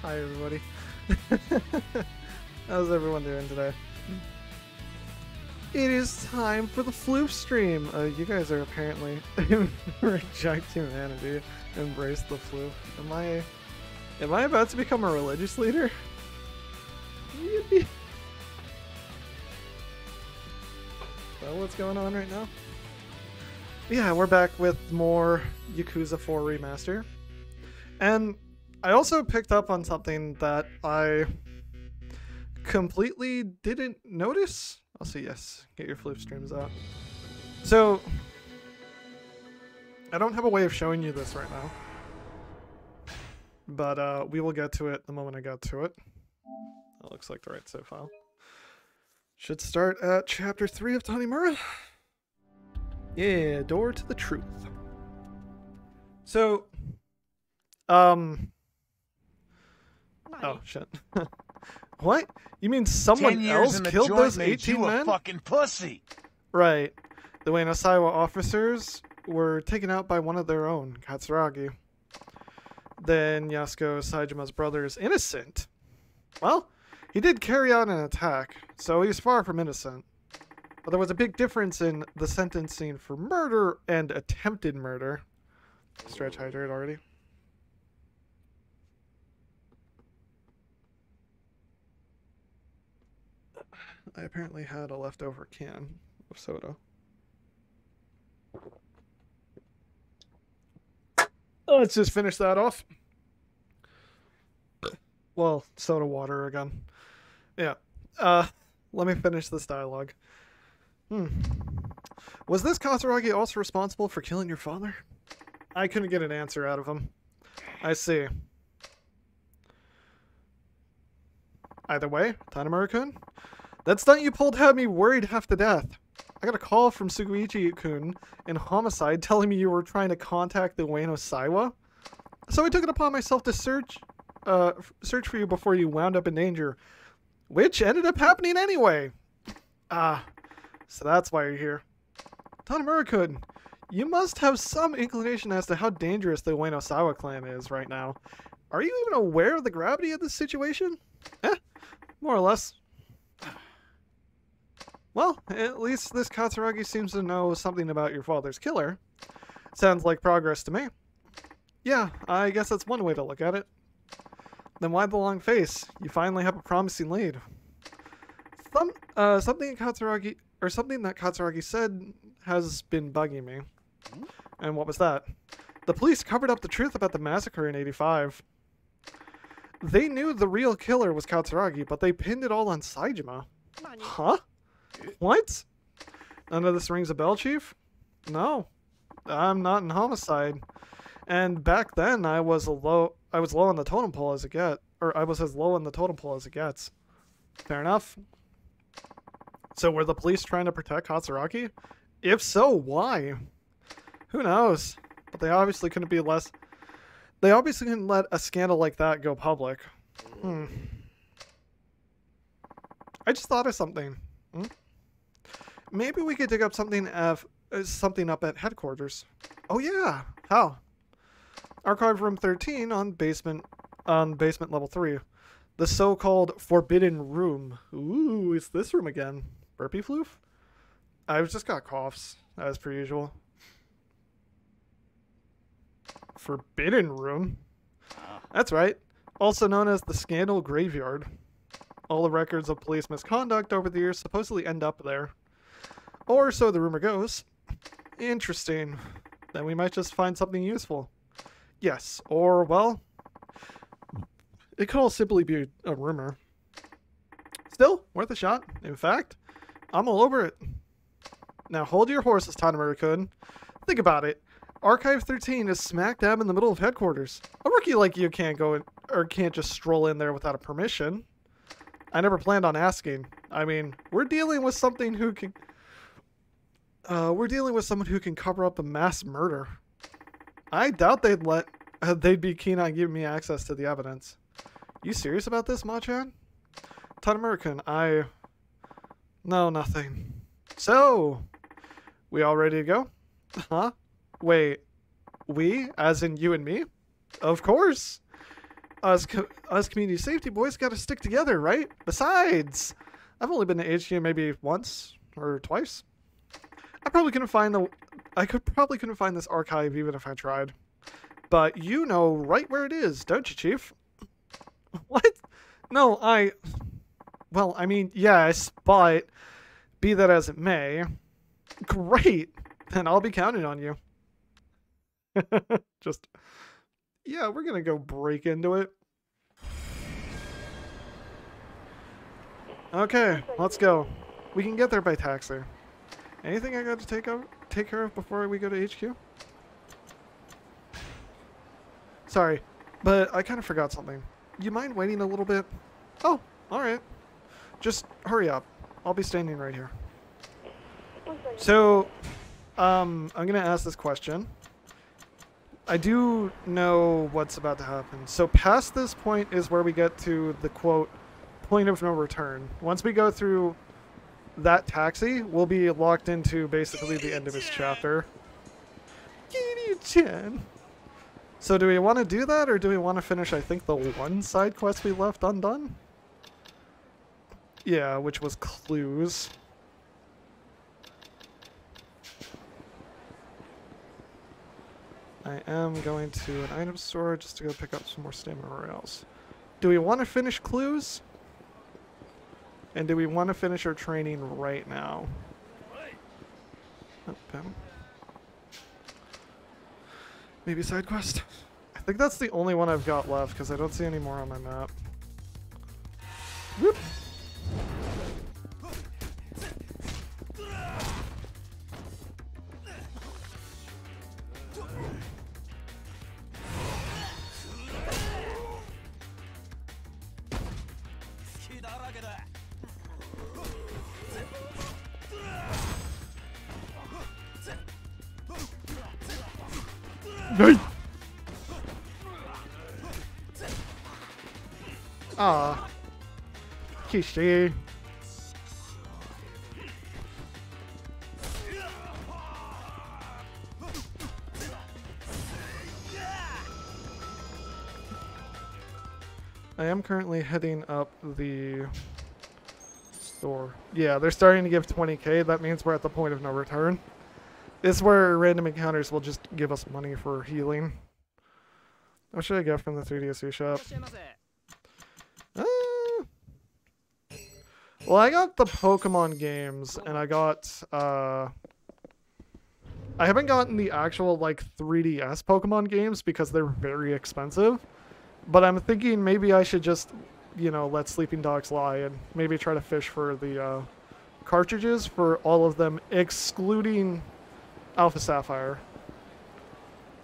Hi everybody. How's everyone doing today? It is time for the floof stream. You guys are apparently reject humanity, embrace the floof. Am I about to become a religious leader? Yippee. Is that what's going on right now? Yeah, we're back with more Yakuza 4 Remaster. And I also picked up on something that I completely didn't notice. I'll say yes. Get your flip streams out. So, I don't have a way of showing you this right now. But we will get to it the moment I get to it. That looks like the right save file. Should start at chapter 3 of Tanimura. Yeah, door to the truth. So, oh shit. What? You mean someone else killed those 18 men? Fucking pussy. Right. The Ueno Saiwa officers were taken out by one of their own, Katsuragi. Then Yasuko Saijima's brother is innocent. Well, he did carry out an attack, so he's far from innocent. But there was a big difference in the sentencing for murder and attempted murder. Stretch hydrate already. I apparently had a leftover can of soda. Let's just finish that off. Well, soda water again. Yeah. Let me finish this dialogue. Was this Katsuragi also responsible for killing your father? I couldn't get an answer out of him. I see. Either way, Tanimura-kun, that stunt you pulled had me worried half to death. I got a call from Suguichi-kun in homicide telling me you were trying to contact the Ueno Saiwa. So I took it upon myself to search for you before you wound up in danger, which ended up happening anyway. So that's why you're here. Tanimura-kun, you must have some inclination as to how dangerous the Ueno Saiwa clan is right now. Are you even aware of the gravity of this situation? More or less. Well, at least this Katsuragi seems to know something about your father's killer. Sounds like progress to me. Yeah, I guess that's one way to look at it. Then why the long face? You finally have a promising lead. Something that Katsuragi said has been bugging me. And what was that? The police covered up the truth about the massacre in '85. They knew the real killer was Katsuragi, but they pinned it all on Saijima. Huh? What? None of this rings a bell, Chief? No. I'm not in homicide. And back then I was low on the totem pole as it gets. Or I was as low on the totem pole as it gets. Fair enough. So were the police trying to protect Katsuragi? If so, why? Who knows? But they obviously couldn't let a scandal like that go public. I just thought of something. Maybe we could dig up something up at headquarters. Oh yeah, how? Archive room 13 on basement level 3. The so-called forbidden room. Ooh, it's this room again. Burpee floof? I've just got coughs, as per usual. Forbidden room? That's right. Also known as the Scandal Graveyard. All the records of police misconduct over the years supposedly end up there. Or so the rumor goes. Interesting. Then we might just find something useful. Yes, or, well, it could all simply be a rumor. Still, worth a shot. In fact, I'm all over it. Now hold your horses, Tanimura-kun. Think about it. Archive 13 is smack dab in the middle of headquarters. A rookie like you can't go in, or can't just stroll in there without a permission. I never planned on asking. I mean, we're dealing with something who can... we're dealing with someone who can cover up a mass murder. I doubt they'd be keen on giving me access to the evidence. You serious about this, Ma-chan? Tanimura-kun, No, nothing. So, we all ready to go? Huh? Wait, we? As in you and me? Of course! Us community safety boys gotta stick together, right? Besides, I've only been to HQ maybe once or twice. I probably couldn't find this archive even if I tried. But you know right where it is, don't you, Chief? What? No, well, I mean, yes, but be that as it may. Great! Then I'll be counting on you. Yeah, we're gonna go break into it. Okay, let's go. We can get there by taxi. Anything I got to take care of before we go to HQ? Sorry, but I kind of forgot something. You mind waiting a little bit? Oh, alright. Just hurry up. I'll be standing right here. So, I'm gonna ask this question. I do know what's about to happen. So past this point is where we get to the quote, point of no return. Once we go through that taxi, we'll be locked into basically the end of his chapter. Kiryu-chan. So do we want to do that, or do we want to finish, I think, the one side quest we left undone? Yeah, which was clues. I am going to an item store just to go pick up some more stamina rails. Do we want to finish clues? And do we want to finish our training right now? Okay. Maybe side quest? I think that's the only one I've got left because I don't see any more on my map. Whoop! Ah, Kishi. I am currently heading up the store. Yeah, they're starting to give 20k. That means we're at the point of no return. This is where random encounters will just give us money for healing. What should I get from the 3DSU shop? Well, I got the Pokemon games, and I got, I haven't gotten the actual, like, 3DS Pokemon games because they're very expensive. But I'm thinking maybe I should just, you know, let sleeping dogs lie and maybe try to fish for the, cartridges for all of them, excluding Alpha Sapphire.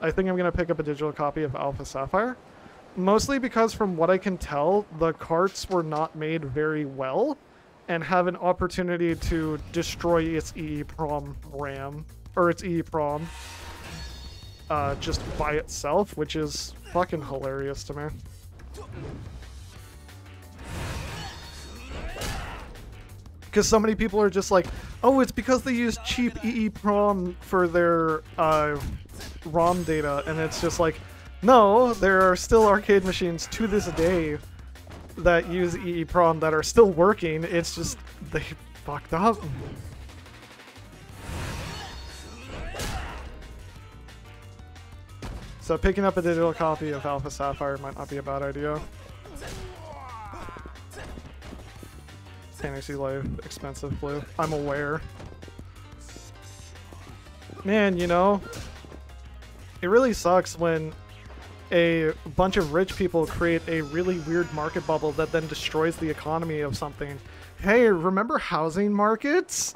I think I'm going to pick up a digital copy of Alpha Sapphire. Mostly because from what I can tell, the carts were not made very well and have an opportunity to destroy its EEPROM RAM, or its EEPROM, just by itself, which is fucking hilarious to me. Because so many people are just like, oh, it's because they use cheap EEPROM for their ROM data, and it's just like, no, there are still arcade machines to this day that use EEPROM that are still working. It's just, they fucked up. So picking up a digital copy of Alpha Sapphire might not be a bad idea. Fantasy Life, expensive blue. I'm aware. Man, you know, it really sucks when a bunch of rich people create a really weird market bubble that then destroys the economy of something. Hey, remember housing markets?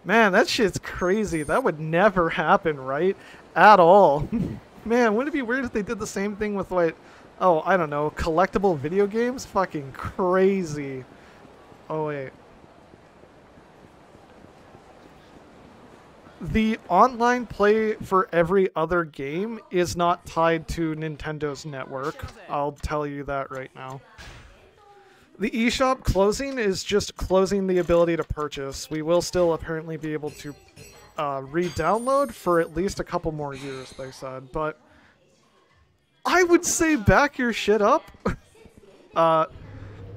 Man, that shit's crazy. That would never happen, right? At all. Man, wouldn't it be weird if they did the same thing with, like, oh, I don't know, collectible video games? Fucking crazy. Oh, wait. The online play for every other game is not tied to Nintendo's network. I'll tell you that right now. The eShop closing is just closing the ability to purchase. We will still apparently be able to re-download for at least a couple more years, they said. But I would say back your shit up.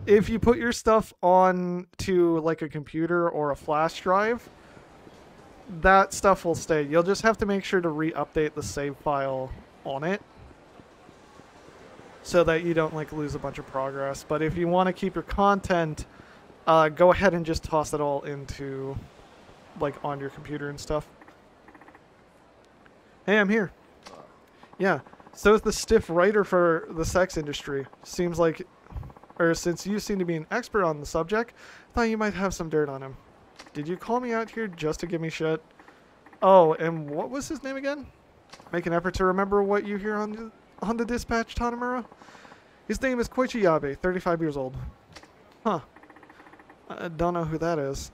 If you put your stuff on to like a computer or a flash drive, that stuff will stay. You'll just have to make sure to re-update the save file on it, so that you don't like lose a bunch of progress. But if you want to keep your content, go ahead and just toss it all into like on your computer and stuff. Hey, I'm here. Yeah, so is the stiff writer for the sex industry. Seems like, or since you seem to be an expert on the subject, I thought you might have some dirt on him. Did you call me out here just to give me shit? Oh, and what was his name again? Make an effort to remember what you hear on the dispatch, Tanimura. His name is Koichi Yabe, 35 years old. Huh. I don't know who that is.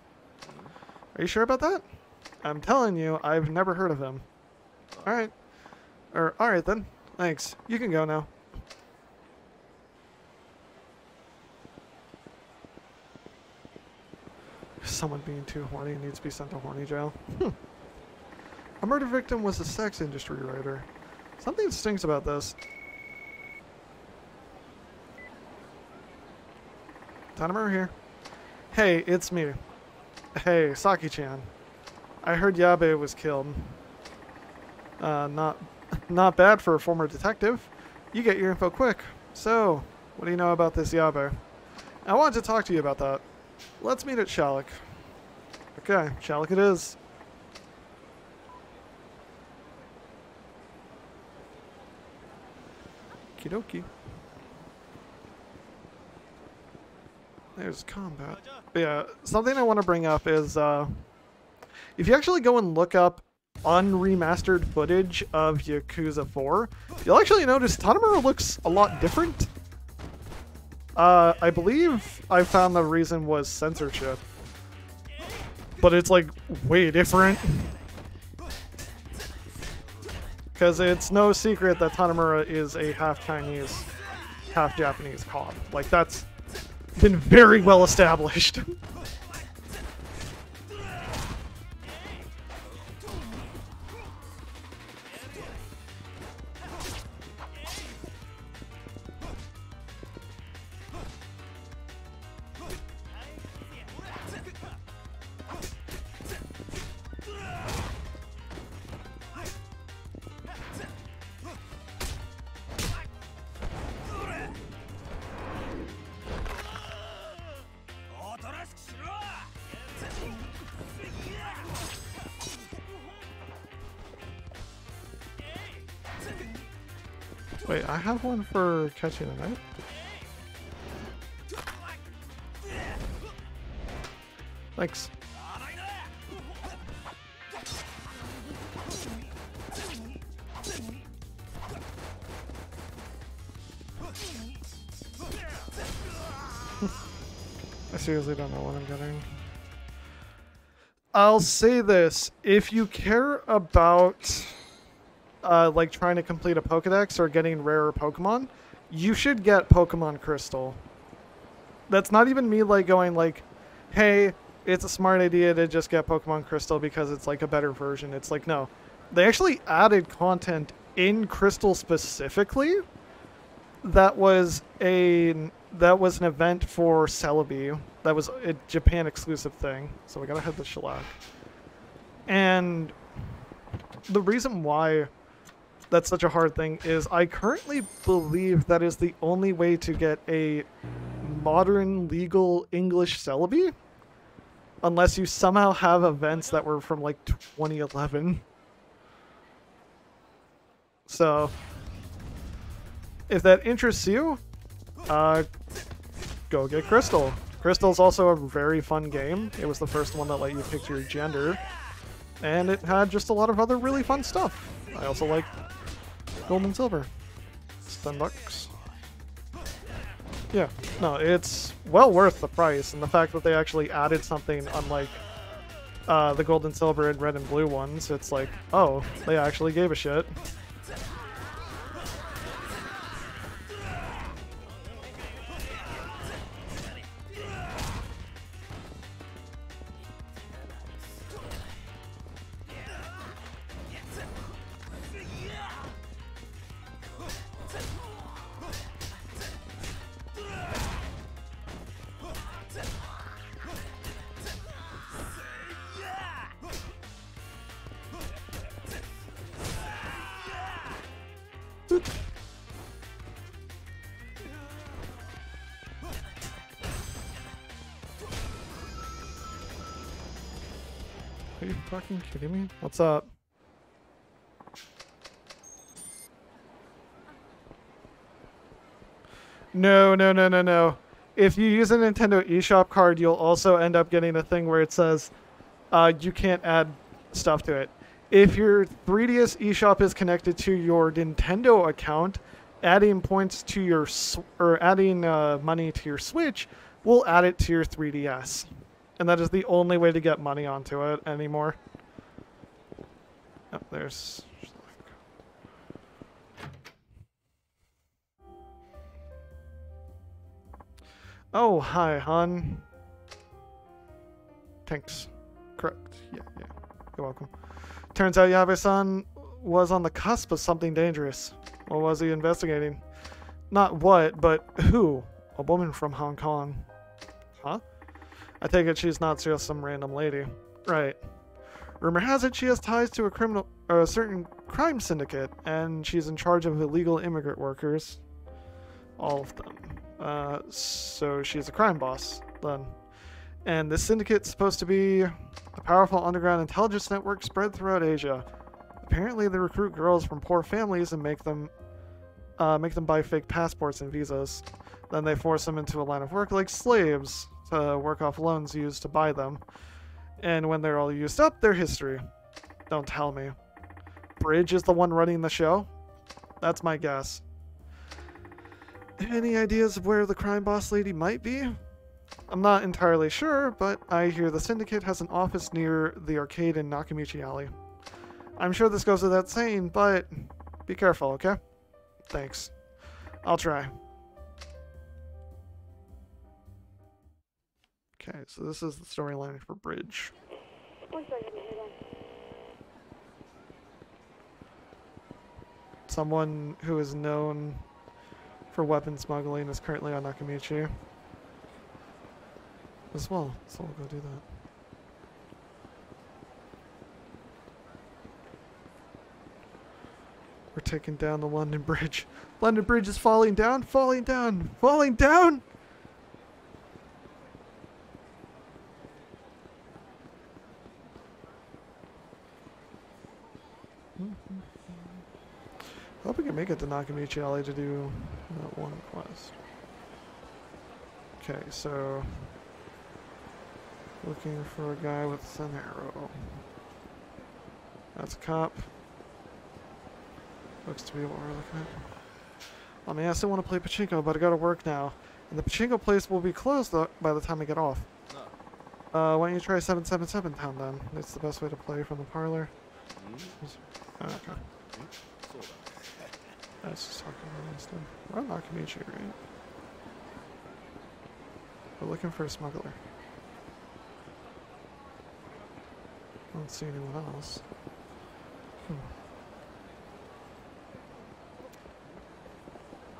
Are you sure about that? I'm telling you, I've never heard of him. Alright. Alright then. Thanks. You can go now. Someone being too horny needs to be sent to horny jail. A murder victim was a sex industry writer. Something stinks about this. Tanimura here. Hey, it's me. Hey, Saki-chan. I heard Yabe was killed. Not bad for a former detective. You get your info quick. So, what do you know about this Yabe? I wanted to talk to you about that. Let's meet at Shalik. Okay, Shalik it is. Okie. There's combat. But yeah, something I want to bring up is if you actually go and look up unremastered footage of Yakuza 4, you'll actually notice Tanimura looks a lot different. I believe I found the reason was censorship, but it's like way different. Because it's no secret that Tanimura is a half Chinese, half Japanese cop. Like, that's been very well established. Wait, I have one for catching a knife? Thanks. I seriously don't know what I'm getting. I'll say this, if you care about like trying to complete a Pokedex or getting rarer Pokemon, you should get Pokemon Crystal. That's not even me like going like, hey, it's a smart idea to just get Pokemon Crystal because it's like a better version. It's like, no. They actually added content in Crystal specifically that was an event for Celebi. That was a Japan exclusive thing. So we gotta head to Shellac. And the reason why that's such a hard thing is I currently believe that is the only way to get a modern legal English Celebi, unless you somehow have events that were from like 2011. So if that interests you, go get Crystal. Crystal's also a very fun game. It was the first one that let you pick your gender, and it had just a lot of other really fun stuff. I also like Gold and Silver. It's $10. Yeah, no, it's well worth the price, and the fact that they actually added something unlike the Gold and Silver and Red and Blue ones, it's like, oh, they actually gave a shit. Are you fucking kidding me? What's up? No, no, no, no, no. If you use a Nintendo eShop card, you'll also end up getting a thing where it says you can't add stuff to it. If your 3DS eShop is connected to your Nintendo account, adding points to your adding money to your Switch will add it to your 3DS. And that is the only way to get money onto it anymore. Oh, there's... Oh, hi, hon. Thanks. Correct. Yeah. You're welcome. Turns out Yabe-san was on the cusp of something dangerous. What was he investigating? Not what, but who? A woman from Hong Kong. Huh? I take it she's not just some random lady. Right. Rumor has it she has ties to a certain crime syndicate, and she's in charge of illegal immigrant workers. All of them. So she's a crime boss, then. And this syndicate's supposed to be a powerful underground intelligence network spread throughout Asia. Apparently they recruit girls from poor families and make them buy fake passports and visas. Then they force them into a line of work like slaves to work off loans used to buy them. And when they're all used up, they're history. Don't tell me. Bridge is the one running the show? That's my guess. Any ideas of where the crime boss lady might be? I'm not entirely sure, but I hear the syndicate has an office near the arcade in Nakamichi Alley. I'm sure this goes without saying, but be careful, okay? Thanks. I'll try. Okay, so this is the storyline for Bridge. Someone who is known for weapon smuggling is currently on Nakamichi as well, so we'll go do that. We're taking down the London Bridge. London Bridge is falling down, falling down, falling down! I hope we can make it to Nakamichi Alley to do that one quest. Okay, so looking for a guy with an arrow. That's a cop. Looks to be what we're looking at. I mean, I still want to play pachinko, but I gotta work now. And the pachinko place will be closed by the time I get off. Why don't you try 777 Town then? It's the best way to play from the parlor. Okay. I was just talking about this thing. We're on Nakamichi, right? We're looking for a smuggler. I don't see anyone else.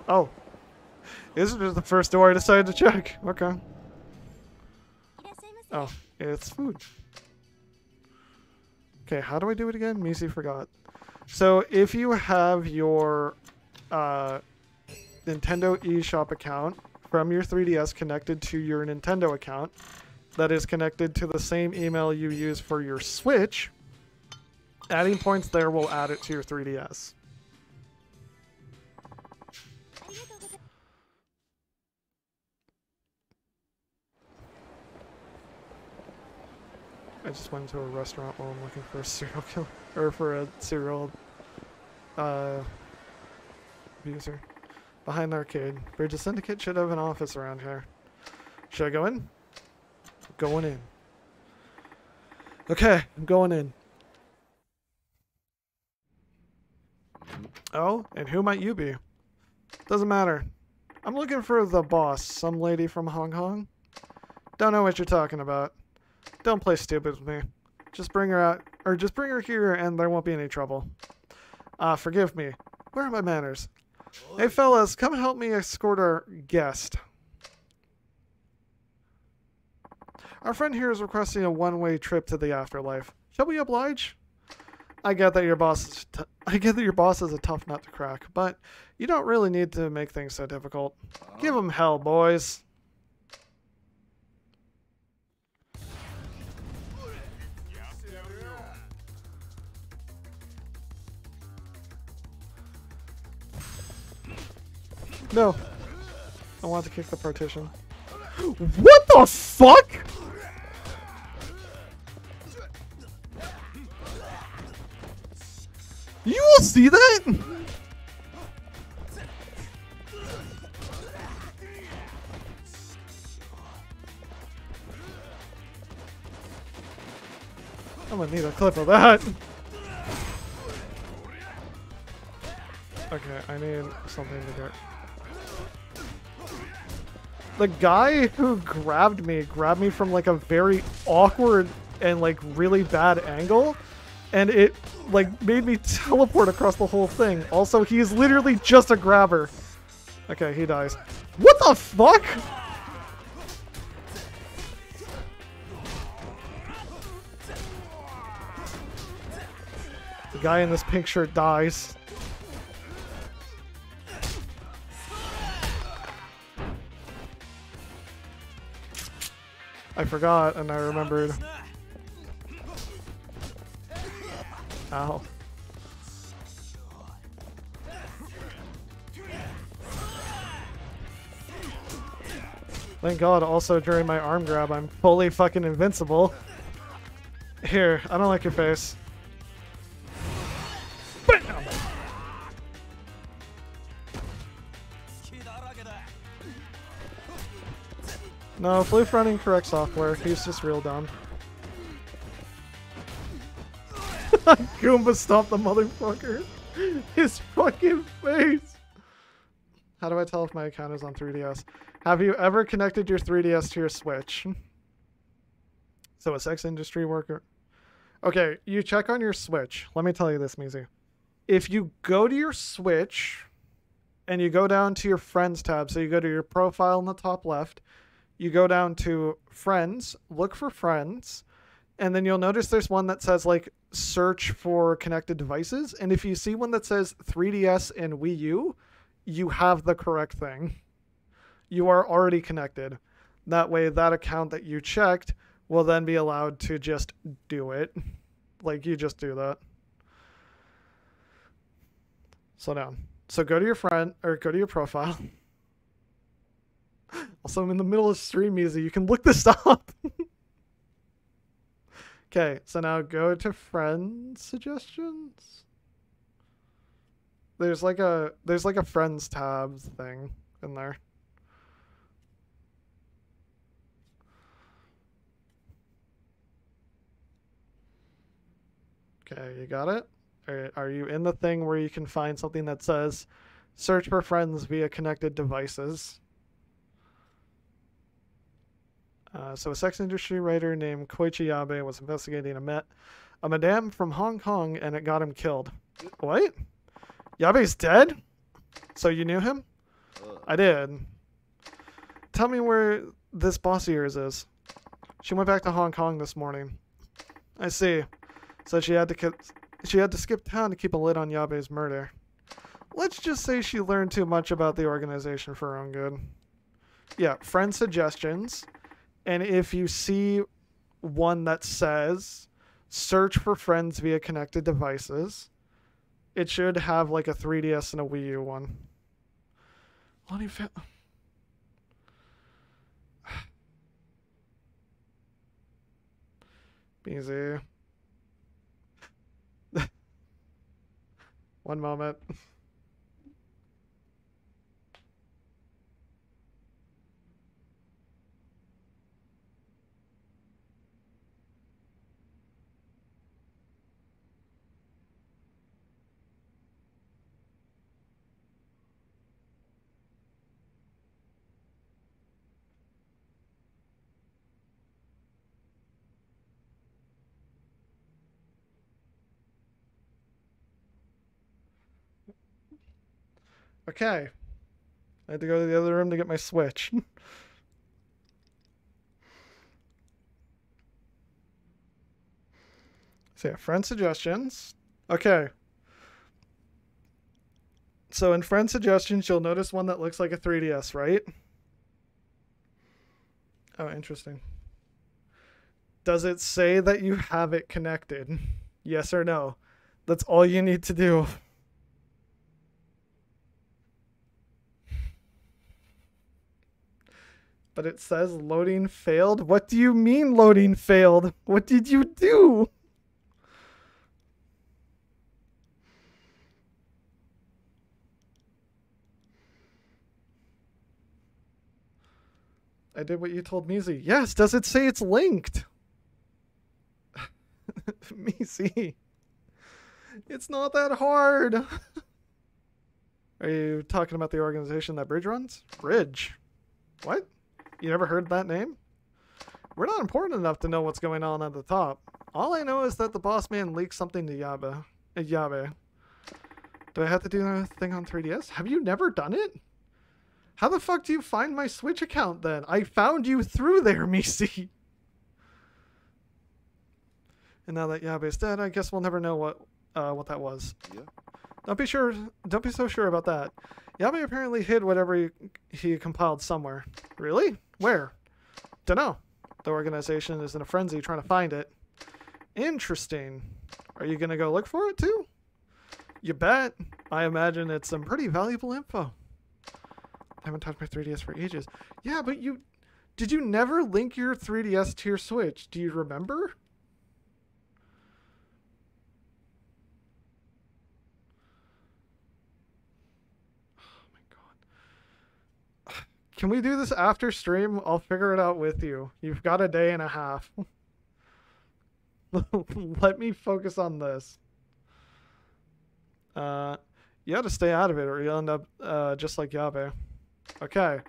Oh. This is the first door I decided to check. Okay. Oh, it's food. Okay, how do I do it again? Misi forgot. So if you have your Nintendo eShop account from your 3DS connected to your Nintendo account that is connected to the same email you use for your Switch, adding points there will add it to your 3DS. I just went to a restaurant while I'm looking for a serial killer, or for a serial abuser. Behind the arcade. Bridge Syndicate should have an office around here. Should I go in? Going in. Okay, I'm going in. Oh, and who might you be? Doesn't matter. I'm looking for the boss, some lady from Hong Kong. Don't know what you're talking about. Don't play stupid with me. Just bring her out, or just bring her here and there won't be any trouble. Forgive me. Where are my manners? Hey fellas, come help me escort our guest. Our friend here is requesting a one-way trip to the afterlife. Shall we oblige? I get that your boss is a tough nut to crack, but you don't really need to make things so difficult. Give him hell, boys. No. I want to kick the partition. What the fuck? You will see that? I'm gonna need a clip of that. Okay, I need something to do. The guy who grabbed me from like a very awkward and like really bad angle, and it like made me teleport across the whole thing. Also, he is literally just a grabber. Okay, he dies. What the fuck? The guy in this pink shirt dies. I forgot, and I remembered. Ow. Thank God, also during my arm grab, I'm fully fucking invincible. Here, I don't like your face. Bam! No, Floof running correct software. He's just real dumb. Goomba stomped the motherfucker. His fucking face. How do I tell if my account is on 3DS? Have you ever connected your 3DS to your Switch? So a sex industry worker. Okay, you check on your Switch. Let me tell you this, Mizu. If you go to your Switch and you go down to your Friends tab, so you go to your profile in the top left, you go down to Friends, look for Friends, and then you'll notice there's one that says like search for connected devices. And if you see one that says 3DS and Wii U, you have the correct thing. You are already connected. That way, that account that you checked will then be allowed to just do it. Like, you just do that. Slow down. So go to your friend, or go to your profile. Also, I'm in the middle of stream music. You can look this up. Okay, so now go to friend suggestions. There's like a friends tab thing in there. Okay, you got it? Are you in the thing where you can find something that says search for friends via connected devices? So a sex industry writer named Koichi Yabe was investigating a madame from Hong Kong, and it got him killed. What? Yabe's dead? So you knew him? I did. Tell me where this boss of yours is. She went back to Hong Kong this morning. I see. So she had to skip town to keep a lid on Yabe's murder. Let's just say she learned too much about the organization for her own good. Yeah, friend suggestions. And if you see one that says search for friends via connected devices, it should have like a 3DS and a Wii U one. Easy. One moment. Okay. I had to go to the other room to get my Switch. So yeah, friend suggestions. Okay. So in friend suggestions, you'll notice one that looks like a 3DS, right? Oh, interesting. Does it say that you have it connected? Yes or no? That's all you need to do. But it says loading failed. What do you mean loading failed? What did you do? I did what you told Measy. Yes, does it say it's linked? Measy. It's not that hard. Are you talking about the organization that Bridge runs? Bridge. What? You never heard that name? We're not important enough to know what's going on at the top. All I know is that the boss man leaked something to Yabe. Do I have to do a thing on 3DS? Have you never done it? How the fuck do you find my Switch account then? I found you through there, Misi. And now that Yabe's dead, I guess we'll never know what that was. Yeah. Don't be so sure about that. Yabe apparently hid whatever he compiled somewhere. Really? Where? Dunno. The organization is in a frenzy trying to find it. Interesting. Are you gonna go look for it too? You bet. I imagine it's some pretty valuable info. I haven't touched my 3DS for ages. Yeah, but did you never link your 3DS to your Switch? Do you remember? Can we do this after stream? I'll figure it out with you. You've got a day and a half. Let me focus on this. You gotta stay out of it or you'll end up just like Yabe. Okay.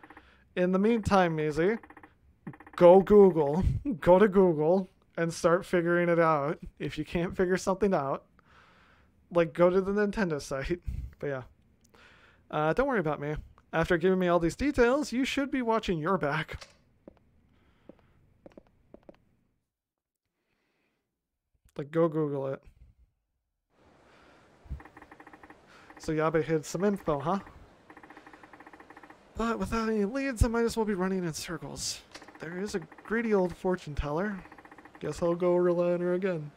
In the meantime, Mizi, go Google. Go to Google and start figuring it out. If you can't figure something out, like go to the Nintendo site. But yeah. Don't worry about me. After giving me all these details, you should be watching your back. Like, go Google it. So Yabe hid some info, huh? But without any leads, I might as well be running in circles. There is a greedy old fortune teller. Guess I'll go rely on her again.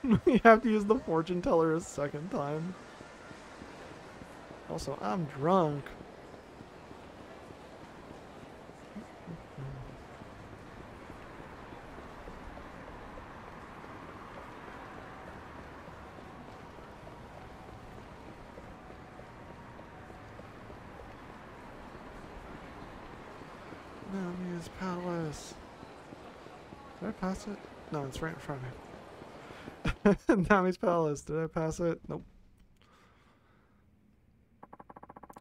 You have to use the fortune teller a second time. Also, I'm drunk. Nami's Palace. Did I pass it? No, it's right in front of me. Nami's Palace. Did I pass it? Nope.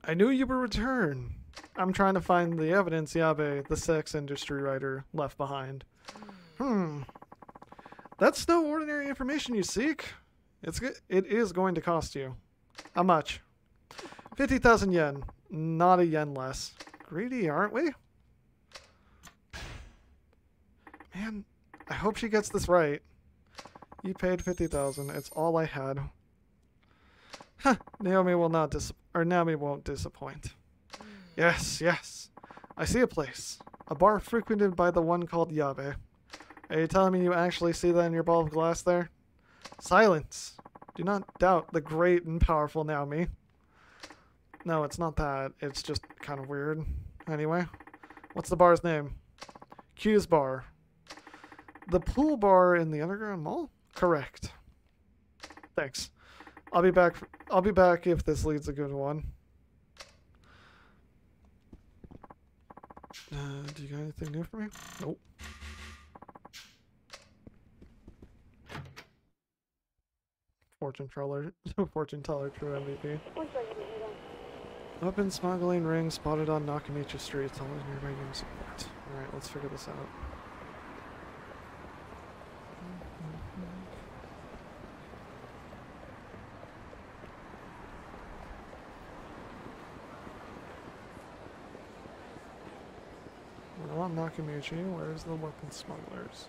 I knew you would return. I'm trying to find the evidence Yabe, the sex industry writer, left behind. That's no ordinary information you seek. It is going to cost you. How much? 50,000 yen. Not a yen less. Greedy, aren't we? Man, I hope she gets this right. You paid 50,000. It's all I had. Huh. Naomi will not Naomi won't disappoint. Yes, yes. I see a place. A bar frequented by the one called Yabe. Are you telling me you actually see that in your ball of glass there? Silence. Do not doubt the great and powerful Naomi. No, it's not that. It's just kind of weird. Anyway, what's the bar's name? Q's Bar. The pool bar in the underground mall? Correct. Thanks. I'll be back. I'll be back if this leads a good one. Do you got anything new for me? Nope. Fortune teller, fortune teller, true MVP. Weapon smuggling ring spotted on Nakamichi Street. All is nearby game support. Alright, let's figure this out. We're on Nakamichi. Where's the weapon smugglers?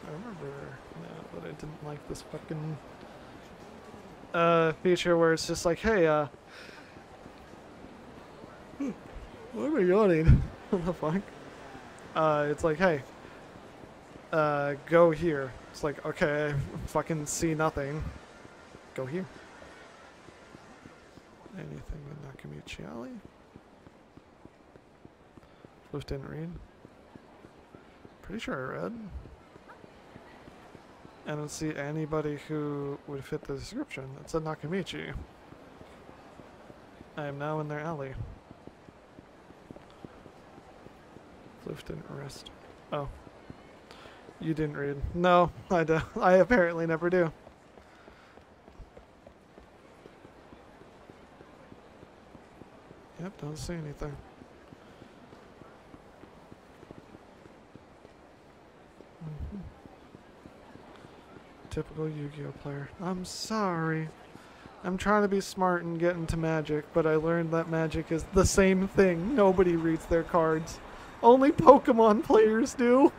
I remember that I didn't like this fucking feature where it's just like, hey, why am I yawning? What the fuck? It's like, hey, go here. It's like, okay, I fucking see nothing. Go here. Anything in Nakamichi Alley? Flip didn't read. Pretty sure I read. I don't see anybody who would fit the description. It said Nakamichi. I am now in their alley. Flip didn't arrest. Oh. You didn't read. No, I do. I apparently never do. Yep, don't see anything. Typical Yu-Gi-Oh player. I'm sorry. I'm trying to be smart and get into Magic, but I learned that Magic is the same thing. Nobody reads their cards. Only Pokemon players do.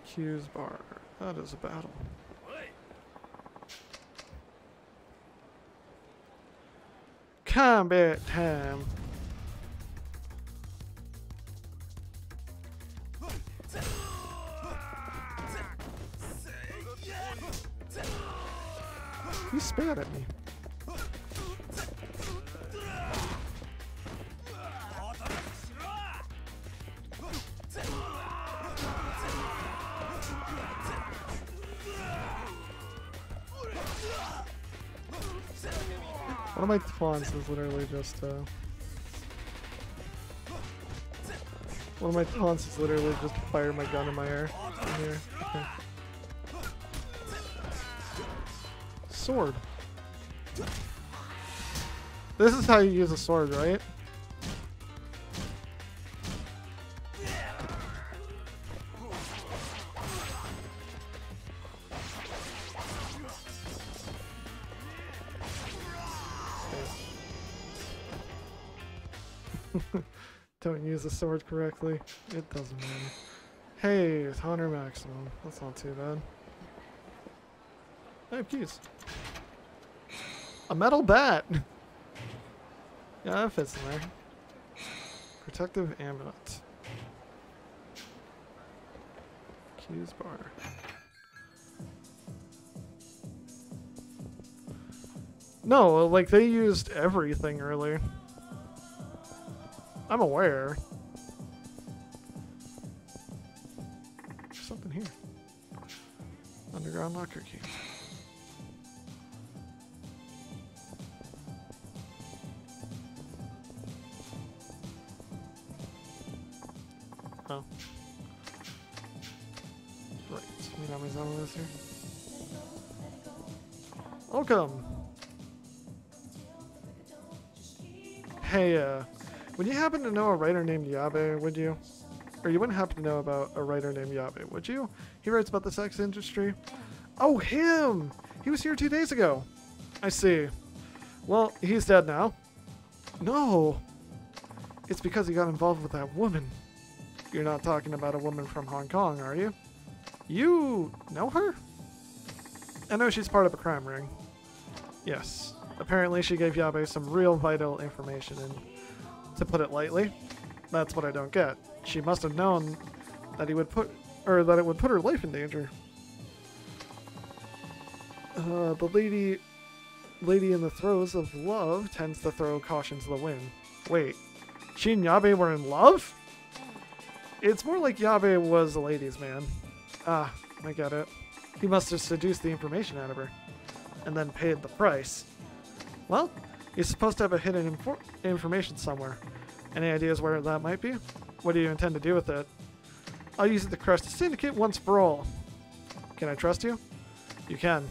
Q's bar. That is a battle. Combat time. He spat at me. One of my taunts is literally just fire my gun in my air. In here. Okay. Sword. This is how you use a sword, right? Don't use the sword correctly. It doesn't matter. Hey, it's 100 maximum. That's not too bad. I have keys. A metal bat! Yeah, that fits in there. Protective amulet. Keys bar. No, like they used everything earlier. I'm aware. There's something here. Underground locker key. Oh. Right. We got my zone list here. Welcome. Hey, would you happen to know a writer named Yabe, would you? Or you wouldn't happen to know about a writer named Yabe, would you? He writes about the sex industry. Oh, him! He was here 2 days ago. I see. Well, he's dead now. No. It's because he got involved with that woman. You're not talking about a woman from Hong Kong, are you? You know her? I know she's part of a crime ring. Yes. Apparently she gave Yabe some real vital information, and to put it lightly, that's what I don't get. She must have known that it would put her life in danger. The lady in the throes of love tends to throw caution to the wind. Wait, she and Yabe were in love? It's more like Yabe was a ladies' man. Ah, I get it. He must have seduced the information out of her, and then paid the price. Well, he's supposed to have a hidden information somewhere. Any ideas where that might be? What do you intend to do with it? I'll use it to crush the syndicate once for all. Can I trust you? You can.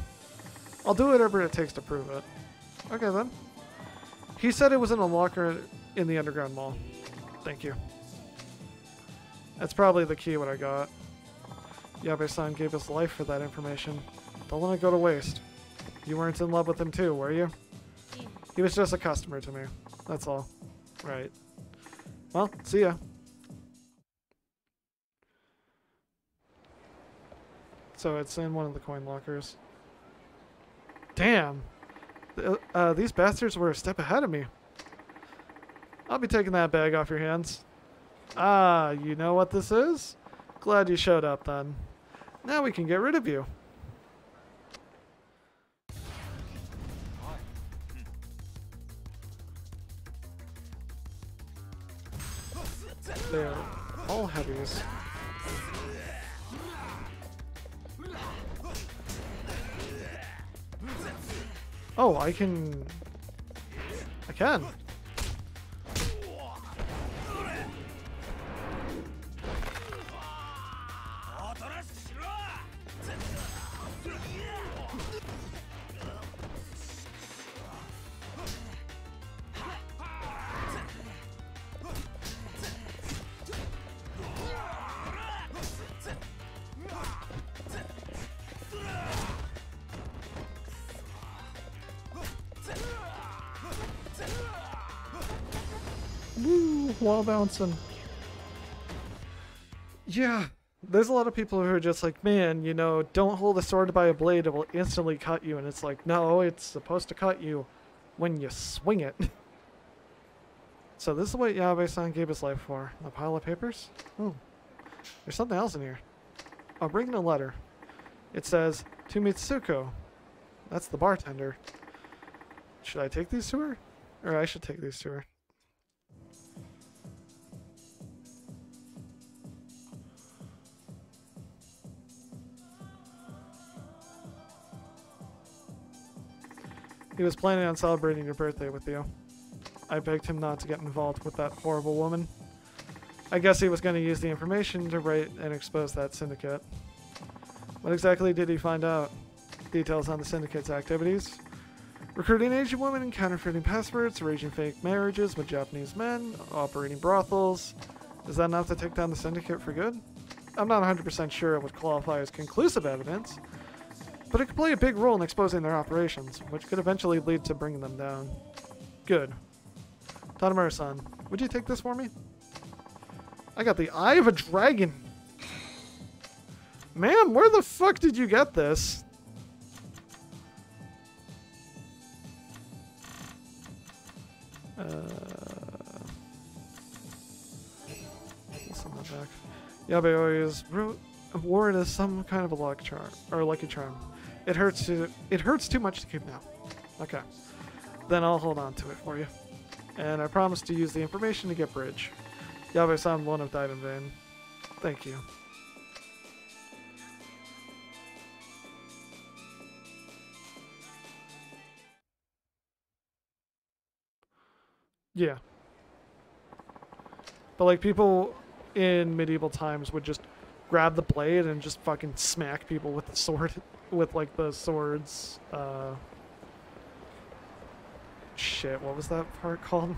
I'll do whatever it takes to prove it. Okay then. He said it was in a locker in the underground mall. Thank you. That's probably the key what I got. Yabe-san gave his life for that information. Don't let it go to waste. You weren't in love with him too, were you? He was just a customer to me. That's all. Right. Well, see ya. So it's in one of the coin lockers. Damn! These bastards were a step ahead of me. I'll be taking that bag off your hands. Ah, you know what this is? Glad you showed up then. Now we can get rid of you. They're all heavies. Oh, I can... Woo, wall bouncing. Yeah, there's a lot of people who are just like, man, you know, don't hold a sword by a blade, it will instantly cut you. And it's like, no, it's supposed to cut you when you swing it. So this is what Yabe-san gave his life for. A pile of papers? Oh, there's something else in here. I'll bring in a letter. It says, to Mitsuko. That's the bartender. Should I take these to her? Or I should take these to her. He was planning on celebrating your birthday with you. I begged him not to get involved with that horrible woman. I guess he was going to use the information to write and expose that syndicate. What exactly did he find out? Details on the syndicate's activities? Recruiting Asian women and counterfeiting passwords, arranging fake marriages with Japanese men, operating brothels. Is that enough to take down the syndicate for good? I'm not 100% sure it would qualify as conclusive evidence, but it could play a big role in exposing their operations, which could eventually lead to bringing them down. Good. Tanimura-san, would you take this for me? I got the Eye of a Dragon. Ma'am, where the fuck did you get this? What's on the back? Yabe always wore it as some kind of a lucky charm. It hurts too much to keep now. Okay. Then I'll hold on to it for you. And I promise to use the information to get Bridge. Yabe-san won't have died in vain. Thank you. Yeah. But like people in medieval times would just grab the blade and just fucking smack people with the sword, with like the swords, shit, what was that part called?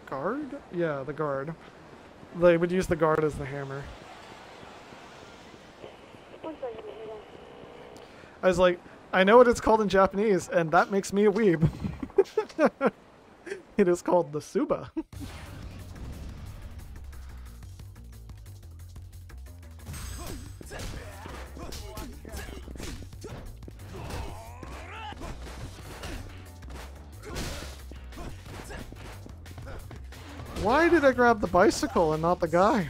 Guard? Yeah, the guard. They would use the guard as the hammer. I was like, I know what it's called in Japanese, and that makes me a weeb. It is called the Suba. Why did I grab the bicycle and not the guy?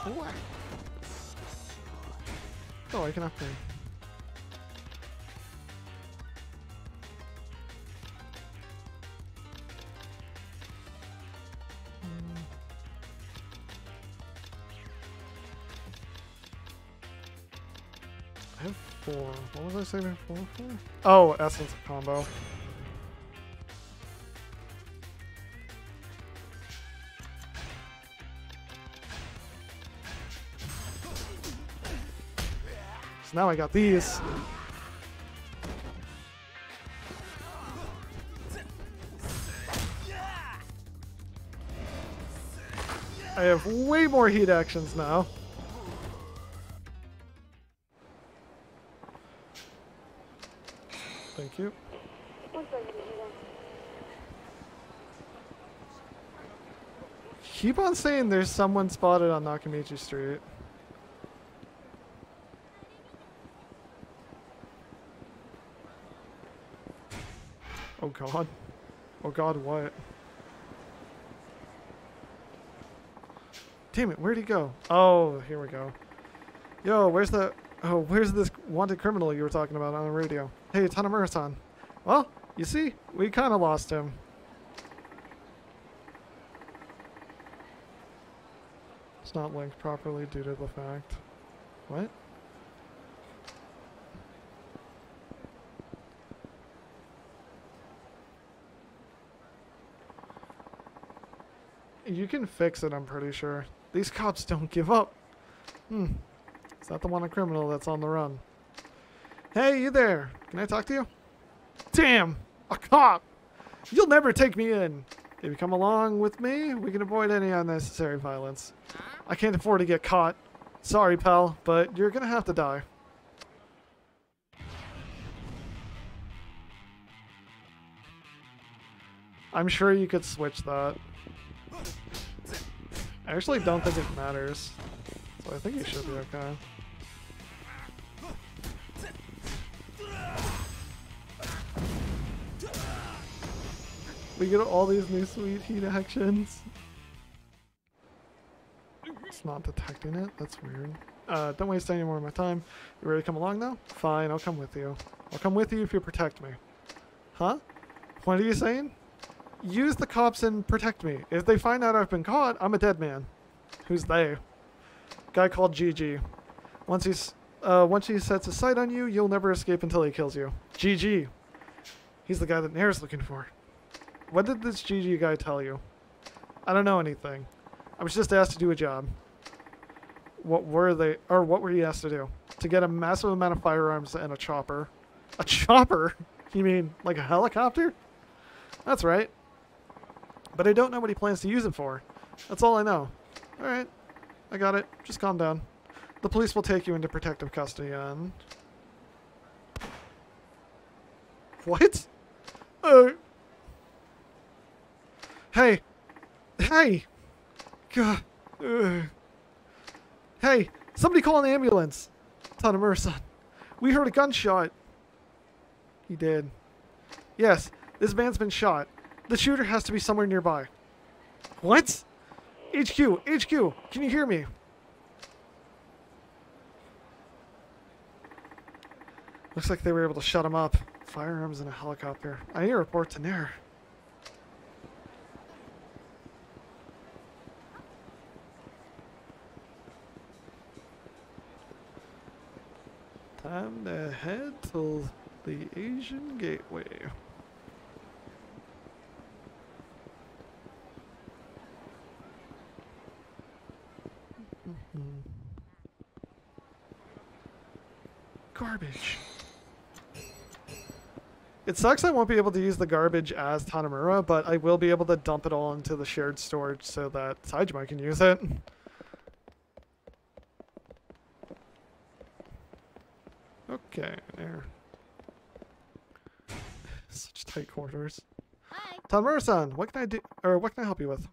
What? Oh, I can upgrade. I have 4. What was I saving 4 for? Oh, Essence of Combo. So now I got these. I have way more heat actions now. Thank you. Keep on saying there's someone spotted on Nakamichi Street. Oh god. Oh god, what? Damn it, where'd he go? Oh, here we go. Yo, where's this wanted criminal you were talking about on the radio? Hey, Tanimura-san. Well, you see, we kind of lost him. It's not linked properly due to the fact. What? You can fix it, I'm pretty sure. These cops don't give up. Is that the wanted criminal that's on the run? Hey, you there. Can I talk to you? Damn! A cop! You'll never take me in. If you come along with me, we can avoid any unnecessary violence. I can't afford to get caught. Sorry, pal, but you're gonna have to die. I'm sure you could switch that. I actually don't think it matters. So I think you should be okay. We get all these new sweet heat actions. It's not detecting it. That's weird. Don't waste any more of my time. You ready to come along now? Fine, I'll come with you. I'll come with you if you protect me. Huh? What are you saying? Use the cops and protect me. If they find out I've been caught, I'm a dead man. Who's they? Guy called GG. Once he sets his sight on you, you'll never escape until he kills you. GG. He's the guy that Nair's looking for. What did this GG guy tell you? I don't know anything. I was just asked to do a job. What were you asked to do? To get a massive amount of firearms and a chopper. A chopper? You mean like a helicopter? That's right. But I don't know what he plans to use it for. That's all I know. Alright. I got it. Just calm down. The police will take you into protective custody and... What? Hey! Hey! God. Hey! Somebody call an ambulance! Tanimura-san. We heard a gunshot. He did. Yes, this man's been shot. The shooter has to be somewhere nearby. What? HQ! HQ! Can you hear me? Looks like they were able to shut him up. Firearms and a helicopter. I need to report to Nair. Time to head to the Asian Gateway. Garbage. It sucks I won't be able to use the garbage as Tanimura, but I will be able to dump it all into the shared storage so that Saejima can use it. Okay, there. Such tight quarters. Hi. Tanimura-san, what can I do, or what can I help you with?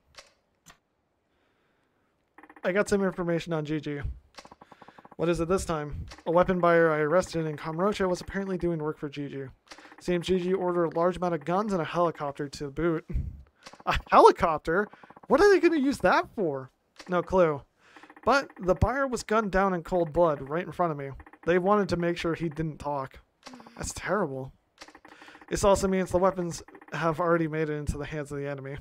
I got some information on Gigi. What is it this time? A weapon buyer I arrested in Kamurocho was apparently doing work for Gigi. Seems Gigi ordered a large amount of guns and a helicopter to boot. A helicopter? What are they going to use that for? No clue. But the buyer was gunned down in cold blood right in front of me. They wanted to make sure he didn't talk. That's terrible. This also means the weapons have already made it into the hands of the enemy.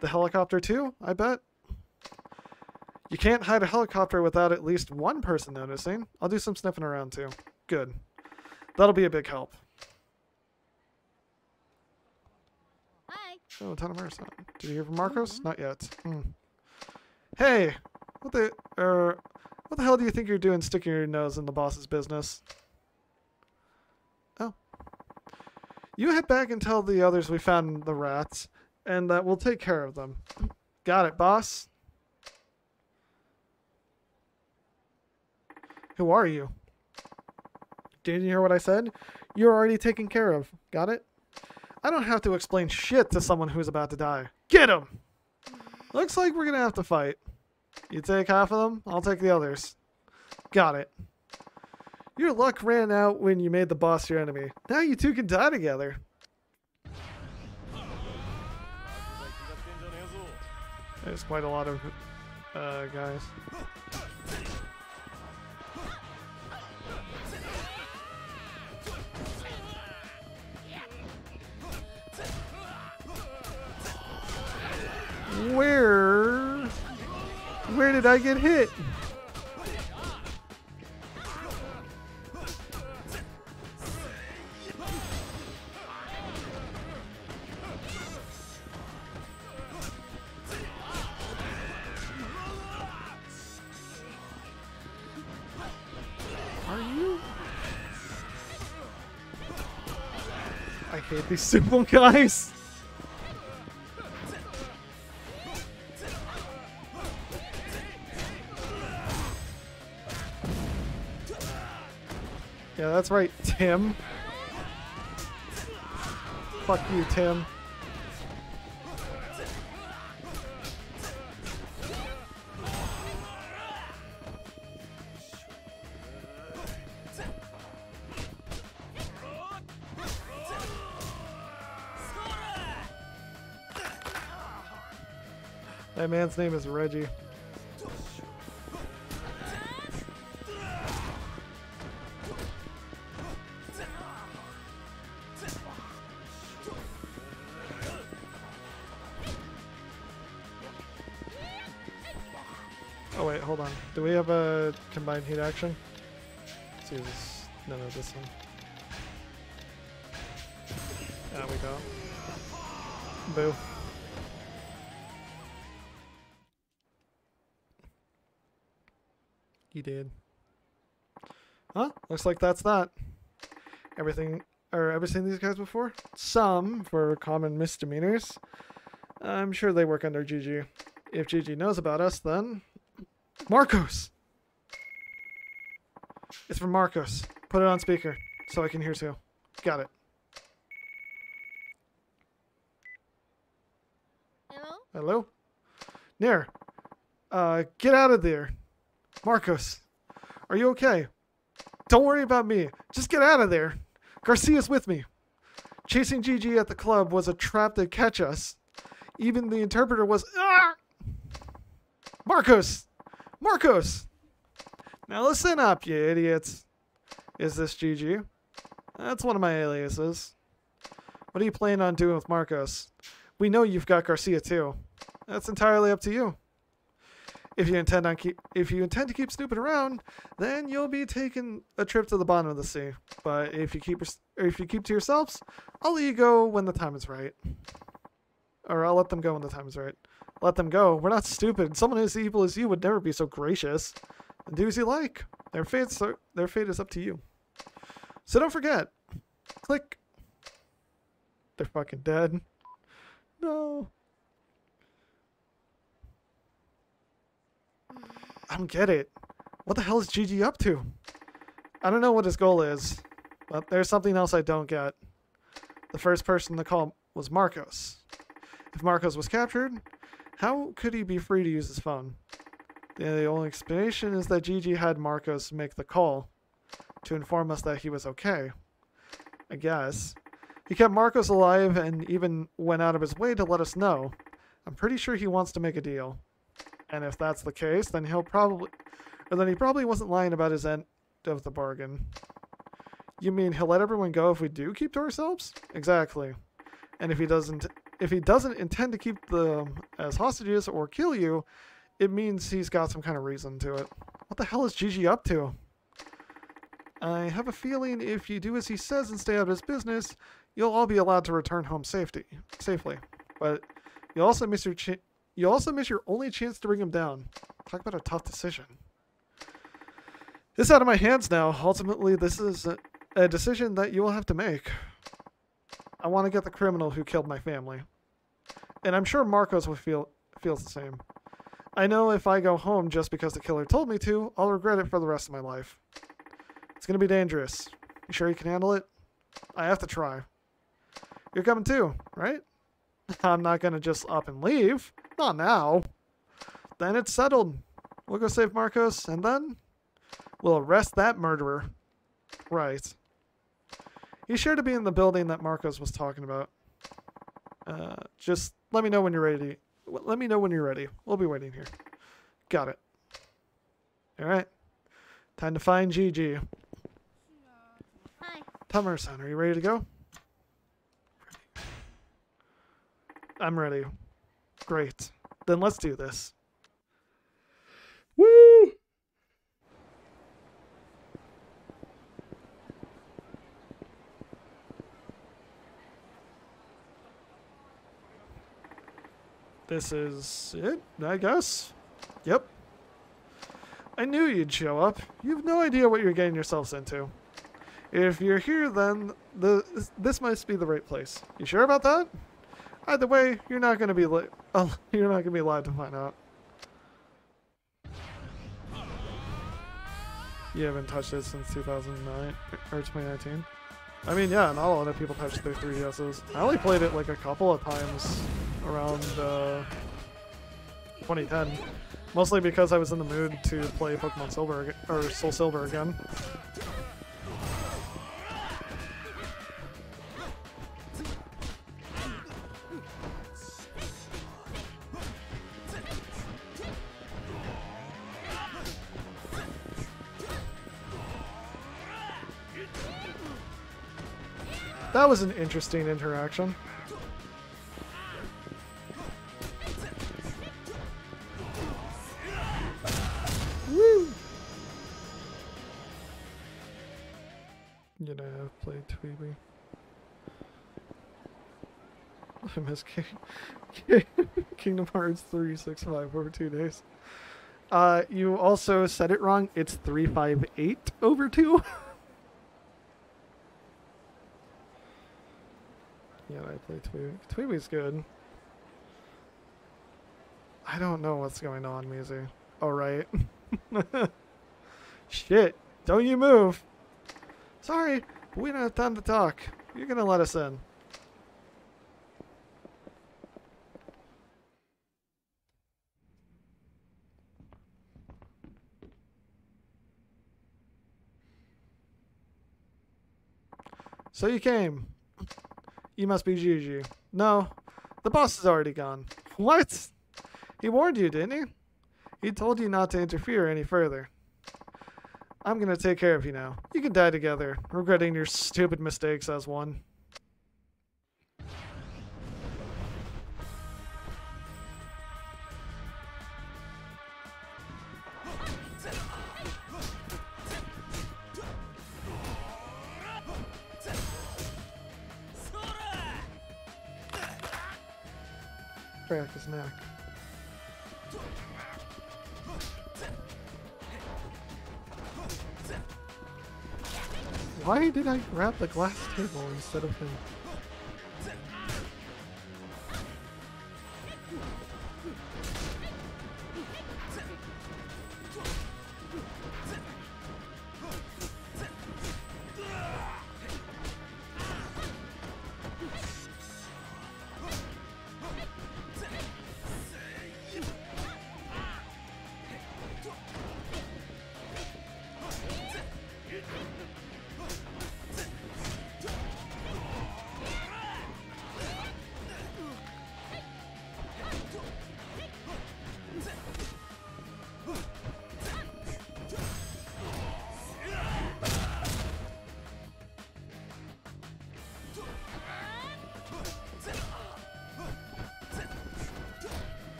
The helicopter too, I bet? You can't hide a helicopter without at least one person noticing. I'll do some sniffing around too. Good. That'll be a big help. Hi. Oh, Tanimura-san. Did you hear from Marcos? Not yet. Hey! What the hell do you think you're doing sticking your nose in the boss's business? Oh. You head back and tell the others we found the rats, and that we'll take care of them. Got it, boss? Who are you? Didn't you hear what I said? You're already taken care of. Got it? I don't have to explain shit to someone who's about to die. Get him! Looks like we're gonna have to fight. You take half of them, I'll take the others. Got it. Your luck ran out when you made the boss your enemy. Now you two can die together. There's quite a lot of guys. Where did I get hit? Are you? I hate these simple guys. Yeah, that's right, Tim. Fuck you, Tim. That man's name is Reggie. Oh wait, hold on. Do we have a combined heat action? Let's see this. No, this one. There we go. Boo. He did. Huh? Looks like that's that. Everything, or ever seen these guys before? Some, for common misdemeanors. I'm sure they work under Gigi. If Gigi knows about us, then... Marcos! It's from Marcos. Put it on speaker, so I can hear too. Got it. Hello? Hello? Nair. Get out of there. Marcos, are you okay? Don't worry about me. Just get out of there. Garcia's with me. Chasing Gigi at the club was a trap to catch us. Even the interpreter was... Ah! Marcos! Marcos! Now listen up, you idiots. Is this Gigi? That's one of my aliases. What are you planning on doing with Marcos? We know you've got Garcia too. That's entirely up to you. If you intend to keep snooping around, then you'll be taking a trip to the bottom of the sea. But if you keep to yourselves, I'll let you go when the time is right. Or I'll let them go when the time is right. Let them go. We're not stupid. Someone as evil as you would never be so gracious. And do as you like. Their fate is up to you. So don't forget. Click. They're fucking dead. No. I don't get it. What the hell is Gigi up to? I don't know what his goal is, but there's something else I don't get. The first person to call was Marcos. If Marcos was captured, how could he be free to use his phone? The only explanation is that Gigi had Marcos make the call to inform us that he was okay. I guess. He kept Marcos alive and even went out of his way to let us know. I'm pretty sure he wants to make a deal. And if that's the case, then he probably wasn't lying about his end of the bargain. You mean he'll let everyone go if we do keep to ourselves? Exactly. And if he doesn't intend to keep them as hostages or kill you, it means he's got some kind of reason to it. What the hell is Gigi up to? I have a feeling if you do as he says and stay out of his business, you'll all be allowed to return home safely. But you'll also miss your only chance to bring him down. Talk about a tough decision. It's out of my hands now. Ultimately, this is a decision that you will have to make. I want to get the criminal who killed my family. And I'm sure Marcos feels the same. I know if I go home just because the killer told me to, I'll regret it for the rest of my life. It's going to be dangerous. You sure you can handle it? I have to try. You're coming too, right? I'm not going to just up and leave. Not now. Then it's settled. We'll go save Marcos, and then we'll arrest that murderer. Right. He's sure to be in the building that Marcos was talking about. Just let me know when you're ready. Let me know when you're ready. We'll be waiting here. Got it. Alright. Time to find Gigi. Hi. Tamura-san, are you ready to go? I'm ready. Great. Then let's do this. Woo! This is it, I guess. Yep. I knew you'd show up. You have no idea what you're getting yourselves into. If you're here, then this must be the right place. You sure about that? Either way, you're not going to be you're not going to be allowed to find out. You haven't touched it since 2009 or 2019. I mean, yeah, not a lot of people touched their 3DSs. I only played it like a couple of times around 2010, mostly because I was in the mood to play Pokemon Silver or Soul Silver again. That was an interesting interaction. Woo! You know, I've played Tweeby. I miss Kingdom Hearts 365 over 2 days. You also said it wrong. It's 358 over 2. Yeah, I play Tweeby. Tweeby's good. I don't know what's going on, Mizu. Oh, right. Shit. Don't you move. Sorry, but we don't have time to talk. You're gonna let us in. So you came. You must be Gigi. No, the boss is already gone. What? He warned you, didn't he? He told you not to interfere any further. I'm gonna take care of you now. You can die together, regretting your stupid mistakes as one. Crack his neck. Why did I grab the glass table instead of him?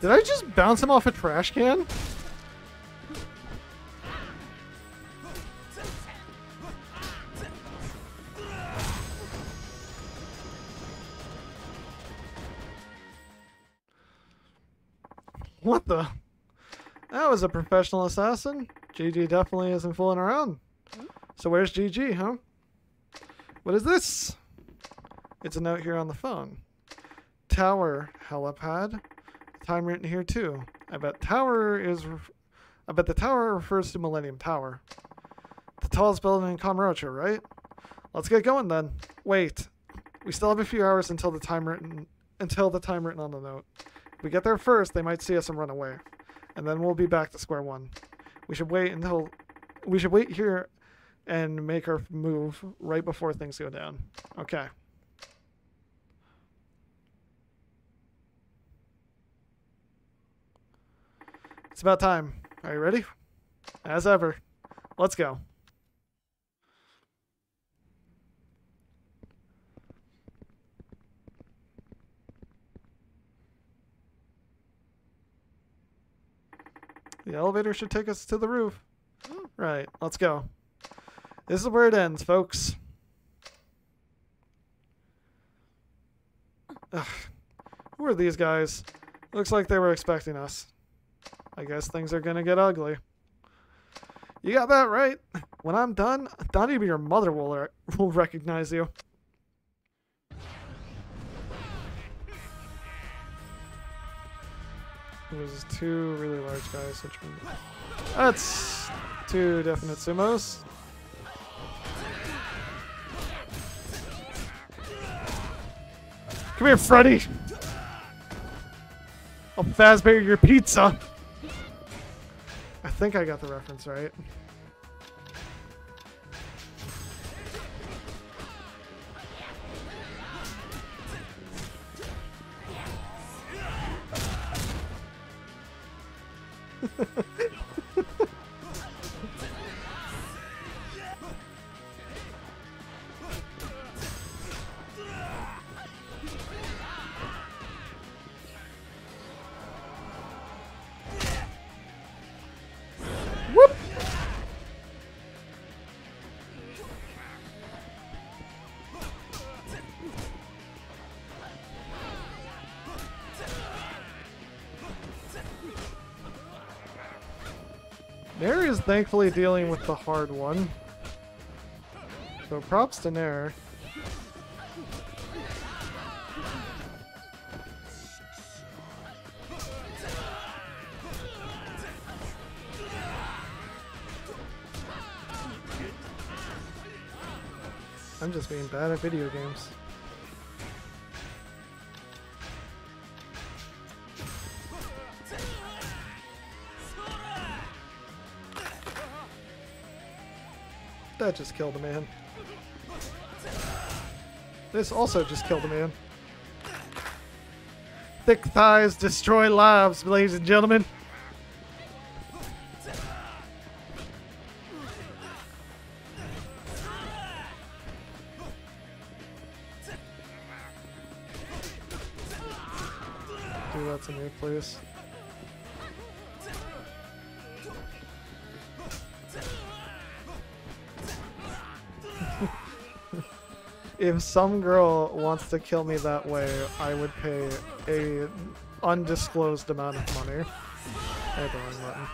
Did I just bounce him off a trash can? What the? That was a professional assassin. GG definitely isn't fooling around. So where's GG, huh? What is this? It's a note here on the phone. Tower helipad. Time written here too. I bet the tower refers to Millennium Tower. The tallest building in Kamurocho, right? Let's get going then. Wait. We still have a few hours until the time written on the note. If we get there first, they might see us and run away. And then we'll be back to square one. We should wait here and make our move right before things go down. Okay. It's about time. Are you ready? As ever. Let's go. The elevator should take us to the roof. Right, let's go. This is where it ends, folks. Ugh. Who are these guys? Looks like they were expecting us. I guess things are gonna get ugly. You got that right. When I'm done, not even your mother will recognize you. There's two really large guys. Which one? That's two definite sumos. Come here, Freddy. I'll Fazbear your pizza. I think I got the reference right. Whoop! Nair is thankfully dealing with the hard one. So props to Nair. I'm just being bad at video games. That just killed a man. This also just killed a man. Thick thighs destroy lives, ladies and gentlemen. Do that to me, please. If some girl wants to kill me that way, I would pay a undisclosed amount of money. Hey, the wrong button.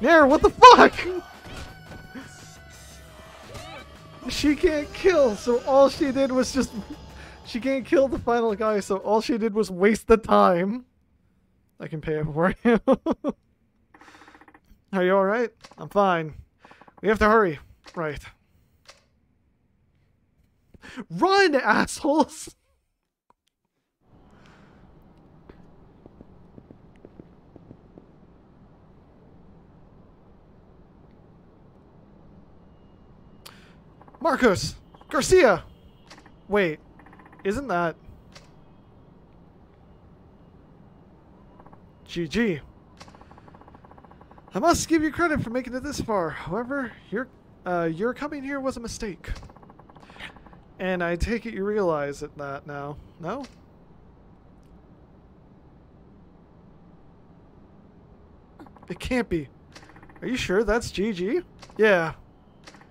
Nair, what the fuck? She can't kill, so all she did was just... She can't kill the final guy, so all she did was waste the time. I can pay it for you. Are you alright? I'm fine. We have to hurry. Right. Run, assholes! Marcos! Garcia! Wait. Isn't that... GG. I must give you credit for making it this far. However, your coming here was a mistake. And I take it you realize that now. No? It can't be. Are you sure that's GG? Yeah.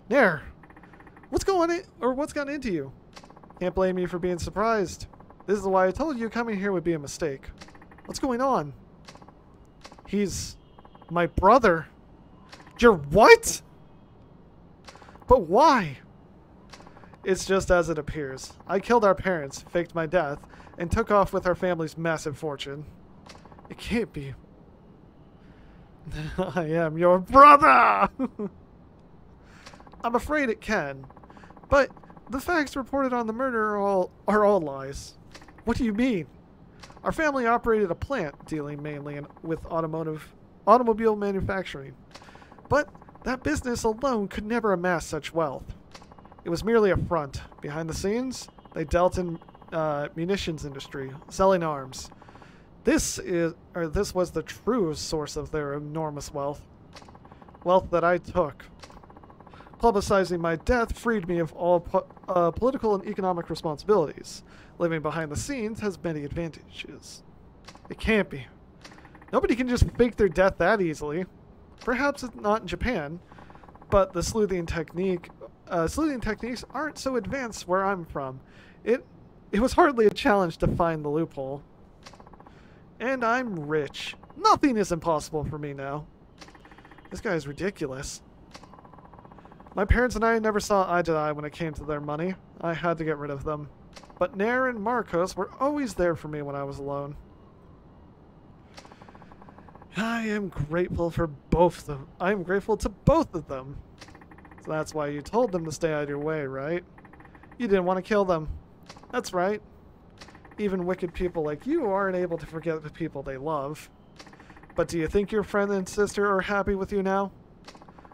Nair, what's gotten into you? Can't blame me for being surprised. This is why I told you coming here would be a mistake. What's going on? He's my brother. Your what? But why? It's just as it appears. I killed our parents, faked my death, and took off with our family's massive fortune. It can't be. I am your brother! I'm afraid it can. But the facts reported on the murder are all lies. What do you mean? Our family operated a plant dealing mainly with automobile manufacturing. But that business alone could never amass such wealth. It was merely a front. Behind the scenes, they dealt in munitions industry, selling arms. This was the true source of their enormous wealth. Wealth that I took. Publicizing my death freed me of all political and economic responsibilities. Living behind the scenes has many advantages. It can't be. Nobody can just fake their death that easily. Perhaps it's not in Japan, but the sleuthing techniques aren't so advanced where I'm from. It was hardly a challenge to find the loophole. And I'm rich. Nothing is impossible for me now. This guy is ridiculous. My parents and I never saw eye to eye when it came to their money. I had to get rid of them. But Nair and Marcos were always there for me when I was alone. I am grateful for both of them. I am grateful to both of them. So that's why you told them to stay out of your way, right? You didn't want to kill them. That's right. Even wicked people like you aren't able to forget the people they love. But do you think your friend and sister are happy with you now?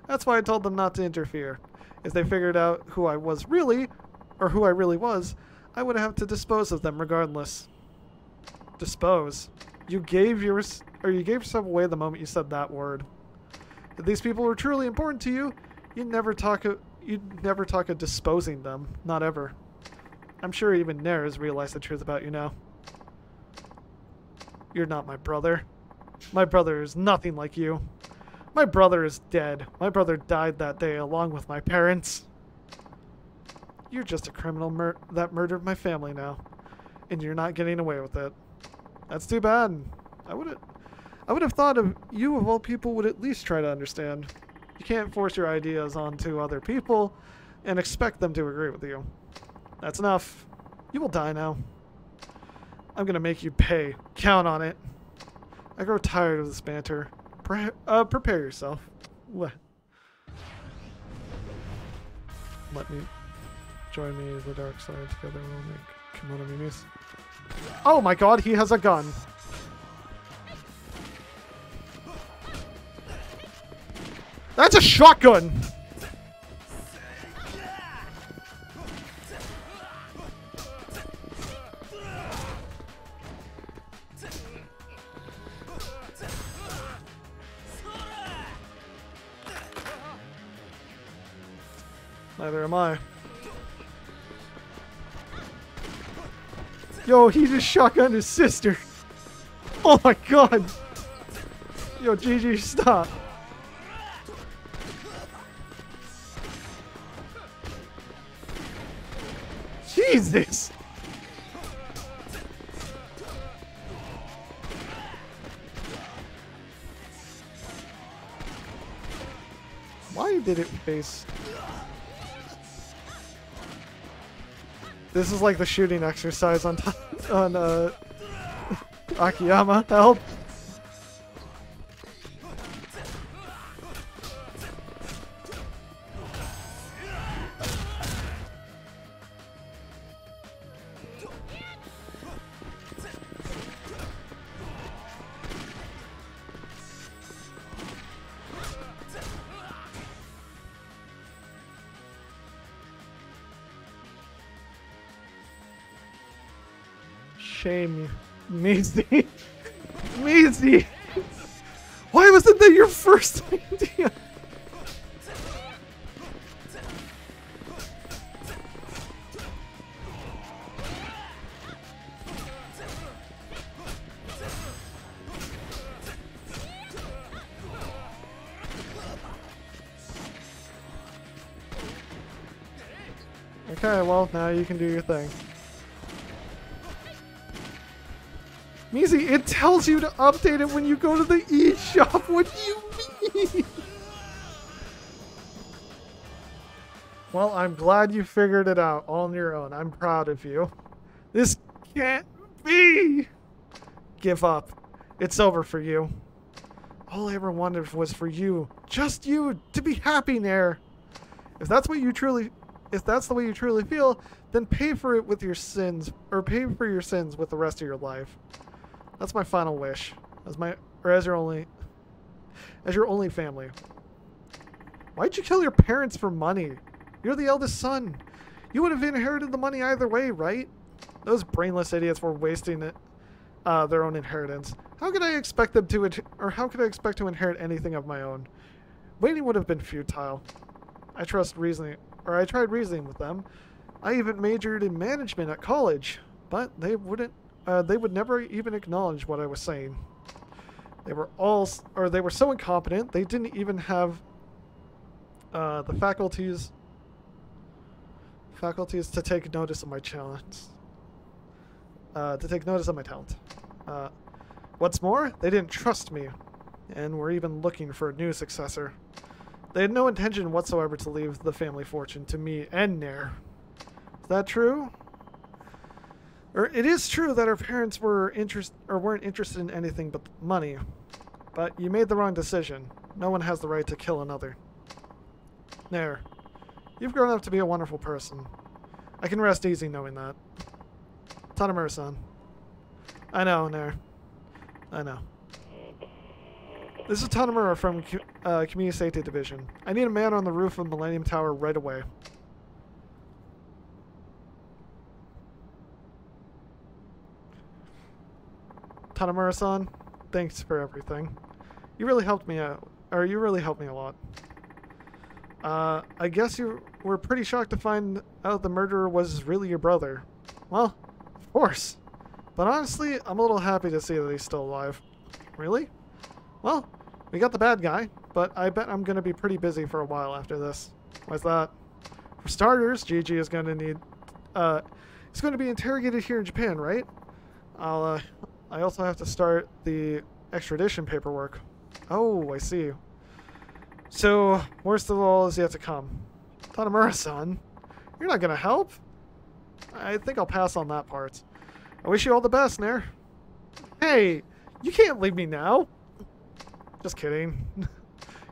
That's why I told them not to interfere. If they figured out who I really was, I would have to dispose of them regardless. Dispose? You gave yourself away the moment you said that word. If these people were truly important to you, you'd never talk of disposing them. Not ever. I'm sure even Nair has realized the truth about you now. You're not my brother. My brother is nothing like you. My brother is dead. My brother died that day along with my parents. You're just a criminal that murdered my family now. And you're not getting away with it. That's too bad. I would have thought of you of all people would at least try to understand. You can't force your ideas onto other people and expect them to agree with you. That's enough. You will die now. I'm gonna make you pay. Count on it. I grow tired of this banter. Prepare yourself. What? Let me join me in the dark side. Together we'll make kimono minis. Oh my god, he has a gun. That's a shotgun! Neither am I. Yo, he just shotgunned his sister. Oh my god. Yo, GG, stop. Jesus. Why did it face? This is like the shooting exercise on Akiyama. Help! Shame you. Measy. Measy! Why wasn't that your first idea? Okay, well, now you can do your thing. Measy, it tells you to update it when you go to the eShop. What do you mean? Well, I'm glad you figured it out all on your own. I'm proud of you. This can't be! Give up. It's over for you. All I ever wanted was for you, just you, to be happy, Nair. If that's the way you truly feel, then pay for it with your sins, or pay for your sins with the rest of your life. That's my final wish, as your only family. Why'd you kill your parents for money? You're the eldest son. You would have inherited the money either way, right? Those brainless idiots were wasting it, their own inheritance. How could I expect them to, how could I expect to inherit anything of my own? Waiting would have been futile. I tried reasoning with them. I even majored in management at college, but they would never even acknowledge what I was saying. They were so incompetent, they didn't even have the faculties to take notice of my talents. What's more, they didn't trust me, and were even looking for a new successor. They had no intention whatsoever to leave the family fortune to me and Nair. Is that true? It is true that our parents weren't interested in anything but money. But you made the wrong decision. No one has the right to kill another. Nair, you've grown up to be a wonderful person. I can rest easy knowing that. Tanimura-san. I know, Nair. I know. This is Tanimura from Community Safety Division. I need a man on the roof of Millennium Tower right away. Tanimura-san, thanks for everything. You really helped me out. Or you really helped me a lot. I guess you were pretty shocked to find out the murderer was really your brother. Well, of course. But honestly, I'm a little happy to see that he's still alive. Really? Well, we got the bad guy, but I bet I'm going to be pretty busy for a while after this. Why's that? For starters, Gigi is going to need... he's going to be interrogated here in Japan, right? I also have to start the extradition paperwork. Oh, I see. So, worst of all is yet to come. Tanimura-san, you're not going to help? I think I'll pass on that part. I wish you all the best, Nair. Hey, you can't leave me now. Just kidding.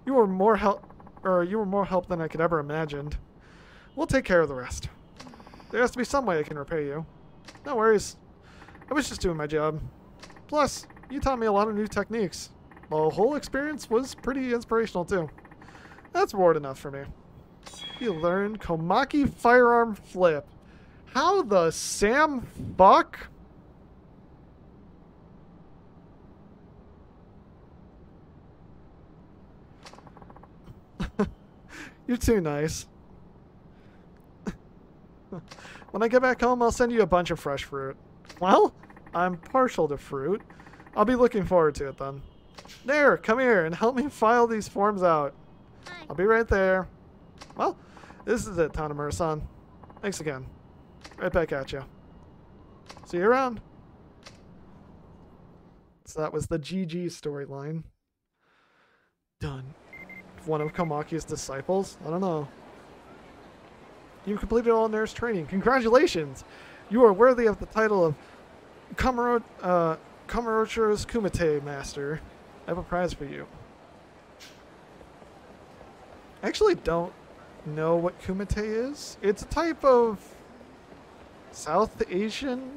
You were more help than I could ever imagined. We'll take care of the rest. There has to be some way I can repay you. No worries. I was just doing my job. Plus, you taught me a lot of new techniques. The whole experience was pretty inspirational too. That's reward enough for me. You learned Komaki firearm flip. How the Sam fuck? You're too nice. When I get back home, I'll send you a bunch of fresh fruit. Well, I'm partial to fruit. I'll be looking forward to it then. There, come here and help me file these forms out. I'll be right there. Well, this is it, Tanimura-san. Thanks again. Right back at you. See you around. So that was the GG storyline. Done. One of Komaki's disciples? I don't know. You completed all Nair's training. Congratulations! You are worthy of the title of Kamurocho's Kumite Master. I have a prize for you. I actually don't know what Kumite is. It's a type of South Asian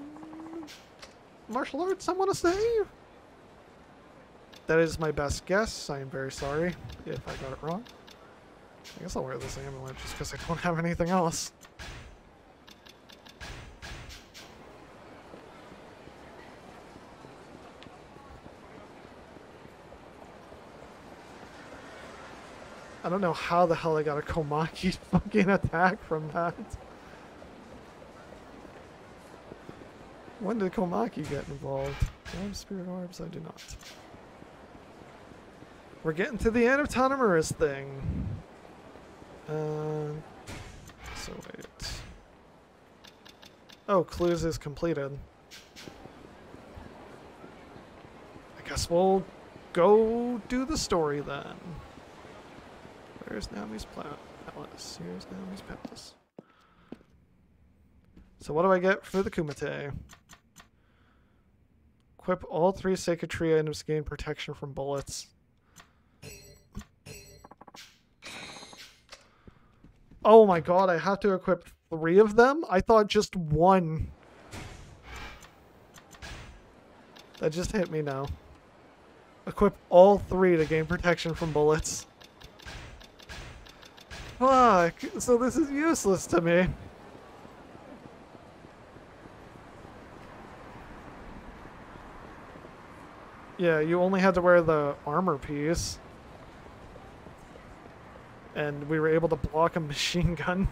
martial arts, I want to say. That is my best guess. I am very sorry if I got it wrong. I guess I'll wear this amulet just because I don't have anything else. I don't know how the hell I got a Komaki fucking attack from that. When did Komaki get involved? Do I have spirit orbs? I do not. We're getting to the end of Tanimura's thing. So wait. Oh, clues is completed. I guess we'll go do the story then. Where's Naomi's palace? Here's Naomi's palace. So what do I get for the Kumite? Equip all 3 Sacred Tree items to gain protection from bullets. Oh my god, I have to equip 3 of them? I thought just 1. That just hit me now. Equip all 3 to gain protection from bullets. Fuck, so this is useless to me. Yeah, you only had to wear the armor piece. And we were able to block a machine gun.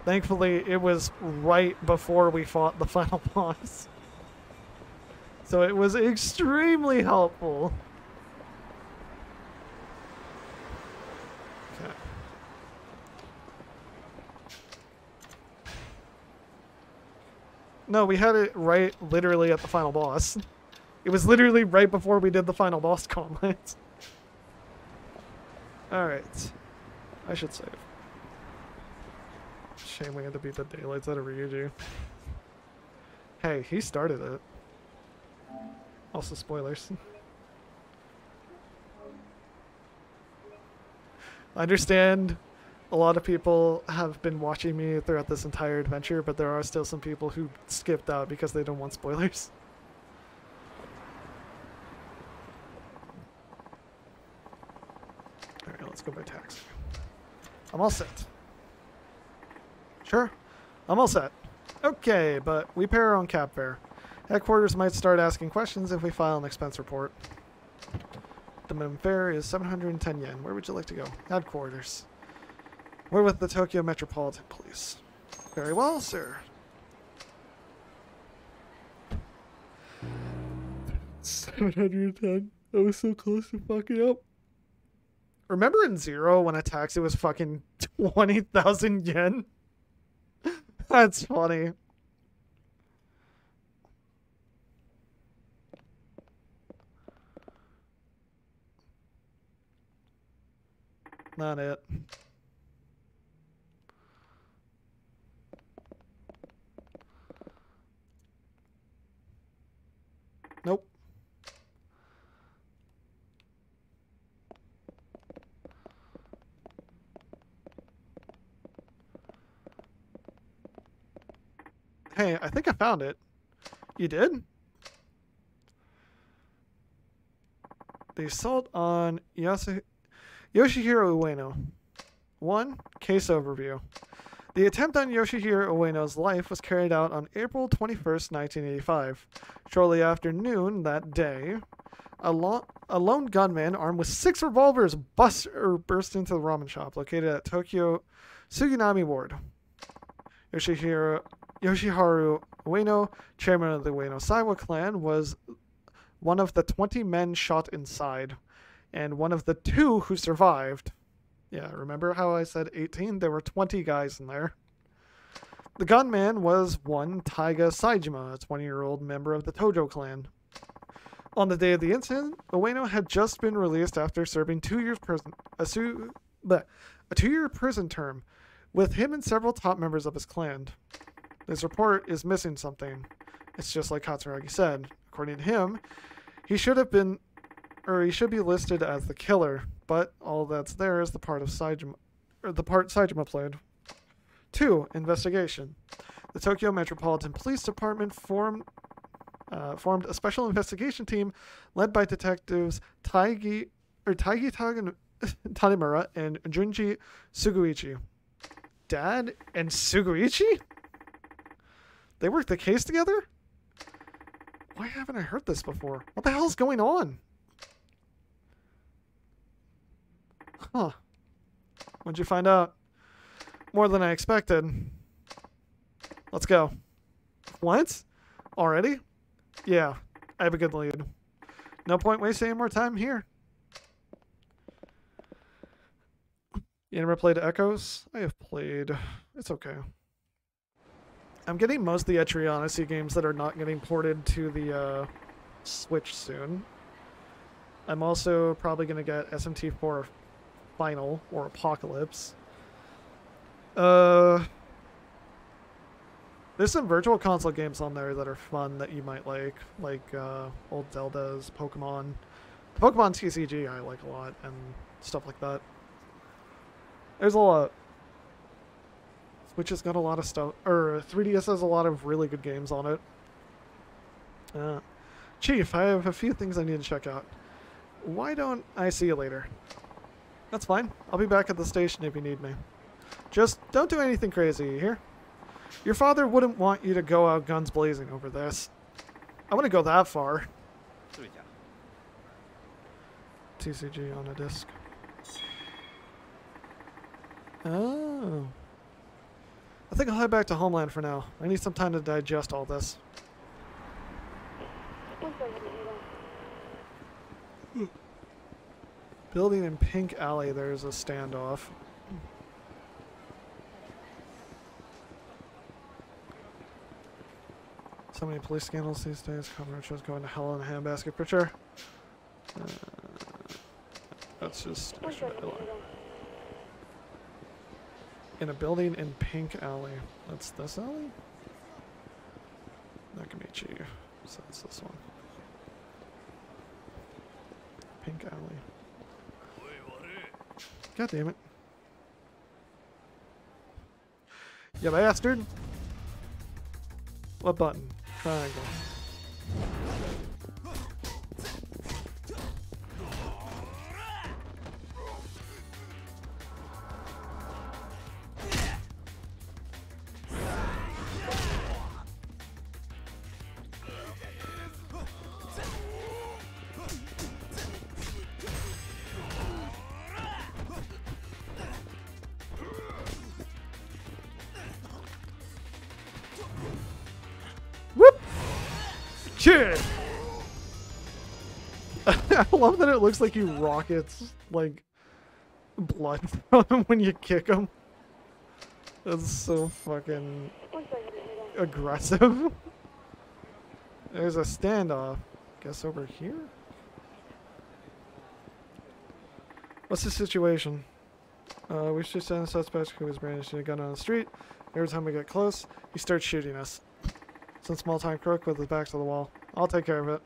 Thankfully, it was right before we fought the final boss. So it was extremely helpful. Okay. No, we had it right literally at the final boss. It was literally right before we did the final boss gauntlet. Alright. I should save. Shame we had to beat the daylights out of Ryuji. Hey, he started it. Also spoilers. I understand a lot of people have been watching me throughout this entire adventure, but there are still some people who skipped out because they don't want spoilers. Alright, let's go by taxi. I'm all set. Sure, I'm all set. Okay, but we pay our own cab fare. Headquarters might start asking questions if we file an expense report. The minimum fare is 710 yen. Where would you like to go? Headquarters. We're with the Tokyo Metropolitan Police. Very well, sir. 710. I was so close to fucking up. Remember in Zero when a taxi was fucking 20,000 yen? That's funny. Not it. Nope. Hey, I think I found it. You did? The assault on Yoshihiro Ueno. 1. Case overview. The attempt on Yoshihiro Ueno's life was carried out on April 21st, 1985. Shortly after noon that day, a lone gunman armed with 6 revolvers burst into the ramen shop located at Tokyo Suginami Ward. Yoshiharu Ueno, chairman of the Ueno Saiwa clan, was one of the 20 men shot inside, and one of the 2 who survived. Yeah, remember how I said 18? There were 20 guys in there. The gunman was one Taiga Saijima, a 20-year-old member of the Tojo clan. On the day of the incident, Ueno had just been released after serving 2 years a 2-year prison term, with him and several top members of his clan. This report is missing something. It's just like Katsuragi said. According to him, he should be listed as the killer, but all that's there is the part Saijima played. 2. Investigation. The Tokyo Metropolitan Police Department formed a special investigation team led by detectives Taigi Tanimura and Junji Suguichi. Dad and Suguichi? They worked the case together? Why haven't I heard this before? What the hell is going on? Huh. What'd you find out? More than I expected. Let's go. What? Already? Yeah, I have a good lead. No point wasting any more time here. You never played Echoes? I have played. It's okay. I'm getting most of the Etrian Odyssey games that are not getting ported to the Switch soon. I'm also probably going to get SMT4 Final or Apocalypse. There's some Virtual Console games on there that are fun that you might like old Zelda's, Pokemon. Pokemon TCG I like a lot, and stuff like that. There's a lot. Switch has got a lot of stuff, or 3DS has a lot of really good games on it. Chief, I have a few things I need to check out. Why don't I see you later? That's fine. I'll be back at the station if you need me. Just don't do anything crazy, you hear? Your father wouldn't want you to go out guns blazing over this. I wouldn't go that far. TCG on a disc. Oh. I think I'll head back to Homeland for now. I need some time to digest all this. Building in Pink Alley, there's a standoff. So many police scandals these days. Coverage is going to hell in a handbasket for sure. That's just extra dialogue. In a building in Pink Alley. That's this alley? Nakamichi. So it's this one. Pink Alley. God damn it. You bastard! What button? Triangle. Shit! I love that it looks like you rockets, like, blood from him when you kick him. That's so fucking aggressive. There's a standoff. Guess over here? What's the situation? We should send a suspect who was brandishing a gun on the street. Every time we get close, he starts shooting us. Some small-time crook with his back to the wall. I'll take care of it.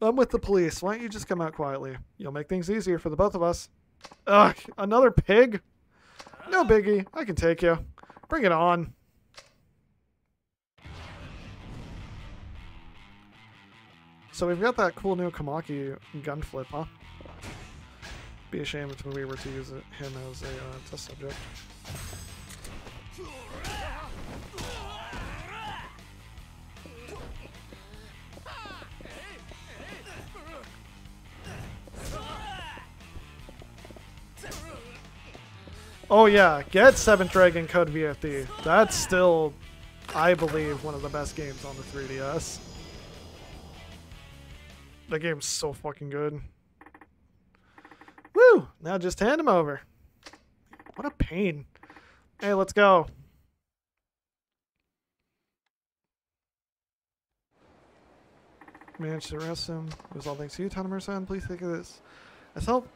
I'm with the police. Why don't you just come out quietly? You'll make things easier for the both of us. Ugh, another pig? No biggie. I can take you. Bring it on. So we've got that cool new Kamaki gun flip, huh? Be a shame if we were to use him as a test subject. Oh yeah, get 7th Dragon Code VFD. That's still, I believe, one of the best games on the 3DS. That game's so fucking good. Woo! Now just hand him over. What a pain. Hey, let's go. Managed to arrest him. It was all thanks to you, Tanimura-san. Please think of this as help.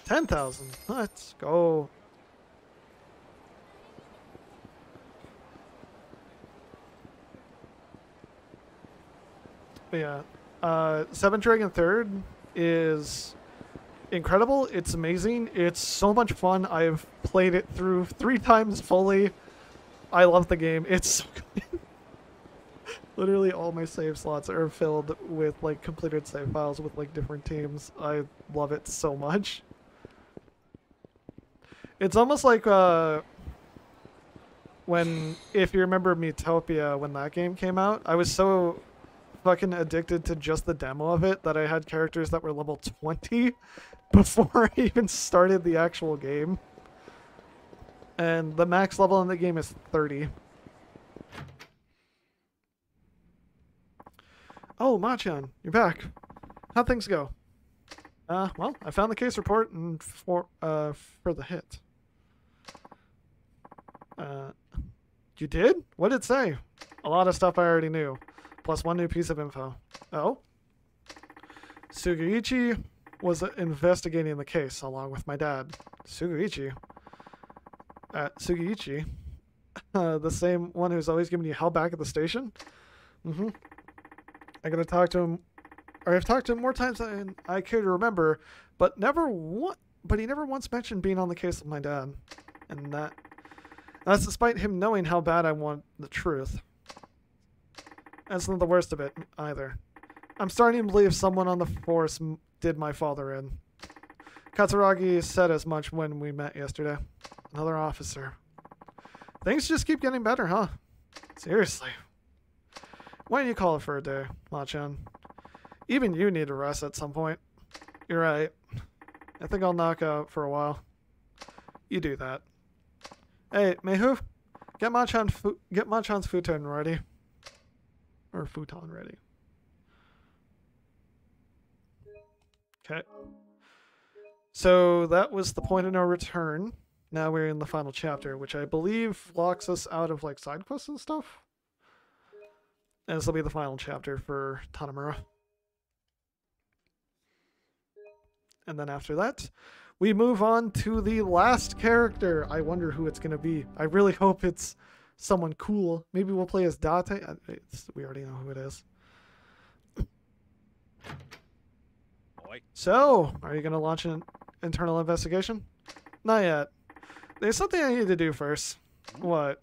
10,000. Let's go. But yeah. 7th Dragon 3rd is incredible. It's amazing. It's so much fun. I've played it through 3 times fully. I love the game. It's so good. Literally all my save slots are filled with like completed save files with like different teams. I love it so much. It's almost like when, if you remember Miitopia, when that game came out, I was so fucking addicted to just the demo of it that I had characters that were level 20 before I even started the actual game. And the max level in the game is 30. Oh, Machan, you're back. How'd things go? Well, I found the case report and for the hit. You did? What did it say? A lot of stuff I already knew, plus one new piece of info. Oh? Sugaichi was investigating the case along with my dad. Sugaichi? Sugaichi? The same one who's always giving you hell back at the station? Mm-hmm. I gotta talk to him. Or I've talked to him more times than I care to remember, but he never once mentioned being on the case with my dad. And that's despite him knowing how bad I want the truth. That's not the worst of it, either. I'm starting to believe someone on the force did my father in. Katsuragi said as much when we met yesterday. Another officer. Things just keep getting better, huh? Seriously. Why don't you call it for a day, Machan? Even you need a rest at some point. You're right. I think I'll knock out for a while. You do that. Hey, Mehu, get Machan's futon ready. Or futon ready. Okay. So that was the point of no return. Now we're in the final chapter, which I believe locks us out of like side quests and stuff. And this will be the final chapter for Tanimura. And then after that, we move on to the last character. I wonder who it's going to be. I really hope it's someone cool. Maybe we'll play as Date. We already know who it is. So, are you going to launch an internal investigation? Not yet. There's something I need to do first. What?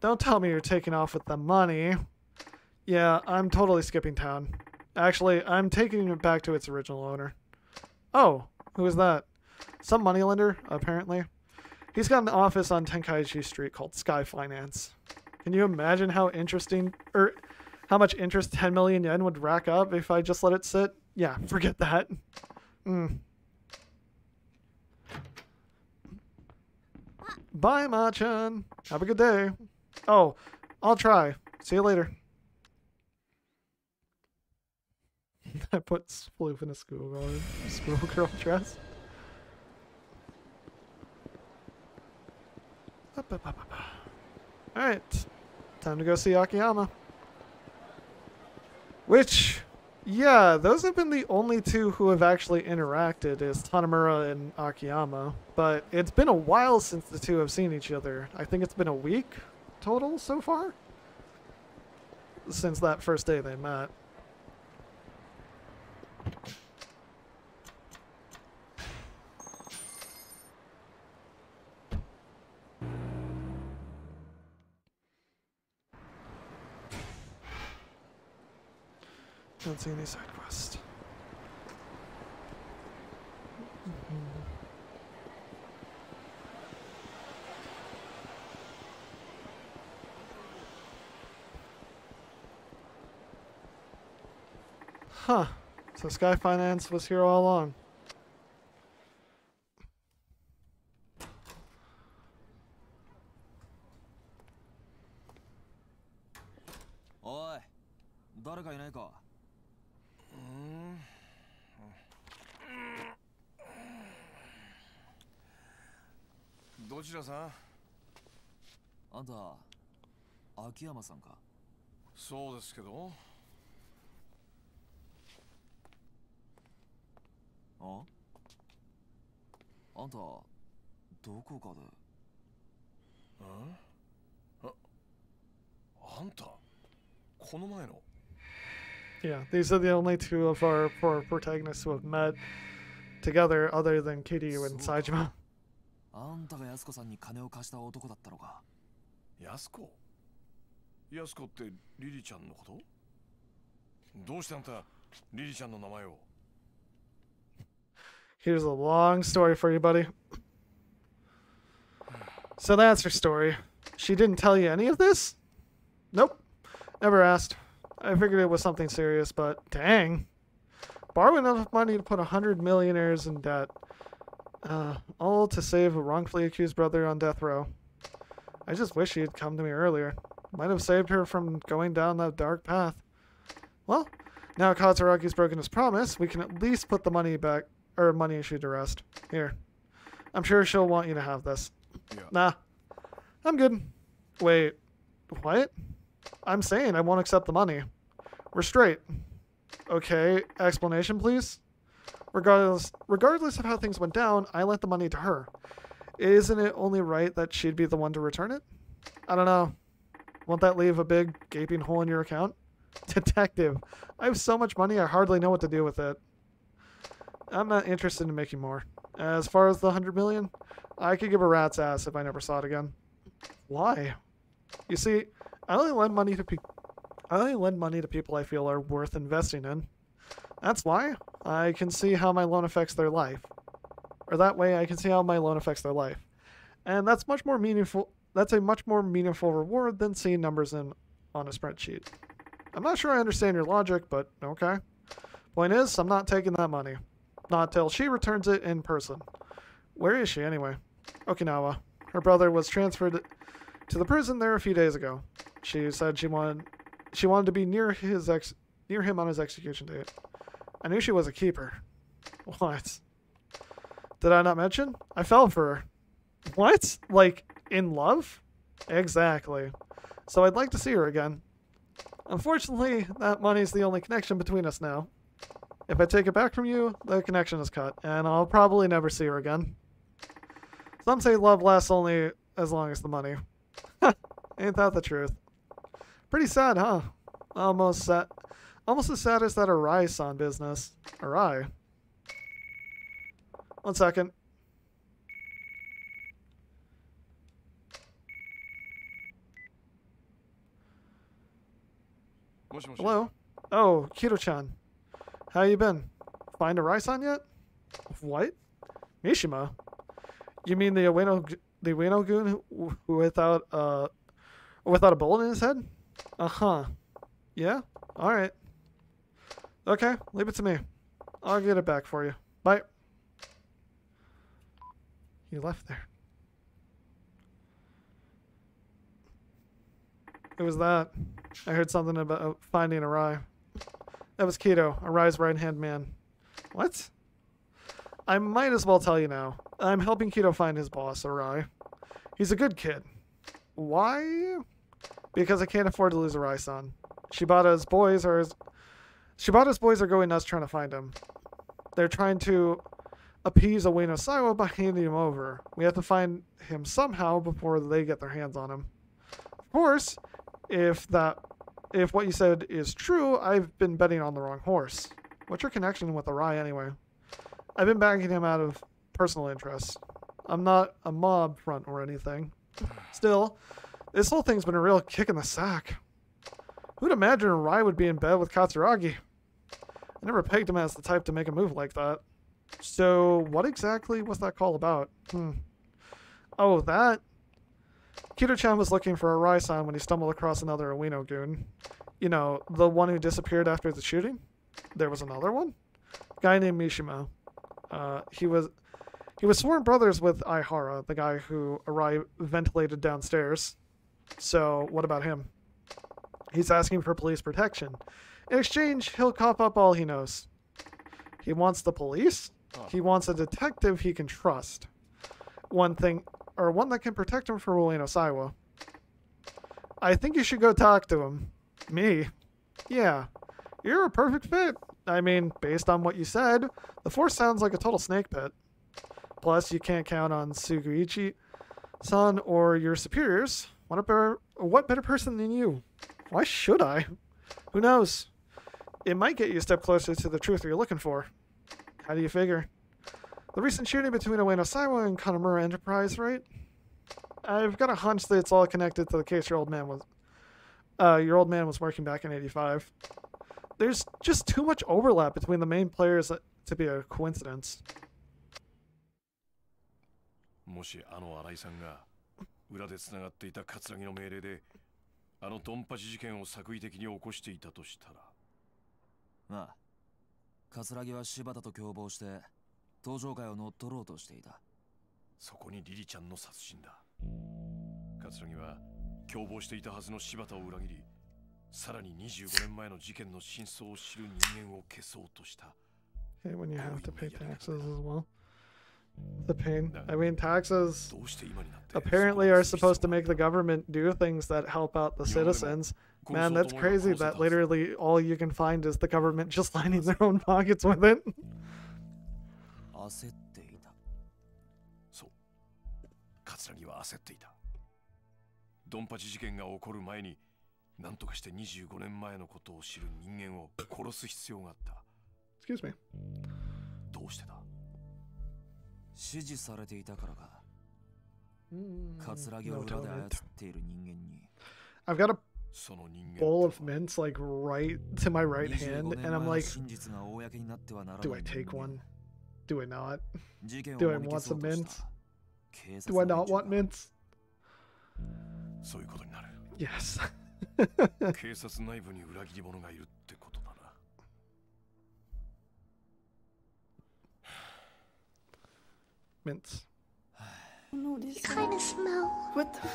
Don't tell me you're taking off with the money. Yeah, I'm totally skipping town. Actually, I'm taking it back to its original owner. Oh, who is that? Some moneylender, apparently. He's got an office on Tenkaichi Street called Sky Finance. Can you imagine how interesting, or how much interest 10 million yen would rack up if I just let it sit? Yeah, forget that. Bye, Machan. Have a good day. Oh, I'll try. See you later. I put Sploof in a schoolgirl dress. Alright. Time to go see Akiyama. Which, yeah, those have been the only two who have actually interacted, is Tanimura and Akiyama. But it's been a while since the two have seen each other. I think it's been a week total so far. Since that first day they met. Don't see any side quest. Huh. So Sky Finance was here all along. Oi, 誰かいないか? どちらさん? あんた、秋山さんか? そうですけど。あんた、どこかで。あんた、この前の。 Yeah, these are the only two of our four protagonists who have met together other than Kiryu and Saejima. あんたが安子さんに金を貸した男だったのか? 安子ってリリちゃんのこと? どうしてあんたリリちゃんの名前を? Here's a long story for you, buddy. So that's her story. She didn't tell you any of this? Nope. Never asked. I figured it was something serious, but dang. Borrowing enough money to put 100 millionaires in debt. All to save a wrongfully accused brother on death row. I just wish he had come to me earlier. Might have saved her from going down that dark path. Well, now Katsuragi's broken his promise, we can at least put the money back, or money issue to rest. Here. I'm sure she'll want you to have this. Yeah. Nah. I'm good. Wait. What? I'm saying I won't accept the money. We're straight. Okay, explanation please? Regardless of how things went down, I lent the money to her. Isn't it only right that she'd be the one to return it? I don't know. Won't that leave a big gaping hole in your account? Detective, I have so much money I hardly know what to do with it. I'm not interested in making more. As far as the 100 million, I could give a rat's ass if I never saw it again. Why? You see, I only lend money to people I feel are worth investing in. That's why I can see how my loan affects their life. Or that way I can see how my loan affects their life. And that's much more meaningful. That's a much more meaningful reward than seeing numbers on a spreadsheet. I'm not sure I understand your logic, but okay. Point is, I'm not taking that money. Not till she returns it in person. Where is she anyway? Okinawa. Her brother was transferred to the prison there a few days ago. She said she wanted to be near him on his execution date. I knew she was a keeper. What? Did I not mention? I fell for her. What? Like, in love? Exactly. So I'd like to see her again. Unfortunately, that money's the only connection between us now. If I take it back from you, the connection is cut, and I'll probably never see her again. Some say love lasts only as long as the money. Ain't that the truth? Pretty sad, huh? Almost as sad as that Arai-san business. Arai. 1 second. Hello? Oh, Kiro-chan. How you been? Find Arai-san yet? What? Mishima? You mean the Ueno-gun who without a bullet in his head? Uh-huh. Yeah? Alright. Okay, leave it to me. I'll get it back for you. Bye. He left there. Who was that? I heard something about finding Arai. That was Kito, Arai's right-hand man. What? I might as well tell you now. I'm helping Kito find his boss, Arai. He's a good kid. Why? Because I can't afford to lose Arai-san. Shibata's boys are going nuts trying to find him. They're trying to appease Ueno Saiwa by handing him over. We have to find him somehow before they get their hands on him. Of course, if what you said is true, I've been betting on the wrong horse. What's your connection with Arai anyway? I've been backing him out of personal interest. I'm not a mob front or anything. Still, this whole thing's been a real kick in the sack. Who'd imagine Arai would be in bed with Katsuragi? I never pegged him as the type to make a move like that. So, what exactly was that call about? Oh, that? Kito-chan was looking for Arai-san when he stumbled across another Ueno-gun. You know, the one who disappeared after the shooting? There was another one? Guy named Mishima. He was sworn brothers with Aihara, the guy who Arai ventilated downstairs. So, what about him? He's asking for police protection. In exchange, he'll cough up all he knows. He wants the police? He wants a detective he can trust. One that can protect him from Ueno Saiwa. I think you should go talk to him. Me? Yeah. You're a perfect fit. I mean, based on what you said, the force sounds like a total snake pit. Plus, you can't count on Suguichi-san or your superiors. What better person than you? Why should I? Who knows? It might get you a step closer to the truth you're looking for. How do you figure? The recent shooting between Ueno Saiwa and Tanimura Enterprise, right? I've got a hunch that it's all connected to the case your old man was working back in '85. There's just too much overlap between the main players to be a coincidence. もしあの新井さんが裏でつながっていた葛城の命令であのドンパチ事件を作為的に起こしていたとしたら。まあ、桂木は柴田と共謀して登場会を乗っ取ろうとしていた。そこにリリちゃんの殺人だ。桂木は共謀していたはずの柴田を裏切り、さらに25年前の事件の真相を知る人間を消そうとした。 Okay, when you have to pay taxes as well. The pain. I mean, taxes どうして今になって apparently are supposed to make the government do things that help out the citizens. Man, that's crazy that literally all you can find is the government just lining their own pockets with it. 焦っていた。そう。桂木は焦っていた。ドンパチ事件が起こる前に、何とかして25年前のことを知る人間を殺す必要があった。Excuse me. どうしてだ？指示されていたからか。 桂木 No を裏で telling 操 it. っている人間に。 I've got a その人間 bowl of mints like right to my right hand, 25 and I'm 年前の like, 真実が公になってはならない do I take one? Do I not? 事件を Do I もみ want 消そ some うとした mints? 警 Do I 察の not 連中 want だ。 mints? そういうことになる。 Yes. 警察内部に裏切り者がいるってことだな。 Mints. No, this kind of smell. What the?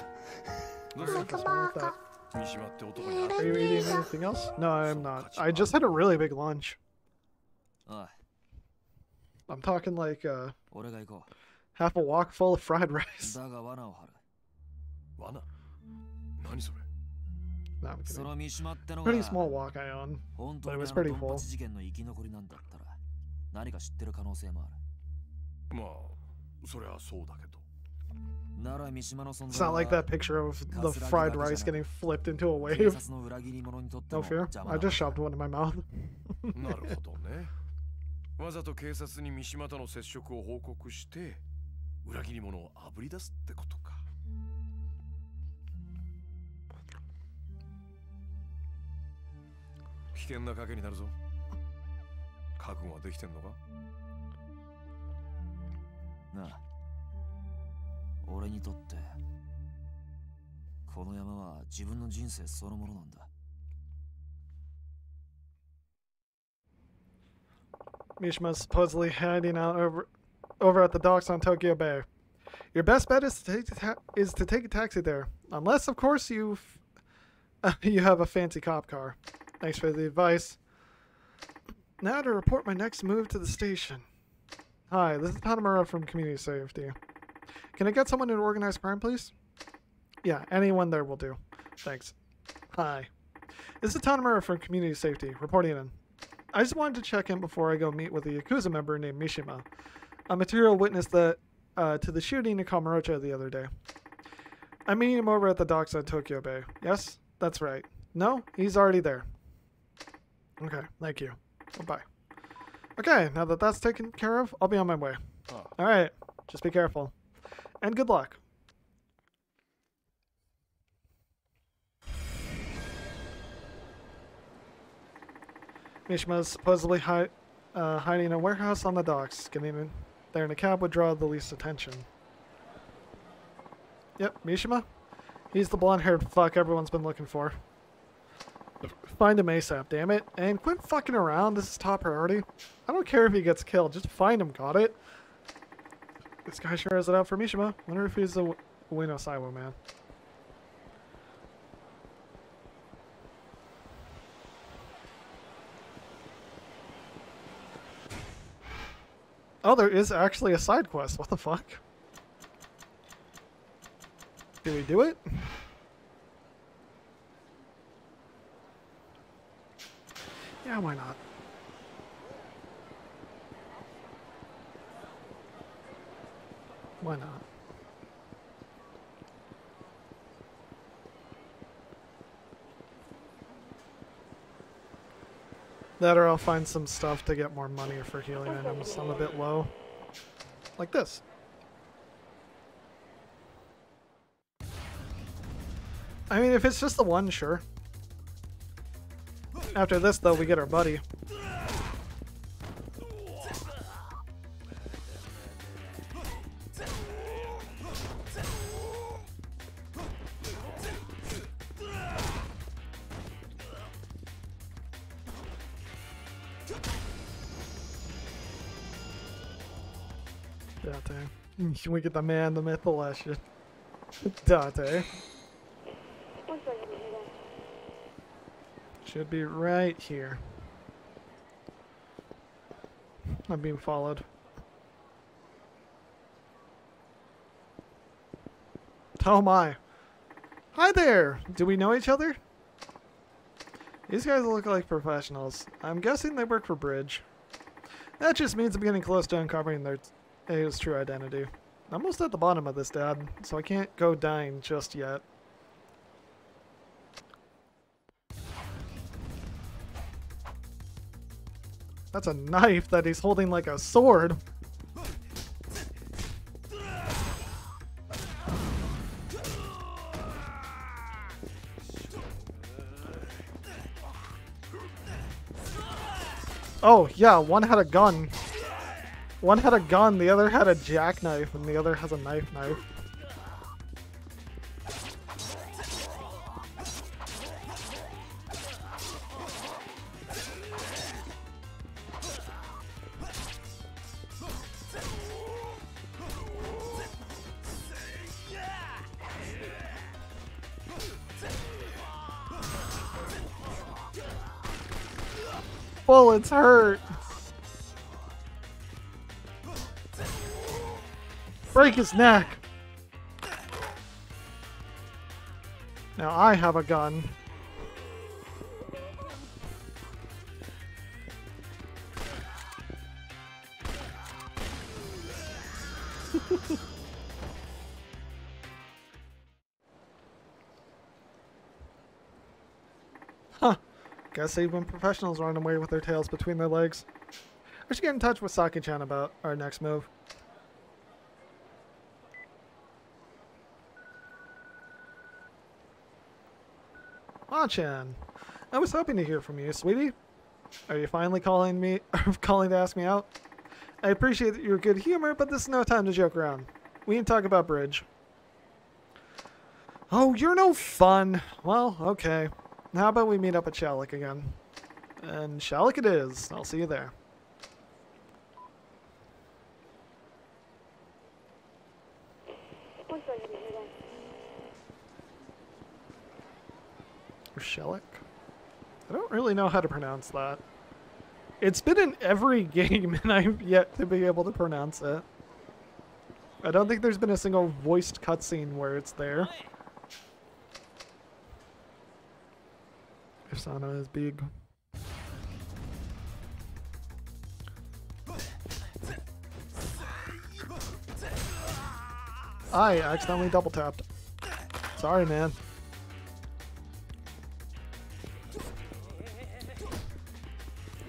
どうする What's wrong with that? 三島って男に会っ Are you eating anything else? No, I'm not. I just had a really big lunch. おい、 I'm talking like 俺が行こ half a wok full of fried う。 rice. だが罠を張る。罠？何それ？ No, I'm そ kidding. の三島ってのが Pretty small wok I own. 本当 but に it あ was の pretty ドン full. パチ事件の生き残りなんだったら何か知ってる可能性もある。まあ、そりゃそうだけど。なら三島の存 It's 在 not は like that picture of the fried rice getting flipped into a 警 wave. 察の裏切り者にとって No も fear. 邪魔 I だ just shoved one in my mouth. なるほどね。わざと警察に三島との接触を報告して、裏切り者をあぶり出すってことか。危険な賭けになるぞ。覚悟はできてんのか？なあ、俺にとってこの山は自分の人生そのものなんだ。 Mishima's supposedly hiding out over at the docks on Tokyo Bay. Your best bet is to take a taxi there, unless, of course, you have a fancy cop car. Thanks for the advice. Now to report my next move to the station. Hi, this is Tanimura from Community Safety. Can I get someone in organized crime, please? Yeah, anyone there will do. Thanks. Hi. This is Tanimura from Community Safety, reporting in. I just wanted to check in before I go meet with a Yakuza member named Mishima, a material witness to the shooting in Kamurocho the other day. I'm meeting him over at the docks on Tokyo Bay. Yes, that's right. No, he's already there. Okay, thank you. Bye. Okay, now that that's taken care of, I'll be on my way. Alright, just be careful. And good luck. Mishima is supposedly hiding in a warehouse on the docks. Getting in there in a cab would draw the least attention. Yep, Mishima. He's the blonde-haired fuck everyone's been looking for. Find him ASAP, damn it. And quit fucking around. This is top priority. I don't care if he gets killed. Just find him, got it? This guy sure has it out for Mishima. Wonder if he's a Ueno Saiwo man. Oh, there is actually a side quest. What the fuck? Do we do it? Yeah, why not? Why not? That or I'll find some stuff to get more money for healing items. I'm a bit low. Like this. I mean, if it's just the one, sure. After this, though, we get our buddy. Date. We get the man, the myth, the legend. Date. Should be right here. I'm being followed. Oh my. Hi there! Do we know each other? These guys look like professionals. I'm guessing they work for Bridge. That just means I'm getting close to uncovering his true identity. I'm almost at the bottom of this, Dad, so I can't go dying just yet. That's a knife that he's holding like a sword. Oh, yeah, one had a gun. One had a gun, the other had a jackknife, and the other has a knife. Bullets hurt. Break his neck. Now I have a gun. Huh. Guess even professionals run away with their tails between their legs. I should get in touch with Saki-chan about our next move. Ah-chan, I was hoping to hear from you, sweetie. Are you finally calling to ask me out? I appreciate your good humor, but this is no time to joke around. We can talk about Bridge. Oh, you're no fun. Well, okay. How about we meet up at Shalik again? And Shalik it is. I'll see you there. Or Shalik? I don't really know how to pronounce that. It's been in every game and I've yet to be able to pronounce it. I don't think there's been a single voiced cutscene where it's there. If Sana is big. I accidentally double tapped. Sorry, man.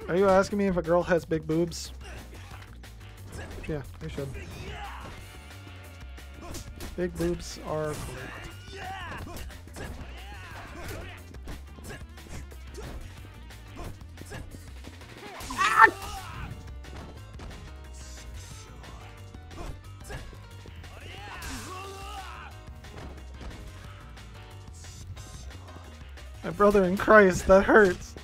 Are you asking me if a girl has big boobs? Yeah, they should. Big boobs are great. My brother in Christ, that hurts.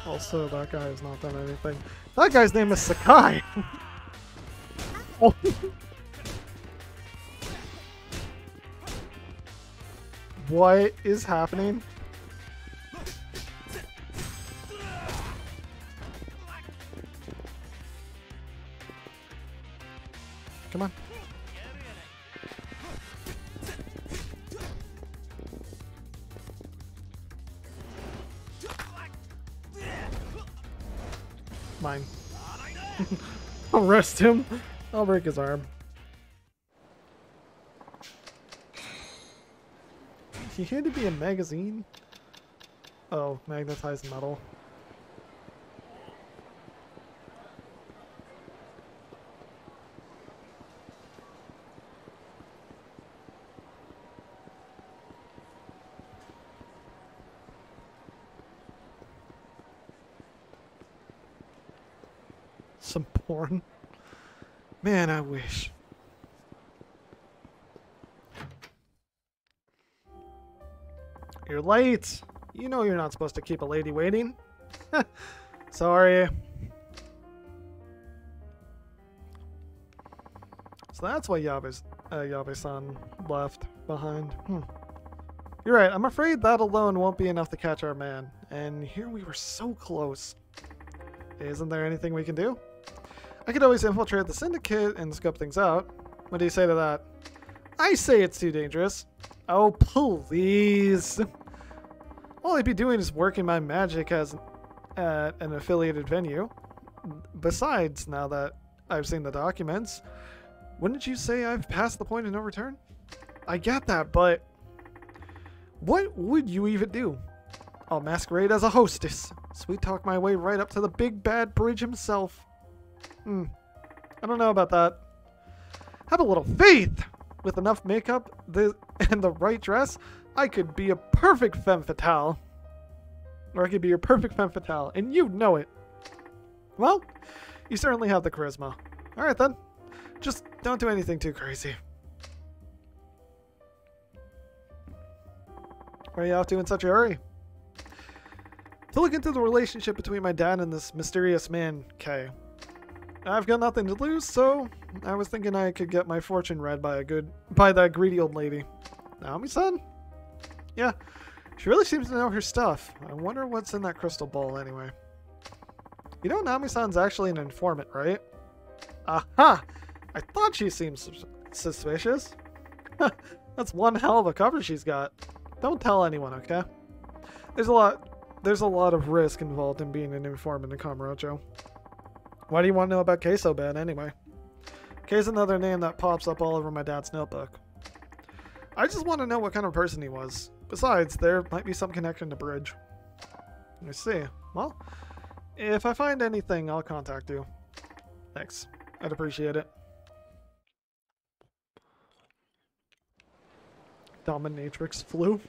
Also, that guy has not done anything. That guy's name is Sakai! Oh. What is happening? Come on. Mine. I'll arrest him. I'll break his arm. He had to be a magazine? Oh, magnetized metal. Some porn. Man, I wish. You're late. You know you're not supposed to keep a lady waiting. Sorry. So that's why Yabe-san left behind. You're right, I'm afraid that alone won't be enough to catch our man. And here we were so close. Isn't there anything we can do? I could always infiltrate the syndicate and scope things out. What do you say to that? I say it's too dangerous. Oh, please. All I'd be doing is working my magic as at an affiliated venue. Besides, now that I've seen the documents, wouldn't you say I've passed the point of no return? I get that, but what would you even do? I'll masquerade as a hostess. Sweet talk my way right up to the big bad bridge himself. I don't know about that. Have a little faith! With enough makeup and the right dress, I could be a perfect femme fatale. Or I could be your perfect femme fatale, and you know it. Well, you certainly have the charisma. Alright then. Just don't do anything too crazy. Where are you off to in such a hurry? To look into the relationship between my dad and this mysterious man, Kay. I've got nothing to lose, so I was thinking I could get my fortune read by that greedy old lady. Naomi-san? Yeah, she really seems to know her stuff. I wonder what's in that crystal ball anyway. You know Naomi-san's actually an informant, right? Aha! I thought she seemed suspicious. That's one hell of a cover she's got. Don't tell anyone, okay? There's a lot of risk involved in being an informant in Kamurocho. Why do you want to know about Kay so bad anyway? Kay's another name that pops up all over my dad's notebook. I just want to know what kind of person he was. Besides, there might be some connection to Bridge. I see. Well, if I find anything, I'll contact you. Thanks. I'd appreciate it. Dominatrix flu.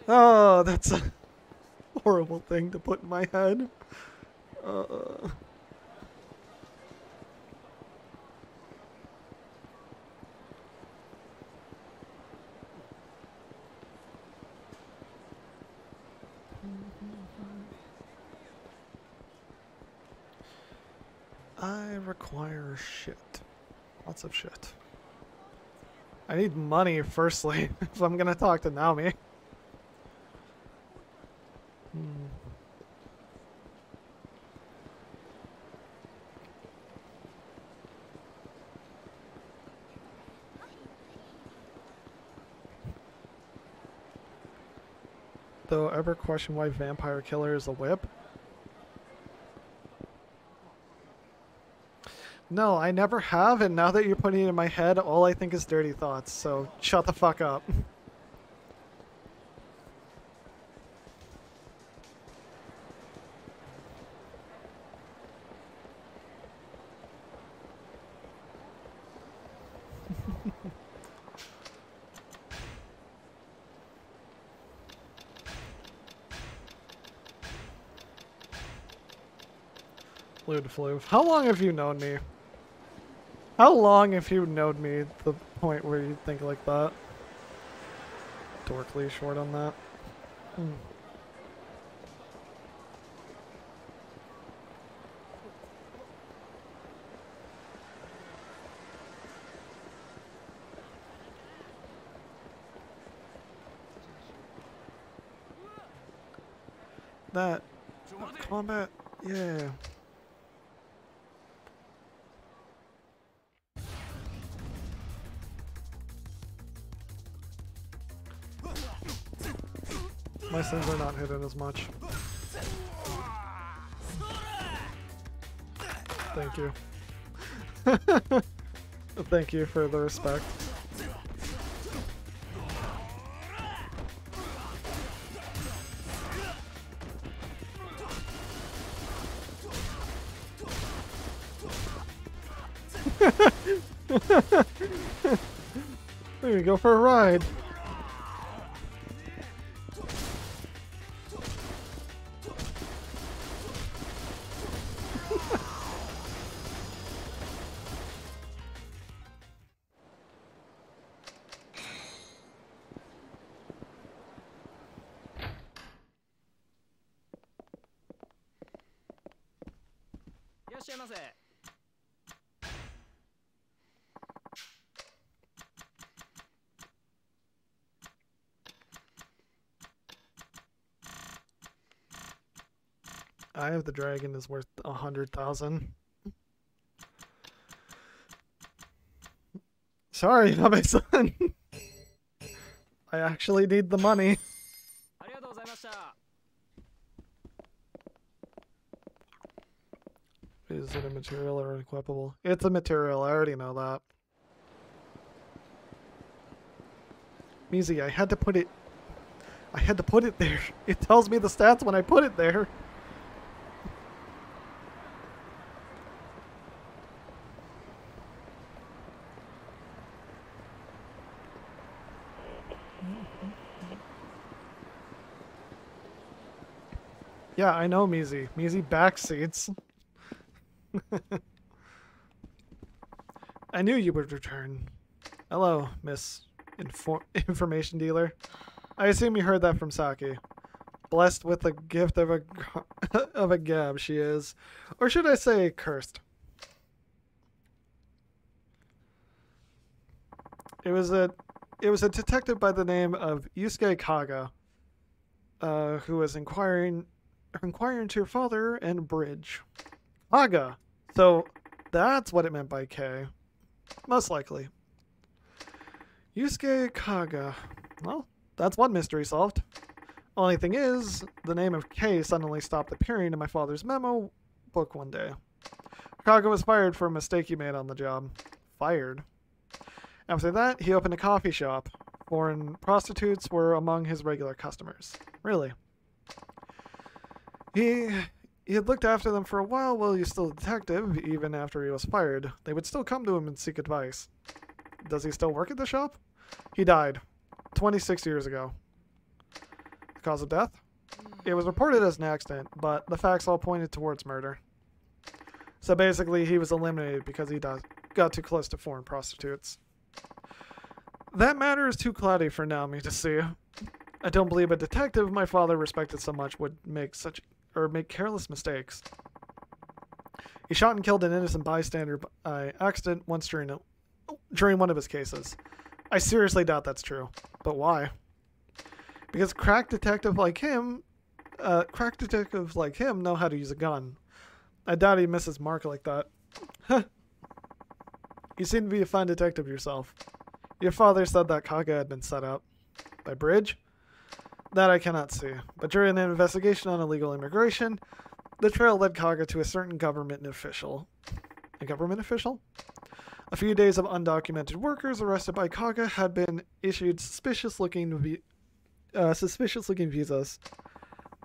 Oh, that's a horrible thing to put in my head. I require shit. Lots of shit. I need money, firstly, if I'm gonna talk to Naomi. Though, ever question why Vampire Killer is a whip? No, I never have, and now that you're putting it in my head, all I think is dirty thoughts, so shut the fuck up. Lewd Floof. How long have you known me? How long have you known me to the point where you think like that? Dorkly short on that. That combat, yeah. My sins are not hidden as much. Thank you. Thank you for the respect. There we go for a ride. Eye of the Dragon is worth 100,000. Sorry, not my son. I actually need the money. Is it a material or unequipable? It's a material, I already know that. Mizi, I had to put it there. It tells me the stats when I put it there. Yeah, I know, Mizi. Mizi backseats. I knew you would return. Hello, Miss Information Dealer. I assume you heard that from Saki. Blessed with the gift of a gab, she is. Or should I say, cursed. It was a detective by the name of Yusuke Kaga, who was inquiring into your father and Bridge. Kaga. So that's what it meant by K. Most likely. Yusuke Kaga. Well, that's one mystery solved. Only thing is, the name of K suddenly stopped appearing in my father's memo book one day. Kaga was fired for a mistake he made on the job. Fired. After that, he opened a coffee shop. Foreign prostitutes were among his regular customers. Really. He had looked after them for a while he was still a detective, even after he was fired. They would still come to him and seek advice. Does he still work at the shop? He died 26 years ago. The cause of death? It was reported as an accident, but the facts all pointed towards murder. So basically, he was eliminated because he got too close to foreign prostitutes. That matter is too cloudy for Naomi to see. I don't believe a detective my father respected so much would make careless mistakes. He shot and killed an innocent bystander by accident once during one of his cases. I seriously doubt that's true. But why? Because crack detectives like him know how to use a gun. I doubt he misses mark like that. You seem to be a fine detective yourself. Your father said that Kaga had been set up. By Bridge? That I cannot see. But during an investigation on illegal immigration, the trail led Kaga to a certain government official. A government official? A few days of undocumented workers arrested by Kaga had been issued suspicious-looking visas.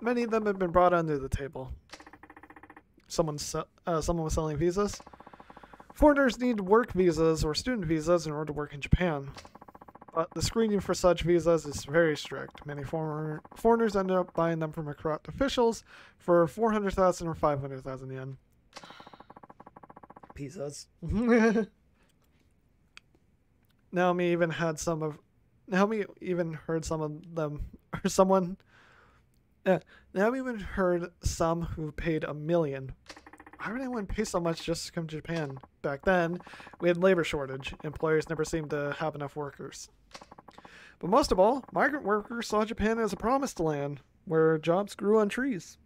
Many of them had been brought under the table. Someone was selling visas. Foreigners need work visas or student visas in order to work in Japan. But the screening for such visas is very strict. Many foreigners end up buying them from corrupt officials for 400,000 or 500,000 yen. Visas. Naomi even heard some of them, or someone. Naomi even heard some who paid $1 million. Why would anyone pay so much just to come to Japan? Back then, we had labor shortage. Employers never seemed to have enough workers. But most of all, migrant workers saw Japan as a promised land where jobs grew on trees.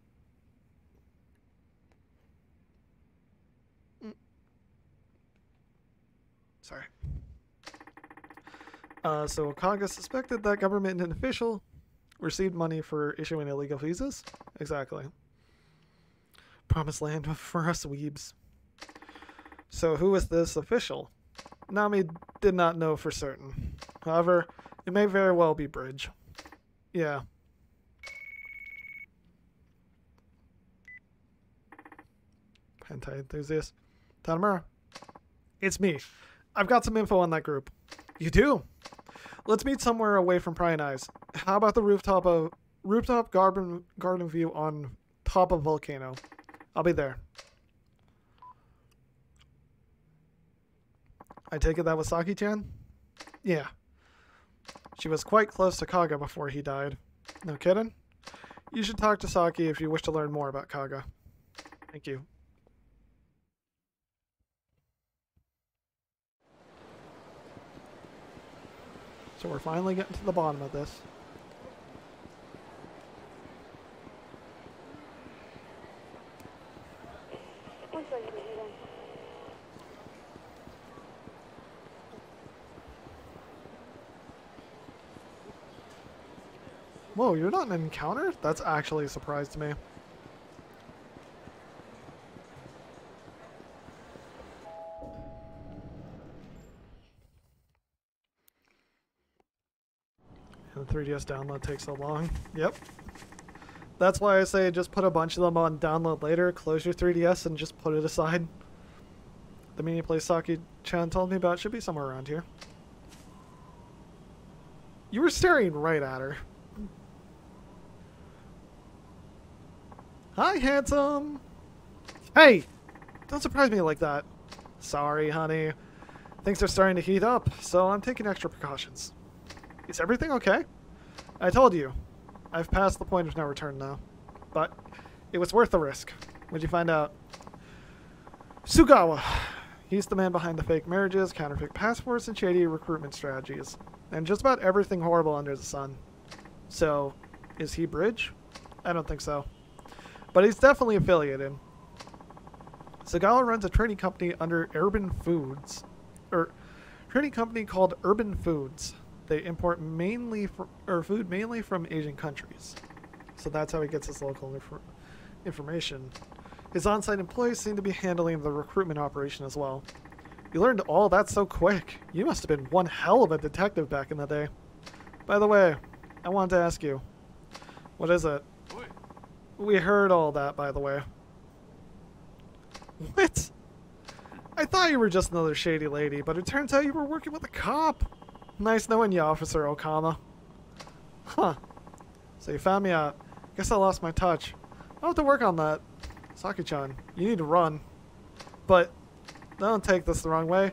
Sorry. So Kaga suspected that government and official received money for issuing illegal visas? Exactly. Promised land for us weebs. So who was this official? Nami did not know for certain. However, it may very well be Bridge. Yeah. Hentai enthusiast. Tanimura. It's me. I've got some info on that group. You do? Let's meet somewhere away from prying eyes. How about the rooftop garden view on top of volcano? I'll be there. I take it that was Saki-chan? Yeah. She was quite close to Kaga before he died. No kidding? You should talk to Saki if you wish to learn more about Kaga. Thank you. So we're finally getting to the bottom of this. Whoa, you're not an encounter? That's actually a surprise to me. And the 3DS download takes so long. Yep. That's why I say just put a bunch of them on download later, close your 3DS, and just put it aside. The mini place Saki-chan told me about should be somewhere around here. You were staring right at her. Hi, handsome! Hey! Don't surprise me like that. Sorry, honey. Things are starting to heat up, so I'm taking extra precautions. Is everything okay? I told you. I've passed the point of no return now. But it was worth the risk. What'd you find out? Sugawa. He's the man behind the fake marriages, counterfeit passports, and shady recruitment strategies. And just about everything horrible under the sun. So, is he Bridge? I don't think so. But he's definitely affiliated. Sugawa runs a trading company under Urban Foods. Trading company called Urban Foods. They import food mainly from Asian countries. So that's how he gets his local information. His on-site employees seem to be handling the recruitment operation as well. You learned all that so quick. You must have been one hell of a detective back in the day. By the way, I wanted to ask you. What is it? We heard all that, by the way. What? I thought you were just another shady lady, but it turns out you were working with a cop. Nice knowing you, Officer Okama. Huh. So you found me out. Guess I lost my touch. I'll have to work on that. Saki-chan, you need to run. But, don't take this the wrong way,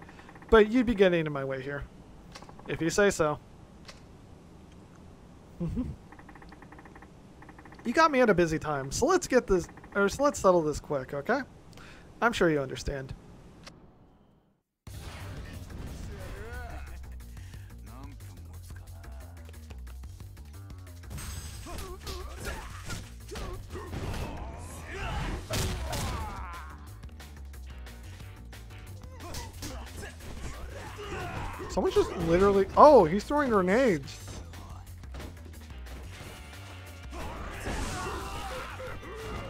but you'd be getting in my way here. If you say so. You got me at a busy time, so let's settle this quick, okay? I'm sure you understand. Someone just literally... Oh, he's throwing grenades.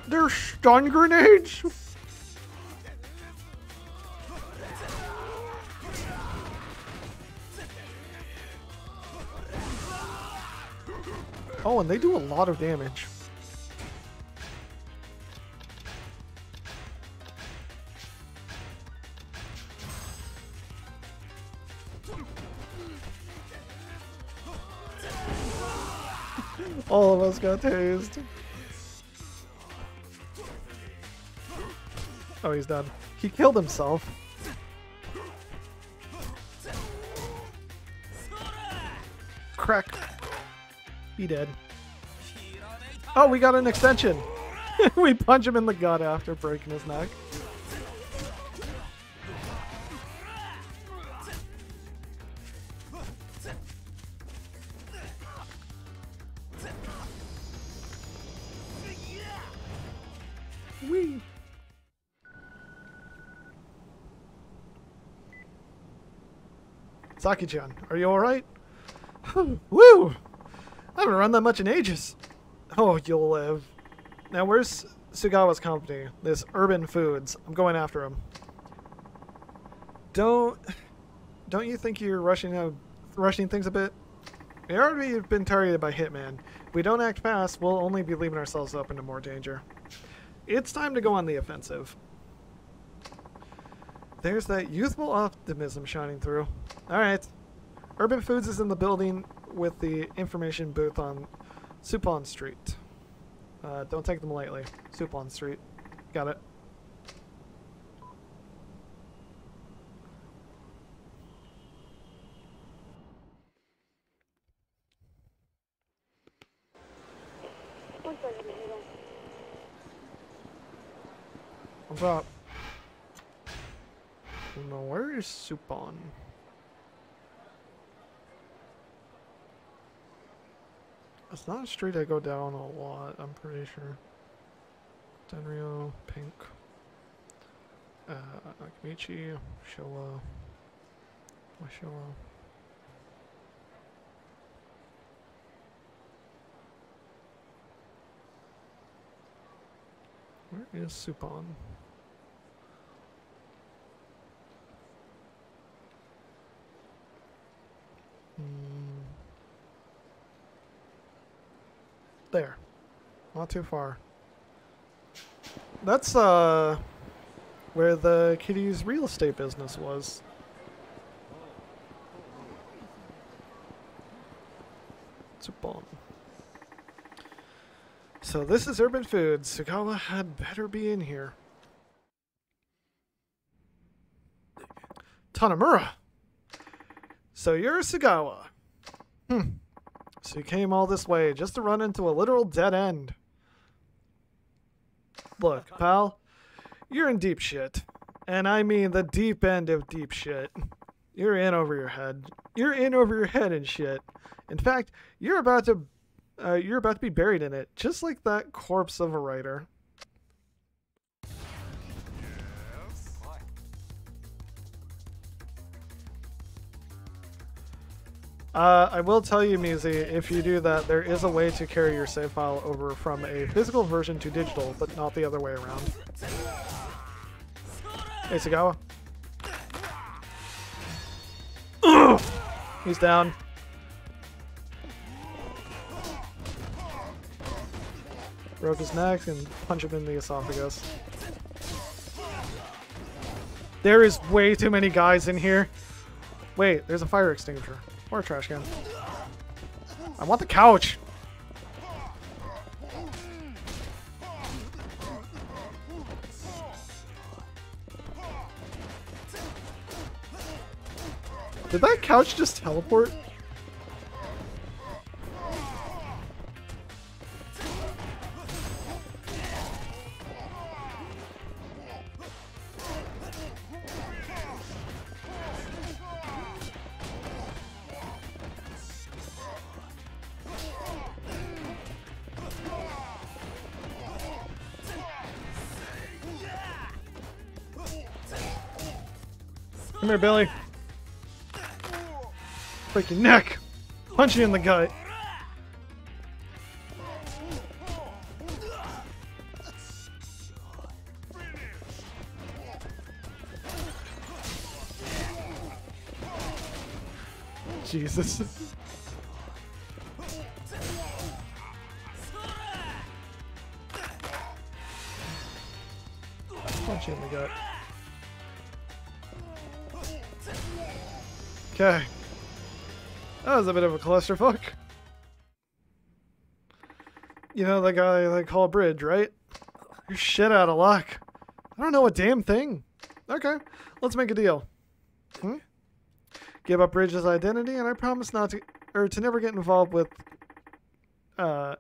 They're stun grenades? Oh, and they do a lot of damage. All of us got tased. Oh, he's done. He killed himself. Crack. He dead. Oh, we got an extension. We punch him in the gut after breaking his neck. Wee. Saki-chan, are you alright? Woo! I haven't run that much in ages. Oh, you'll live. Now, where's Sugawa's company? This Urban Foods. I'm going after him. Don't you think you're rushing things a bit? We already have been targeted by Hitman. If we don't act fast, we'll only be leaving ourselves open to more danger. It's time to go on the offensive. There's that youthful optimism shining through. Alright. Urban Foods is in the building with the information booth on Supon Street. Don't take them lightly. Supon Street. Got it. What's up? No, where is Supon? It's not a street I go down a lot, I'm pretty sure. Denryo, Pink. Akamichi, Showa. Showa. Where is Supon? There. Not too far. That's where the kitty's real estate business was. Supon. So this is Urban Foods. Sugawa had better be in here. Tanimura. So you're Sugawa. So you came all this way just to run into a literal dead end. Look, pal, you're in deep shit. And I mean the deep end of deep shit. You're in over your head. You're in over your head and shit. In fact, you're about to be buried in it, just like that corpse of a writer. I will tell you, Mizi, if you do that, there is a way to carry your save file over from a physical version to digital, but not the other way around. Hey, Sugawa. He's down. Broke his neck and punch him in the esophagus. There is way too many guys in here. Wait, there's a fire extinguisher. Or a trash can. I want the couch! Did that couch just teleport? Come here, Billy. Break your neck. Punch you in the gut. Jesus. Punch you in the gut. Okay. That was a bit of a clusterfuck. You know the guy they call Bridge, right? You're shit out of luck. I don't know a damn thing. Okay, let's make a deal. Give up Bridge's identity, and I promise not to, or to never get involved with, and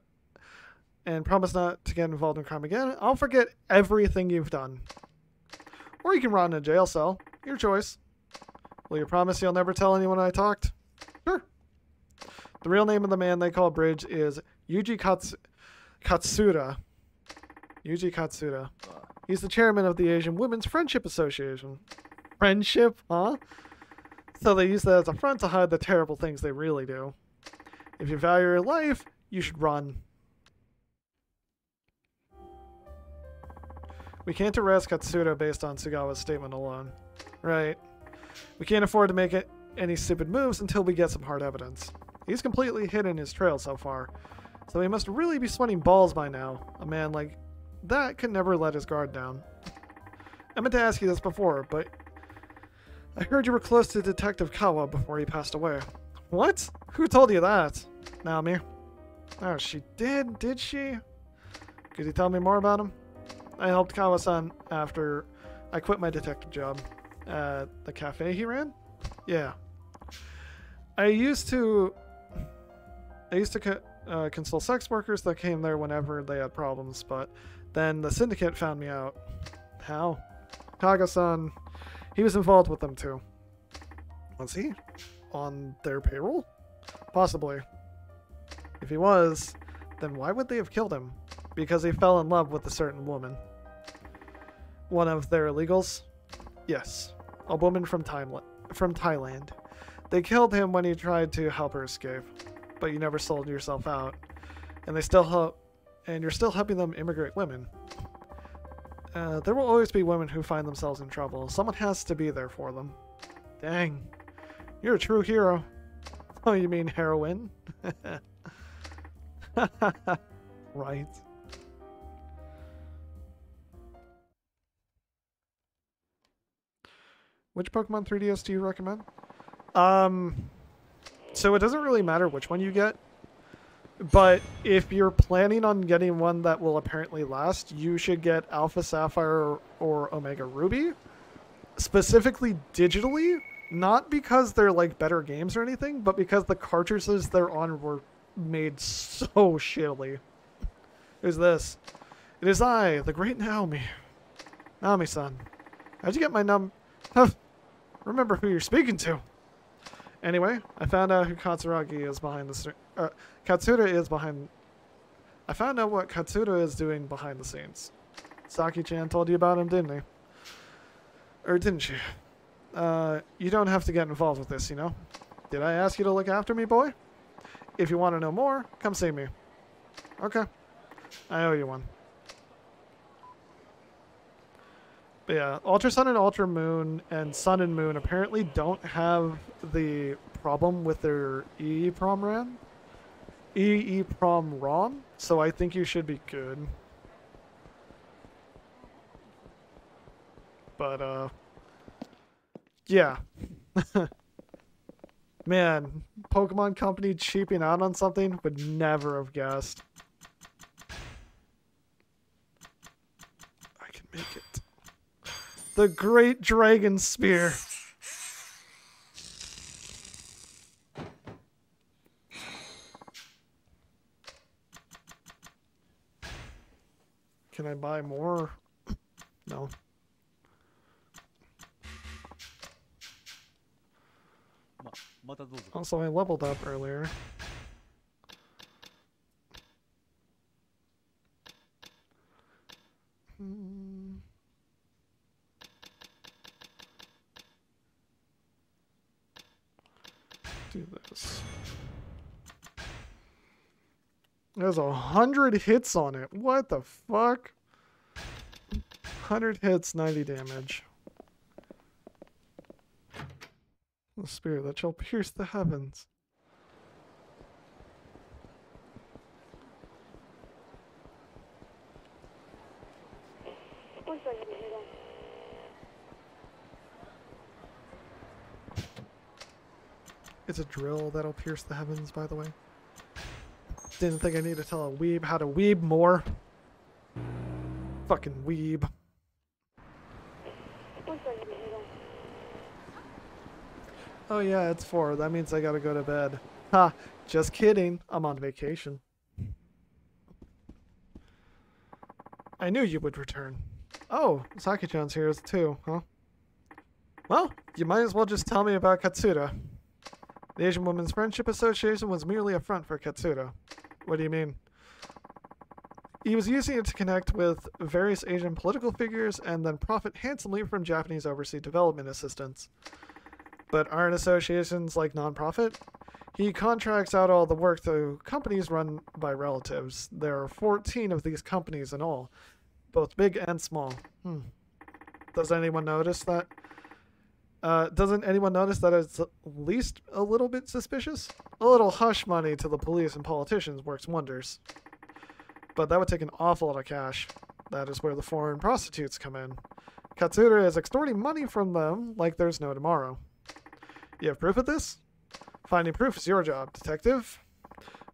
promise not to get involved in crime again. I'll forget everything you've done. Or you can rot in a jail cell. Your choice. Will you promise you'll never tell anyone I talked? Sure. The real name of the man they call Bridge is Yuji Katsura. Yuji Katsura. He's the chairman of the Asian Women's Friendship Association. Friendship, huh? So they use that as a front to hide the terrible things they really do. If you value your life, you should run. We can't arrest Katsura based on Sugawa's statement alone. Right. We can't afford to make any stupid moves until we get some hard evidence. He's completely hidden his trail so far, so he must really be sweating balls by now. A man like that could never let his guard down. I meant to ask you this before, but I heard you were close to Detective Kawa before he passed away. What? Who told you that? Naomi. Oh, she did she? Could you tell me more about him? I helped Kawa-san after I quit my detective job. The cafe he ran? Yeah. I used to console sex workers that came there whenever they had problems, but then the syndicate found me out. How? Kaga-san, he was involved with them too. Was he? On their payroll? Possibly. If he was, then why would they have killed him? Because he fell in love with a certain woman. One of their illegals? Yes, a woman from Thailand. They killed him when he tried to help her escape, but you never sold yourself out, and you're still helping them immigrate women. There will always be women who find themselves in trouble. Someone has to be there for them. Dang, you're a true hero. Oh, you mean heroine? Right. Which Pokemon 3DS do you recommend? So it doesn't really matter which one you get, but if you're planning on getting one that will apparently last, you should get Alpha Sapphire or Omega Ruby, specifically digitally, not because they're like better games or anything, but because the cartridges they're on were made so shittily. Who's this? It is I, the great Naomi. Naomi-san. How'd you get my Remember who you're speaking to. Anyway, I found out who Katsuragi is behind the Katsura is behind. I found out what Katsura is doing behind the scenes. Saki-chan told you about him, didn't he? Or didn't she? You don't have to get involved with this, you know? Did I ask you to look after me, boy? If you want to know more, come see me. Okay. I owe you one. But yeah, Ultra Sun and Ultra Moon and Sun and Moon apparently don't have the problem with their EEPROM ROM, so I think you should be good. But, yeah. Man, Pokemon Company cheaping out on something would never have guessed. I can make it. The Great Dragon Spear. Can I buy more? No. Also, I leveled up earlier. Do this. There's 100 hits on it. What the fuck? 100 hits, 90 damage. The spear that shall pierce the heavens. It's a drill that'll pierce the heavens, by the way. Didn't think I need to tell a weeb how to weeb more. Fucking weeb. Oh yeah, it's 4. That means I gotta go to bed. Ha! Just kidding. I'm on vacation. I knew you would return. Oh, Saki-chan's here too, huh? Well, you might as well just tell me about Katsura. The Asian Women's Friendship Association was merely a front for Katsura. What do you mean? He was using it to connect with various Asian political figures and then profit handsomely from Japanese overseas development assistance. But aren't associations like non-profit? He contracts out all the work to companies run by relatives. There are 14 of these companies in all, both big and small. Does anyone notice that? Doesn't anyone notice that it's at least a little bit suspicious? A little hush money to the police and politicians works wonders. But that would take an awful lot of cash. That is where the foreign prostitutes come in. Katsura is extorting money from them like there's no tomorrow. You have proof of this? Finding proof is your job, detective.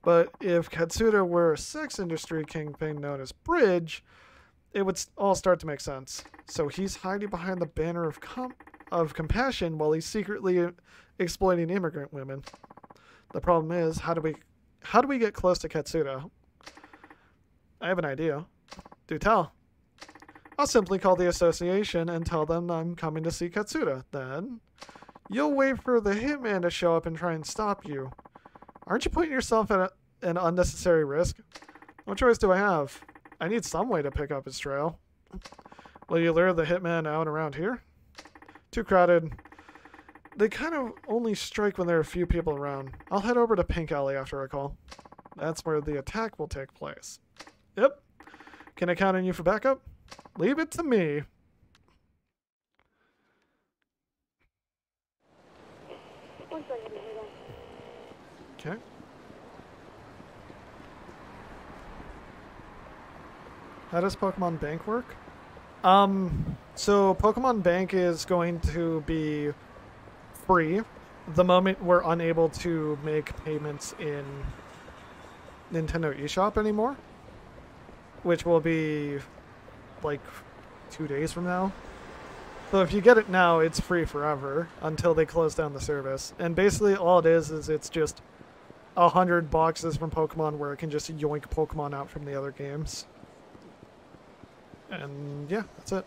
But if Katsura were a sex industry kingpin known as Bridge, it would all start to make sense. So he's hiding behind the banner of compassion while he's secretly exploiting immigrant women. The problem is, how do we get close to Katsura? I have an idea. Do tell. I'll simply call the association and tell them I'm coming to see Katsura. Then you'll wait for the hitman to show up and try and stop you. Aren't you putting yourself an unnecessary risk? What choice do I have? I need some way to pick up his trail. Will you lure the hitman out around here? Too crowded. They kind of only strike when there are a few people around. I'll head over to Pink Alley after a call. That's where the attack will take place. Yep. Can I count on you for backup? Leave it to me. Okay. How does Pokemon Bank work? So Pokemon Bank is going to be free the moment we're unable to make payments in Nintendo eShop anymore, which will be like 2 days from now. So if you get it now, it's free forever until they close down the service. And basically all it is it's just 100 boxes from Pokemon where it can just yoink Pokemon out from the other games. And yeah, that's it.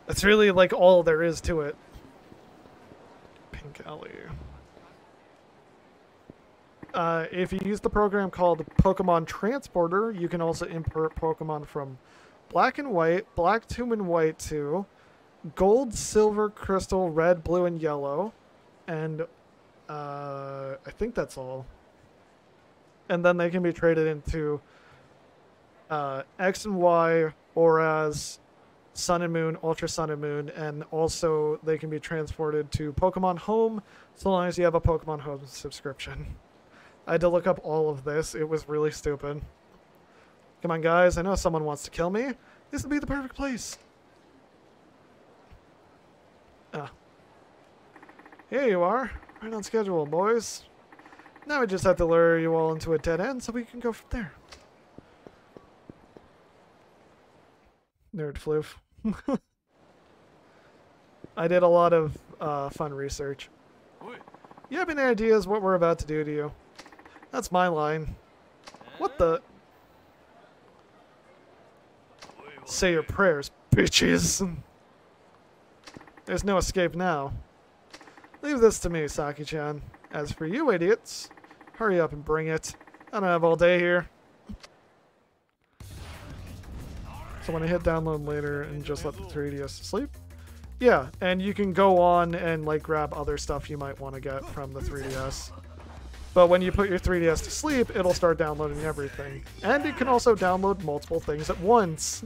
That's really like all there is to it. Pink Alley. If you use the program called Pokemon Transporter, you can also import Pokemon from Black and White, Black 2 and White 2, Gold, Silver, Crystal, Red, Blue, and Yellow, and I think that's all. And then they can be traded into X and Y, Auras, Sun and Moon, Ultra Sun and Moon, and also they can be transported to Pokemon Home so long as you have a Pokemon Home subscription. I had to look up all of this. It was really stupid. Come on, guys. I know someone wants to kill me. This would be the perfect place. Ah. Here you are. Right on schedule, boys. Now we just have to lure you all into a dead end so we can go from there. Nerd floof. I did a lot of fun research. You have any ideas what we're about to do to you? That's my line. What the? Say your prayers, bitches. There's no escape now. Leave this to me, Saki-chan. As for you idiots, hurry up and bring it. I don't have all day here. So when I hit download later and just let the 3DS sleep? Yeah, and you can go on and like grab other stuff you might want to get from the 3DS. But when you put your 3DS to sleep, it'll start downloading everything. And it can also download multiple things at once.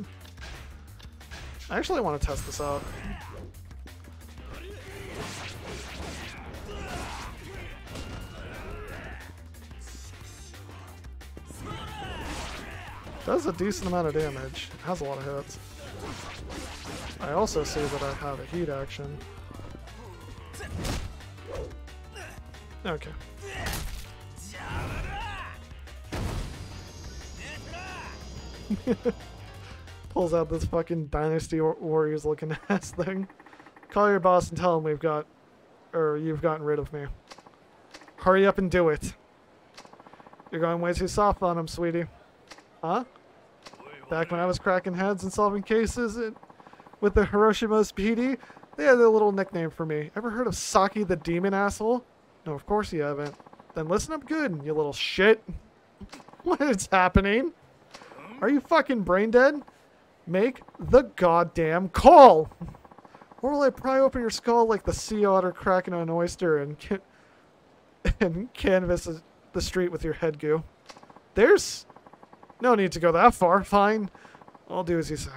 I actually want to test this out. Does a decent amount of damage. It has a lot of hits. I also see that I have a heat action. Okay. Pulls out this fucking Dynasty Warriors looking ass thing. Call your boss and tell him you've gotten rid of me. Hurry up and do it. You're going way too soft on him, sweetie. Huh? Back when I was cracking heads and solving cases with the Hiroshima's PD, they had a little nickname for me. Ever heard of Saki the Demon Asshole? No, of course you haven't. Then listen up good, you little shit. What is happening? Are you fucking brain dead? Make the goddamn call! Or will I pry open your skull like the sea otter cracking an oyster and canvas the street with your head goo? There's no need to go that far. Fine. I'll do as you say.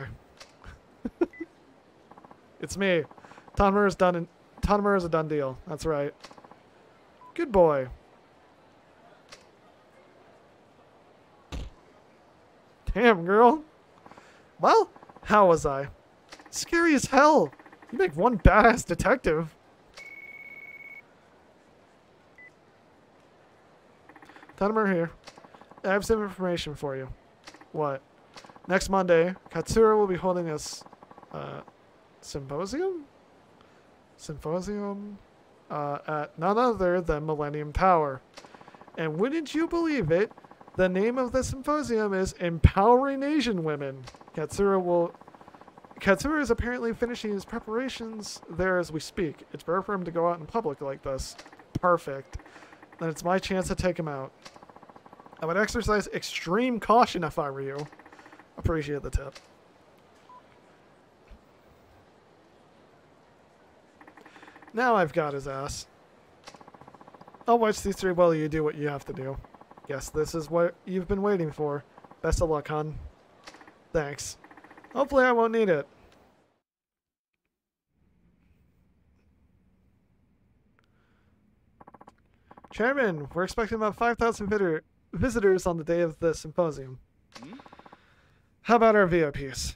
It's me. Tanimura's done. Tanimura's a done deal. That's right. Good boy. Damn, girl. Well, how was I? Scary as hell. You make one badass detective. Tanimura here. I have some information for you. What? Next Monday, Katsura will be holding a symposium? At none other than Millennium Tower. And wouldn't you believe it, the name of the symposium is Empowering Asian Women. Katsura is apparently finishing his preparations there as we speak. It's rare for him to go out in public like this. Perfect. then it's my chance to take him out. I would exercise extreme caution if I were you. Appreciate the tip. Now I've got his ass. I'll watch these three while you do what you have to do. Guess this is what you've been waiting for. Best of luck, hon. Thanks. Hopefully I won't need it. Chairman, we're expecting about 5,000 visitors on the day of the symposium. How about our VIPs?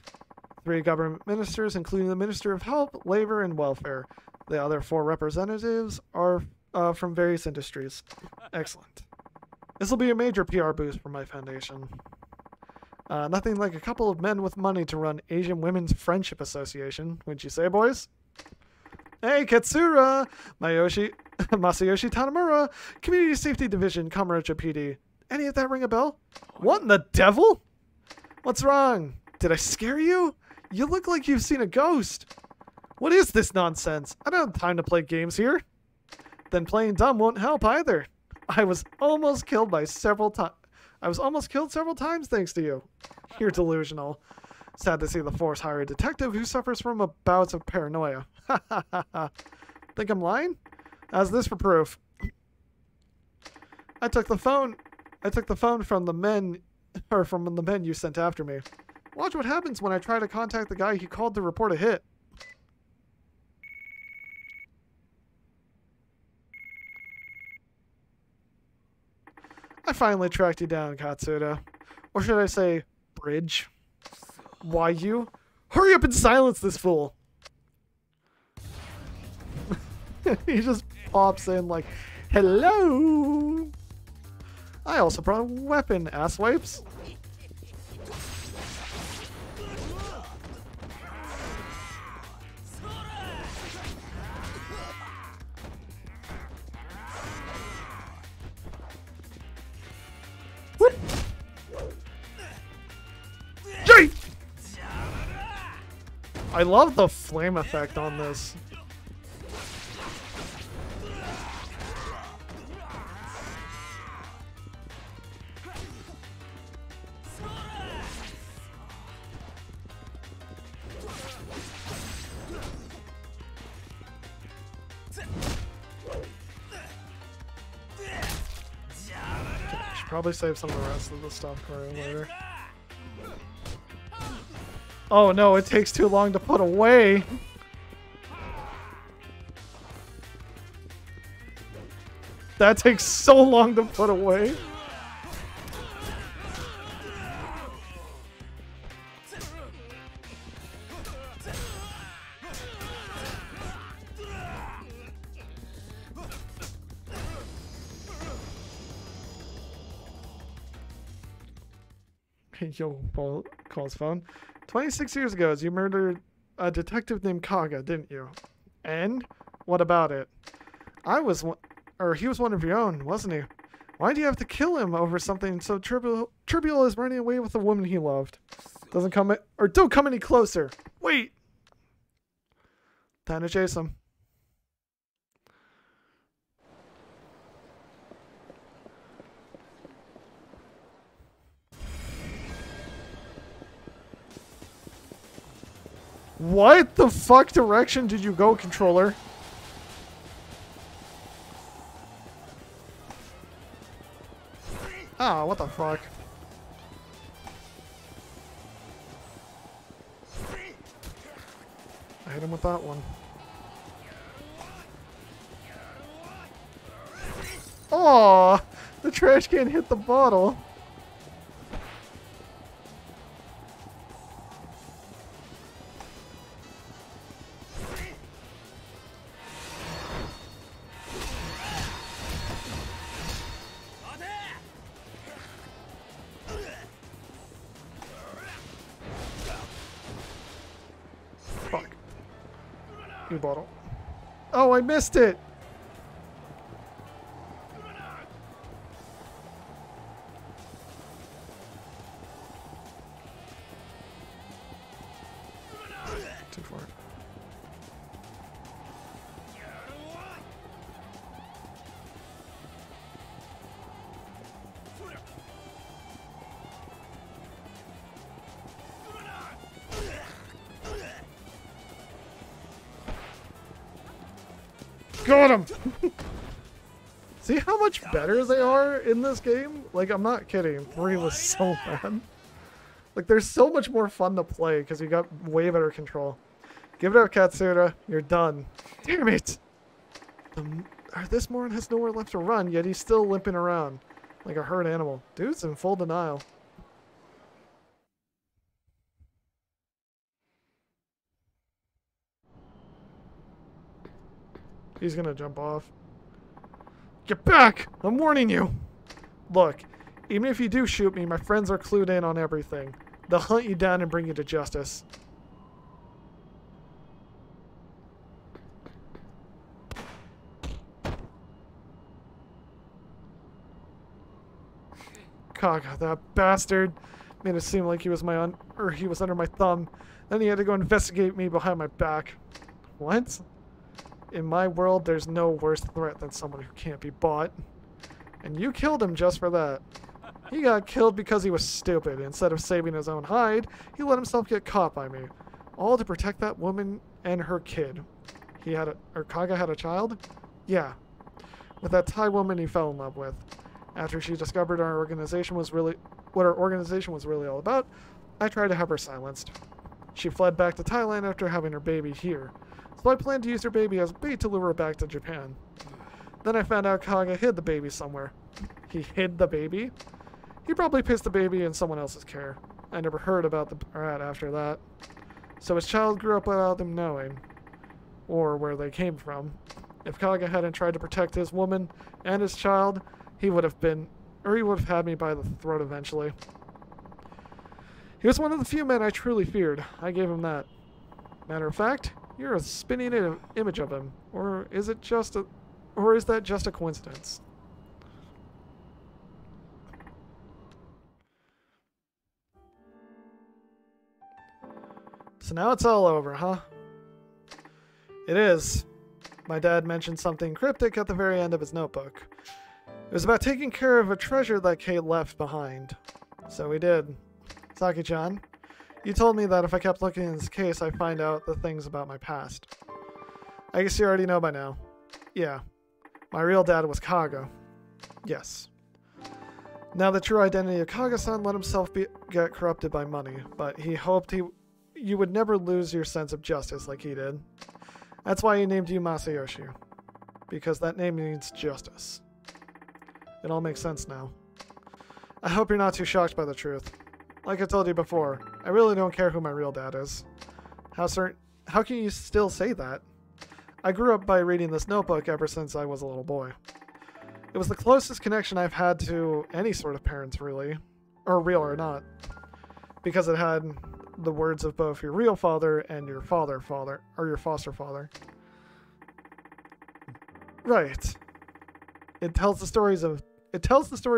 3 government ministers, including the Minister of Health, Labor, and Welfare. The other 4 representatives are from various industries. Excellent. This will be a major PR boost for my foundation. Nothing like a couple of men with money to run Asian Women's Friendship Association, wouldn't you say, boys? Hey, Katsura! Masayoshi Tanimura, Community Safety Division, Kamurocho PD. Any of that ring a bell? What in the devil? What's wrong? Did I scare you? You look like you've seen a ghost. What is this nonsense? I don't have time to play games here. Then playing dumb won't help either. I was almost killed several times thanks to you. You're delusional. Sad to see the force hire a detective who suffers from a bouts of paranoia. Ha ha ha ha. Think I'm lying? How's this for proof? I took the phone from the men you sent after me. Watch what happens when I try to contact the guy he called to report a hit. I finally tracked you down, Katsuda. Or should I say, Bridge? Why you? Hurry up and silence this fool! He just pops in like, hello! I also brought a weapon, asswipes. Whoop! Jay! I love the flame effect on this. Probably save some of the rest of the stuff for later. Oh no, it takes too long to put away. That takes so long to put away. Yo, Paul calls phone. 26 years ago, you murdered a detective named Kaga, didn't you? And? What about it? He was one of your own, wasn't he? Why do you have to kill him over something so trivial as running away with a woman he loved? Don't come any closer. Wait! Time to chase him. What the fuck direction did you go, controller? Ah, what the fuck? I hit him with that one. Oh, the trash can hit the bottle. Bottle. Oh, I missed it. Too far. Got him! See how much better they are in this game? Like, I'm not kidding. 3 was so bad. Like, there's so much more fun to play because you got way better control. Give it up, Katsura. You're done. Damn it! This moron has nowhere left to run, yet he's still limping around like a hurt animal. Dude's in full denial. He's gonna jump off. Get back! I'm warning you! Look, even if you do shoot me, my friends are clued in on everything. They'll hunt you down and bring you to justice. Kaga, that bastard, made it seem like he was he was under my thumb. Then he had to go investigate me behind my back. What? In my world, there's no worse threat than someone who can't be bought. And you killed him just for that. He got killed because he was stupid. Instead of saving his own hide, he let himself get caught by me. All to protect that woman and her kid. Kaga had a child? Yeah. With that Thai woman he fell in love with. After she discovered what our organization was really all about, I tried to have her silenced. She fled back to Thailand after having her baby here. So I planned to use her baby as bait to lure her back to Japan. Then I found out Kaga hid the baby somewhere. He hid the baby? He probably placed the baby in someone else's care. I never heard about the rat after that. So his child grew up without them knowing. Or where they came from. If Kaga hadn't tried to protect his woman and his child, he would have had me by the throat eventually. He was one of the few men I truly feared. I gave him that. Matter of fact, you're a spinning image of him. Or is that just a coincidence? So now it's all over, huh? It is. My dad mentioned something cryptic at the very end of his notebook. It was about taking care of a treasure that Kate left behind. So we did. Saki-chan, you told me that if I kept looking in this case, I'd find out the things about my past. I guess you already know by now. Yeah. My real dad was Kaga. Yes. Now the true identity of Kaga-san let himself get corrupted by money, but he hoped you would never lose your sense of justice like he did. That's why he named you Masayoshi. Because that name means justice. It all makes sense now. I hope you're not too shocked by the truth. Like I told you before, I really don't care who my real dad is. How can you still say that? I grew up by reading this notebook ever since I was a little boy. It was the closest connection I've had to any sort of parents, really. Or real or not. Because it had the words of both your real father and your father, or your foster father. Right. It tells the story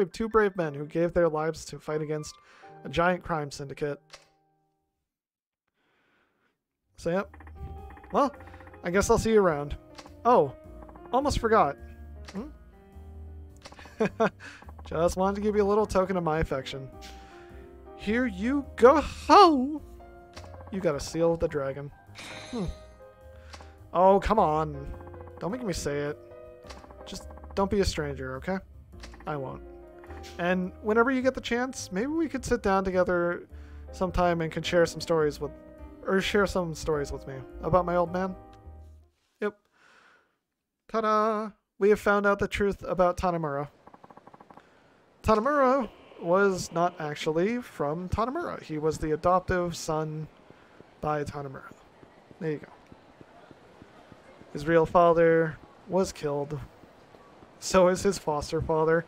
of two brave men who gave their lives to fight against a giant crime syndicate. So yep. Well, I guess I'll see you around. Oh, almost forgot. Just wanted to give you a little token of my affection. Here you go. You gotta seal the dragon. Oh, come on. Don't make me say it. Just don't be a stranger, okay? I won't. And whenever you get the chance, maybe we could sit down together sometime and can share some stories with me about my old man. Yep. Ta-da! We have found out the truth about Tanimura. Tanimura was not actually from Tanimura. He was the adoptive son by Tanimura. There you go. His real father was killed. So is his foster father.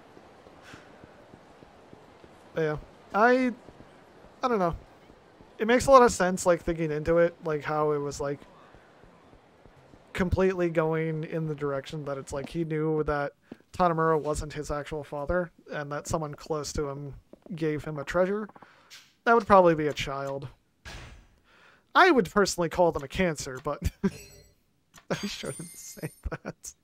But yeah. I don't know. It makes a lot of sense, like, thinking into it, like, how it was, like, completely going in the direction that it's like he knew that Tanimura wasn't his actual father, and that someone close to him gave him a treasure. That would probably be a child. I would personally call them a cancer, but I shouldn't say that.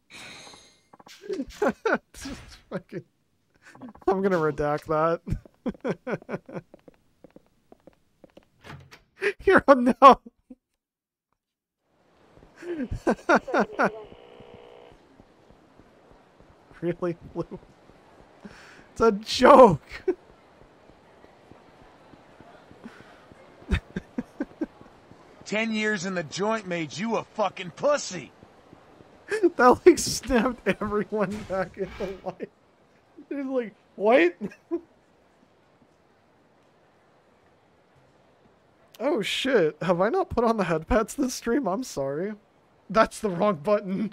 I'm gonna redact that. Hero, no! really flew. It's a joke. 10 years in the joint made you a fucking pussy. That like snapped everyone back into life. They're like, what? Oh shit, have I not put on the head pats this stream? I'm sorry. That's the wrong button.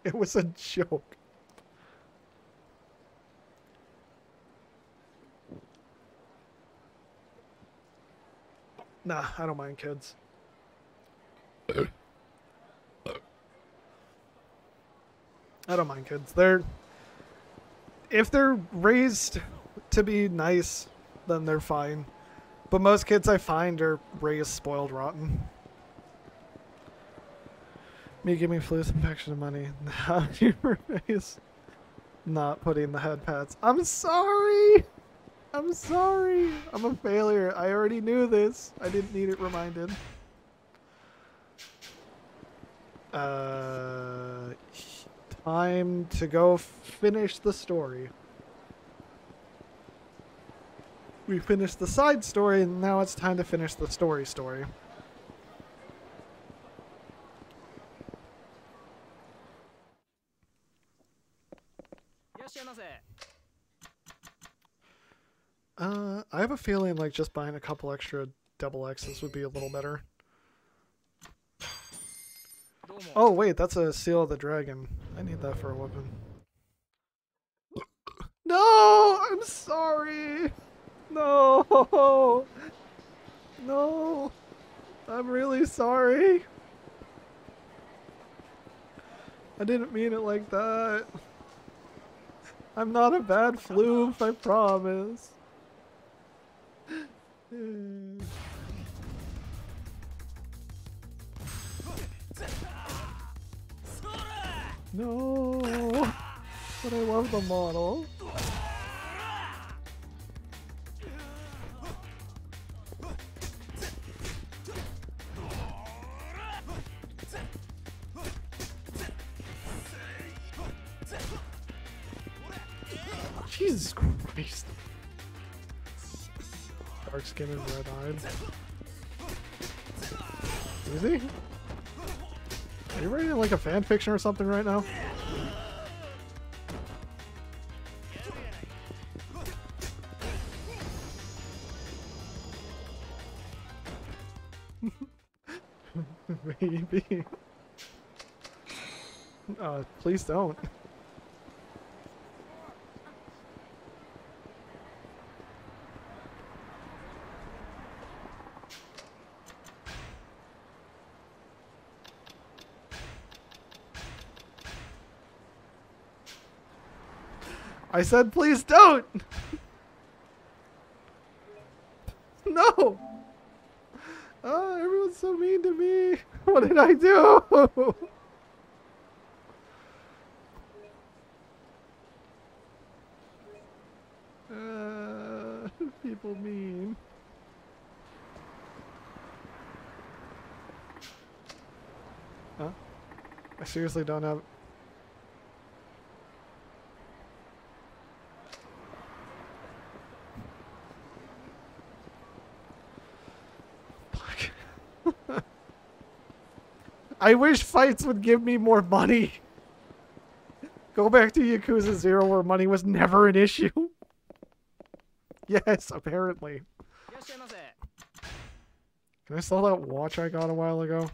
It was a joke. Nah, I don't mind kids. I don't mind kids. If they're raised to be nice, then they're fine. But most kids I find are raised spoiled rotten. Me giving flu infection of money. How do you face not putting the head pads? I'm sorry! I'm sorry! I'm a failure. I already knew this. I didn't need it reminded. Time to go finish the story. We finished the side story, and now it's time to finish the story. I have a feeling like just buying a couple extra double X's would be a little better. Oh wait, that's a seal of the dragon. I need that for a weapon. No! I'm sorry! No! No! I'm really sorry. I didn't mean it like that. I'm not a bad floof, I promise. No! But I love the model. Jesus Christ. Dark skin and red eyed. Is he? Are you writing like a fan fiction or something right now? Maybe. Please don't. I said please don't! No! Oh, everyone's so mean to me. What did I do? People mean. Huh? I seriously don't have... I wish fights would give me more money. Go back to Yakuza 0 where money was never an issue. Yes, apparently. Can I sell that watch I got a while ago?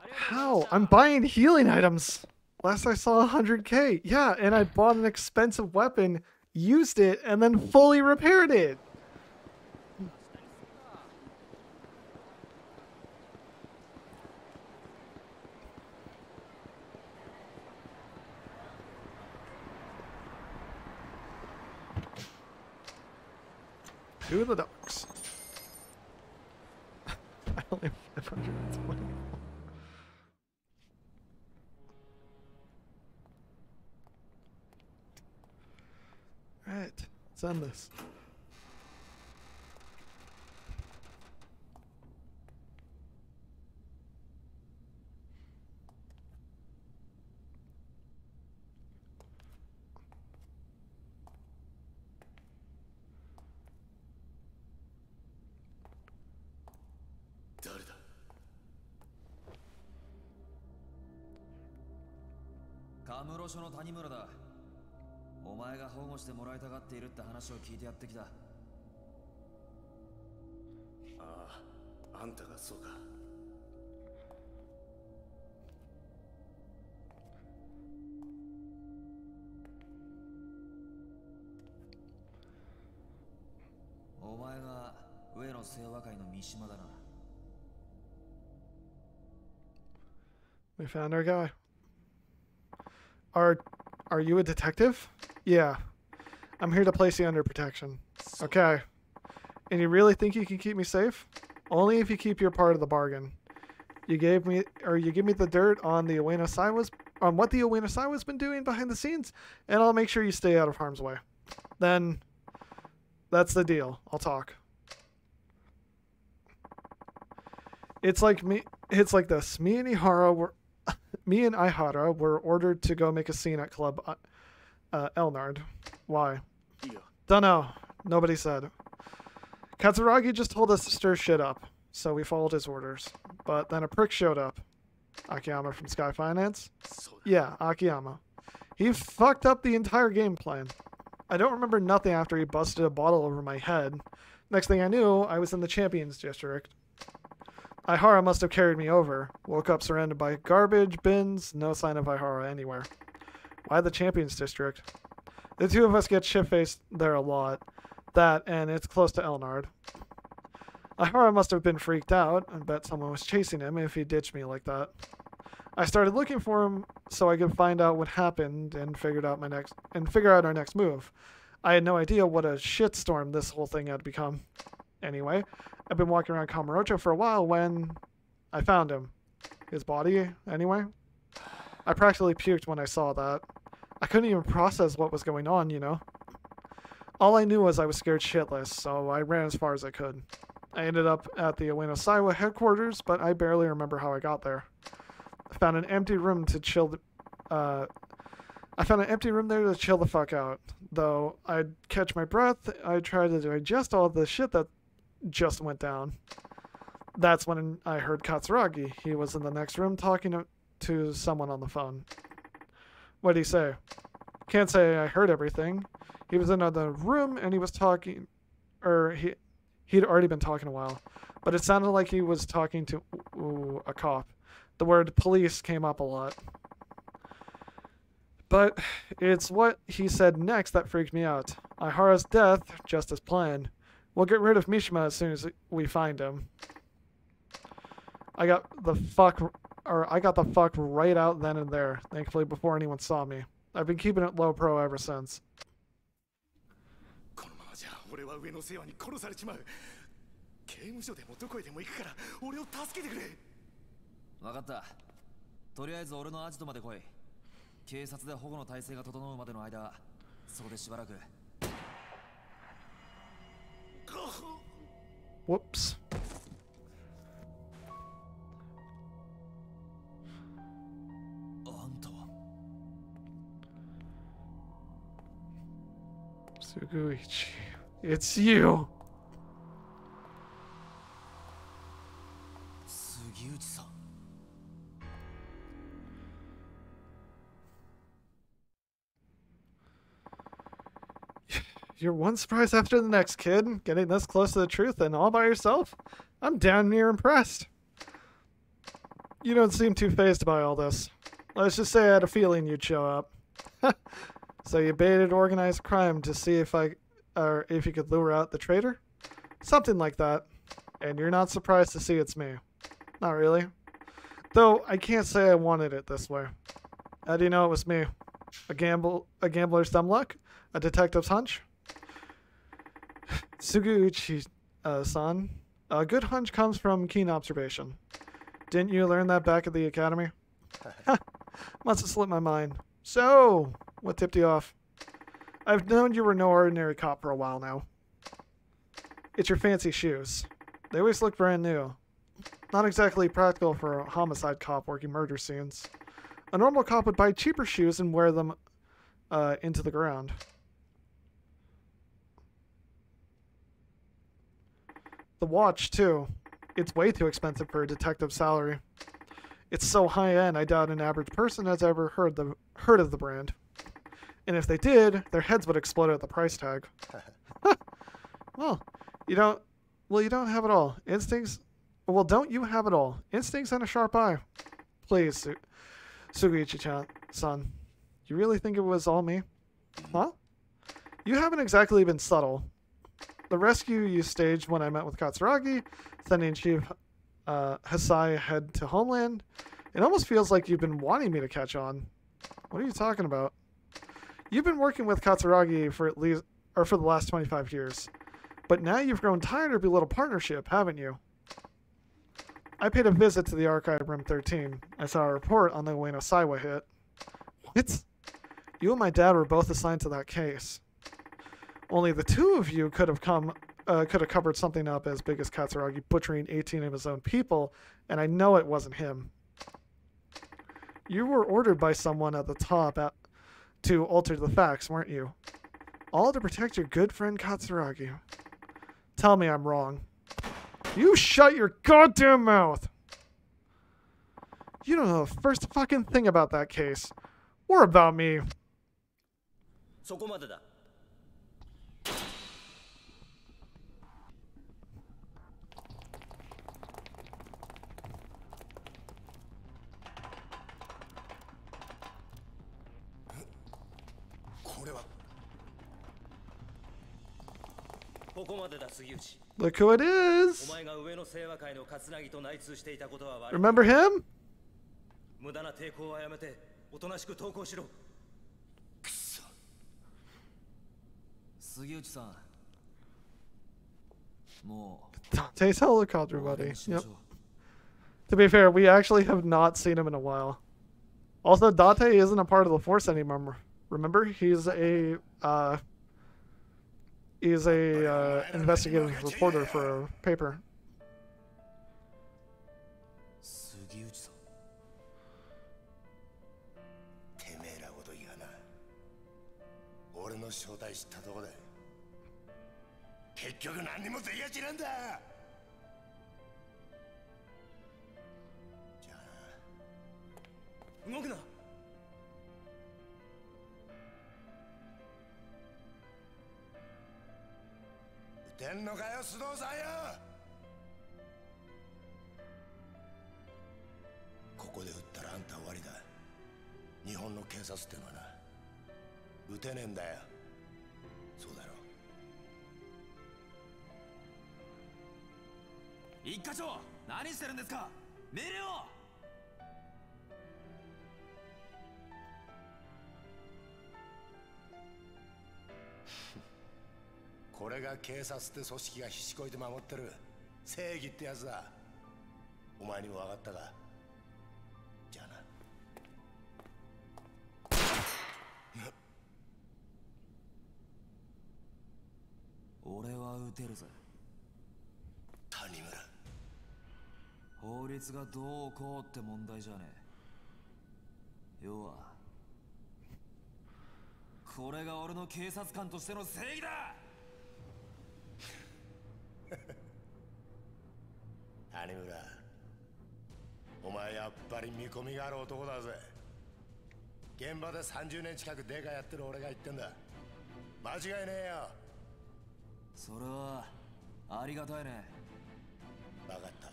How? I'm buying healing items. Last I saw 100k. Yeah, and I bought an expensive weapon, used it, and then fully repaired it. Two of the ducks. I only have 520. Let's end this. Kamuro署の谷村だ。お前が保護してもらいたがっているって話を聞いてやってきた。ああ、あんたがそうか。お前が上野清和会の三島だな。We found our guy. Are you a detective? Yeah. I'm here to place you under protection. Okay. And you really think you can keep me safe? Only if you keep your part of the bargain. You give me the dirt on the Ueno Saiwa's on what the Ueno Saiwa's been doing behind the scenes, and I'll make sure you stay out of harm's way. Then that's the deal. I'll talk. It's like this. Me and Ihara were ordered to go make a scene at Club Elnard. Why? Dunno. Nobody said. Katsuragi just told us to stir shit up, so we followed his orders. But then a prick showed up. Akiyama from Sky Finance? Yeah, Akiyama. He fucked up the entire game plan. I don't remember nothing after he busted a bottle over my head. Next thing I knew, I was in the Champions District. Ihara must have carried me over. Woke up surrounded by garbage bins, no sign of Ihara anywhere. Why the Champions District? The two of us get shit-faced there a lot. That, and it's close to Elnard. Ihara must have been freaked out. I bet someone was chasing him if he ditched me like that. I started looking for him so I could find out what happened and figure out our next move. I had no idea what a shitstorm this whole thing had become. Anyway, I've been walking around Kamurocho for a while when I found him. His body, anyway. I practically puked when I saw that. I couldn't even process what was going on, you know. All I knew was I was scared shitless, so I ran as far as I could. I ended up at the Ueno Saiwa headquarters, but I barely remember how I got there. I found an empty room to chill there to chill the fuck out. Though I'd catch my breath, I tried to digest all the shit that just went down. That's when I heard Katsuragi. He was in the next room talking to someone on the phone. What'd he say? Can't say I heard everything. He was in another room and he was talking, he'd already been talking a while, but it sounded like he was talking to a cop. The word police came up a lot. But it's what he said next that freaked me out. Ihara's death, just as planned. We'll get rid of Mishima as soon as we find him. I got the fuck right out then and there, thankfully before anyone saw me. I've been keeping it low pro ever since. Whoops. Suguichi, it's you. Suguichi-san. You're one surprise after the next, kid. Getting this close to the truth and all by yourself? I'm damn near impressed. You don't seem too fazed by all this. Let's just say I had a feeling you'd show up. So you baited organized crime to see if you could lure out the traitor? Something like that. And you're not surprised to see it's me. Not really. Though I can't say I wanted it this way. How do you know it was me? A gambler's dumb luck? A detective's hunch? Suguichi-san, a good hunch comes from keen observation. Didn't you learn that back at the academy? Must have slipped my mind. So, what tipped you off? I've known you were no ordinary cop for a while now. It's your fancy shoes. They always look brand new. Not exactly practical for a homicide cop working murder scenes. A normal cop would buy cheaper shoes and wear them into the ground. The watch, too. It's way too expensive for a detective's salary. It's so high-end, I doubt an average person has ever heard of the brand. And if they did, their heads would explode at the price tag. Well, you don't have it all. Instincts... Well, don't you have it all? Instincts and a sharp eye. Please, Sugiichi-san. You really think it was all me? Huh? You haven't exactly been subtle. The rescue you staged when I met with Katsuragi, sending Chief Hasai ahead to Homeland, it almost feels like you've been wanting me to catch on. What are you talking about? You've been working with Katsuragi for the last 25 years. But now you've grown tired of your little partnership, haven't you? I paid a visit to the archive room 13. I saw a report on the Ueno Saiwa hit. What? You and my dad were both assigned to that case. Only the two of you could have covered something up as big as Katsuragi butchering 18 of his own people, and I know it wasn't him. You were ordered by someone at the top to alter the facts, weren't you? All to protect your good friend Katsuragi. Tell me I'm wrong. You shut your goddamn mouth! You don't know the first fucking thing about that case. Or about me. そこまでだ。これは。ここまでだ、杉内。 Look who it is! お前が上の清和会のKatsuragiと内通していたことは悪い。 Remember him? 無駄な抵抗はやめて、おとなしく投降しろ。 杉内さん。もう Dante's helicopter buddy. Yep. To be fair, we actually have not seen him in a while. Also, Dante isn't a part of the Force anymore. Remember, he's a investigative reporter for a paper. 杉内さん。てめえらごときがな、俺の正体知ったとこで結局何にもできやしなんだ。じゃあな。動くな。撃てんのかよ、須藤さんよ。ここで撃ったらあんた終わりだ。日本の警察ってのはな、撃てねえんだよ。そうだろ。一課長、何してるんですか。命令を。これが警察って組織がひしこいて守ってる正義ってやつだ。お前にも分かったか。じゃあな。俺は撃てるぜ。谷村。法律がどうこうって問題じゃねえ。要はこれが俺の警察官としての正義だ。谷村、お前やっぱり見込みがある男だぜ。現場で30年近くデカやってる俺が言ってんだ。間違いねえよ。それはありがたいね。分かった。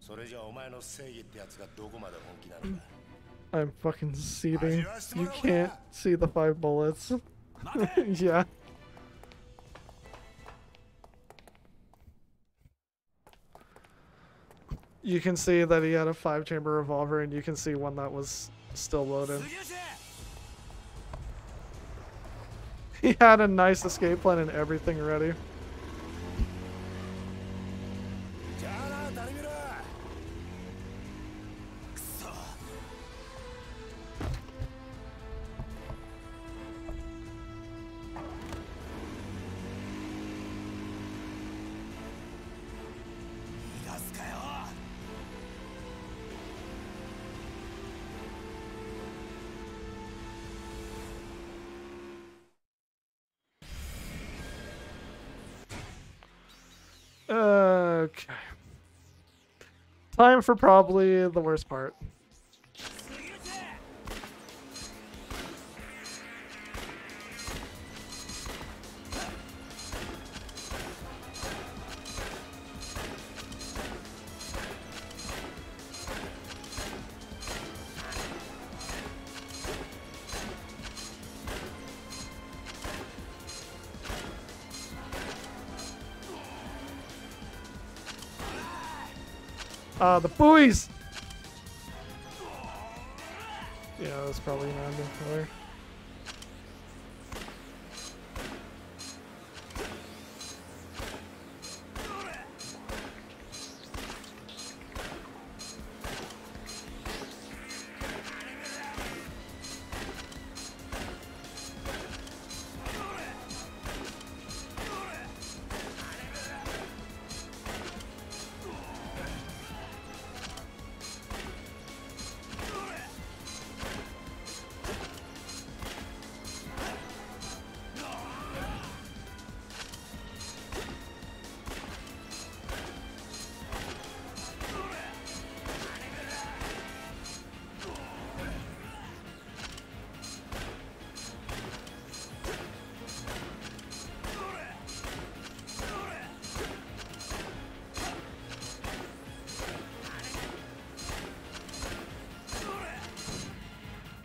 それじゃお前の正義ってやつがどこまで本気なのか。I'm fucking seething. You can't see the 5 bullets. Yeah. You can see that he had a 5-chamber revolver, and you can see one that was still loaded. He had a nice escape plan and everything ready. Okay. Time for probably the worst part. The buoys! Yeah, that's probably an ending filler.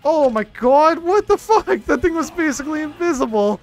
Oh my god, what the fuck? That thing was basically invisible.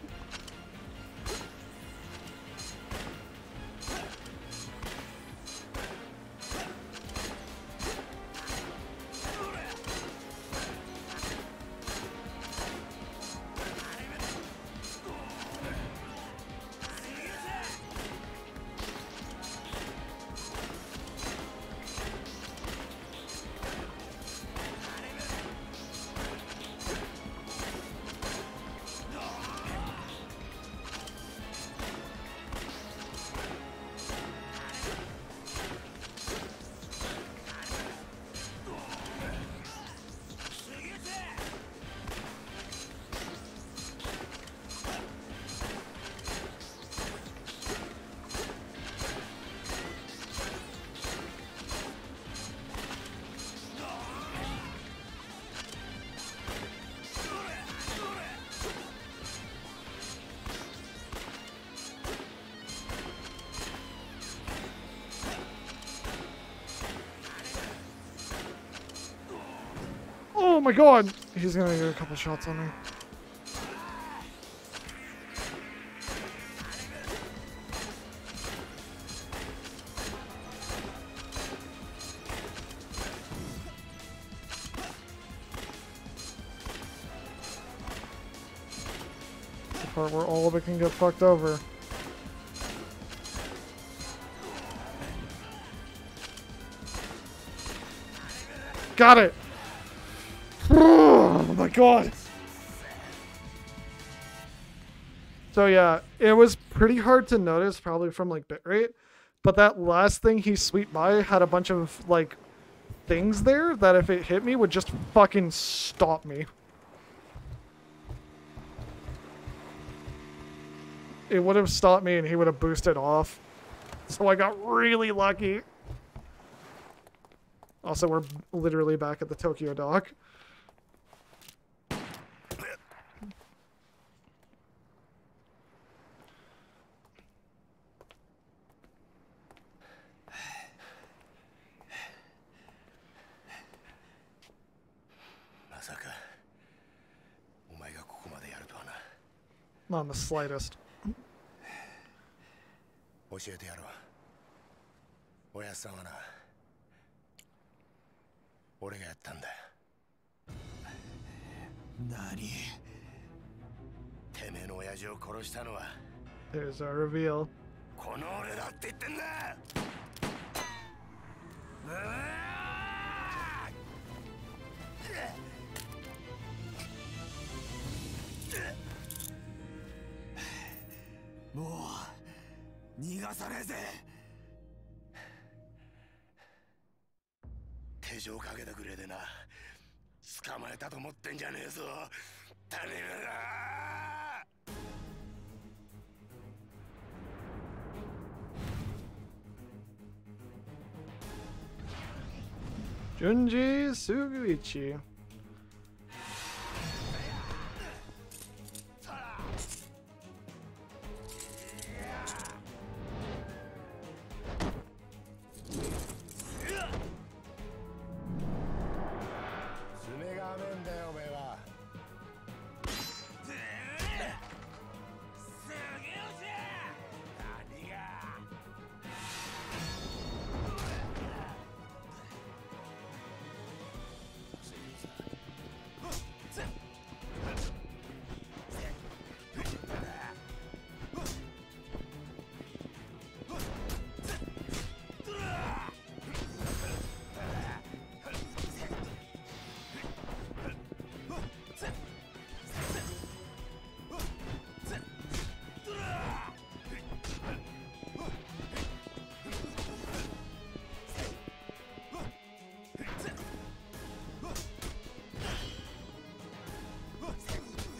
Oh my god! He's gonna get a couple shots on me. The part where all of it can get fucked over. Got it! Oh my god! So yeah, it was pretty hard to notice, probably from like bitrate, but that last thing he sweeped by had a bunch of like things there that if it hit me would just fucking stop me. It would have stopped me and he would have boosted off. So I got really lucky. Also, we're literally back at the Tokyo dock. Not the slightest. 教えてやろう。おやっさんはな、俺がやったんだ。何？てめえの親父を殺したのは There's our reveal. この俺だって言ってんだ。もう逃がさねえぜ。手錠かけてくれでな、捕まえたと思ってんじゃねえぞ、谷村。Junji Suguichi.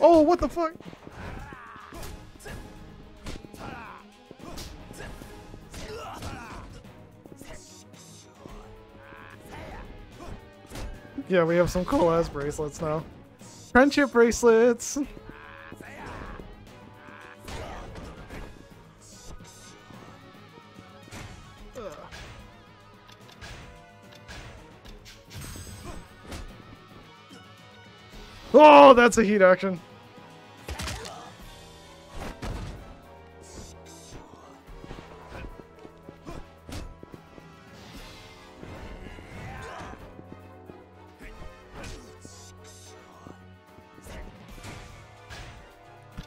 Oh, what the fuck? Yeah, we have some cool ass bracelets now. Friendship bracelets! Oh, that's a heat action.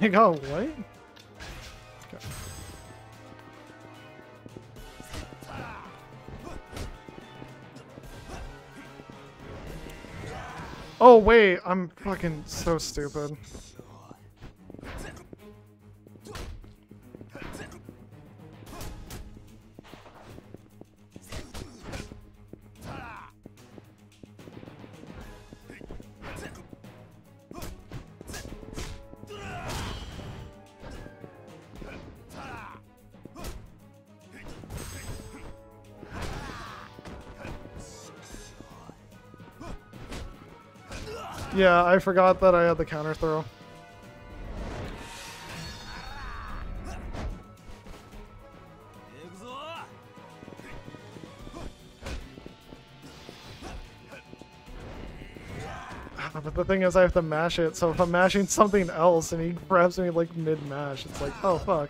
I got what? Okay. Oh wait, I'm fucking so stupid. Yeah, I forgot that I had the counter throw. But the thing is, I have to mash it, so if I'm mashing something else and he grabs me like mid-mash, it's like, oh fuck.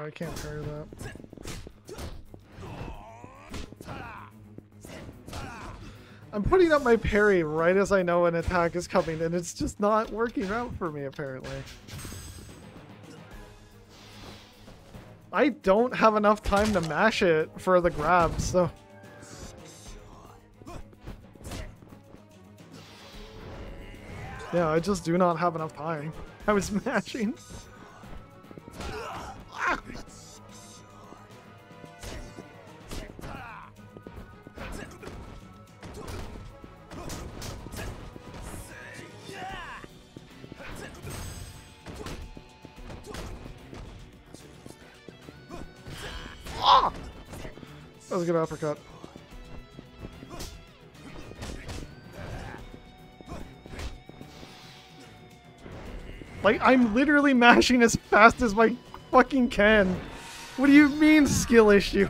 I can't parry that. I'm putting up my parry right as I know an attack is coming, and it's just not working out for me, apparently. I don't have enough time to mash it for the grab, so... Yeah, I just do not have enough time. I was mashing. That was a good uppercut. Like, I'm literally mashing as fast as I fucking can. What do you mean, skill issue?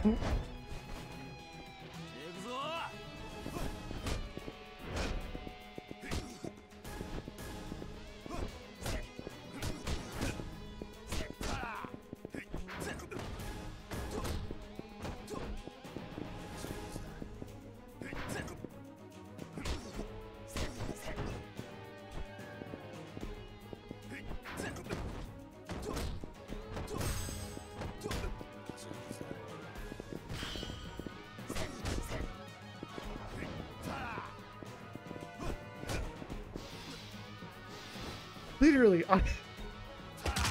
Literally,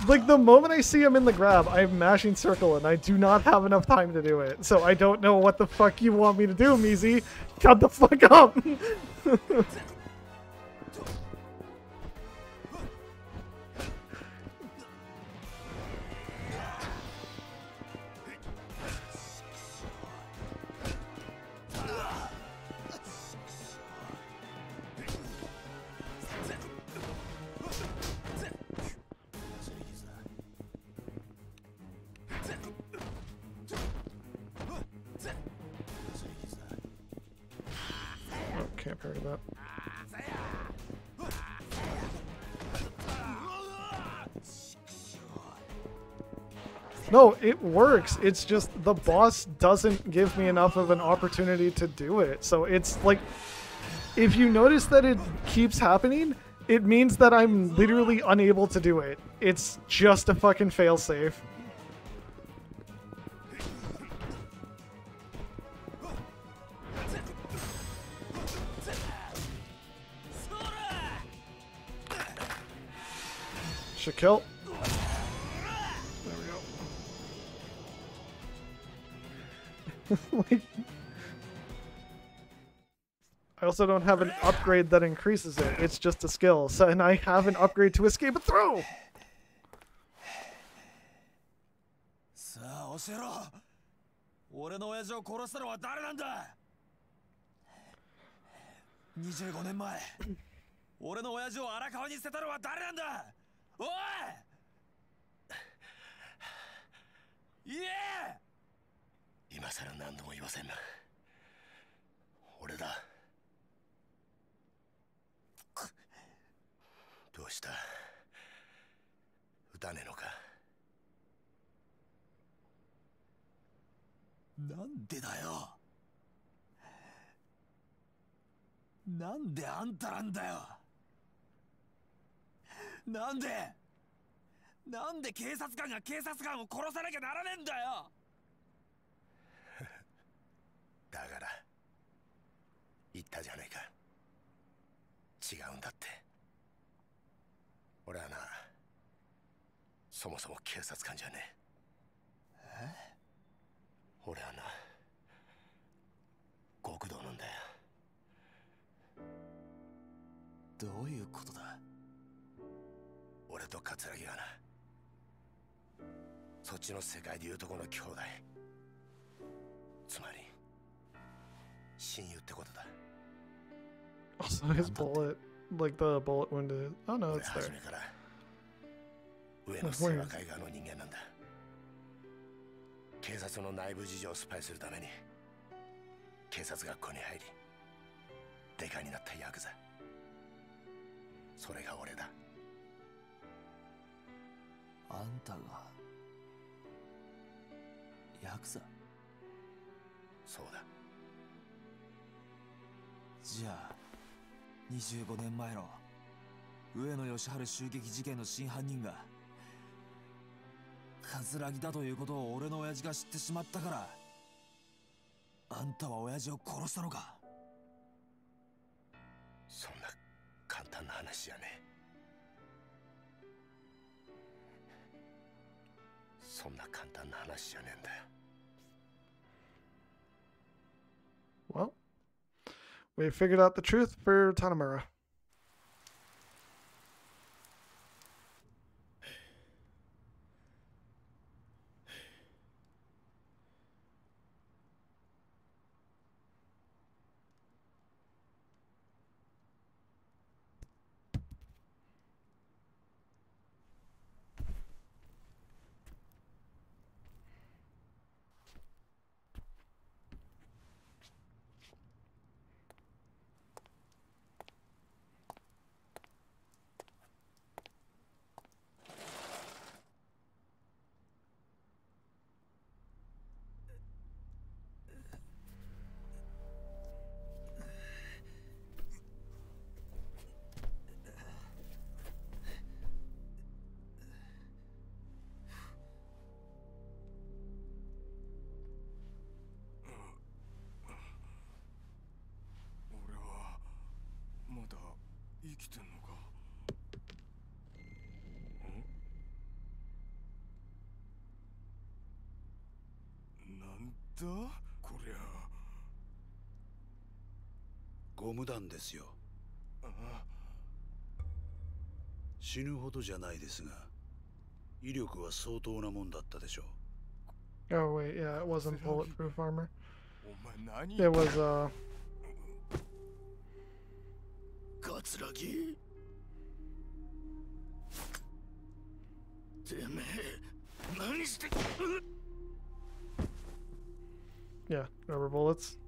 like the moment I see him in the grab, I'm mashing circle and I do not have enough time to do it. So I don't know what the fuck you want me to do, Mizi. Shut the fuck up! Can't parry that. No, it works. It's just the boss doesn't give me enough of an opportunity to do it. So it's like, if you notice that it keeps happening, it means that I'm literally unable to do it. It's just a fucking failsafe. Should kill. There we go. Like, I also don't have an upgrade that increases it. It's just a skill. So, and I have an upgrade to escape a throw. さあ、教えろ。俺の親父を殺したのは誰なんだ。25年前、俺の親父を荒川に捨てたのは誰なんだ。おい。言え。今さら何度も言わせんな。俺だ。どうした？撃たねえのか？なんでだよ。なんであんたなんだよ。なんで警察官が警察官を殺さなきゃならねえんだよ。だから言ったじゃねえか。違うんだって。俺はな、そもそも警察官じゃねえ。俺はな、極道なんだよ。どういうことだ。俺と桂木はな、そっちの世界でいうとこの兄弟、つまり親友ってことだ。Also, his bullet, like the bullet wound. Oh no, it's 俺 there. 初めから上の世話海側の人間なんだ。警察の内部事情をスパイするために警察学校に入り、デカになったヤクザ。それが俺だ。あんたがヤクザ？そうだ。じゃあ25年前の上野義治襲撃事件の真犯人が桂木だということを俺の親父が知ってしまったから、あんたは親父を殺したのか？そんな簡単な話じゃねえ。そんな簡単な話じゃねえんだよ。Well, we figured out the truth for Tanimura. こりゃ。ゴム弾ですよ。死ぬほどじゃないですが、威力は相当なもんだったでしょう。 Oh wait, yeah, it wasn't bulletproof armor. お前何？ It was 桂木。てめえ何して。 yeah, rubber bullets.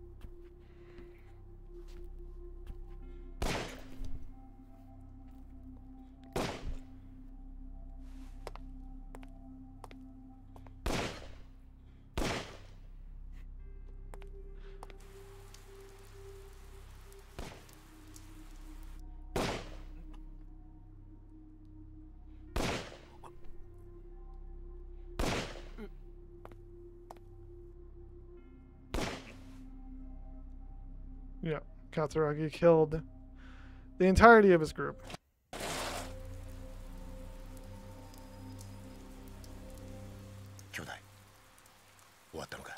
Yeah, Katsuragi killed the entirety of his group. 兄弟、終わったのか。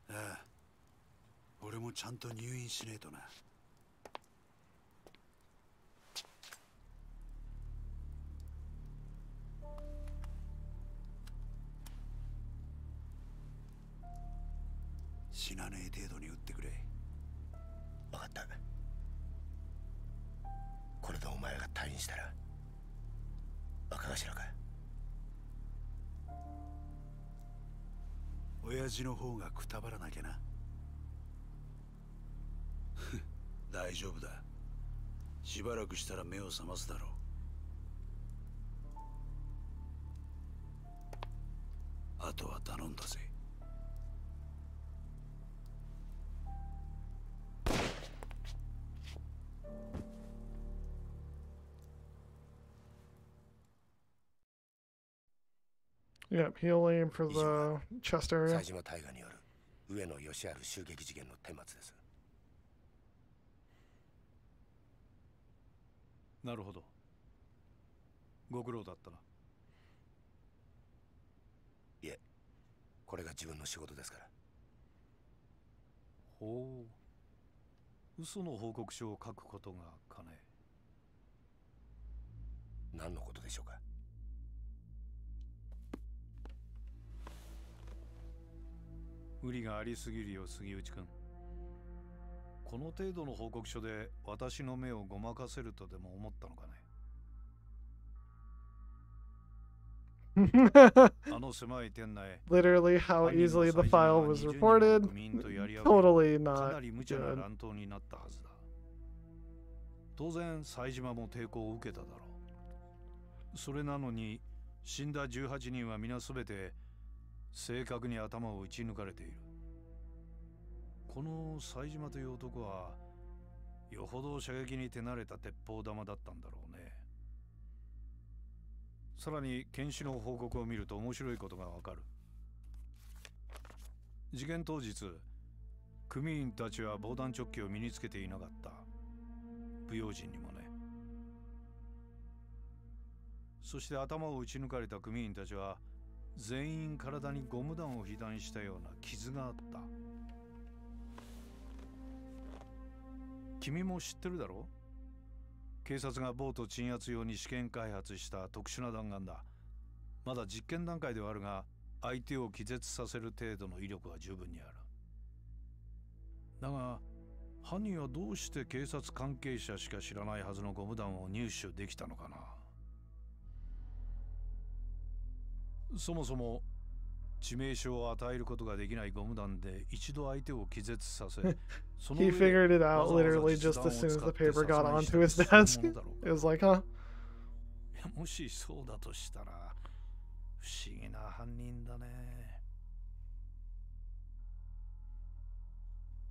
ああ、俺もちゃんと入院しねえとな。死なねえ程度に撃ってくれ。分かった。これでお前が退院したら若頭か。親父の方がくたばらなきゃな。大丈夫だ。しばらくしたら目を覚ますだろう。あとは頼んだぜ。Yep, he'll aim for the chest area. 冴島大河による上野義治襲撃事件の顛末です。なるほど。ご苦労だったな。いえ、これが自分の仕事ですから。ほう。嘘の報告書を書くことがかね。何のことでしょうか。無理がありすぎるよ、杉内君。この程度の報告書で私の目をごまかせるとでも思ったのかね。あの狭い店内、 Literally how easily the file was reported. Totally か not なり無茶な good. 乱闘になったはずだ。当然、冴島も抵抗を受けただろう。それなのに、死んだ18人は皆すべて正確に頭を撃ち抜かれている。この冴島という男はよほど射撃に手慣れた鉄砲玉だったんだろうね。さらに検視の報告を見ると面白いことがわかる。事件当日、組員たちは防弾チョッキを身につけていなかった。不用心にもね。そして頭を撃ち抜かれた組員たちは全員体にゴム弾を被弾したような傷があった。君も知ってるだろう。警察がボート鎮圧用に試験開発した特殊な弾丸だ。まだ実験段階ではあるが、相手を気絶させる程度の威力は十分にある。だが犯人はどうして警察関係者しか知らないはずのゴム弾を入手できたのかな。そもそも致命傷を与えることができないゴム弾で一度相手を気絶させ、 He figured it out literally just as soon as the paper got onto his desk. It was like, huh? もしそうだとしたら不思議な犯人だね。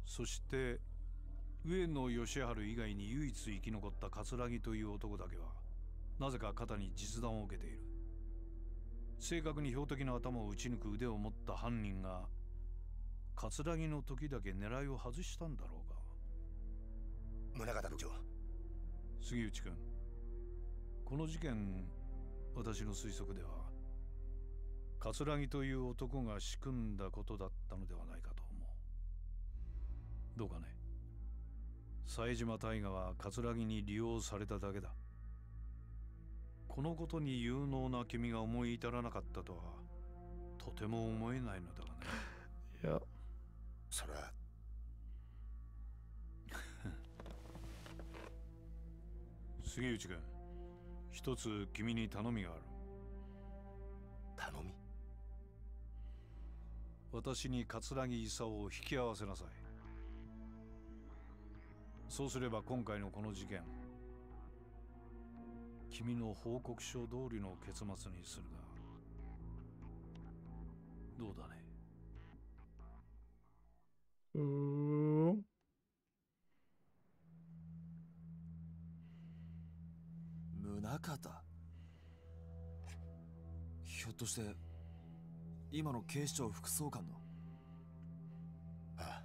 そして上野義治以外に唯一生き残った桂木という男だけはなぜか肩に実弾を受けている。正確に標的の頭を撃ち抜く腕を持った犯人が桂木の時だけ狙いを外したんだろうか。宗像部長、杉内君、この事件、私の推測では葛城という男が仕組んだことだったのではないかと思う。どうかね。冴島大河は葛城に利用されただけだ。このことに有能な君が思い至らなかったとはとても思えないのだがね。いや、それは杉内君、一つ君に頼みがある。頼み？私に葛城功を引き合わせなさい。そうすれば今回のこの事件、君の報告書通りの結末にするがどうだね。宗像、ひょっとして今の警視庁副総監の？ああ、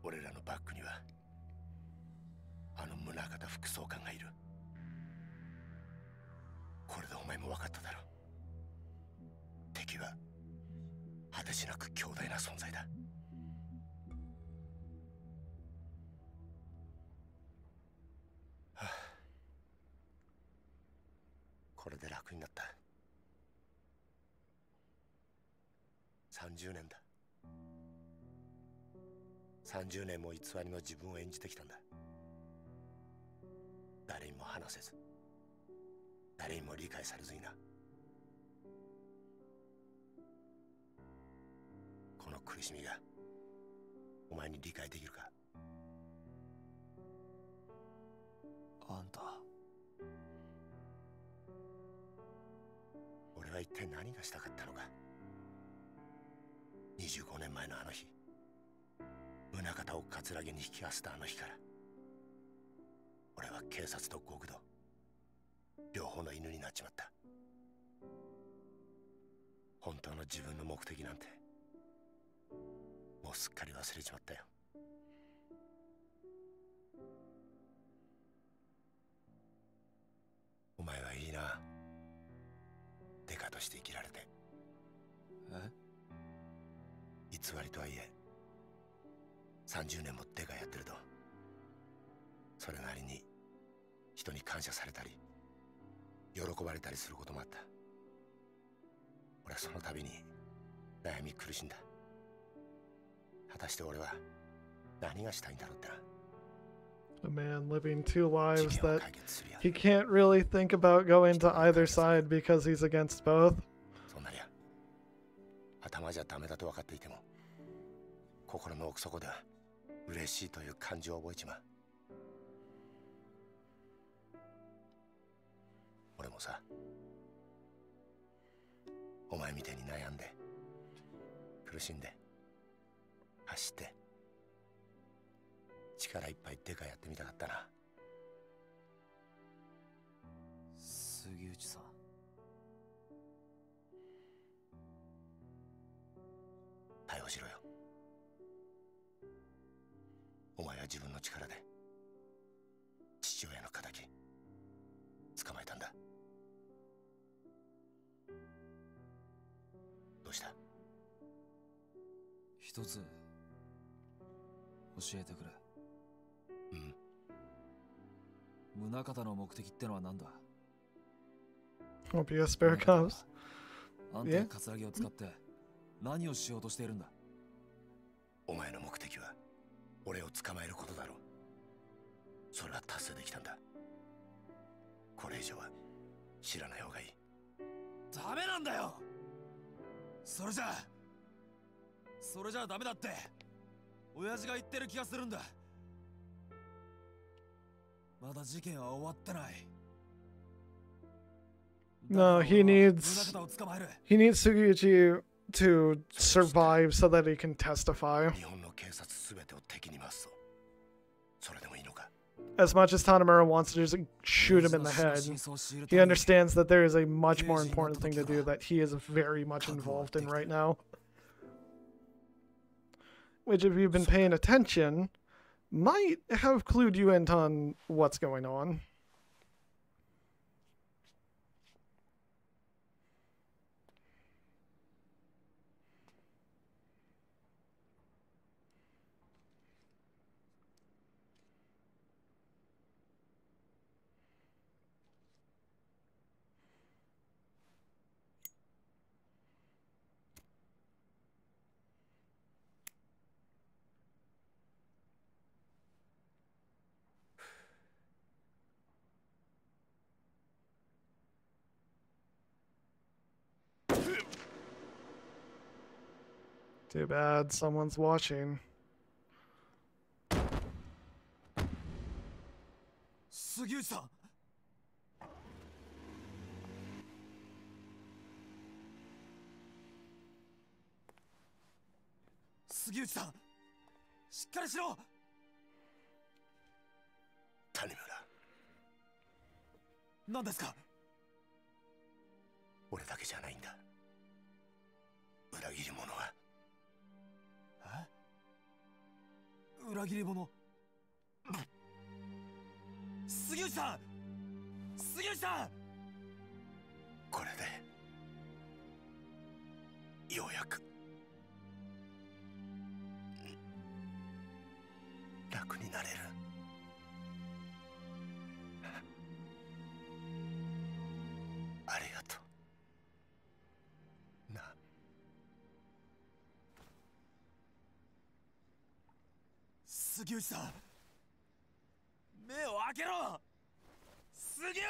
俺らのバックにはあの宗像副総監がいる。これでお前も分かっただろう。敵は果てしなく強大な存在だ。はあ、これで楽になった。30年だ。30年も偽りの自分を演じてきたんだ。誰にも話せず、誰にも理解されずにな。この苦しみがお前に理解できるか？あんた、俺は一体何がしたかったのか。25年前のあの日、宗像を葛城に引き合わせたあの日から、俺は警察と極道両方の犬になっちまった。本当の自分の目的なんてもうすっかり忘れちまったよ。お前はいいな、デカとして生きられて。偽りとはいえ30年もデカやってると、それなりに人に感謝されたり喜ばれたりすることもあった。俺はその度に悩み苦しんだ。果たして俺は何がしたいんだろうってな。A man living two lives that he can't really think about going to either side because he's against both. そんなにゃ頭じゃダメだと分かっていても、心の奥底では嬉しいという感情を覚えちまう。俺もさ、お前みたいに悩んで苦しんで走って力いっぱいデカやってみたかったな。杉内さん、逮捕しろよ。お前は自分の力で父親の仇捕まえたんだ。どうした？一つ教えてくれ。宗像の目的ってのは何だ？ Hope you have spare cops. あんたが葛城を使って何をしようとしているんだ？お前の目的は俺を捕まえることだろう。それは達成できたんだ。これ以上は知らない方がいい。ダメなんだよ。それじゃダメだって親父が言ってる気がするんだ。まだ事件は終わってない。No, he needs Sugiuchi to survive so that he can testify. As much as Tanimura wants to just shoot him in the head, he understands that there is a much more important thing to do that he is very much involved in right now. Which, if you've been paying attention, might have clued you in on what's going on. Too bad someone's watching. 杉内さん。杉内さん、しっかりしろ。谷村、何ですか。俺だけじゃないんだ。裏切り者は。え？裏切り者。杉内さん、杉内さん。これでようやく楽になれる。ありがとうな。杉内さん、目を開けろ。杉内、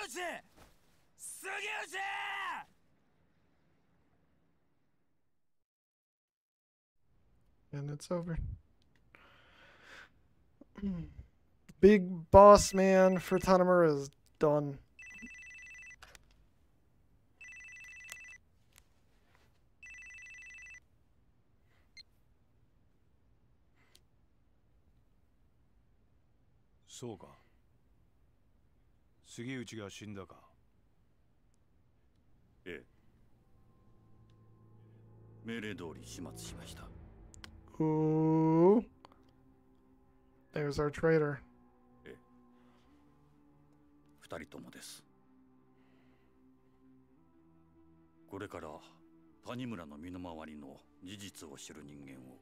杉内。 And it's over. Big boss man for Tanimura is done. So か。杉内が死んだか。ええ。命令通り始末しました。 Ooh. There's our traitor. ええ。二人ともです。これから谷村の身の回りの事実を知る人間を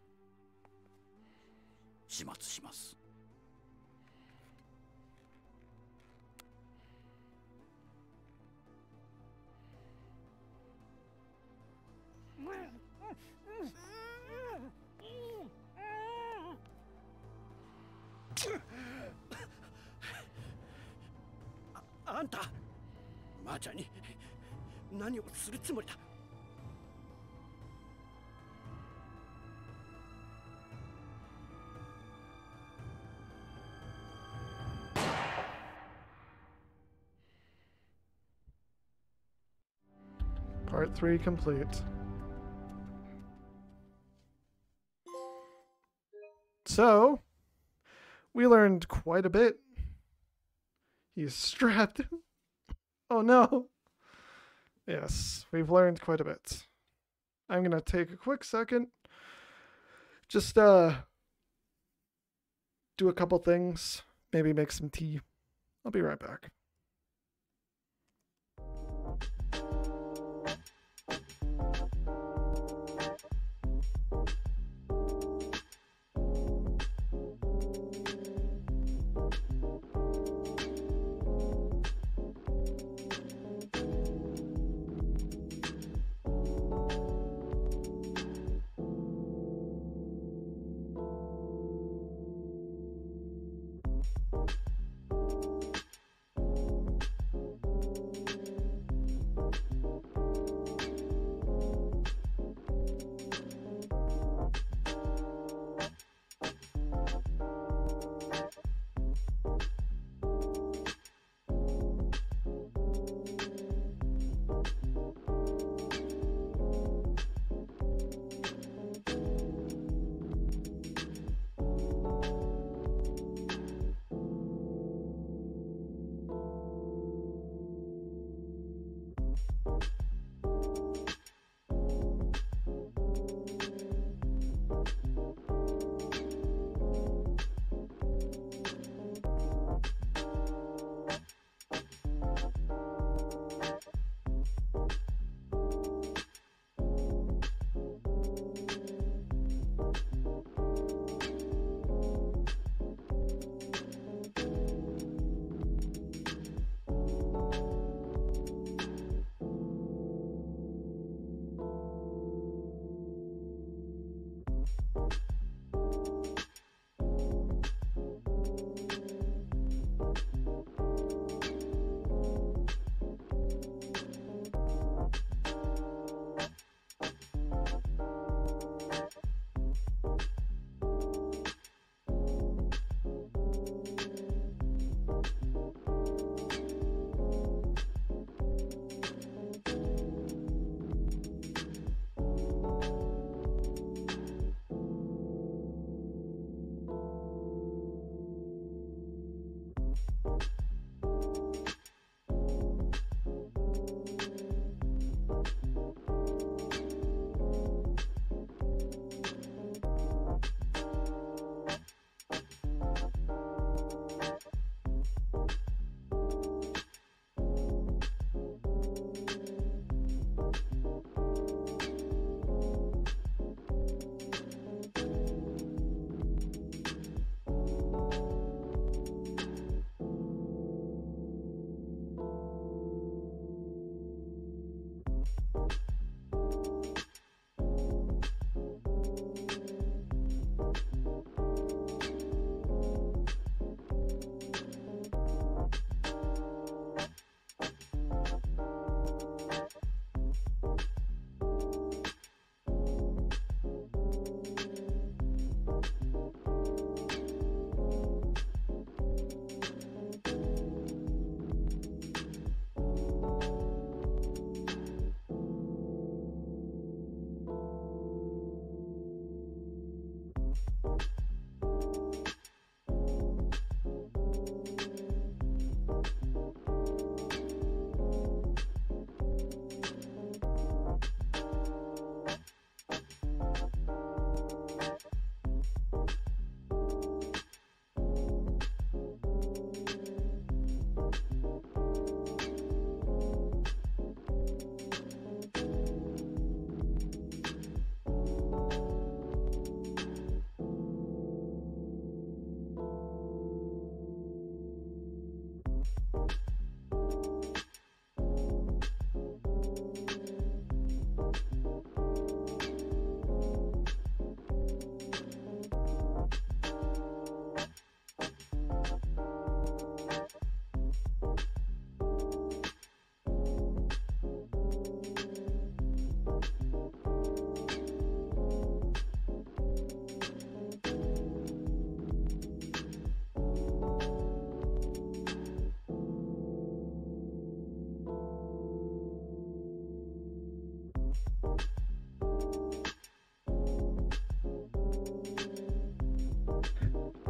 始末します。あんた、マーちゃんに何をするつもりだ。Part 3 complete. So, we learned quite a bit. He's strapped. Oh no. Yes, we've learned quite a bit. I'm gonna take a quick second. Just do a couple things. Maybe make some tea. I'll be right back.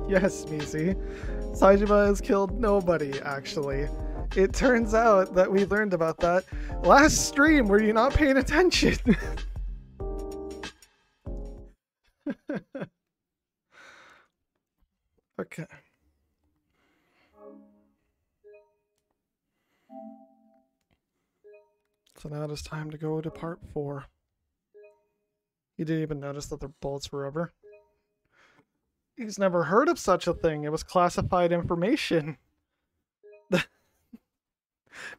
Yes, Misi. Saejima has killed nobody, actually. It turns out that we learned about that last stream. Were you not paying attention? Okay. So now it is time to go to part 4. You didn't even notice that the bullets were rubber? He's never heard of such a thing. It was classified information.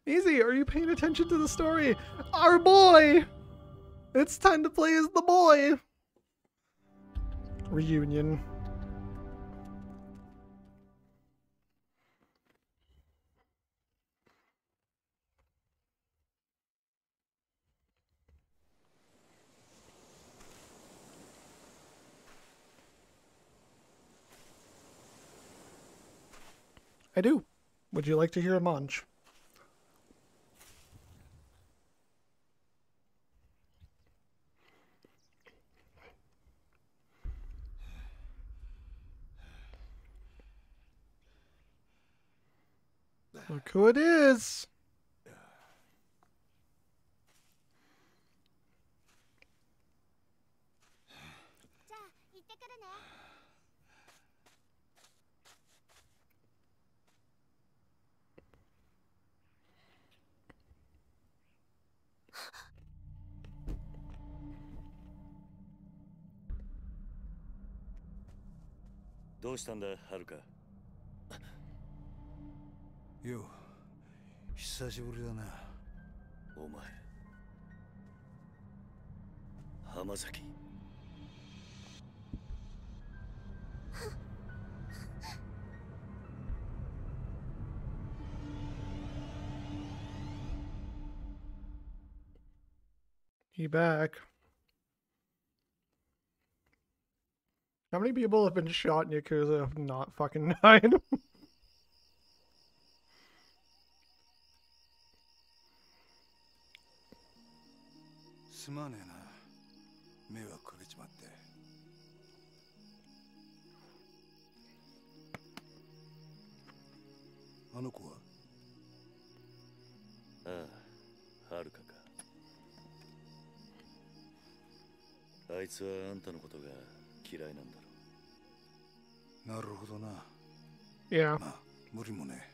Easy, are you paying attention to the story? Our boy! It's time to play as the boy! Reunion. I do. Would you like to hear a munch? Look who it is! Yo, 久しぶりだな。お前浜崎He back. How many people have been shot in Yakuza have not fucking died? すまねえな。迷惑かけちまって。あの子は？ああ、はるかか。あいつはあんたのことが嫌いなんだろ。なるほどな。Yeah. まあ、無理もね。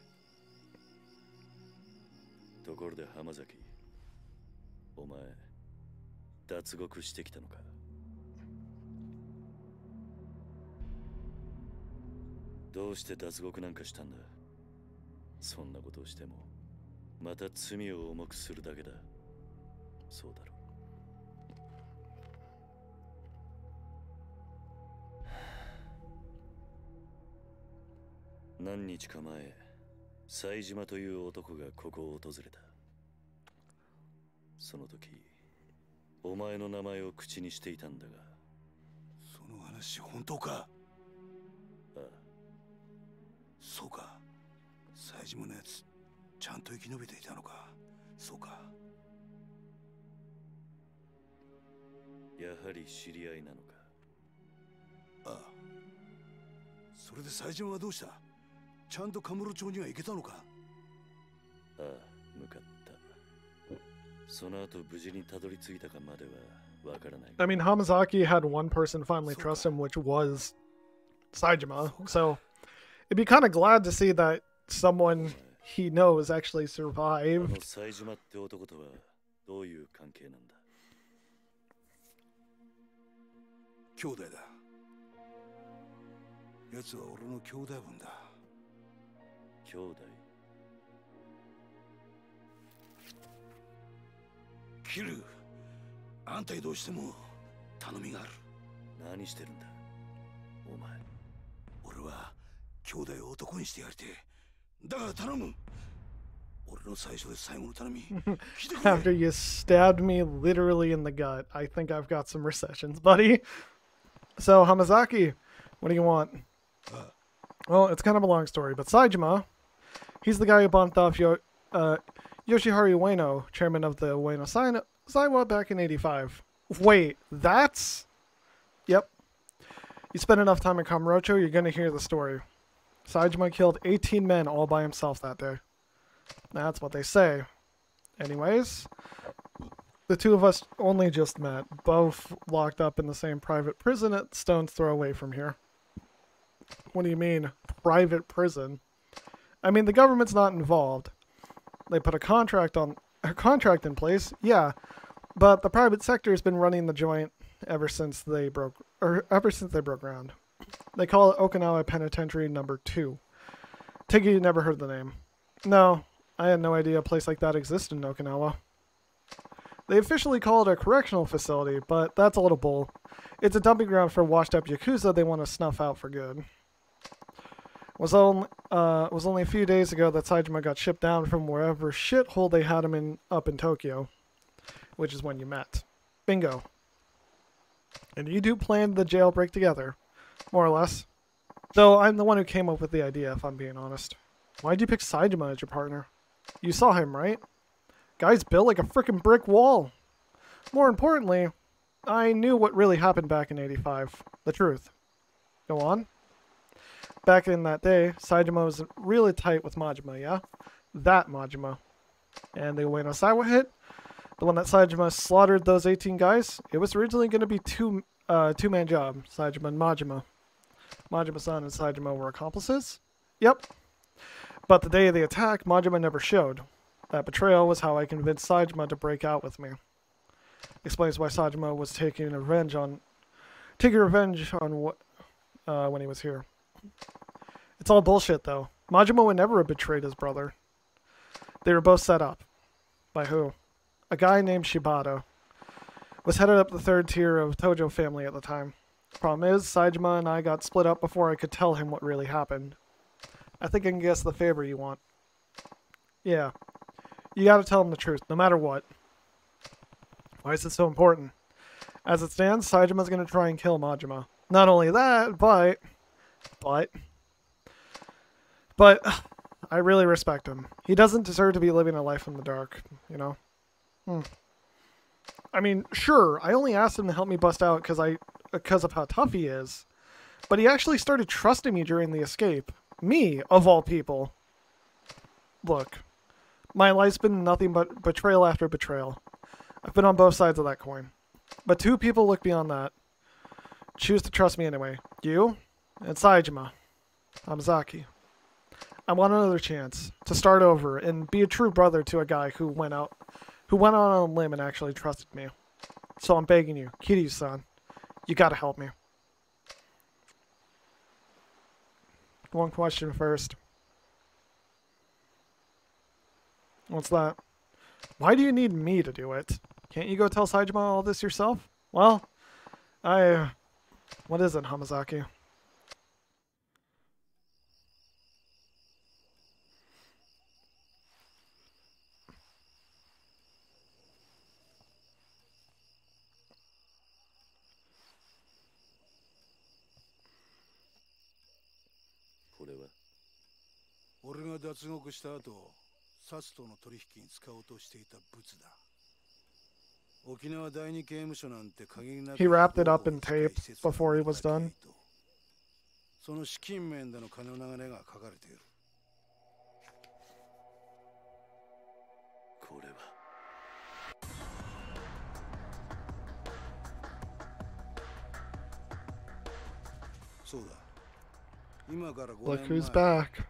ところで浜崎、お前脱獄してきたのか？どうして脱獄なんかしたんだ？そんなことをしてもまた罪を重くするだけだ。そうだろう。何日か前、冴島という男がここを訪れた。その時お前の名前を口にしていたんだが。その話本当か？ああ。そうか。冴島のやつちゃんと生き延びていたのか。そうか。やはり知り合いなのか？ああ。それで冴島はどうした？ちゃんとカムロ町には行けたのか？ああ、向かった。その後無事にたどり着いたかまではわからない。I mean, Hamazaki had one person finally trust him, which was Saejima. So it'd be kind of glad to see that someone he knows actually survived. 冴島って男とはどういう関係なんだ？兄弟だ。奴は俺の兄弟分だ。兄弟？キル、あんたにどうしても頼みがある。何してるんだお前？俺は兄弟を男にしてやりてえ。だから頼む。俺の最初で最後の頼み。After you stabbed me literally in the gut, I think I've got some recessions, buddy. So, Hamazaki, what do you want? Well, it's kind of a long story, but Saejima, he's the guy who bumped off Yoshiharu Ueno, chairman of the Ueno Saiwa back in '85. Wait, that's... Yep. You spend enough time in Kamurocho, you're going to hear the story. Saejima killed 18 men all by himself that day. That's what they say. Anyways, the two of us only just met, both locked up in the same private prison at stone's throw away from here. What do you mean, private prison? I mean, the government's not involved. They put a contract in place, yeah, but the private sector has been running the joint ever since they broke ground. They call it Okinawa Penitentiary Number 2. Take it you never heard the name. No, I had no idea a place like that existed in Okinawa. They officially call it a correctional facility, but that's a little bull. It's a dumping ground for washed up Yakuza they want to snuff out for good. It was only a few days ago that Saejima got shipped down from wherever shithole they had him up in Tokyo, which is when you met. Bingo. And you two planned the jailbreak together, more or less. Though I'm the one who came up with the idea, if I'm being honest. Why'd you pick Saejima as your partner? You saw him, right? Guy's built like a frickin' brick wall. More importantly, I knew what really happened back in '85. The truth. Go on. Back in that day, Saejima was really tight with Majima, yeah? That Majima. And the Ueno Saiwa hit, the one that Saejima slaughtered those 18 guys, it was originally going to be two-man job, Saejima and Majima. Majima-san and Saejima were accomplices? Yep. But the day of the attack, Majima never showed. That betrayal was how I convinced Saejima to break out with me. Explains why Saejima was taking revenge on what when he was here. It's all bullshit, though. Majima would never have betrayed his brother. They were both set up. By who? A guy named Shibata. Was headed up the third tier of Tojo family at the time. Problem is, Saejima and I got split up before I could tell him what really happened. I think I can guess the favor you want. Yeah. You gotta tell him the truth, no matter what. Why is it so important? As it stands, Saejima's gonna try and kill Majima. Not only that, but I really respect him. He doesn't deserve to be living a life in the dark, you know? I mean, sure, I only asked him to help me bust out because of how tough he is. But he actually started trusting me during the escape. Me, of all people. Look, my life's been nothing but betrayal after betrayal. I've been on both sides of that coin. But two people look beyond that. Choose to trust me anyway. You and Saejima. Hamazaki. I want another chance to start over and be a true brother to a guy who went out on a limb and actually trusted me. So I'm begging you, Kiryu-san, you gotta help me. One question first. What's that? Why do you need me to do it? Can't you go tell Saejima all this yourself? Well, what is it, Hamazaki? He wrapped it up in tape before he was done. Look who's back.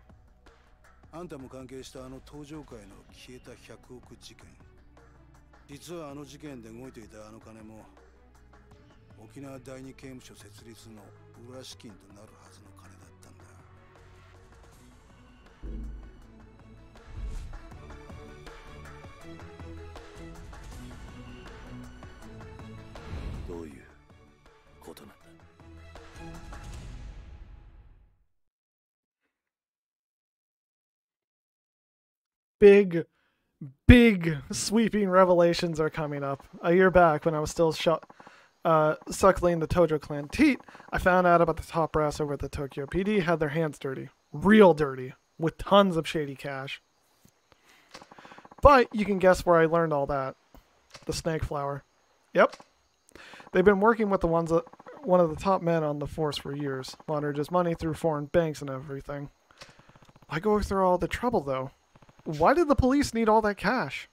あんたも関係したあの登場界の消えた100億事件。実はあの事件で動いていたあの金も沖縄第二刑務所設立の裏資金となるはずの金だったんだ。どういうことなんだ。 Big sweeping revelations are coming up. A year back, when I was still suckling the Tojo clan teat, I found out about the top brass over at the Tokyo PD had their hands dirty. Real dirty. With tons of shady cash. But you can guess where I learned all that. The snake flower. Yep. They've been working with the ones one of the top men on the force for years, laundered his money through foreign banks and everything. Why go through all the trouble, though? Why did the police need all that cash?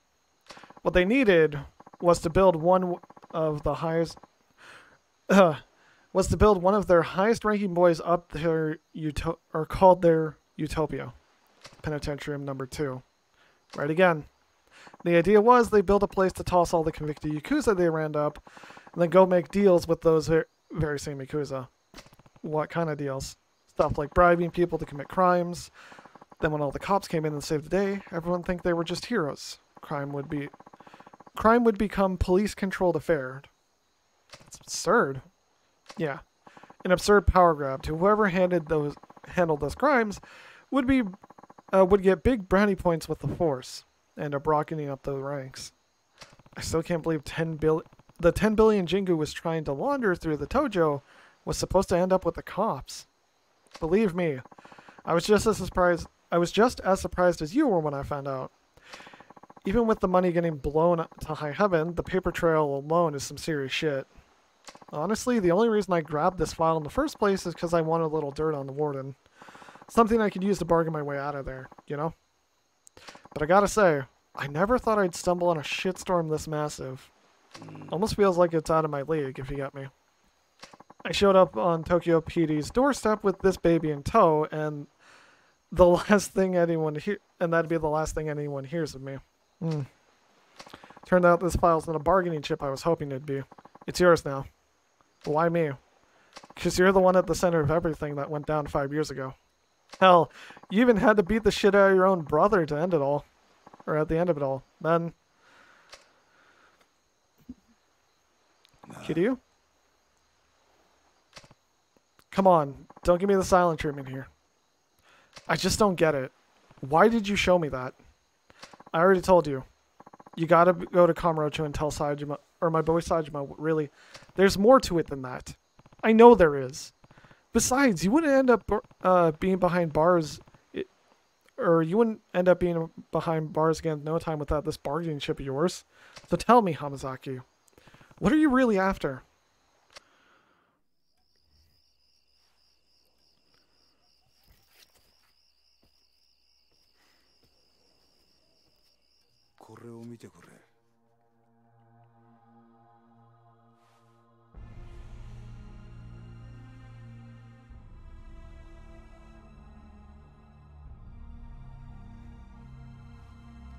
What they needed was to build one of the highest... was to build one of their highest-ranking boys up their called their Utopia. Penitentiary number 2. Right again. The idea was they built a place to toss all the convicted Yakuza they ran up, and then go make deals with those very same Yakuza. What kind of deals? Stuff like bribing people to commit crimes. Then when all the cops came in and saved the day, everyone think they were just heroes. Crime would become police-controlled affair. It's absurd. Yeah. An absurd power grab to whoever handled those crimes would get big brownie points with the force, and a brocketing up the ranks. I still can't believe the 10 billion Jingu was trying to launder through the Tojo was supposed to end up with the cops. Believe me, I was just as surprised as you were when I found out. Even with the money getting blown to high heaven, the paper trail alone is some serious shit. Honestly, the only reason I grabbed this file in the first place is because I wanted a little dirt on the warden. Something I could use to bargain my way out of there, you know? But I gotta say, I never thought I'd stumble on a shitstorm this massive. Almost feels like it's out of my league, if you get me. I showed up on Tokyo PD's doorstep with this baby in tow, and that'd be the last thing anyone hears of me. Turned out this file's not a bargaining chip I was hoping it'd be. It's yours now. But why me? Because you're the one at the center of everything that went down 5 years ago. Hell, you even had to beat the shit out of your own brother to end it all. Or at the end of it all. Then... Kiryu? Come on, don't give me the silent treatment here. I just don't get it. Why did you show me that? I already told you. You gotta go to Kamurocho and tell Sajima, or my boy Sajima, really, there's more to it than that. I know there is. Besides, you wouldn't end up being behind bars, you wouldn't end up being behind bars again in no time without this bargaining chip of yours. So tell me, Hamazaki, what are you really after?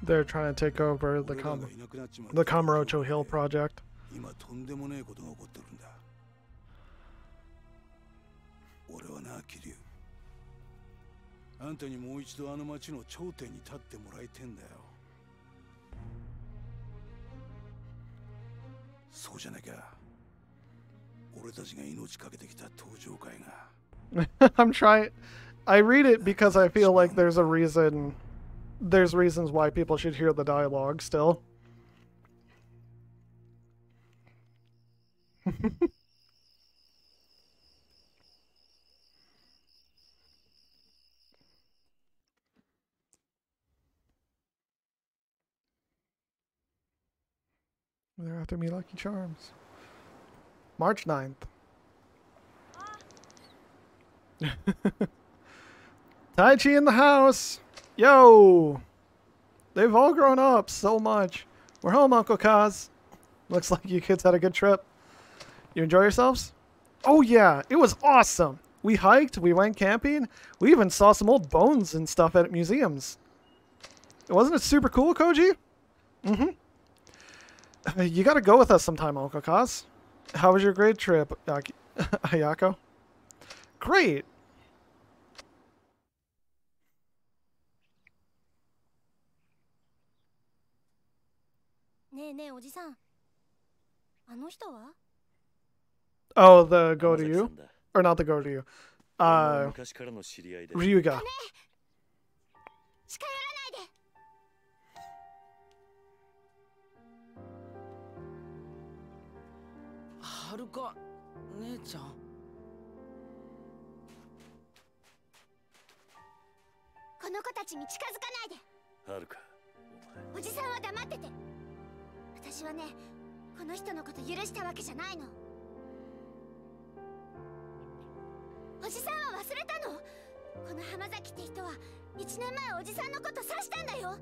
They're trying to take over the Kamurocho Hill project. 今とんでもねえことが起こってるんだ。俺はな、桐生。あんたにもう一度あの町の頂点に立ってもらいてんだよ。そうじゃなきゃ、俺たちが命かけてきた登場会が。I'm trying. I read it because I feel like there's reasons why people should hear the dialogue still. They're after me, Lucky Charms. March 9th. Taichi in the house! Yo! They've all grown up so much. We're home, Uncle Kaz. Looks like you kids had a good trip. You enjoy yourselves? Oh yeah, it was awesome! We hiked, we went camping, we even saw some old bones and stuff at museums. Wasn't it super cool, Koji? Mm-hmm. You gotta go with us sometime, Uncle Kaz. How was your great trip, Ayako? Great! Oh, the go to you? Or not the go to you. Ryuga. はるか姉ちゃんこの子たちに近づかないではるかおじさんは黙ってて私はねこの人のこと許したわけじゃないのじさんは忘れたの？この浜崎って人は1年前おじさんのこと刺したんだよ。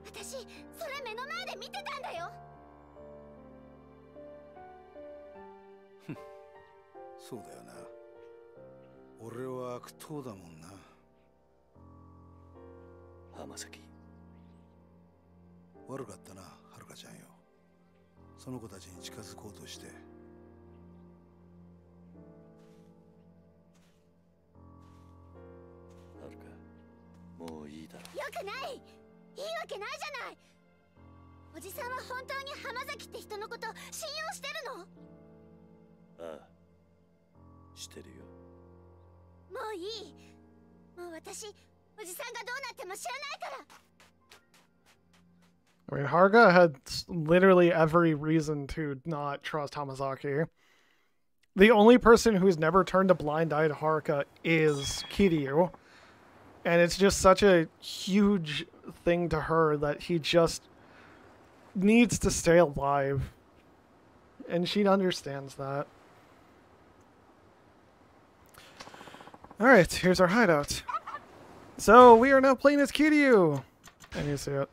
私それ目の前で見てたんだよ。そうだよな。俺は悪党だもんな。浜崎、悪かったな、はるかちゃんよ。その子たちに近づこうとして。はるか、もういいだろ。よくない。いいわけないじゃない。おじさんは本当に浜崎って人のこと信用してるの？ああ、してるよ。もういい。もう私、おじさんがどうなっても知らないから。I mean, Haruka had literally every reason to not trust Hamazaki. The only person who's never turned a blind eye to Haruka is Kiryu. And it's just such a huge thing to her that he just needs to stay alive. And she understands that. Alright, here's our hideout. So, we are now playing as Kiryu! And you see it.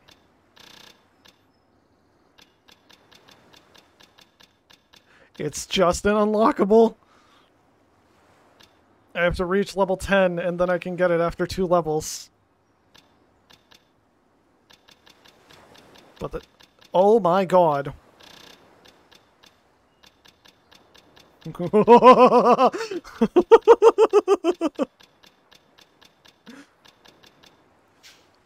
It's just an unlockable. I have to reach level 10 and then I can get it after 2 levels. But the... Oh my god.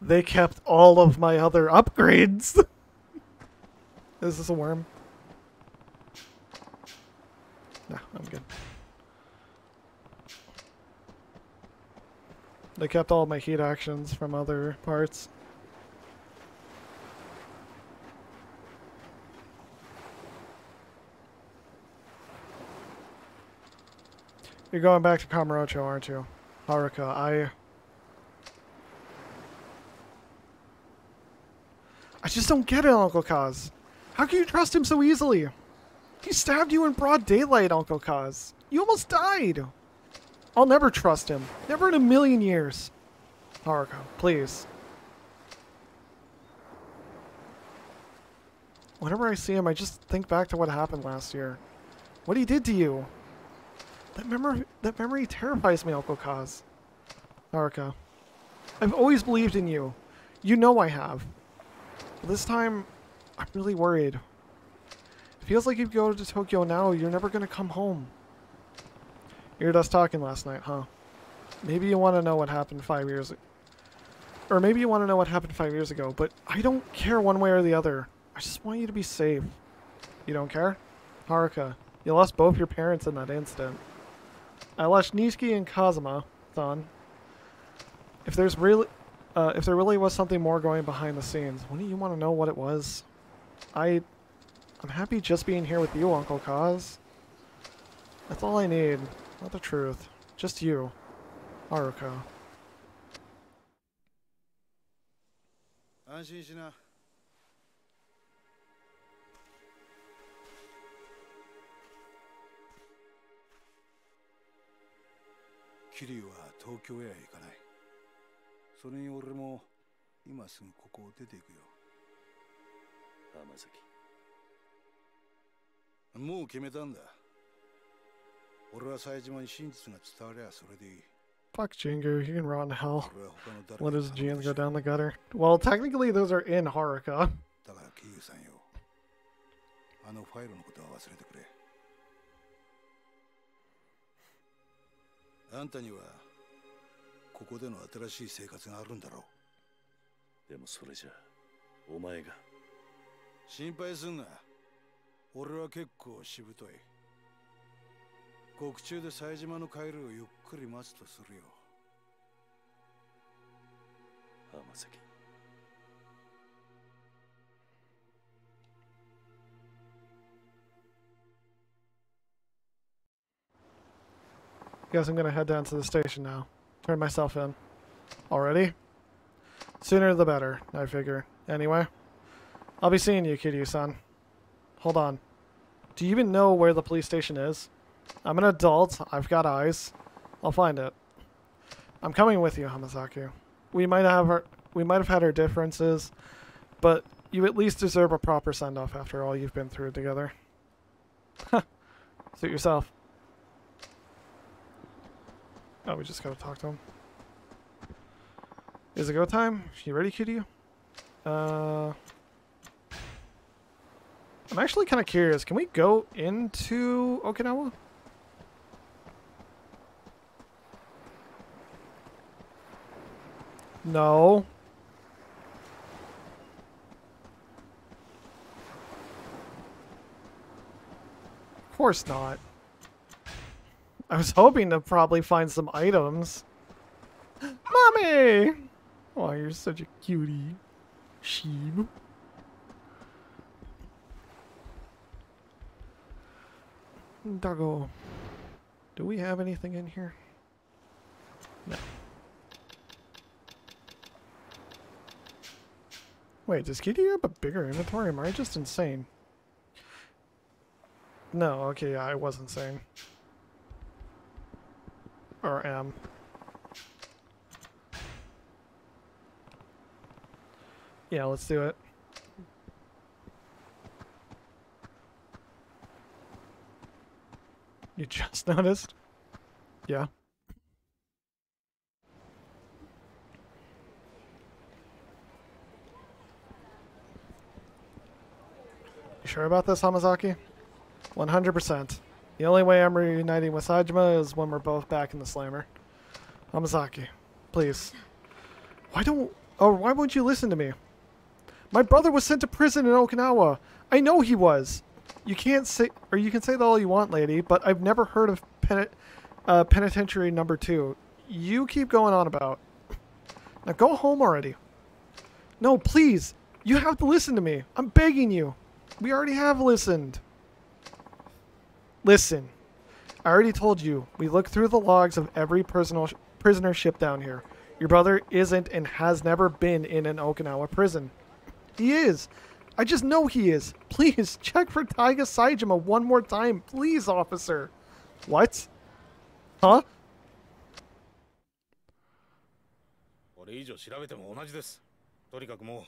They kept all of my other upgrades. Is this a worm? No, I'm good. They kept all my heat actions from other parts. You're going back to Kamurocho, aren't you? Haruka, I just don't get it, Uncle Kaz. How can you trust him so easily? He stabbed you in broad daylight, Uncle Kaz. You almost died. I'll never trust him. Never in a million years. Haruka, please. Whenever I see him, I just think back to what happened last year. What he did to you. That memory terrifies me, Uncle Kaz. Haruka, I've always believed in you. You know I have. But this time, I'm really worried. It feels like if you go to Tokyo now, you're never going to come home. You heard us talking last night, huh? Maybe you want to know what happened 5 years ago. Or maybe you want to know what happened 5 years ago, but I don't care one way or the other. I just want you to be safe. You don't care? Haruka, you lost both your parents in that incident. I lost Nishiki and Kazuma-san. If there really was something more going behind the scenes, wouldn't you want to know what it was? I'm happy just being here with you, Uncle Kaz. That's all I need. Not the truth. Just you. Haruka. Kiryu は東京へは行かない。それに俺も今すぐここを出ていくよ。浜崎。もう決めたんだ。俺は冴島に真実が伝わりゃそれでいい。 Fuck Jingu, he can rot in hell. Let his genes go down the gutter. Well, technically those are in Haruka. だからキリュウさんよ。あのファイルのことは忘れてくれ。あんたにはここでの新しい生活があるんだろう。でもそれじゃお前が心配すんな。俺は結構しぶとい。獄中で冴島の帰りをゆっくり待つとするよ。浜崎。Guess I'm gonna head down to the station now. Turn myself in. Already? Sooner the better, I figure. Anyway, I'll be seeing you, Kiryu-san. Hold on. Do you even know where the police station is? I'm an adult. I've got eyes. I'll find it. I'm coming with you, Hamazaki. We might have had our differences, but you at least deserve a proper send-off after all you've been through together. Suit yourself. Oh, we just gotta talk to him. Is it go time? You ready, Kiryu? I'm actually kind of curious. Can we go into Okinawa? No. Of course not. I was hoping to probably find some items. Mommy! Oh, you're such a cutie. Sheep. Doggo. Do we have anything in here? No. Wait, does Kitty have a bigger inventory? Am I just insane? No, okay, yeah, I was insane. Or am. Yeah, let's do it. You just noticed? Yeah. You sure about this, Hamazaki? 100%. The only way I'm reuniting with Sajima is when we're both back in the slammer. Hamazaki, please. Why won't you listen to me? My brother was sent to prison in Okinawa. I know he was. You can't say, or you can say that all you want, lady, but I've never heard of penitentiary number 2. You keep going on about. Now go home already. No, please. You have to listen to me. I'm begging you. We already have listened. Listen. I already told you. We looked through the logs of every prisoner ship down here. Your brother isn't and has never been in an Okinawa prison. He is. I just know he is. Please, check for Taiga Saejima one more time. Please, officer. What? Huh? これ以上調べても同じです。とにかくも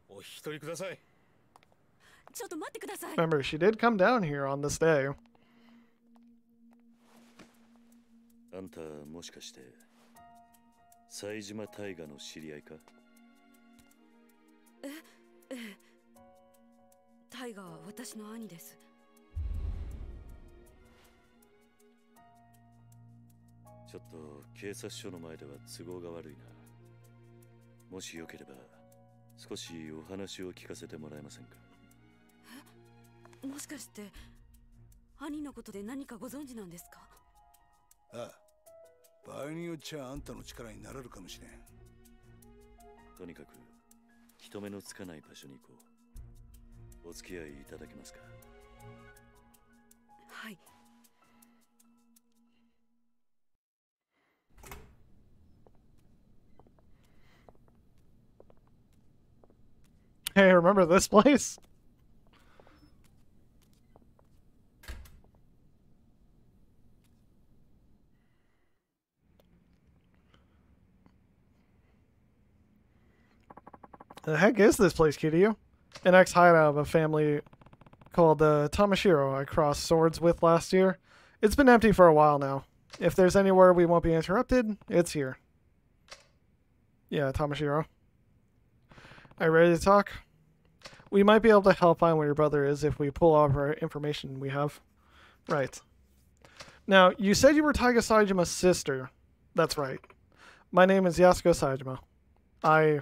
うお引き取りください。ちょっと待ってください。 Remember, she did come down here on this day. あんたもしかして冴島大河の知り合いか？ええ。タイガーは私の兄です。ちょっと警察署の前では都合が悪いな。もしよければ少しお話を聞かせてもらえませんか？え？もしかして兄のことで何かご存知なんですか？ああ、場合によっちゃあんたの力になれるかもしれん。とにかく人目のつかない場所に行こう。お付き合いいただけますか？はい。Hey, remember this place? The heck is this place, Kiryu? An ex-hideout of a family called Tamashiro I crossed swords with last year. It's been empty for a while now. If there's anywhere we won't be interrupted, it's here. Yeah, Tamashiro. Are you ready to talk? We might be able to help find where your brother is if we pull off our information we have. Right. Now, you said you were Taiga Saejima's sister. That's right. My name is Yasuko Saejima. I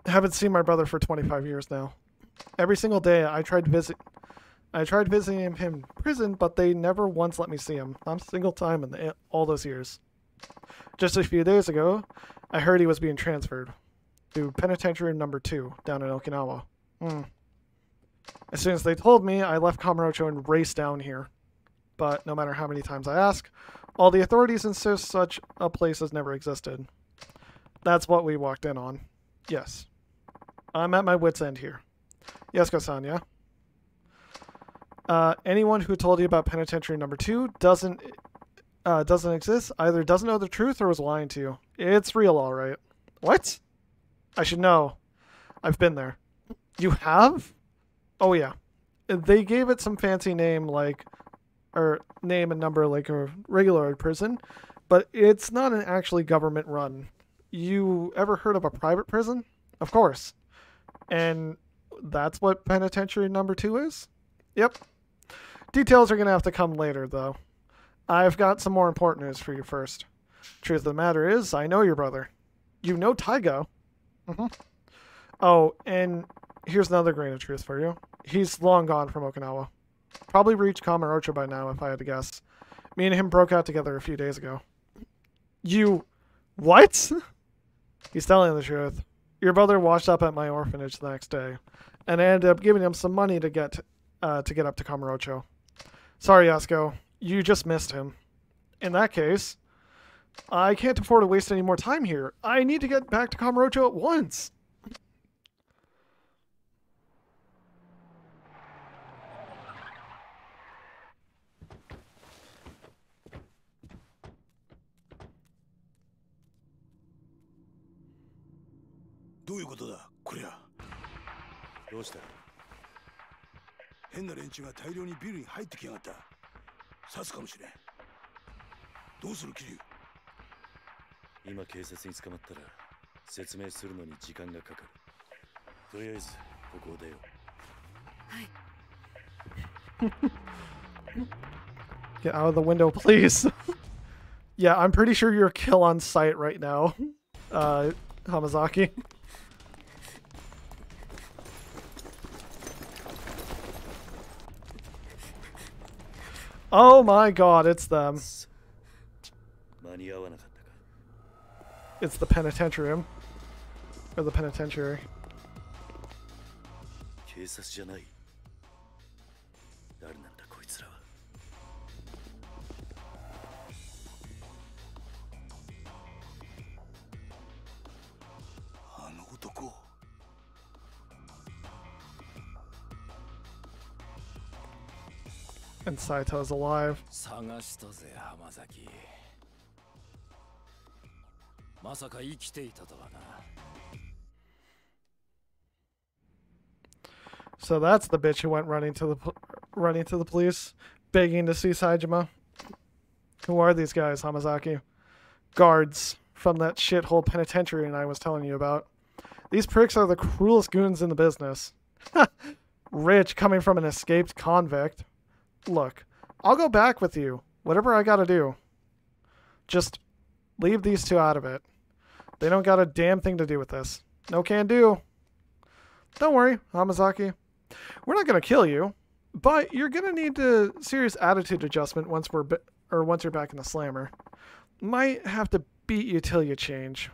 haven't seen my brother for 25 years now. Every single day I tried visiting him in prison, but they never once let me see him. Not a single time in all those years. Just a few days ago, I heard he was being transferred to penitentiary number 2 down in Okinawa. As soon as they told me, I left Kamurocho and raced down here. But no matter how many times I ask, all the authorities insist such a place has never existed. That's what we walked in on. Yes. I'm at my wit's end here. Yasuko-san, yeah? Anyone who told you about penitentiary number 2 doesn't doesn't exist, either doesn't know the truth or was lying to you. It's real, all right. What? I should know. I've been there. You have? Oh, yeah. They gave it some fancy name like, or name and number like a regular prison, but it's not an actually government run. You ever heard of a private prison? Of course. And that's what penitentiary number 2 is? Yep. Details are going to have to come later, though. I've got some more important news for you first. Truth of the matter is, I know your brother. You know Taigo. Oh, and here's another grain of truth for you. He's long gone from Okinawa. Probably reached Kamurocho by now, if I had to guess. Me and him broke out together a few days ago. You... What? He's telling the truth. Your brother washed up at my orphanage the next day, and I ended up giving him some money to get up to Kamurocho. Sorry, Yasuko. You just missed him. In that case, I can't afford to waste any more time here. I need to get back to Kamurocho at once. What is this? どうした？変な連中が大量にビルに入ってきやがった。刺すかもしれん。どうする、桐生？今警察に捕まったら説明するのに時間がかかる。とりあえずここを出よう。Get out of the window, please. Yeah, I'm pretty sure you're kill on sight right now, Hamazaki. Oh my god, it's them. It's the penitentiary. Or the penitentiary. 警察じゃない。誰なんだこいつらは。あの男。And Saito's alive. 探したぜ、浜崎。まさか生きていたとはな。So that's the bitch who went running to the police, begging to see Saejima. Who are these guys, Hamazaki? Guards from that shithole penitentiary I was telling you about. These pricks are the cruelest goons in the business. Rich coming from an escaped convict. Look, I'll go back with you. Whatever I gotta do. Just leave these two out of it. They don't got a damn thing to do with this. No can do. Don't worry, Hamazaki. We're not gonna kill you, but you're gonna need a serious attitude adjustment once you're back in the slammer. Might have to beat you till you change.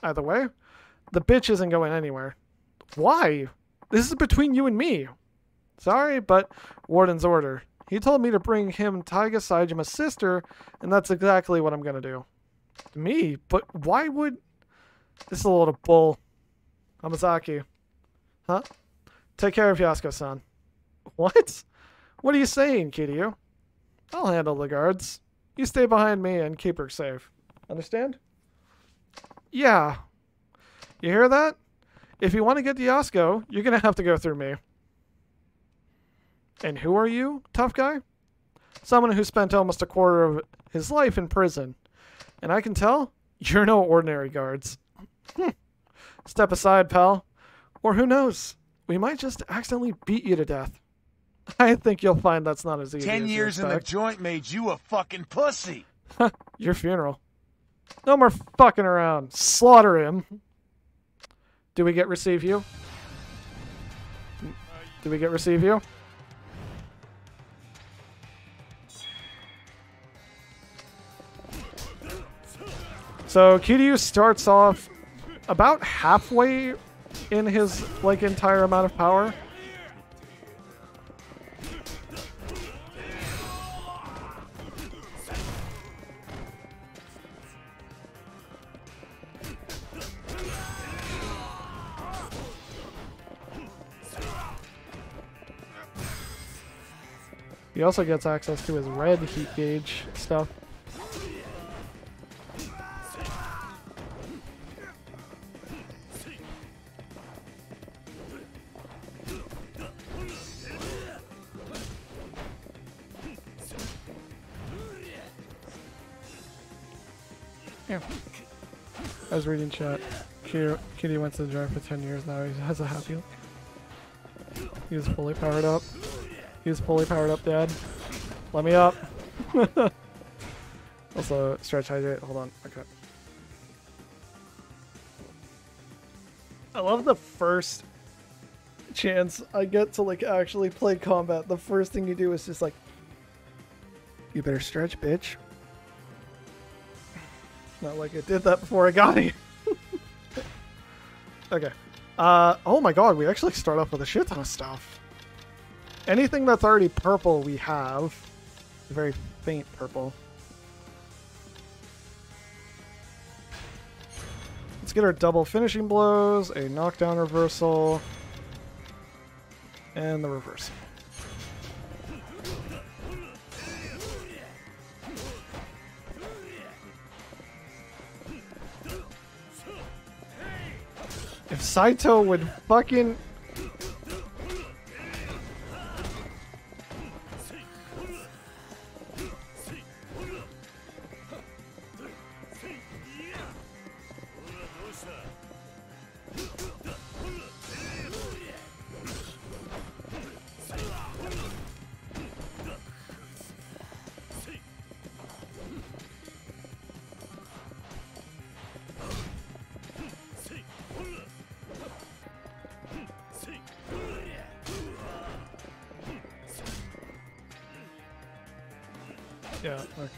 Either way, the bitch isn't going anywhere. Why? This is between you and me. Sorry, but Warden's order. He told me to bring him Taiga Saejima's sister, and that's exactly what I'm gonna do. Me? But why would... This is a load of bull. Hamazaki. Huh? Take care of Yasuko-san. What? What are you saying, Kiryu? I'll handle the guards. You stay behind me and keep her safe. Understand? Yeah. You hear that? If you want to get to Yasuko, you're gonna have to go through me. And who are you, tough guy? Someone who spent almost a quarter of his life in prison. And I can tell, you're no ordinary guards. Step aside, pal. Or who knows, we might just accidentally beat you to death. I think you'll find that's not as easy 10 as years you in the expect. joint made you a fucking pussy. Your funeral. No more fucking around. Slaughter him. Do we get receive you? Do we get receive you? So Kiryu starts off about halfway in his entire amount of power. He also gets access to his red heat gauge stuff. Yeah. I was reading chat. Kitty went to the gym for 10 years now. He has a happy life. He was fully powered up. He was fully powered up, Dad. Let me up. Also, stretch hydrate. Hold on. Okay. I love the first chance I get to like actually play combat. The first thing you do is just like, you better stretch, bitch. Not like I did that before I got here. Okay. Oh my god, we actually start off with a shit ton of stuff. Anything that's already purple we have. Very faint purple. Let's get our double finishing blows, a knockdown reversal, and the reversal. If Saito would fucking... Yeah, okay.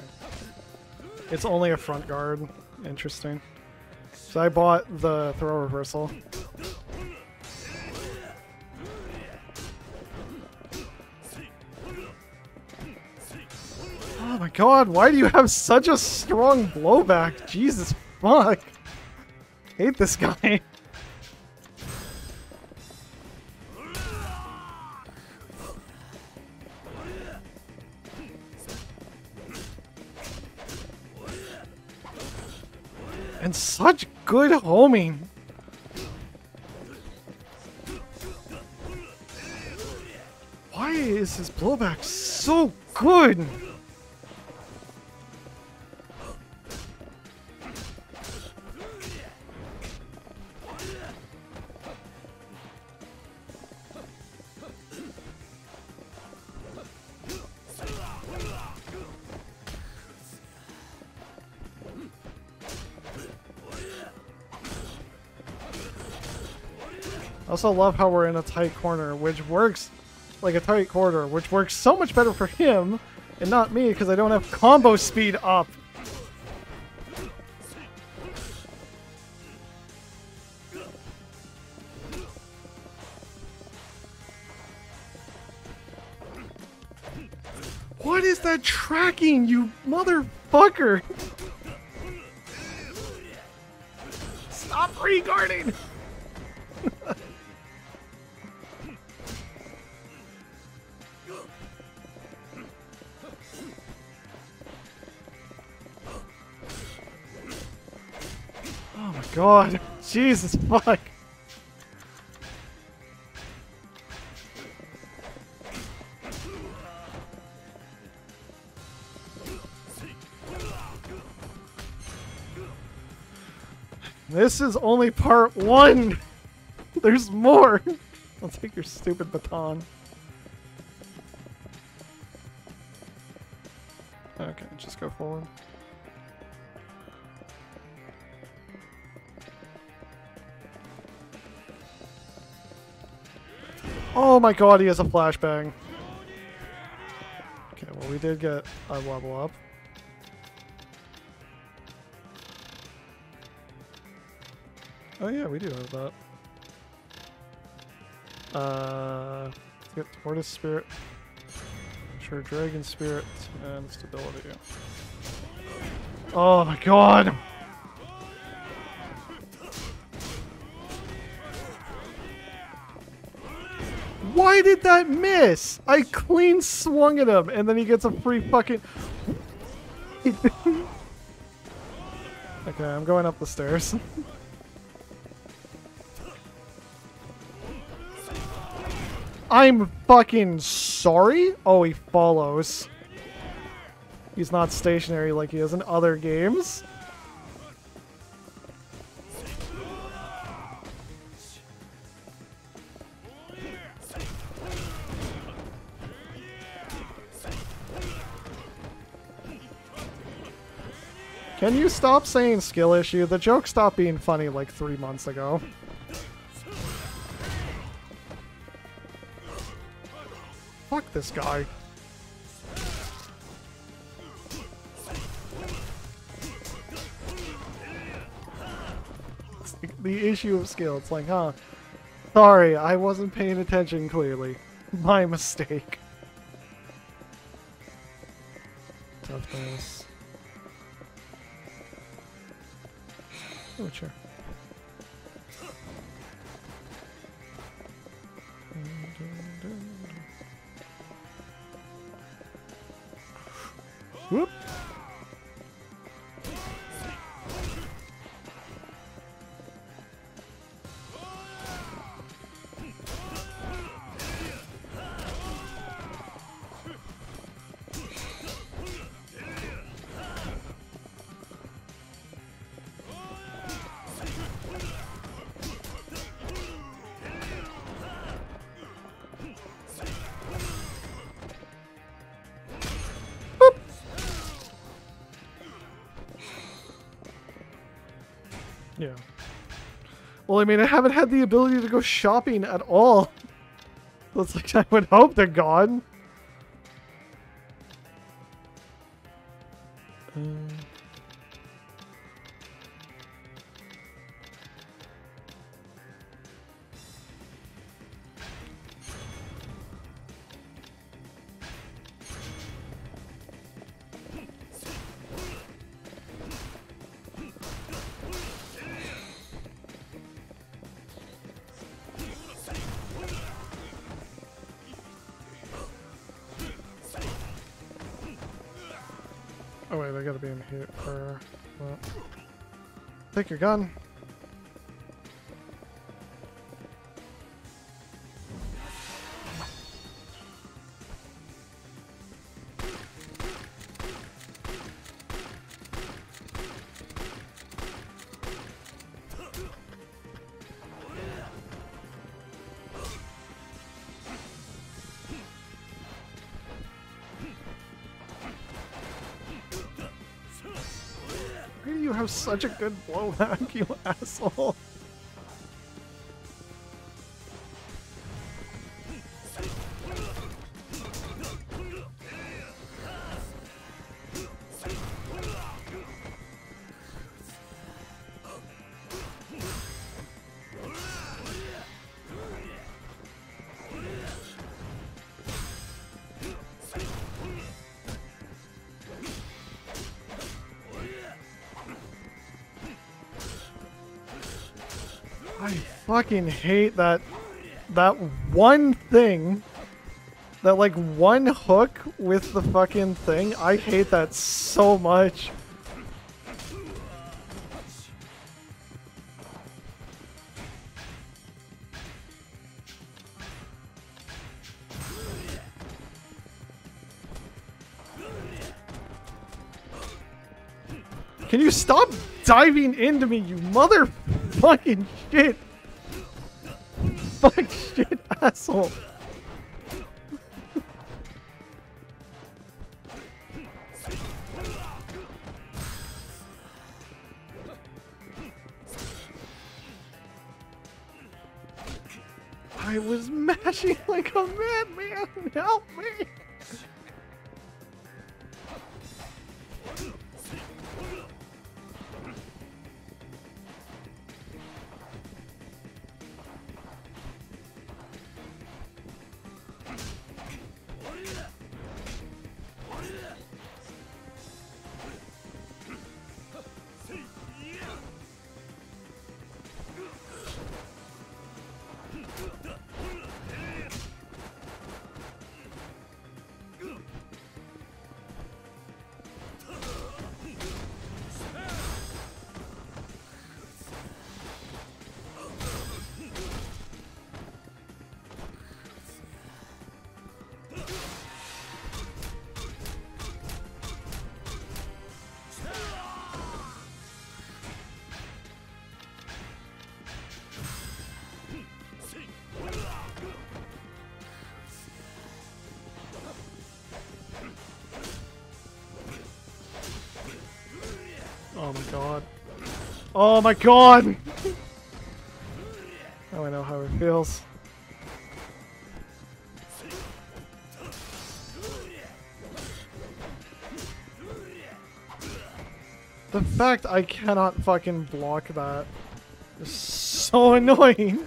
It's only a front guard. Interesting. So I bought the throw reversal. Oh my god, why do you have such a strong blowback? Jesus fuck. Hate this guy. And such good homing. Why is his blowback so good? I also love how we're in a tight corner, which works like a tight corner, which works so much better for him and not me because I don't have combo speed up. What is that tracking, you motherfucker? Stop re-guarding! Oh my god, Jesus fuck. This is only part 1. There's more. I'll take your stupid baton. Okay, just go forward. Oh my god, he has a flashbang. Okay, well we did get a level up. Oh yeah, we do have that. Let's get Tortoise Spirit. Sure, Dragon Spirit and Stability. Oh my god! Why did that miss? I clean swung at him and then he gets a free fucking... Okay, I'm going up the stairs. I'm fucking sorry? Oh, he follows. He's not stationary like he is in other games. Can you stop saying skill issue? The joke stopped being funny like 3 months ago. Fuck this guy. It's like the issue of skill. It's like, huh? Sorry, I wasn't paying attention clearly. My mistake. Toughness. Oh, sure. Whoop. Yeah. Well, I mean, I haven't had the ability to go shopping at all. Looks like I would hope to God. Oh wait, I gotta be in here for... Well, take your gun. Why do you have such a good blowback, you asshole? I fucking hate that one thing, that like one hook with the fucking thing. I hate that so much. Can you stop diving into me, you motherfucking shit? Fuck shit, asshole. I was mashing like a madman. Help me. Oh my god. Oh my god! Now I know how it feels. The fact I cannot fucking block that is so annoying.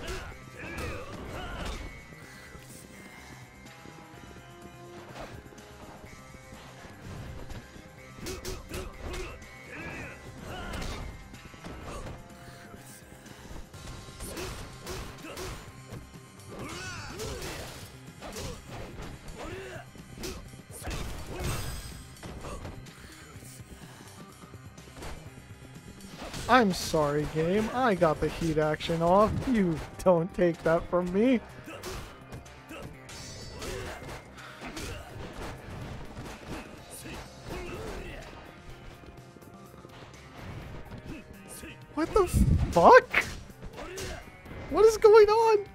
I'm sorry, game. I got the heat action off. You don't take that from me. What the fuck? What is going on?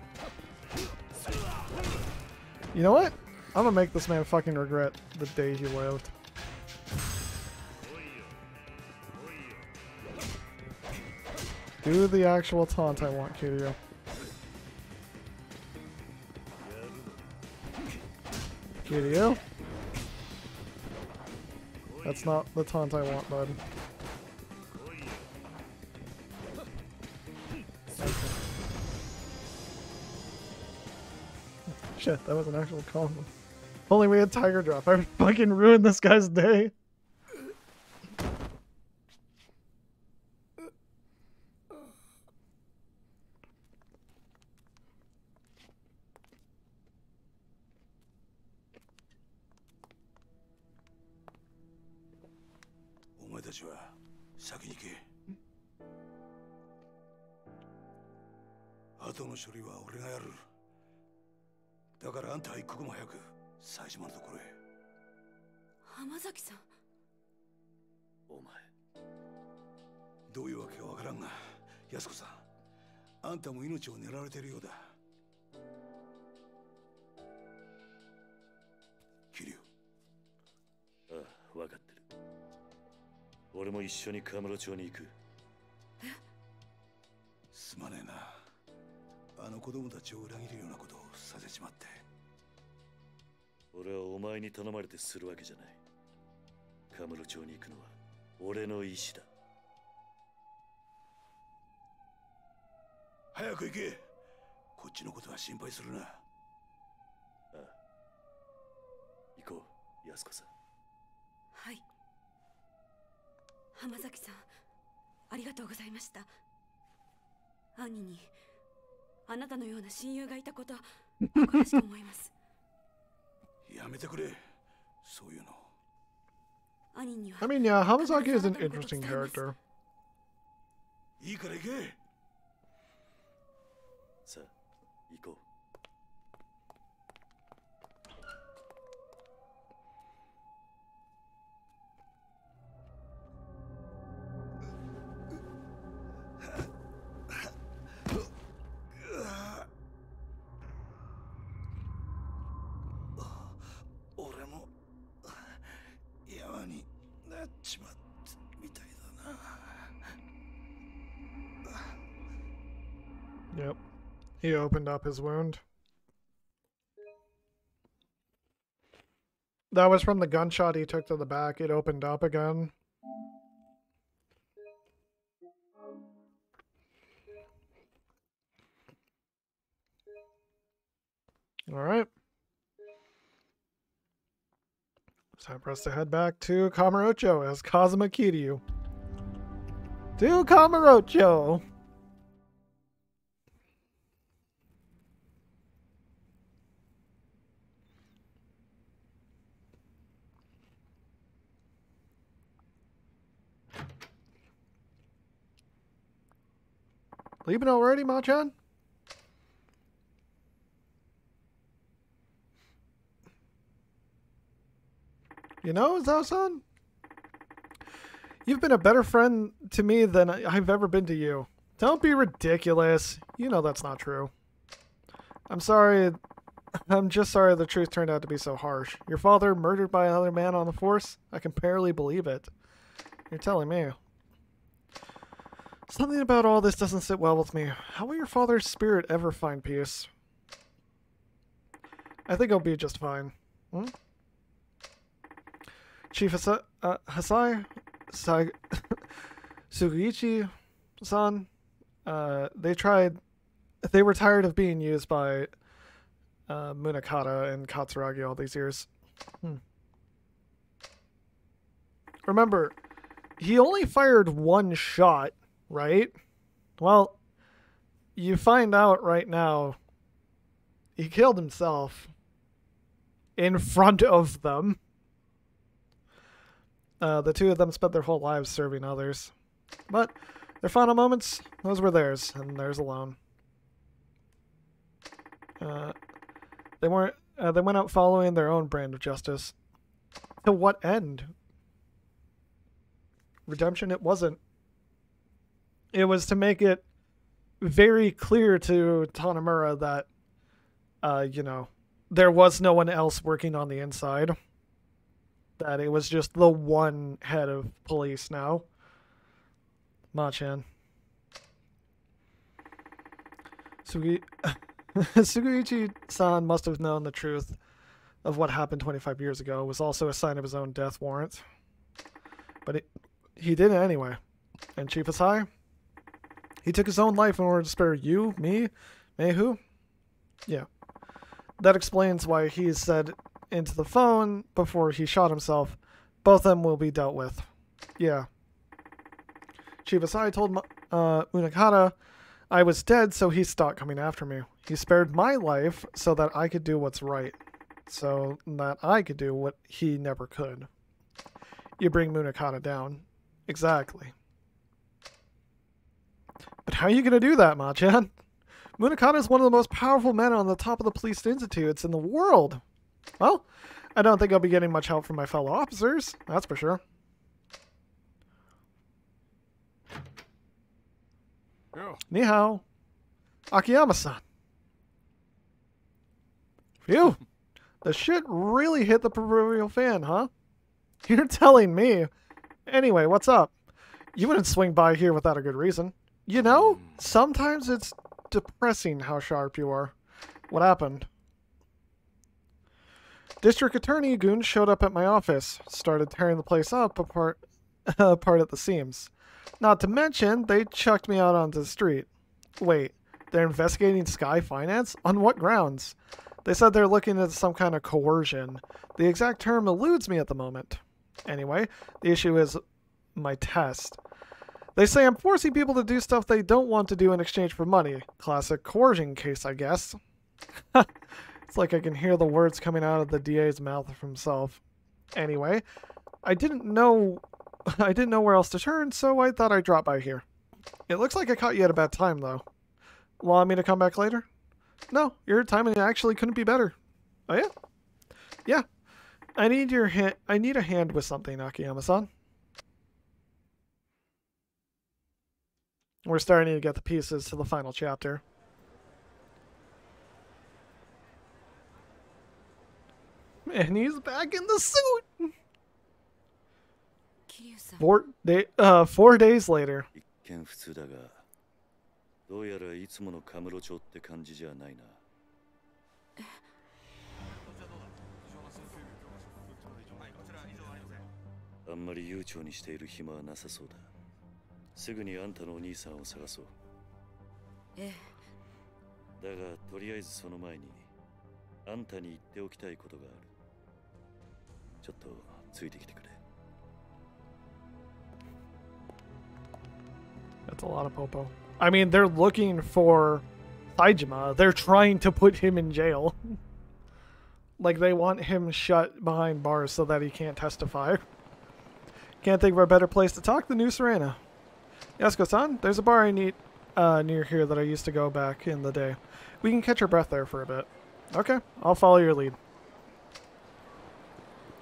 You know what? I'm gonna make this man fucking regret the day he lived. Do the actual taunt I want, Kiryu. Kiryu? That's not the taunt I want, bud. Okay. Shit, that was an actual combo. If only we had Tiger Drop. I fucking ruined this guy's day. I mean, yeah, Hamazaki is an interesting character. Yep. He opened up his wound. That was from the gunshot he took to the back. It opened up again. Alright. It's time for us to head back to Kamurocho as Kazuma Kiryu. To Kamurocho! Leaving already, Machan? You know, Zao-san? You've been a better friend to me than I've ever been to you. Don't be ridiculous. You know that's not true. I'm sorry. I'm just sorry the truth turned out to be so harsh. Your father murdered by another man on the force? I can barely believe it. You're telling me. Something about all this doesn't sit well with me. How will your father's spirit ever find peace? I think I'll be just fine. Hmm? Chief Hasai Sugiichi-san, they were tired of being used by Munakata and Katsuragi all these years. Remember, he only fired one shot, right? Well, you find out right now he killed himself in front of them. The two of them spent their whole lives serving others. But their final moments, those were theirs, and theirs alone. They went out following their own brand of justice. To what end? Redemption it wasn't. It was to make it very clear to Tanimura that, you know, there was no one else working on the inside. That it was just the one head of police now. Machan. Sugiichi-san must have known the truth of what happened 25 years ago. It was also a sign of his own death warrant. But he did it anyway. And Chief Asai? He took his own life in order to spare you, me, Mehu? Yeah. That explains why he said into the phone before he shot himself, both of them will be dealt with. Yeah. Chief Asai told Munakata I was dead, so he stopped coming after me. He spared my life so that I could do what's right. So that I could do what he never could. You bring Munakata down. Exactly. But how are you going to do that, Machan? Munakata is one of the most powerful men on the top of the police institutes in the world. Well, I don't think I'll be getting much help from my fellow officers, that's for sure. Ni hao. Akiyama-san. Phew. The shit really hit the proverbial fan, huh? You're telling me. Anyway, what's up? You wouldn't swing by here without a good reason. You know, sometimes it's depressing how sharp you are. What happened? District Attorney Goon showed up at my office, started tearing the place up apart at the seams. Not to mention, they chucked me out onto the street. Wait, they're investigating Sky Finance? On what grounds? They said they're looking at some kind of coercion. The exact term eludes me at the moment. Anyway, the issue is my test. They say I'm forcing people to do stuff they don't want to do in exchange for money. Classic coercion case, I guess. It's like I can hear the words coming out of the DA's mouth himself. Anyway, I didn't know where else to turn, so I thought I'd drop by here. It looks like I caught you at a bad time, though. Want me to come back later? No, your timing actually couldn't be better. Oh yeah? Yeah. I need a hand with something, Akiyama-san. We're starting to get the pieces to the final chapter. And he's back in the suit! 4 days later. 一見普通だが、どうやらいつものカムロ町って感じじゃないな。あんまり悠長にしている暇はなさそうだ。すぐにあんたのお兄さんを探そう。ええ。だがとりあえずその前にあんたに言っておきたいことがある。ちょっとついてきてくれ。That's a lot of popo. I mean, they're looking for Saejima. They're trying to put him in jail. Like, they want him shut behind bars so that he can't testify. Can't think of a better place to talk than New Serena. Yasuko-san, there's a bar I need near here that I used to go back in the day. We can catch our breath there for a bit. Okay, I'll follow your lead.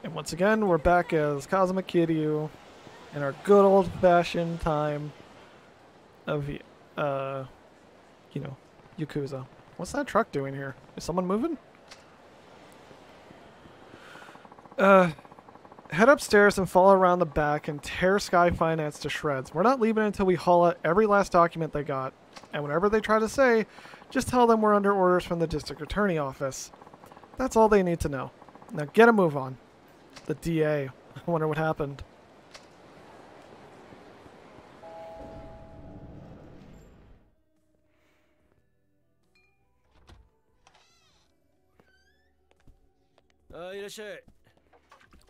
And once again, we're back as Kazuma Kiryu in our good old-fashioned time of, you know, Yakuza. What's that truck doing here? Is someone moving? Head upstairs and follow around the back and tear Sky Finance to shreds. We're not leaving until we haul out every last document they got. And whatever they try to say, just tell them we're under orders from the district attorney office. That's all they need to know. Now get a move on. The DA. I wonder what happened.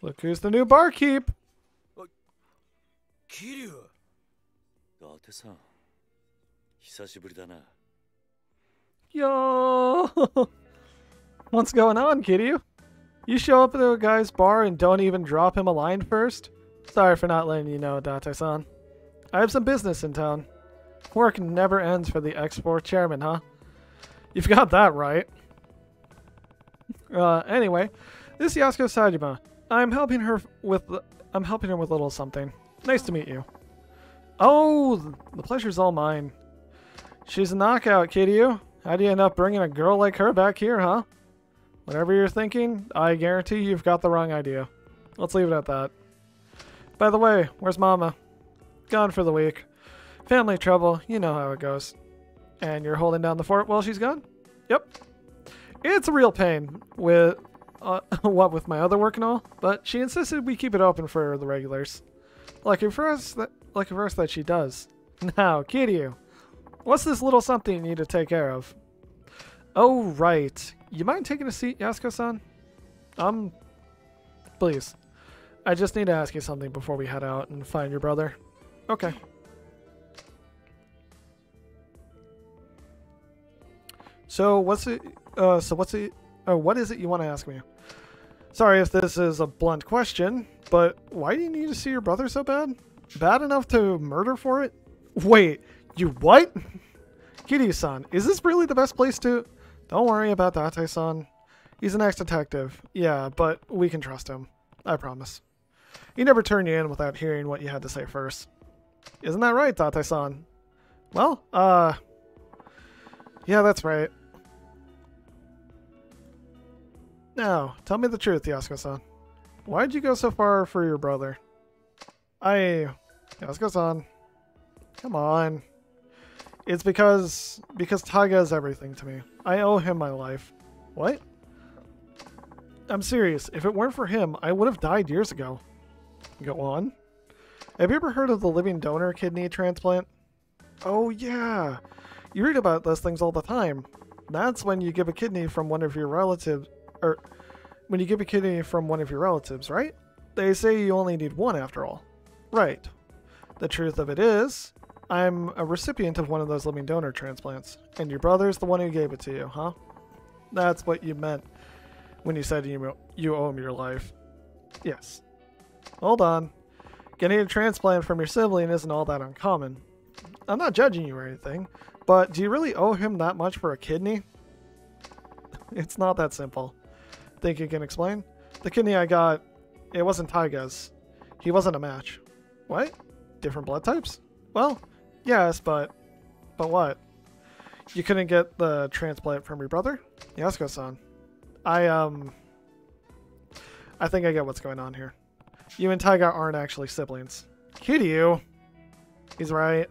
Look who's the new barkeep. Kiryu. 伊達さん、久しぶりだな。 Yo! What's going on, Kiryu? You show up at a guy's bar and don't even drop him a line first? Sorry for not letting you know, Date-san. I have some business in town. Work never ends for the export chairman, huh? You've got that right. Anyway, this is Yasuko Sajima. I'm helping her with a little something. Nice to meet you. Oh, the pleasure's all mine. She's a knockout, Kiryu. How do you end up bringing a girl like her back here, huh? Whatever you're thinking, I guarantee you've got the wrong idea. Let's leave it at that. By the way, where's Mama? Gone for the week. Family trouble, you know how it goes. And you're holding down the fort while she's gone? Yep. It's a real pain with what with my other work and all, but she insisted we keep it open for the regulars. Lucky for us that she does. Now, Kiryu, what's this little something you need to take care of? Oh, right. You mind taking a seat, Yasuko-san? Please. I just need to ask you something before we head out and find your brother. Okay. What is it you want to ask me? Sorry if this is a blunt question, but why do you need to see your brother so bad? Bad enough to murder for it? Wait, you what? Kiryu-san, is this really the best place to... Don't worry about Date-san. He's an ex-detective. Yeah, but we can trust him. I promise. He never turned you in without hearing what you had to say first. Isn't that right, Date-san? Well, yeah, that's right. Now, tell me the truth, Yasuko-san. Why'd you go so far for your brother? Yasuko-san. Come on. It's because Taiga is everything to me. I owe him my life. What? I'm serious. If it weren't for him, I would have died years ago. Go on. Have you ever heard of the living donor kidney transplant? Oh yeah. You read about those things all the time. That's when you give a kidney from one of your relatives, right? They say you only need one after all. Right. The truth of it is, I'm a recipient of one of those living donor transplants, and your brother's the one who gave it to you, huh? That's what you meant when you said you owe him your life. Yes. Hold on. Getting a transplant from your sibling isn't all that uncommon. I'm not judging you or anything, but do you really owe him that much for a kidney? It's not that simple. Think you can explain? The kidney I got, it wasn't Taiga's. He wasn't a match. What? Different blood types? Well, yes, but what? You couldn't get the transplant from your brother? Yasuko-san. I think I get what's going on here. You and Taiga aren't actually siblings. Kiryu! He's right.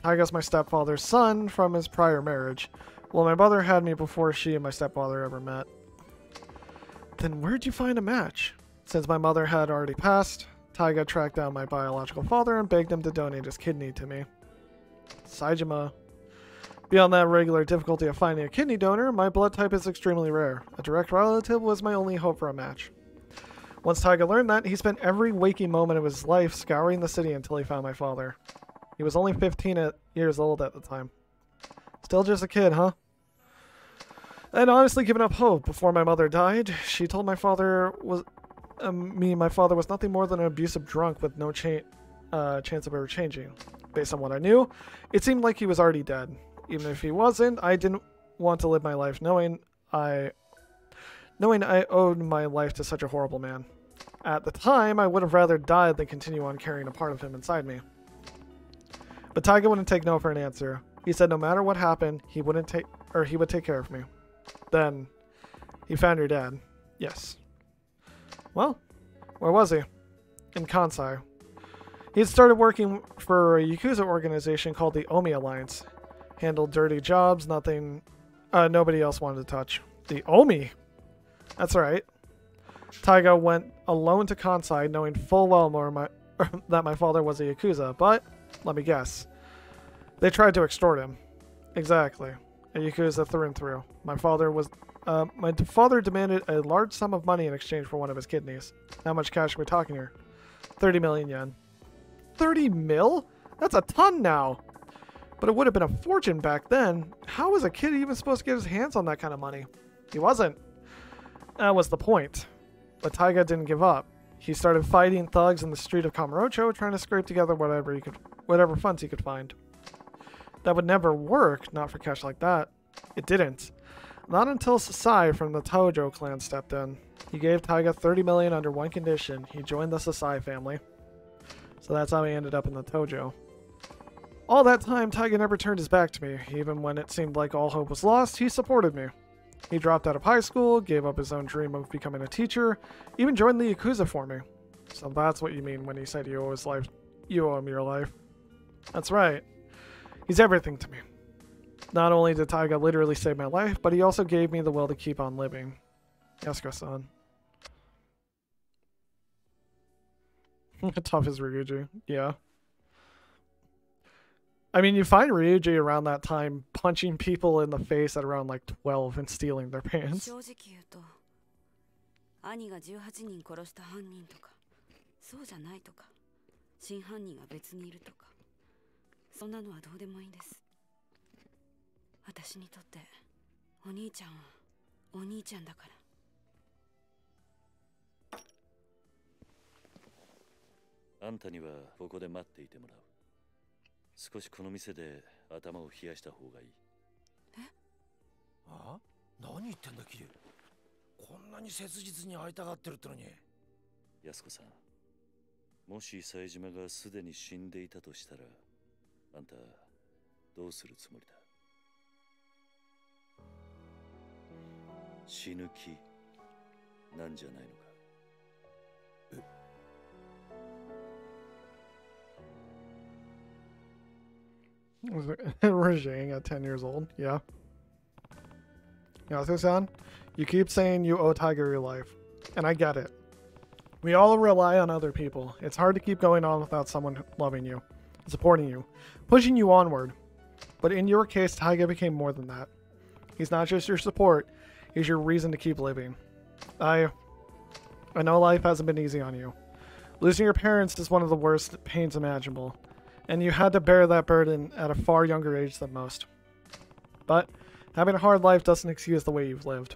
Taiga's my stepfather's son from his prior marriage. Well, my mother had me before she and my stepfather ever met. Then where'd you find a match? Since my mother had already passed, Taiga tracked down my biological father and begged him to donate his kidney to me. Saejima. Beyond that regular difficulty of finding a kidney donor, my blood type is extremely rare. A direct relative was my only hope for a match. Once Taiga learned that, he spent every waking moment of his life scouring the city until he found my father. He was only 15 years old at the time. Still just a kid, huh? I'd honestly given up hope before my mother died. She told my father was nothing more than an abusive drunk with no chance of ever changing. Based on what I knew, it seemed like he was already dead. Even if he wasn't, I didn't want to live my life knowing I owed my life to such a horrible man. At the time, I would have rather died than continue on carrying a part of him inside me. But Taiga wouldn't take no for an answer. He said no matter what happened, he would take care of me. Then, he found your dad. Yes. Well, where was he? in Kansai. He had started working for a Yakuza organization called the Omi Alliance. Handled dirty jobs, nobody else wanted to touch. The Omi? That's right. Taiga went alone to Kansai, knowing full well that my father was a Yakuza, but let me guess. They tried to extort him. Exactly. A Yakuza through and through. My father demanded a large sum of money in exchange for one of his kidneys. How much cash are we talking here? 30 million yen. 30 mil? That's a ton now. But it would have been a fortune back then. How was a kid even supposed to get his hands on that kind of money? He wasn't. That was the point. But Taiga didn't give up. He started fighting thugs in the street of Kamurocho, trying to scrape together whatever funds he could find. That would never work, not for cash like that. It didn't. Not until Sasai from the Tojo clan stepped in. He gave Taiga 30 million under one condition. He joined the Sasai family. So that's how he ended up in the Tojo. All that time, Taiga never turned his back to me. Even when it seemed like all hope was lost, he supported me. He dropped out of high school, gave up his own dream of becoming a teacher, even joined the Yakuza for me. So that's what you mean when you said you owe him your life. That's right. He's everything to me. Not only did Taiga literally save my life, but he also gave me the will to keep on living. Yasuko-san. Tough as Ryuji. Yeah. I mean, you find Ryuji around that time punching people in the face at around like 12 and stealing their pants. 兄が18人殺した犯人とか、そうじゃないとか、真犯人が別にいるとか、そんなのはどうでもいいんです。私にとってお兄ちゃんはお兄ちゃんだから。あんたにはここで待っていてもらう。少しこの店で頭を冷やした方がいい。え？あ？何言ってんだキリ。こんなに切実に会いたがってるってのに。安子さん、もし冴島がすでに死んでいたとしたら、あんたどうするつもりだ？死ぬ気なんじゃないのか？Was it Rajang at 10 years old? Yeah. Yasuko-san, you keep saying you owe Tiger your life, and I get it. We all rely on other people. It's hard to keep going on without someone loving you, supporting you, pushing you onward. But in your case, Tiger became more than that. He's not just your support, he's your reason to keep living. I know life hasn't been easy on you. Losing your parents is one of the worst pains imaginable, and you had to bear that burden at a far younger age than most. But having a hard life doesn't excuse the way you've lived.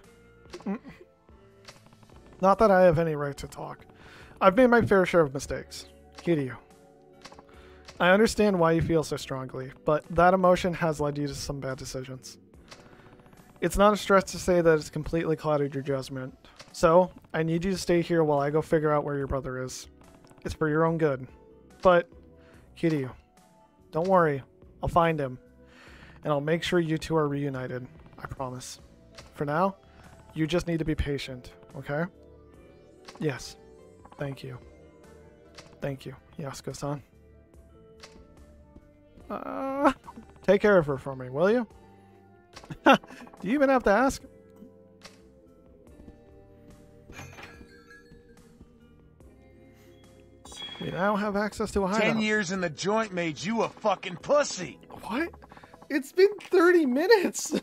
Not that I have any right to talk. I've made my fair share of mistakes. Kiryu. I understand why you feel so strongly, but that emotion has led you to some bad decisions. It's not a stretch to say that it's completely clouded your judgment. So, I need you to stay here while I go figure out where your brother is. It's for your own good. But, Kiryu, don't worry. I'll find him. And I'll make sure you two are reunited. I promise. For now, you just need to be patient, okay? Yes. Thank you. Thank you, Yasuko-san. Take care of her for me, will you? Do you even have to ask? We now have access to a hideout. 10 years in the joint made you a fucking pussy. What? It's been 30 minutes.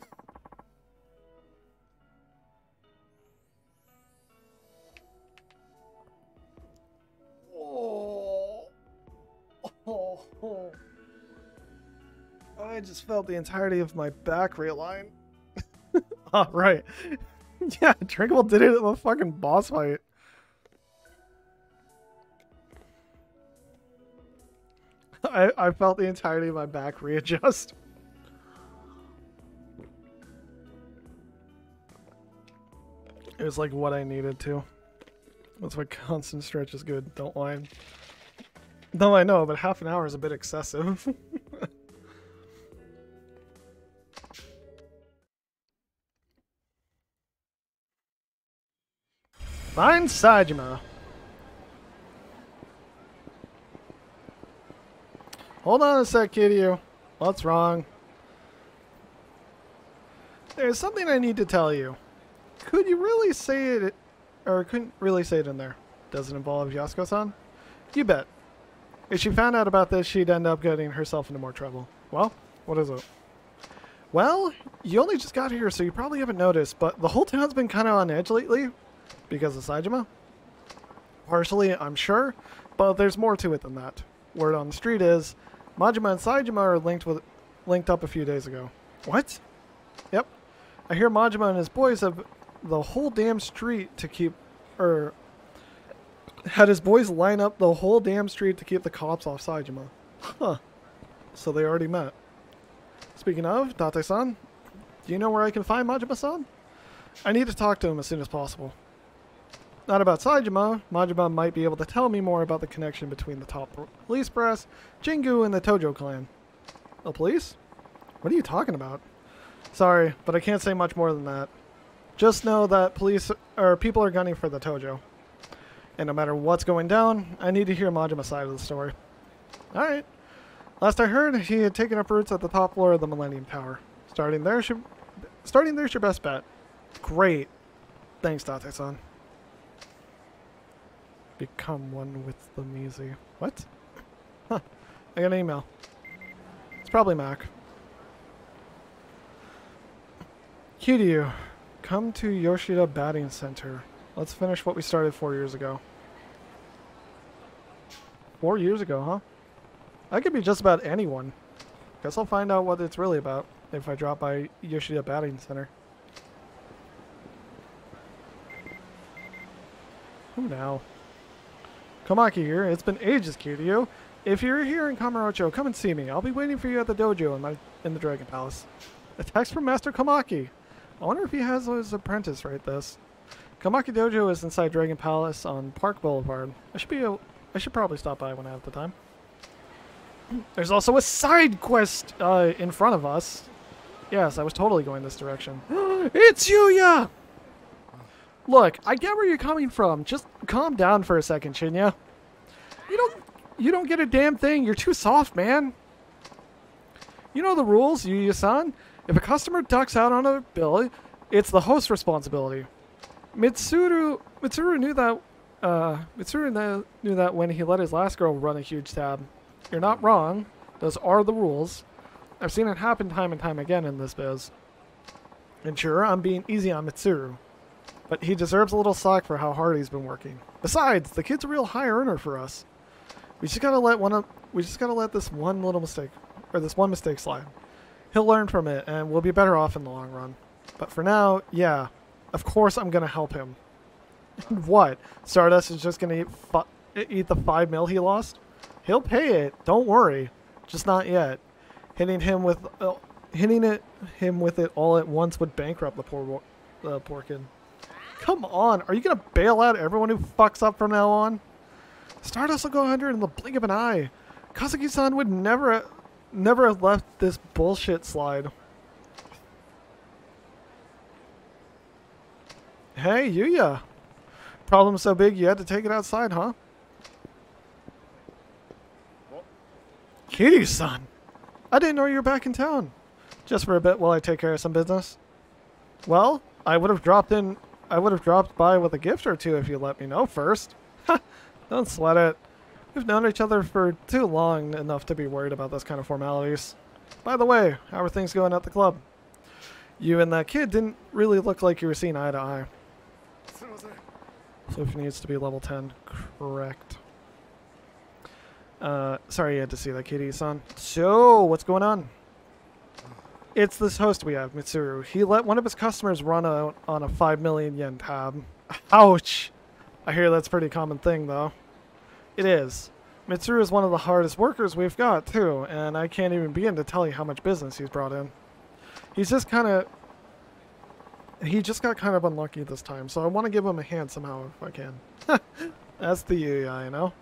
Oh. I just felt the entirety of my back realign. Oh, right. Yeah, Drinkable did it in the fucking boss fight. I felt the entirety of my back readjust. It was like what I needed to. That's why constant stretch is good. Don't whine. No, I know, but half an hour is a bit excessive. Find Sajima. Hold on a sec, Kiryu. What's wrong? There's something I need to tell you. Could you really say it, or couldn't really say it in there? Does it involve Yasuko-san? You bet. If she found out about this, she'd end up getting herself into more trouble. Well, what is it? Well, you only just got here, so you probably haven't noticed, but the whole town's been kind of on edge lately because of Saejima. Partially, I'm sure, but there's more to it than that. Word on the street is, Majima and Saejima are linked up a few days ago. What? Yep. I hear Majima and his boys have the whole damn street to keep, had his boys line up the whole damn street to keep the cops off Saejima. Huh. So they already met. Speaking of, Date-san, do you know where I can find Majima-san? I need to talk to him as soon as possible. Not about Saejima. Majima might be able to tell me more about the connection between the top police brass, Jingu, and the Tojo clan. The police? What are you talking about? Sorry, but I can't say much more than that. Just know that people are gunning for the Tojo. And no matter what's going down, I need to hear Majima's side of the story. Alright. Last I heard, he had taken up roots at the top floor of the Millennium Tower. Starting there's your best bet. Great. Thanks, Date-san. Become one with the Mizi. What? Huh. I got an email. It's probably Mac. Kiryu, come to Yoshida Batting Center. Let's finish what we started 4 years ago. 4 years ago, huh? I could be just about anyone. Guess I'll find out what it's really about if I drop by Yoshida Batting Center. Who now? Komaki here. It's been ages, Kiryu. If you're here in Kamurocho, come and see me. I'll be waiting for you at the dojo in the Dragon Palace. A text from Master Komaki. I wonder if he has his apprentice write this. Komaki Dojo is inside Dragon Palace on Park Boulevard. I should probably stop by when I have the time. There's also a side quest in front of us. Yes, I was totally going this direction. It's Yuya! Look, I get where you're coming from. Just calm down for a second, Shinya. You don't get a damn thing. You're too soft, man. You know the rules, Yuya-san. If a customer ducks out on a bill, it's the host's responsibility. Mitsuru knew that. Mitsuru knew that when he let his last girl run a huge tab. You're not wrong. Those are the rules. I've seen it happen time and time again in this biz. And sure, I'm being easy on Mitsuru, but he deserves a little slack for how hard he's been working. Besides, the kid's a real high earner for us. We just gotta let this one little mistake, or this one mistake slide. He'll learn from it, and we'll be better off in the long run. But for now, yeah, of course I'm gonna help him. What? Stardust is just gonna eat the 5 mil he lost? He'll pay it. Don't worry. Just not yet. Hitting him with it all at once would bankrupt the poor kid. Come on, are you gonna bail out everyone who fucks up from now on? Stardust will go under in the blink of an eye. Kazuki-san would never have left this bullshit slide. Hey, Yuya. Problem so big you had to take it outside, huh? Kiryu-san! I didn't know you were back in town. Just for a bit while I take care of some business. Well, I would have dropped by with a gift or two if you let me know first. Ha! Don't sweat it. We've known each other for too long enough to be worried about this kind of formalities. By the way, how are things going at the club? You and that kid didn't really look like you were seeing eye to eye. Sophie needs to be level 10. Correct. Sorry you had to see that, Kitty-san. So, what's going on? It's this host we have, Mitsuru. He let one of his customers run out on a 5 million yen tab. Ouch! I hear that's a pretty common thing, though. It is. Mitsuru is one of the hardest workers we've got, too, and I can't even begin to tell you how much business he's brought in. He just got kind of unlucky this time, so I want to give him a hand somehow if I can. That's the Yuya, you know?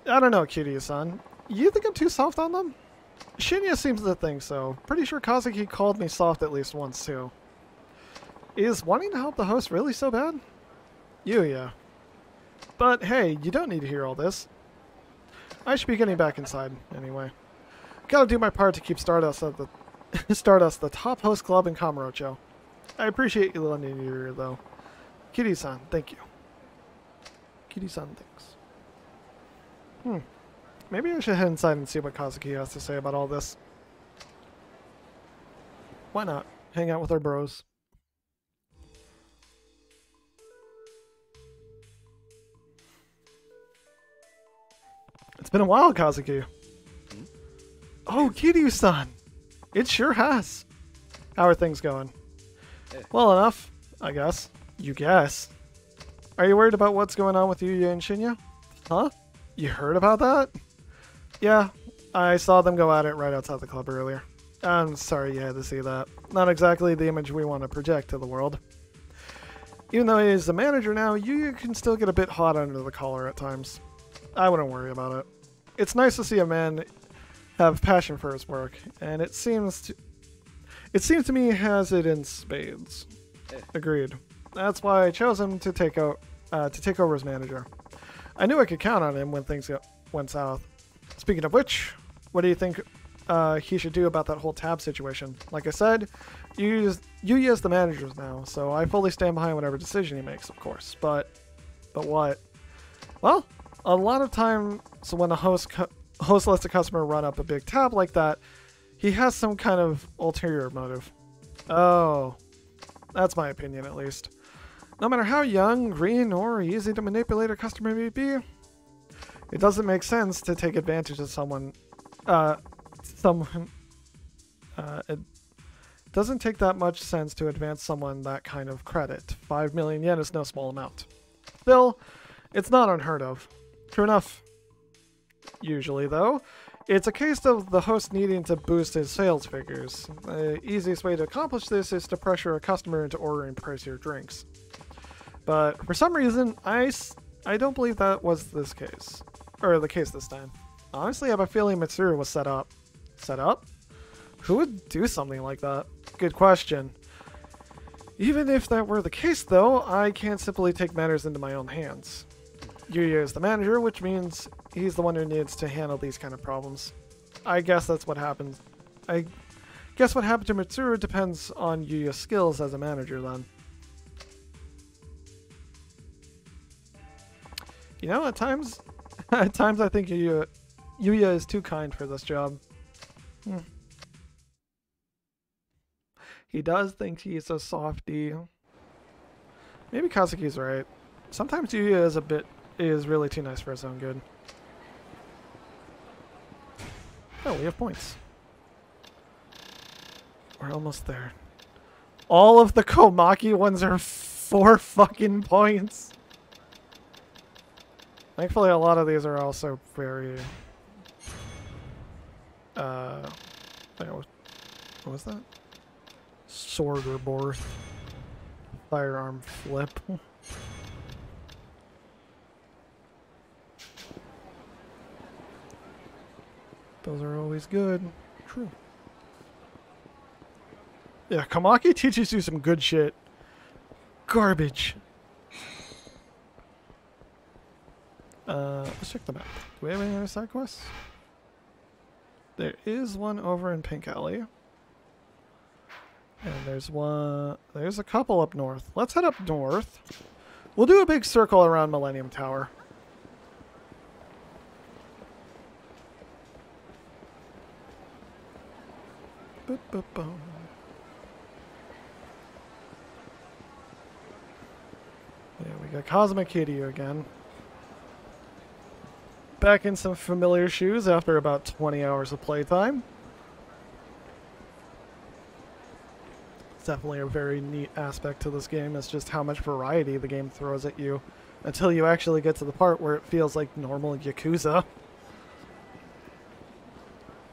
I don't know, Kiryu-san. You think I'm too soft on them? Shinya seems to think so. Pretty sure Kazuki called me soft at least once, too. Is wanting to help the host really so bad? Yuya. But hey, you don't need to hear all this. I should be getting back inside, anyway. Gotta do my part to keep Stardust at the Stardust the top host club in Kamurocho. I appreciate you lending your ear, though. Kitty-san, thank you. Kitty-san, thanks. Maybe I should head inside and see what Kazuki has to say about all this. Why not? Hang out with our bros. It's been a while, Kazuki. Oh, Kiryu-san! It sure has. How are things going? Well enough, I guess. You guess. Are you worried about what's going on with Yuya and Shinya? Huh? You heard about that? Yeah, I saw them go at it right outside the club earlier. I'm sorry you had to see that. Not exactly the image we want to project to the world. Even though he is the manager now, Yuya can still get a bit hot under the collar at times. I wouldn't worry about it. It's nice to see a man have passion for his work, and it seems to me he has it in spades. Agreed. That's why I chose him to take over as manager. I knew I could count on him when things went south. Speaking of which, what do you think he should do about that whole tab situation? Like I said, Yuya is the manager now, so I fully stand behind whatever decision he makes, of course. But what? Well, a lot of times when a host lets a customer run up a big tab like that, he has some kind of ulterior motive. Oh, that's my opinion at least. No matter how young, green, or easy to manipulate a customer may be, it doesn't make sense to take advantage of someone. It doesn't take that much sense to advance someone that kind of credit. 5 million yen is no small amount. Still, it's not unheard of. True enough. Usually, though, it's a case of the host needing to boost his sales figures. The easiest way to accomplish this is to pressure a customer into ordering pricier drinks. But for some reason, I don't believe that was this case. Or the case this time. Honestly, I have a feeling Mitsuru was set up. Set up? Who would do something like that? Good question. Even if that were the case, though, I can't simply take matters into my own hands. Yuya is the manager, which means he's the one who needs to handle these kind of problems. I guess that's what happens. I guess what happened to Mitsuru depends on Yuya's skills as a manager, then. You know, at times I think Yuya is too kind for this job. He does think he's a softie. Maybe Kazuki's right. Sometimes Yuya is really too nice for his own good. Oh, we have points. We're almost there. All of the Komaki ones are 4 fucking points. Thankfully, a lot of these are also very... what was that? Sword or board. Firearm flip. Those are always good. True. Yeah, Komaki teaches you some good shit. Garbage. Let's check the map. Do we have any other side quests? There is one over in Pink Alley. And there's a couple up north. Let's head up north. We'll do a big circle around Millennium Tower. Yeah, we got Cosmic Kiryu again. Back in some familiar shoes after about 20 hours of playtime. It's definitely a very neat aspect to this game. It's just how much variety the game throws at you until you actually get to the part where it feels like normal Yakuza.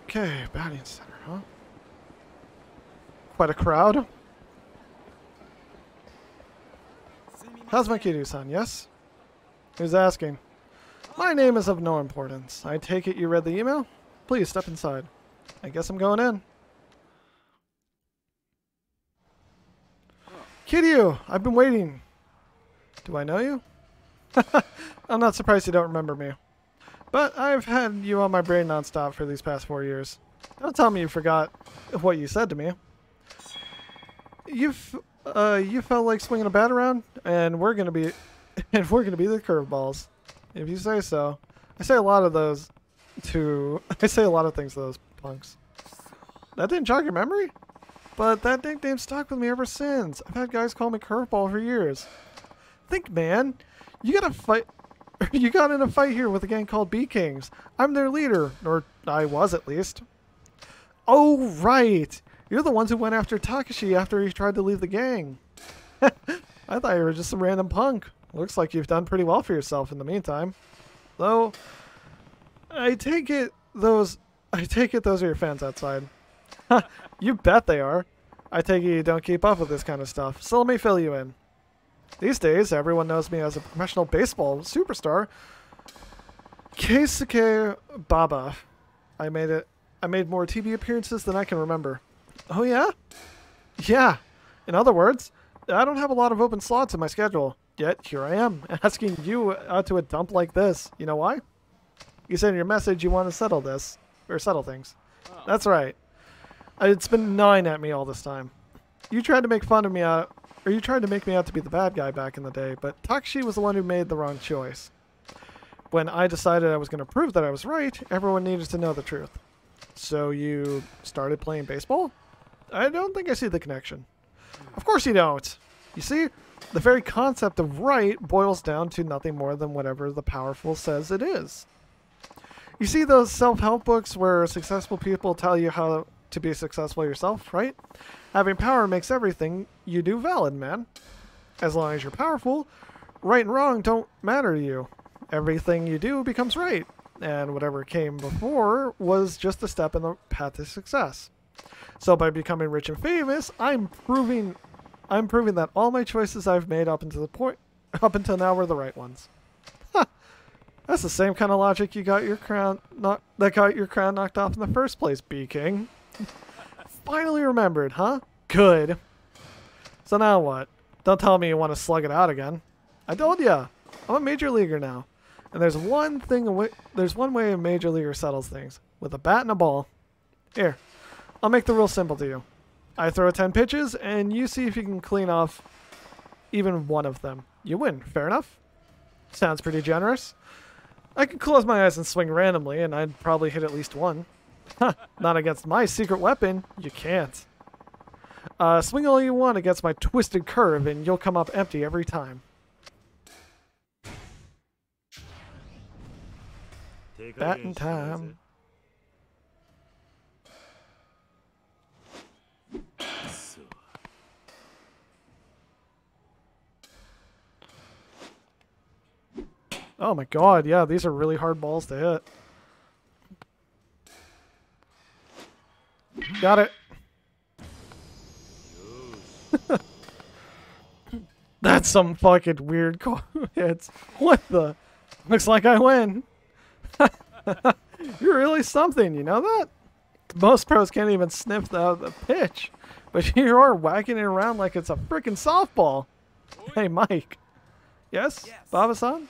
Okay, batting center, huh? Quite a crowd. How's my Kiryu-san, yes? Who's asking? My name is of no importance. I take it you read the email? Please step inside. I guess I'm going in. Kiryu, I've been waiting. Do I know you? I'm not surprised you don't remember me. But I've had you on my brain nonstop for these past 4 years. Don't tell me you forgot what you said to me. You felt like swinging a bat around, and we're gonna be, the curveballs. If you say so. I say a lot of things to those punks. That didn't jog your memory? But that nickname stuck with me ever since. I've had guys call me Curveball for years. Think, man. You got in a fight here with a gang called B-Kings. I'm their leader. Or I was, at least. Oh, right. You're the ones who went after Takashi after he tried to leave the gang. I thought you were just some random punk. Looks like you've done pretty well for yourself in the meantime. Though, I take it those are your fans outside. You bet they are. I take it you don't keep up with this kind of stuff, so let me fill you in. These days, everyone knows me as a professional baseball superstar. Keisuke Baba. I made more TV appearances than I can remember. Oh yeah? Yeah. In other words, I don't have a lot of open slots in my schedule. Yet, here I am, asking you out to a dump like this. You know why? You said in your message you want to settle things. Oh. That's right. It's been gnawing at me all this time. You tried to make fun of me out, or you tried to make me out to be the bad guy back in the day, but Takashi was the one who made the wrong choice. When I decided I was going to prove that I was right, everyone needed to know the truth. So you started playing baseball? I don't think I see the connection. Of course you don't. You see, the very concept of right boils down to nothing more than whatever the powerful says it is. You see those self-help books where successful people tell you how to be successful yourself, right? Having power makes everything you do valid, man. As long as you're powerful, right and wrong don't matter to you. Everything you do becomes right, and whatever came before was just a step in the path to success. So by becoming rich and famous, I'm proving that all my choices I've made up until now were the right ones. Huh. That's the same kind of logic that got your crown knocked off in the first place, B-King. Finally remembered, huh? Good. So now what? Don't tell me you want to slug it out again. I told ya. I'm a major leaguer now. And there's one way a major leaguer settles things. With a bat and a ball. Here. I'll make the rules simple to you. I throw 10 pitches, and you see if you can clean off even one of them. You win. Fair enough? Sounds pretty generous. I could close my eyes and swing randomly, and I'd probably hit at least one. Not against my secret weapon. You can't. Swing all you want against my twisted curve, and you'll come up empty every time. Batting time. Oh my god, yeah, these are really hard balls to hit. Got it. That's some fucking weird hits. What the? Looks like I win. You're really something, you know that? Most pros can't even sniff the pitch. But you are whacking it around like it's a freaking softball. Hey, Mike. Yes? Baba-san?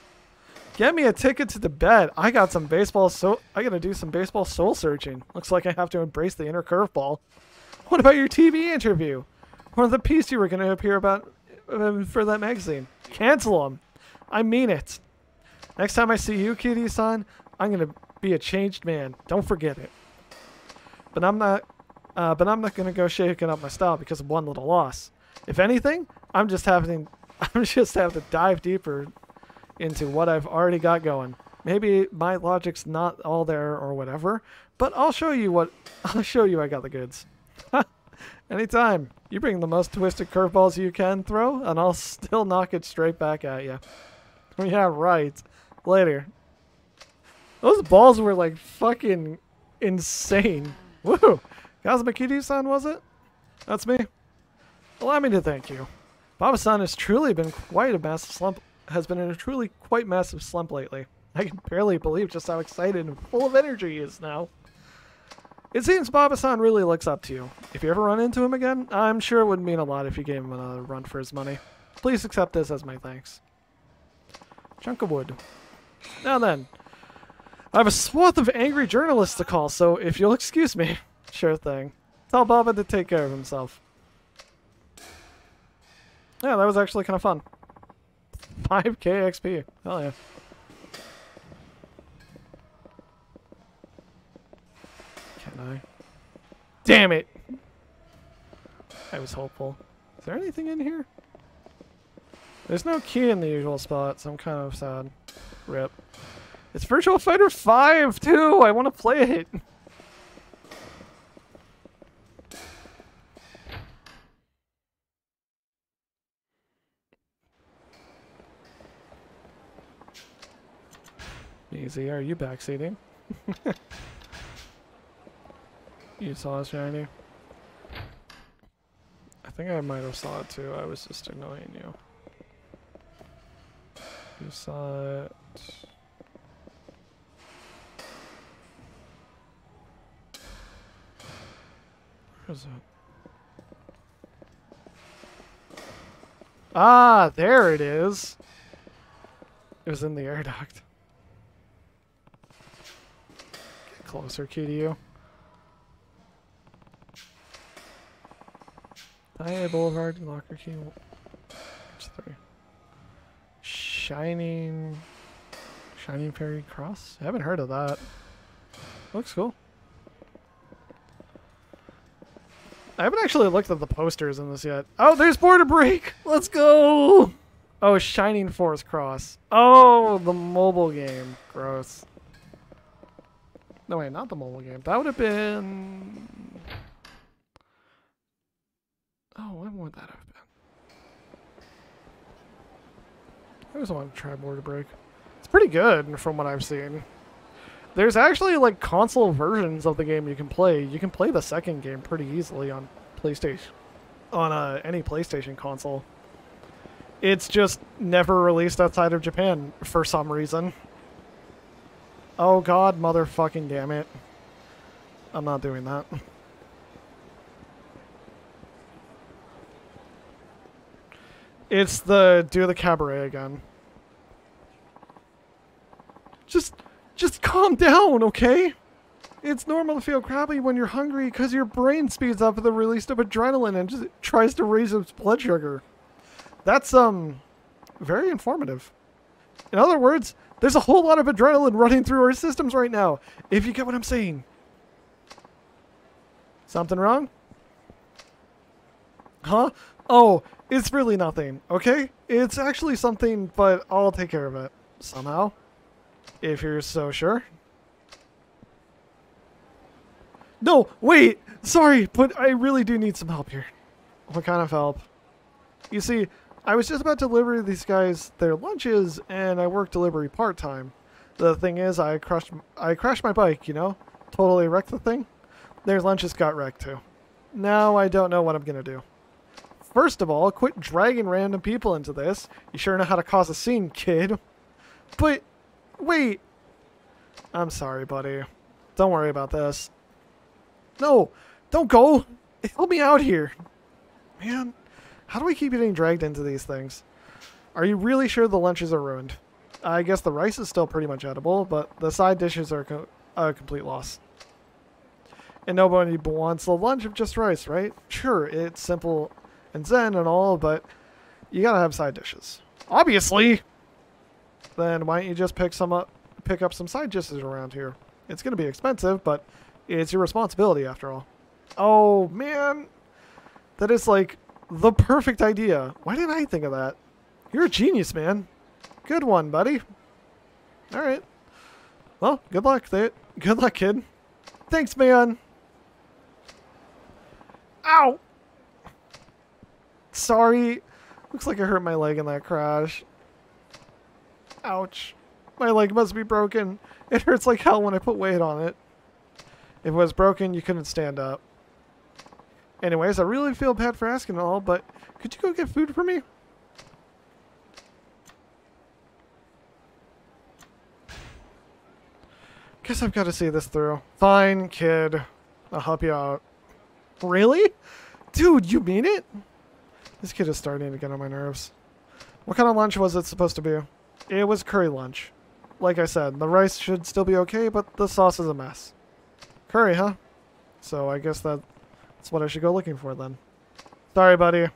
Get me a ticket to the bed. I got some baseball I gotta do some baseball soul searching. Looks like I have to embrace the inner curveball. What about your TV interview? Or the piece you were gonna appear about for that magazine? Cancel them. I mean it. Next time I see you, Kitty-san, I'm gonna be a changed man. Don't forget it. But I'm not gonna go shaking up my style because of one little loss. If anything, I'm just having to dive deeper into what I've already got going. Maybe my logic's not all there or whatever, but I'll show you I got the goods. Anytime. You bring the most twisted curveballs you can throw, and I'll still knock it straight back at you. Yeah, right. Later. Those balls were like fucking insane. Woo! Kazuma-Kiryu-san, was it? That's me. Allow me to thank you. Baba-san has truly been quite a massive slump. Has been in a truly quite massive slump lately. I can barely believe just how excited and full of energy he is now. It seems Baba-san really looks up to you. If you ever run into him again, I'm sure it would mean a lot if you gave him another run for his money. Please accept this as my thanks. Chunk of wood. Now then, I have a swath of angry journalists to call, so if you'll excuse me. Sure thing. Tell Baba to take care of himself. Yeah, that was actually kind of fun. 5k XP. Hell yeah. Can I? Damn it! I was hopeful. Is there anything in here? There's no key in the usual spot, so I'm kind of sad. Rip. It's Virtual Fighter 5 too! I want to play it! Easy, are you backseating? You saw us, Shiny? I think I might have saw it too, I was just annoying you. You saw it... Where is it? Ah, there it is! It was in the air duct. Get closer, Kiryu. Highway Boulevard, locker key. Which 3? Shining Fairy Cross? I haven't heard of that. Looks cool. I haven't actually looked at the posters in this yet. Oh, there's Border Break! Let's go! Oh, Shining Force Cross. Oh, the mobile game. Gross. No, wait, not the mobile game. That would have been... Oh, when would that have been? I just want to try Border Break. It's pretty good from what I've seen. There's actually like console versions of the game you can play. You can play the second game pretty easily on PlayStation, on any PlayStation console. It's just never released outside of Japan for some reason. Oh god, motherfucking damn it. I'm not doing that. It's the do the cabaret again. Just calm down, okay? It's normal to feel crappy when you're hungry because your brain speeds up with the release of adrenaline and just tries to raise its blood sugar. That's very informative. In other words, there's a whole lot of adrenaline running through our systems right now, if you get what I'm saying. Something wrong? Huh? Oh, it's really nothing, okay? It's actually something, but I'll take care of it. Somehow. If you're so sure. No, wait! Sorry, but I really do need some help here. What kind of help? You see, I was just about to deliver these guys their lunches, and I work delivery part-time. The thing is, I crashed my bike, you know? Totally wrecked the thing. Their lunches got wrecked too. Now I don't know what I'm gonna do. First of all, quit dragging random people into this. You sure know how to cause a scene, kid. But, wait. I'm sorry, buddy. Don't worry about this. No, don't go. Help me out here. Man, how do I keep getting dragged into these things? Are you really sure the lunches are ruined? I guess the rice is still pretty much edible, but the side dishes are a complete loss. And nobody wants a lunch of just rice, right? Sure, it's simple and zen and all, but you gotta have side dishes. Obviously! Then why don't you just pick up some side dishes around here? It's gonna be expensive, but it's your responsibility after all. Oh, man! That is like the perfect idea. Why didn't I think of that? You're a genius, man. Good one, buddy. Alright. Well, good luck, good luck, kid. Thanks, man. Ow! Sorry. Looks like I hurt my leg in that crash. Ouch. My leg must be broken. It hurts like hell when I put weight on it. If it was broken, you couldn't stand up. Anyways, I really feel bad for asking and all, but could you go get food for me? Guess I've got to see this through. Fine, kid. I'll help you out. Really? Dude, you mean it? This kid is starting to get on my nerves. What kind of lunch was it supposed to be? It was curry lunch. like I said, the rice should still be okay, but the sauce is a mess. Curry, huh? So I guess that's what I should go looking for then. Sorry, buddy.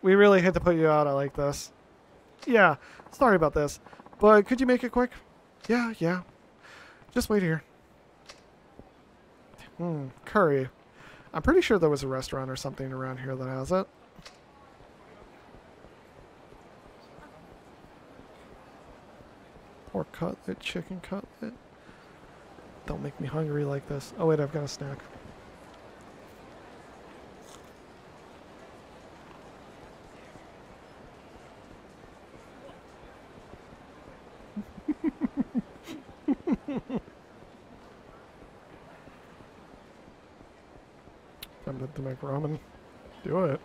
We really hate to put you out like this. Yeah, sorry about this. But could you make it quick? Yeah. Just wait here. Curry. I'm pretty sure there was a restaurant or something around here that has it. Pork cutlet, chicken cutlet. Don't make me hungry like this. Oh wait, I've got a snack. Time to make ramen. Do it.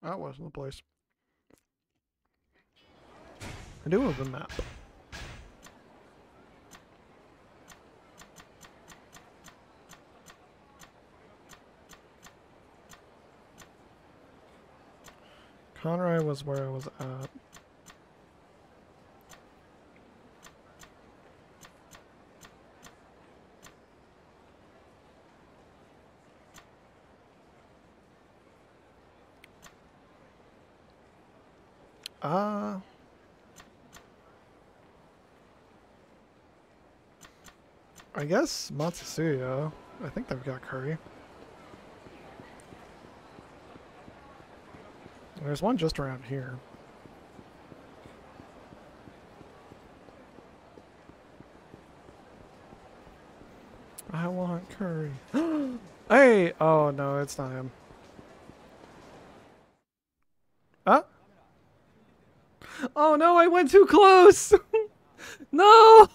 That wasn't the place. I do have a map. Conroy was where I was at. I guess Matsusuya. I think they've got curry. There's one just around here. I want curry. Hey! Oh no, it's not him. Huh? Oh no, I went too close! No!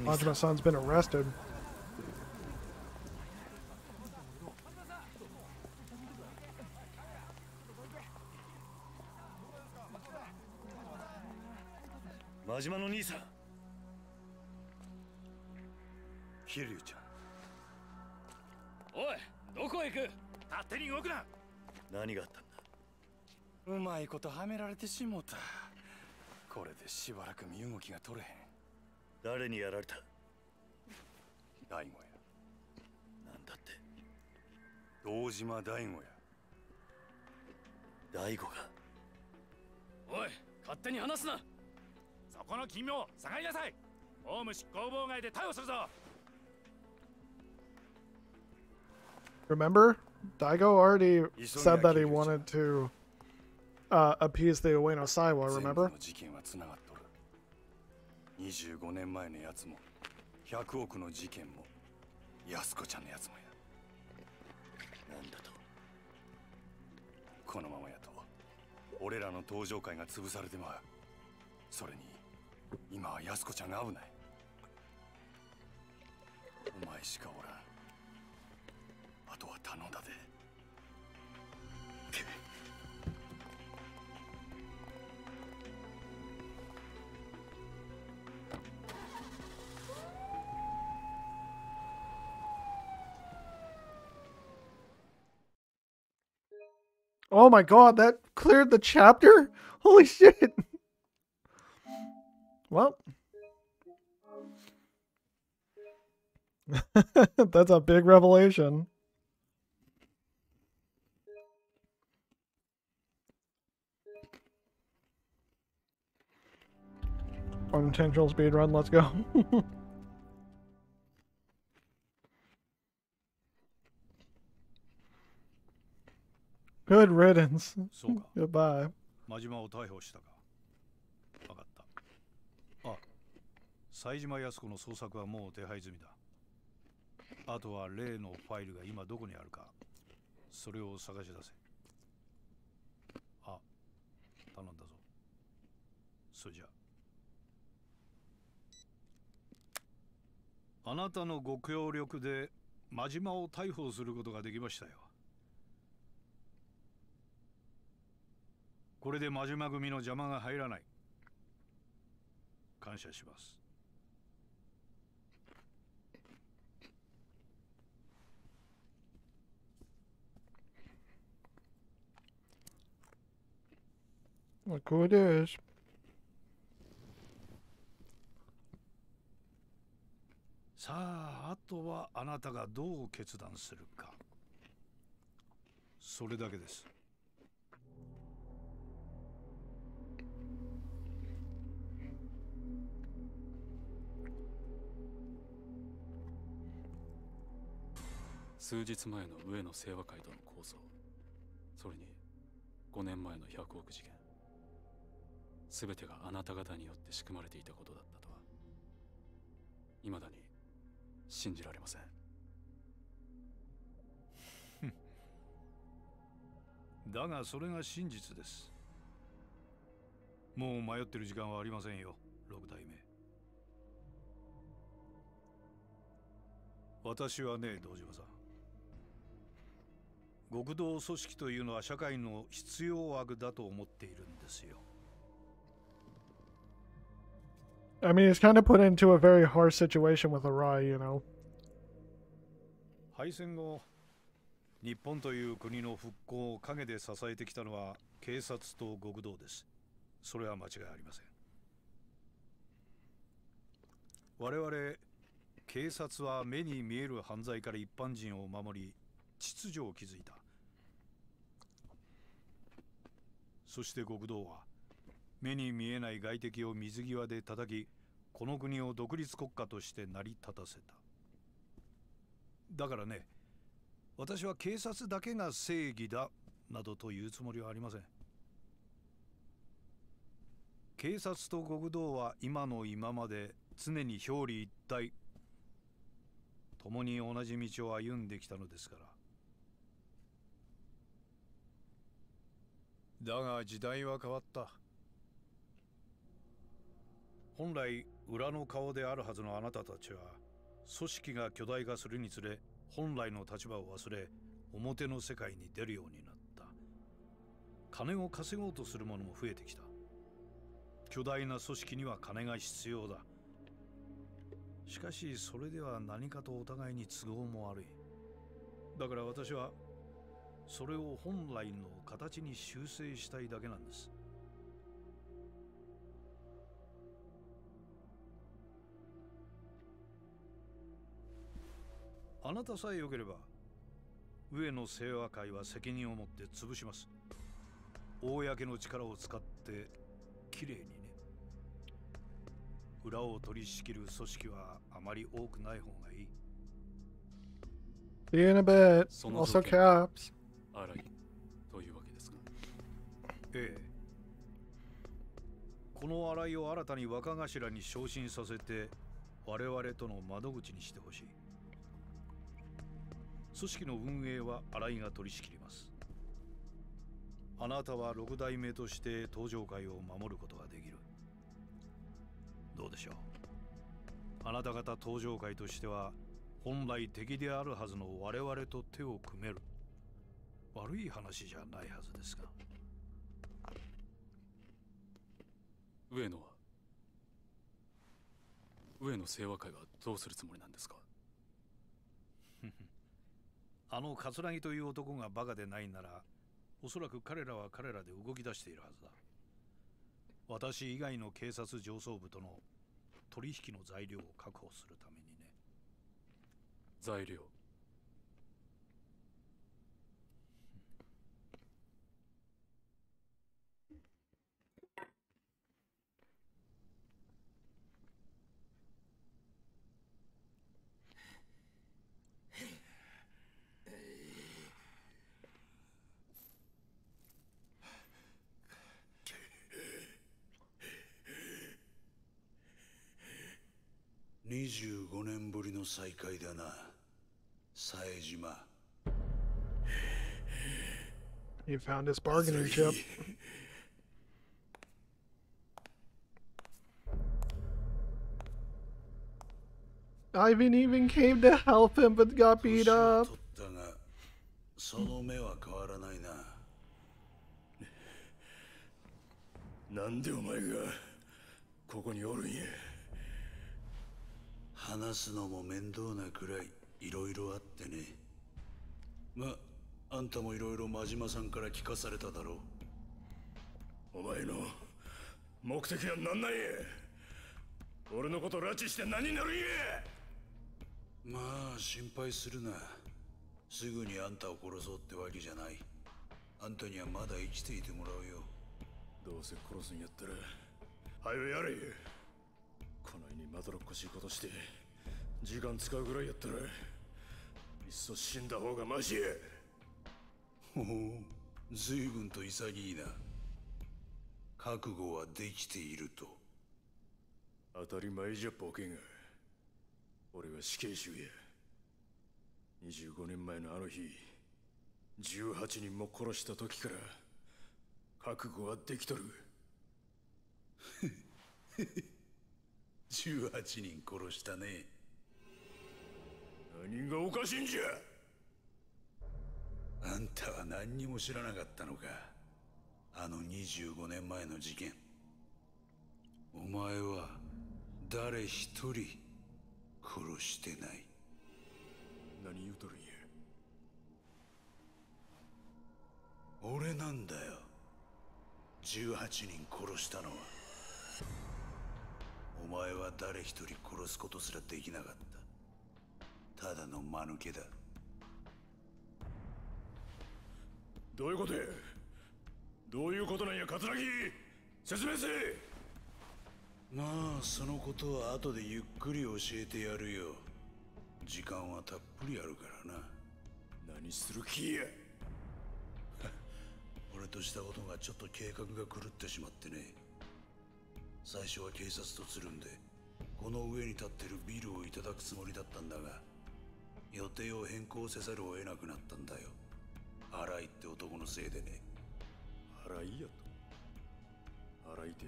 Majima-san's been arrested. Majima-no-ni-san. Kiryu-chan. Oi, doko iku? Tatte ni doku na. Nani ga attaんだ? うまいことはめられてしもた。これでしばらく身動きが取れへん。誰にやられた？大悟や。なんだって？堂島大悟や。大悟が。おい、勝手に話すな。そこの君を下がりなさい。公務執行妨害で逮捕するぞ。Remember? Daigo already said that he wanted to appease the Ueno Saiwa, remember? 25年前のやつも100億の事件も安子ちゃんのやつもや。なんだと？このままやと俺らの登場会が潰されてまう。それに今は安子ちゃんが危ない。お前しかおらん。あとは頼んだで。Oh my god, that cleared the chapter? Holy shit! Well. That's a big revelation. Unintentional speedrun, let's go. Good riddance. Goodbye. 真島を逮捕したか。分かった。あ、冴島靖子の捜索はもう手配済みだ。あとは例のファイルが今どこにあるか、それを探し出せ。頼んだぞ。それじゃあなたのご協力で真島を逮捕することができましたよ。これで真島組の邪魔が入らない。感謝します。Look who it is. さあ、あとはあなたがどう決断するか。それだけです。数日前の上野清和会との抗争、それに5年前の100億事件、全てがあなた方によって仕組まれていたことだったとは、未だに信じられません。だがそれが真実です。もう迷ってる時間はありませんよ、6代目。私はね、堂島さん、極道組織というのは社会の必要悪だと思っているんですよ。I mean, he's kind of put into a very harsh situation with Arai, you know. 敗戦後、日本という国の復興を陰で支えてきたのは警察と極道です。それは間違いありません。我々警察は目に見える犯罪から一般人を守り、秩序を築いた。そして極道は目に見えない外敵を水際で叩き、この国を独立国家として成り立たせた。だからね、私は警察だけが正義だなどというつもりはありません。警察と極道は今の今まで常に表裏一体、共に同じ道を歩んできたのですから。だが時代は変わった。本来裏の顔であるはずのあなたたちは、組織が巨大化するにつれ本来の立場を忘れ、表の世界に出るようになった。金を稼ごうとする者も増えてきた。巨大な組織には金が必要だ。しかしそれでは何かとお互いに都合も悪い。だから私はそれを本来の形に修正したいだけなんです。あなたさえ良ければ上野清和会は責任を持って潰します。公の力を使ってきれいにね。裏を取り仕切る組織はあまり多くない方がいい。 See you in a bit. Also caps. 荒いというわけですか。ええ。この荒井を新たに若頭に昇進させて我々との窓口にしてほしい。組織の運営は新井が取り仕切ります。あなたは6代目として登場会を守ることができる。どうでしょう。あなた方登場会としては本来敵であるはずの我々と手を組める。悪い話じゃないはずですが。上野清和会はどうするつもりなんですか。あの桂木という男がバカでないなら、おそらく彼らは彼らで動き出しているはずだ。私以外の警察上層部との取引の材料を確保するためにね。材料。25年ぶりの再会だな、冴島。He found his bargaining chip. Ivan even came to help him but got beat up. その目は変わらないな。なんでお前がここにおるんや。話すのも面倒なくらいいろいろあってね。ま、あんたもいろいろ真島さんから聞かされただろう。お前の目的は何なんや。俺のこと拉致して何になるんや。まあ心配するな。すぐにあんたを殺そうってわけじゃない。あんたにはまだ生きていてもらうよ。どうせ殺すんやったら早よやれ。こないにまどろっこしいことして時間使うぐらいやったらいっそ死んだ方がマシや。ほほう、随分と潔いな。覚悟はできていると。当たり前じゃボケが。俺は死刑囚や。25年前のあの日、18人も殺した時から覚悟はできとる。18人殺したね。何がおかしいんじゃ。あんたは何にも知らなかったのか。あの25年前の事件。お前は誰一人殺してない。何言うとるんや。俺なんだよ、18人殺したのは。お前は誰一人殺すことすらできなかった。ただの間抜けだ。どういうことや。どういうことなんや桂木。説明せえ。まあそのことは後でゆっくり教えてやるよ。時間はたっぷりあるからな。何する気や。俺としたことがちょっと計画が狂ってしまってね。最初は警察とつるんでこの上に立ってるビルをいただくつもりだったんだが、予定を変更せざるを得なくなったんだよ。荒井って男のせいでね。荒井やと。荒井って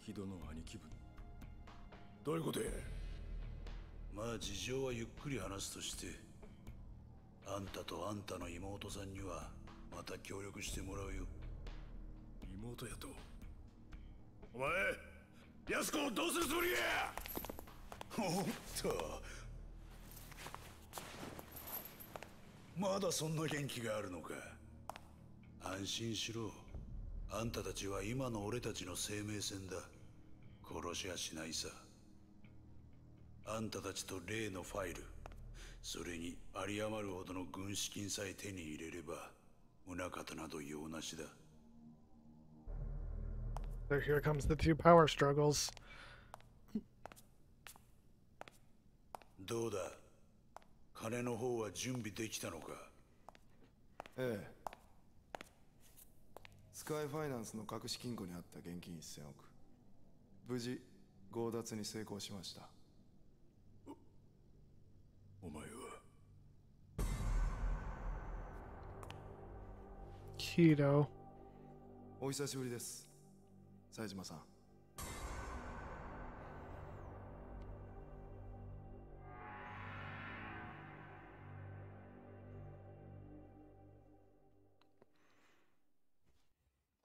木戸の兄貴分。どういうことや。まあ事情はゆっくり話すとして、あんたとあんたの妹さんにはまた協力してもらうよ。妹やと。お前安子をどうするつもりや。おっと、まだそんな元気があるのか。安心しろ。あんたたちは今の俺たちの生命線だ。殺しはしないさ。あんたたちと例のファイル、それに有り余るほどの軍資金さえ手に入れれば宗方など用なしだ。 So here comes the two power struggles. どうだ、金の方は準備できたのか。ええ。スカイファイナンスの隠し金庫にあった現金1000億、無事強奪に成功しました。お前は。Keto。お久しぶりです、冴島さん。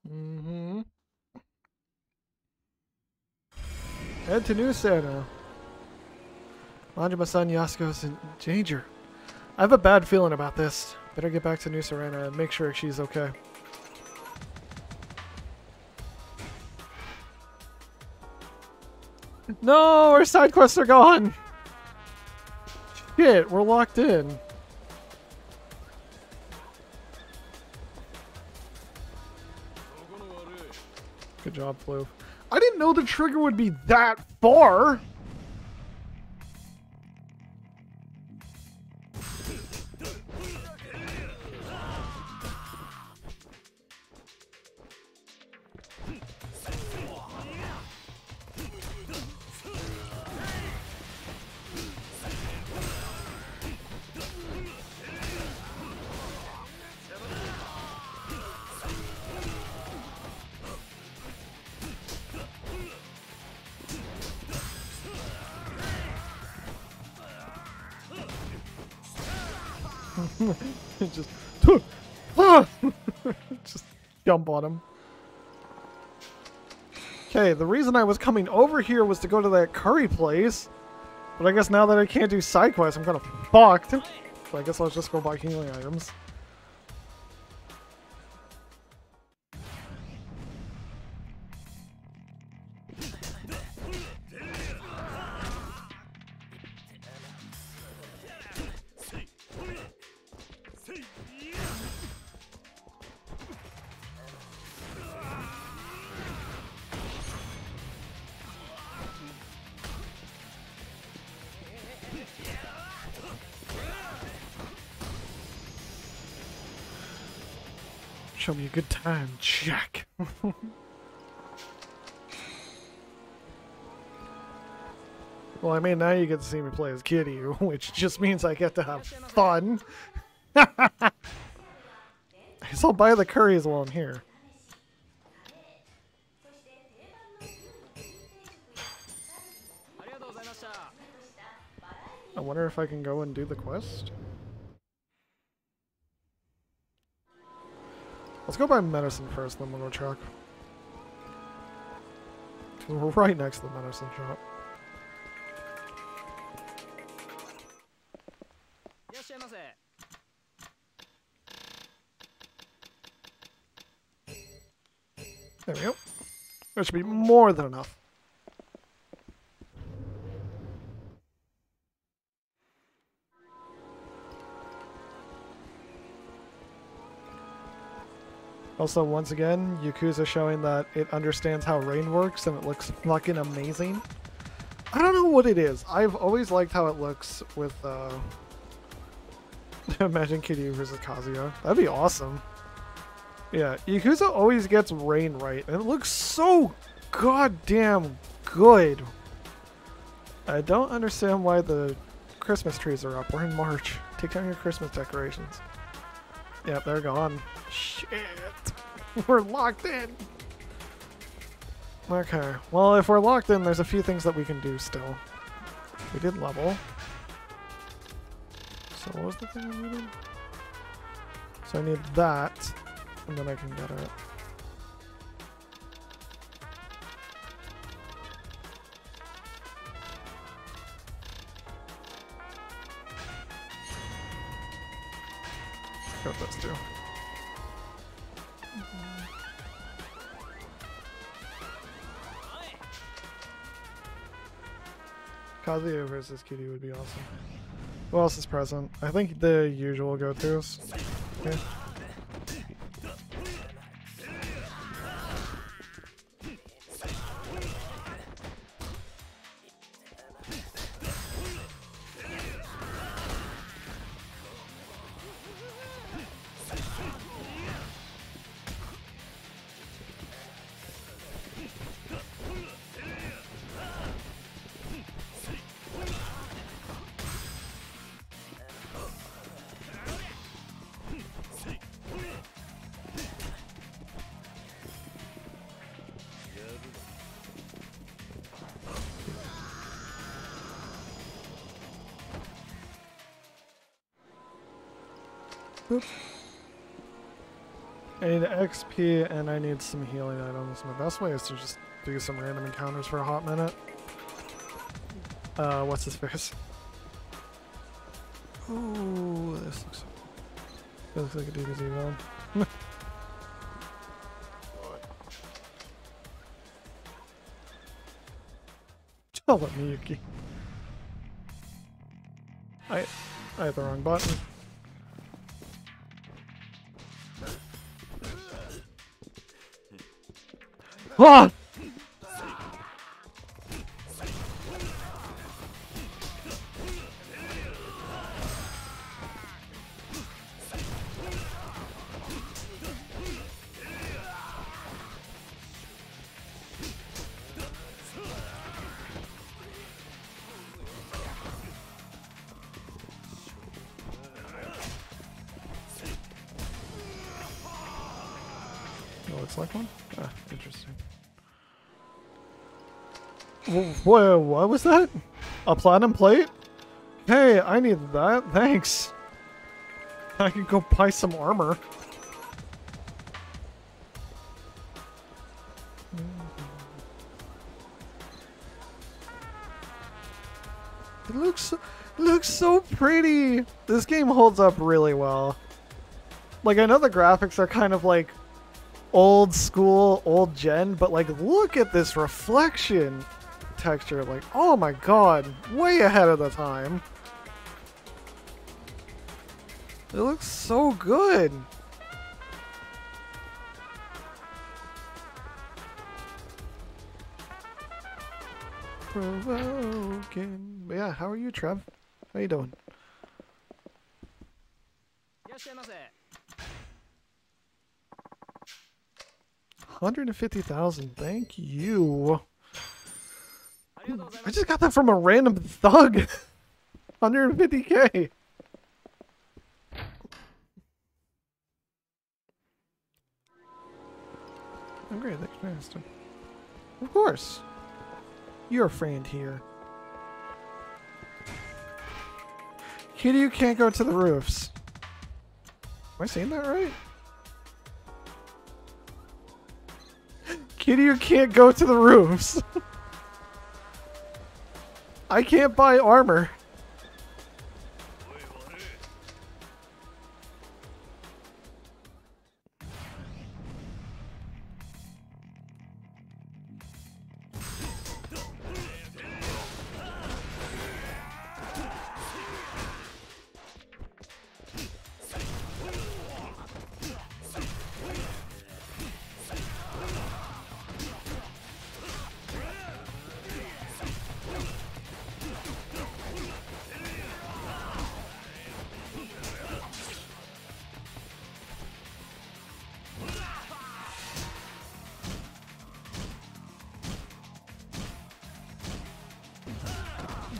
Mm-hmm. Head to New Santa. Majima-san, Yasuko's in danger. I have a bad feeling about this. Better get back to New Serena and make sure she's okay. No, our side quests are gone. Shit, we're locked in. Good job, Flu. I didn't know the trigger would be that far. Just, just jump on him. Okay, the reason I was coming over here was to go to that curry place. But I guess now that I can't do side quests, I'm kind of fucked. So I guess I'll just go buy healing items. Show me a good time, Jack. Well, I mean, now you get to see me play as Kiryu, which just means I get to have fun. I guess I'll buy the curries while I'm here. I wonder if I can go and do the quest. Let's go buy medicine first, then we'll go check. We're right next to the medicine shop. There we go. That should be more than enough. Also, once again, Yakuza showing that it understands how rain works and it looks fucking amazing. I don't know what it is. I've always liked how it looks with, imagine Kiryu versus Kazuya. That'd be awesome. Yeah, Yakuza always gets rain right, and it looks so goddamn good. I don't understand why the Christmas trees are up. We're in March. Take down your Christmas decorations. Yep, they're gone. Shit. We're locked in. Okay. Well, if we're locked in, there's a few things that we can do still. We did level. So what was the thing I needed? So I need that, and then I can get it. Got those two. Kazuya versus Kiryu would be awesome. Who else is present? I think the usual go-tos. Okay. Oops. I need XP and I need some healing items. My best way is to just do some random encounters for a hot minute. What's his face? Oh, this looks like a DBZ villain. Tell it, Miyuki. I hit the wrong button. Ah! It looks like one? Ah, interesting. Whoa, what was that? A platinum plate? Hey, I need that. Thanks. I can go buy some armor. It looks so pretty. This game holds up really well. Like, I know the graphics are kind of like old school, old gen, but like, look at this reflection texture. Like, oh my god, way ahead of the time. It looks so good. Provoking. But yeah, how are you, Trev? How you doing? 150,000. Thank you. I just got that from a random thug. 150k. I'm great. Thanks, Master. Of course. You're a friend here. Kitty, you can't go to the roofs. Am I saying that right? Kitty, you can't go to the roofs. I can't buy armor.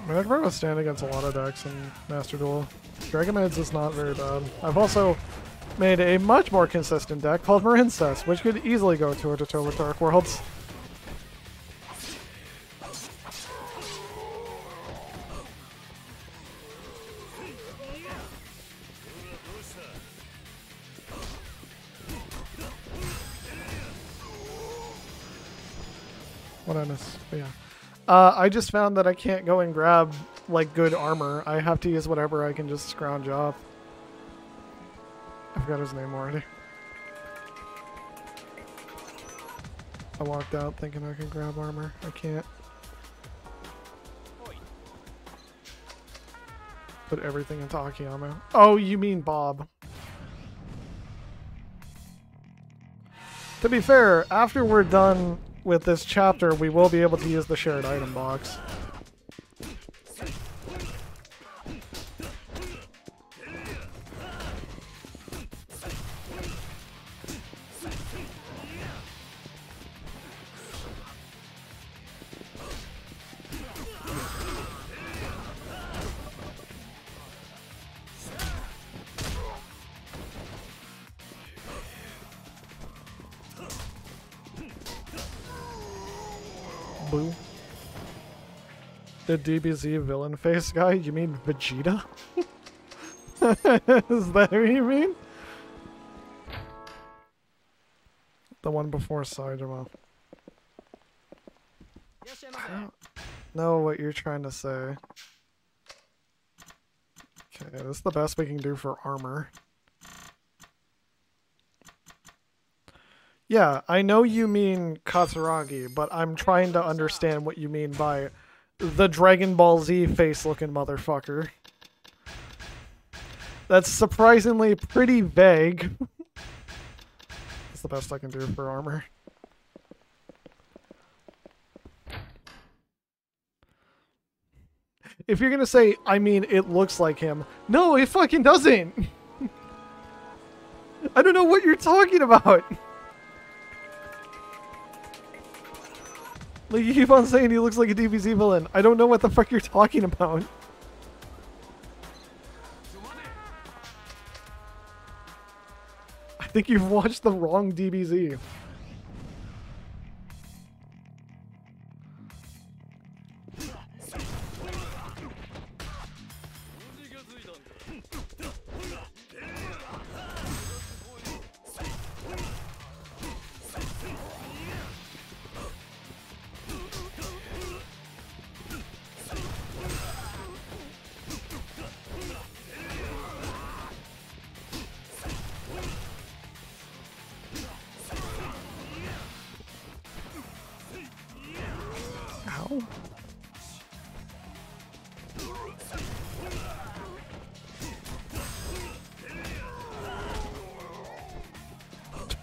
I mean, I can probably stand against a lot of decks in Master Duel. Dragon Ends is not very bad. I've also made a much more consistent deck called Marincess, which could easily go toe-to-toe with Dark Worlds. What I miss? But yeah. I just found that I can't go and grab, like, good armor. I have to use whatever I can just scrounge off. I forgot his name already. I walked out thinking I could grab armor. I can't. Put everything into Akiyama. Oh, you mean Bob. To be fair, after we're done with this chapter, we will be able to use the shared item box. Boo. The DBZ villain face guy? You mean Vegeta? Is that who you mean? The one before Saitama. I don't know what you're trying to say. Okay, this is the best we can do for armor. Yeah, I know you mean Katsuragi, but I'm trying to understand what you mean by the Dragon Ball Z face-looking motherfucker. That's surprisingly pretty vague. That's the best I can do for armor. If you're gonna say, I mean, it looks like him. No, it fucking doesn't! I don't know what you're talking about! Like, you keep on saying he looks like a DBZ villain. I don't know what the fuck you're talking about. I think you've watched the wrong DBZ. Ow.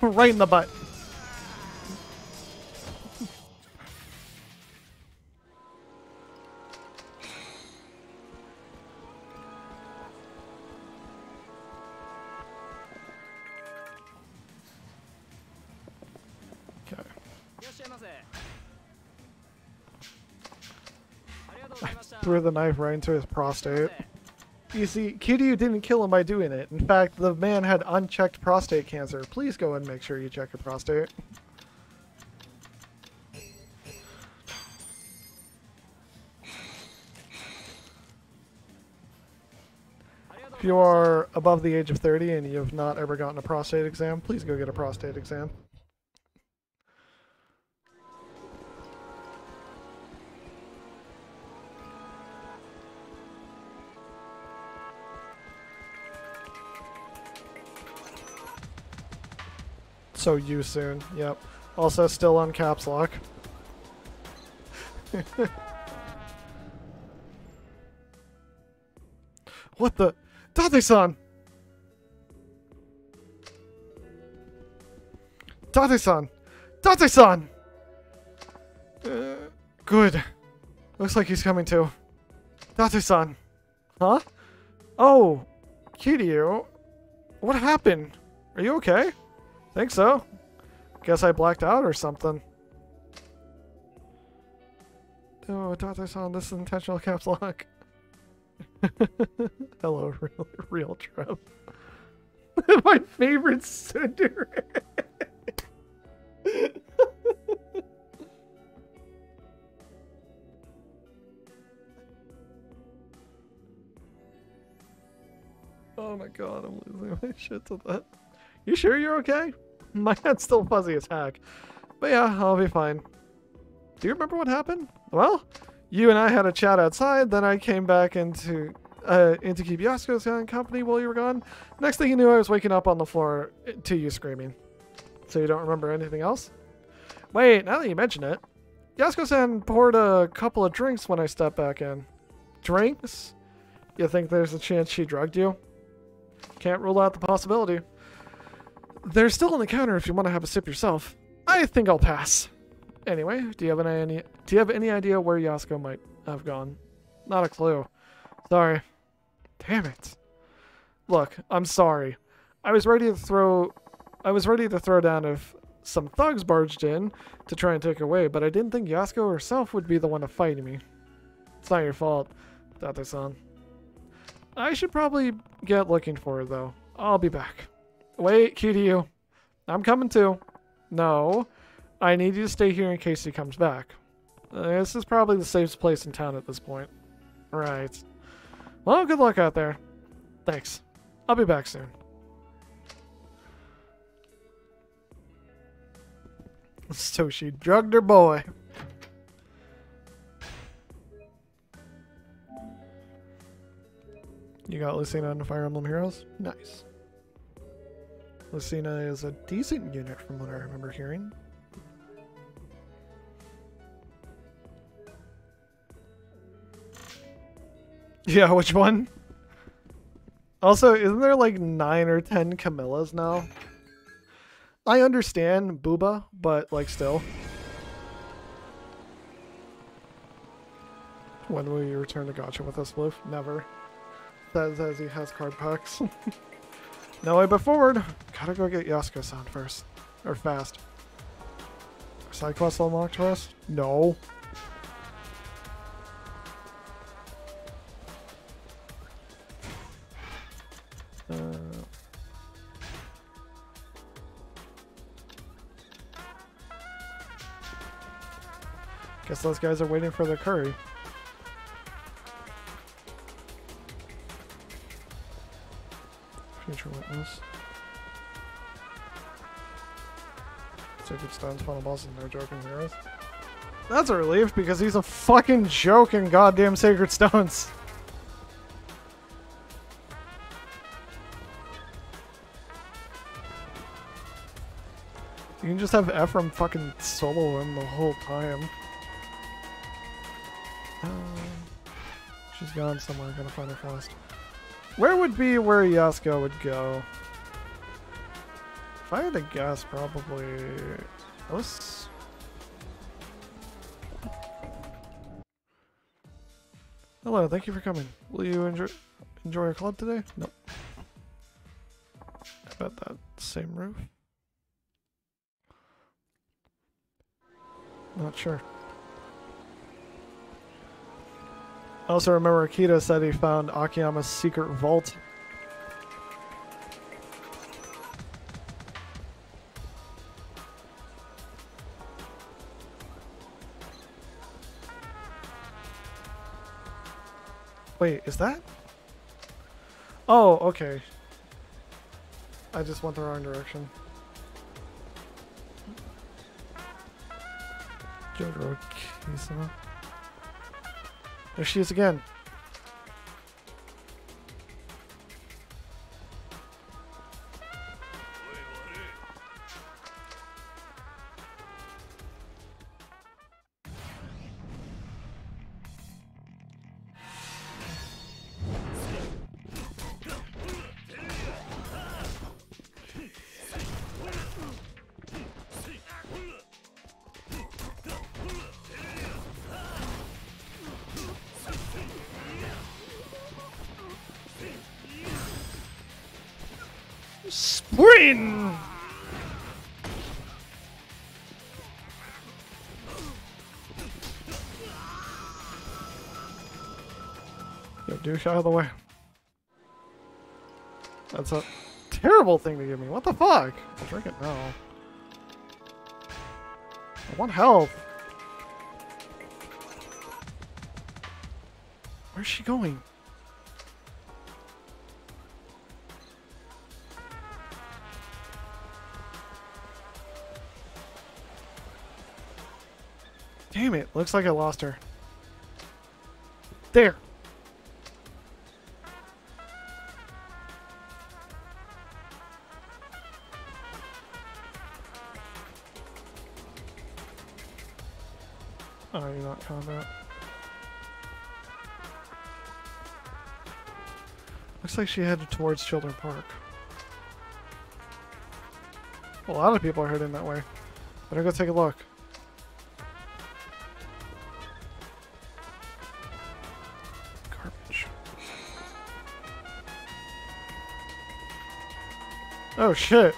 Right in the butt. Threw the knife right into his prostate. You see, Kiryu didn't kill him by doing it. In fact, the man had unchecked prostate cancer. Please go and make sure you check your prostate. If you are above the age of 30 and you have not ever gotten a prostate exam, please go get a prostate exam. So you soon. Yep. Also still on caps lock. What the? Date-san! Date-san! Date-san! Good. Looks like he's coming too. Date-san. Huh? Oh! Kiryu? What happened? Are you okay? Think so. Guess I blacked out or something. Oh, Date-san, this is intentional caps lock. Hello, real Trev. My favorite cinder. Oh my god, I'm losing my shit to that. You sure you're okay? My head's still fuzzy as heck. But yeah, I'll be fine. Do you remember what happened? Well, you and I had a chat outside, then I came back into keep Yasuko company while you were gone. Next thing you knew, I was waking up on the floor to you screaming. So you don't remember anything else? Wait, now that you mention it, Yasuko-san poured a couple of drinks when I stepped back in. Drinks? You think there's a chance she drugged you? Can't rule out the possibility. They're still on the counter if you want to have a sip yourself. I think I'll pass. Anyway, do you have any idea where Yasuko might have gone? Not a clue. Sorry. Damn it. Look, I'm sorry. I was ready to throw down if some thugs barged in to try and take her away, but I didn't think Yasuko herself would be the one to fight me. It's not your fault, Date-san. I should probably get looking for her though. I'll be back. Wait, Kiryu. I'm coming too. No. I need you to stay here in case he comes back. This is probably the safest place in town at this point. Right. Well, good luck out there. Thanks. I'll be back soon. So she drugged her boy. You got Lucina and Fire Emblem Heroes? Nice. Lucina is a decent unit from what I remember hearing. Yeah, which one? Also, isn't there like 9 or 10 Camillas now? I understand Booba, but like still. When will you return to Gacha with us, Wolf? Never. That says he has card packs. No way but forward. Gotta go get Yasuko-san first. Or fast. Side quest unlocked for us? No. Guess those guys are waiting for the curry. Future witness. Sacred Stone's final boss is no joking heroes. That's a relief because he's a fucking joke in goddamn Sacred Stones. You can just have Ephraim fucking solo him the whole time. She's gone somewhere. Gotta find her fast. Where would be where Yasuko would go? If I had to guess, probably this. Hello, thank you for coming. Will you enjoy our club today? Nope. I bet that same roof. Not sure. I also remember Akita said he found Akiyama's secret vault. Wait, is that? Oh, okay. I just went the wrong direction. Jotaro Kisama. There she is again. Sprint! Yo, douche out of the way. That's a terrible thing to give me. What the fuck? I'll drink it now. I want health. Where's she going? Damn it, looks like I lost her. There. Oh, you're not combat. Looks like she headed towards Children Park. A lot of people are heading that way. Better go take a look. Oh shit.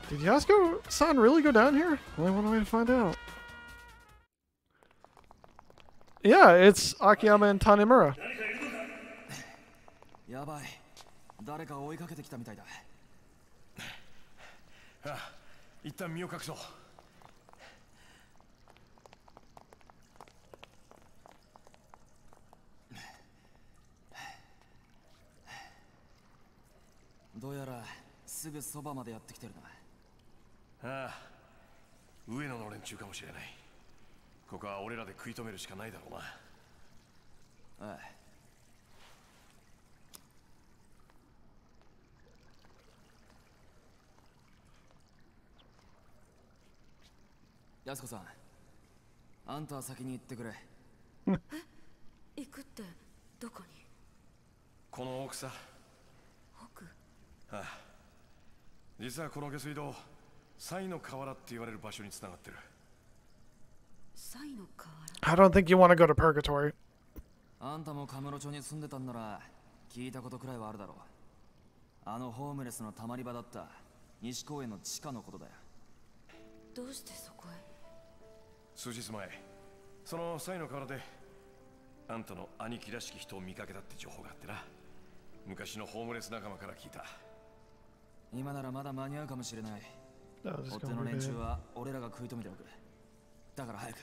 Did Yasuko-san really go down here? Only one way to find out. Yeah, it's Akiyama and Tanimura. やばい。誰か追いかけてきたみたいだ。ああ、一旦身を隠そう。どうやらすぐそばまでやってきてるな。ああ、上野の連中かもしれない。ここは俺らで食い止めるしかないだろうな。ああ。やすこさん、あんたは先に行ってくれ。え、行くってどこに？この奥さ。奥？ああ、実はこの下水道、西の河原って言われる場所に繋がってる。西の河原？ I don't think you want to go to purgatory. あんたもカムロ町に住んでたんなら聞いたことくらいはあるだろう。あのホームレスのたまり場だった西公園の地下のことだよ。どうしてそこへ？数日前、その西の河原であんたの兄貴らしき人を見かけたって情報があってな。昔のホームレス仲間から聞いた。今ならまだ間に合うかもしれない。追っ手 gonna の be 連 bad. 中は俺らが食い止めておく。だから早く。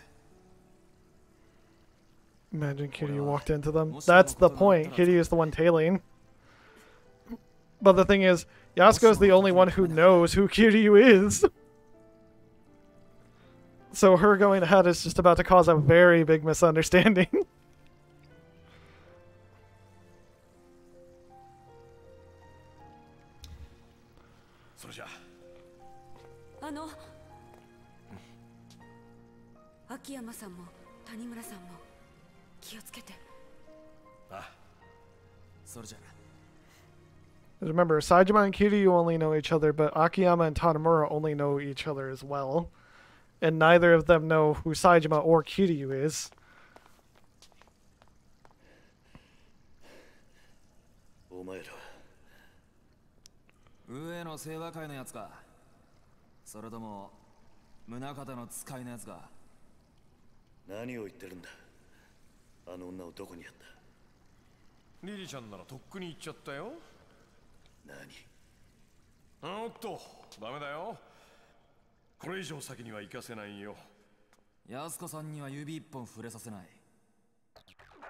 Imagine Kiryu walked into them. That's the point. Kiryu is the one tailing. But the thing is, Yasuko's the only one who knows who Kiryu is. So her going ahead is just about to cause a very big misunderstanding. 秋山さんも谷村さんも気をつけて。あ、それじゃ。 Remember, Saejima and Kiryu only know each other, but Akiyama and Tanimura only know each other as well. And neither of them know who Saejima or Kiryu is. お前ら上の清和会のやつか、それとも宗像の使いのやつか。何を言ってるんだ。あの女をどこにやった。リリちゃんならとっくに行っちゃったよ。何。おっと、ダメだよ。これ以上先には行かせないよ。安子さんには指一本触れさせない。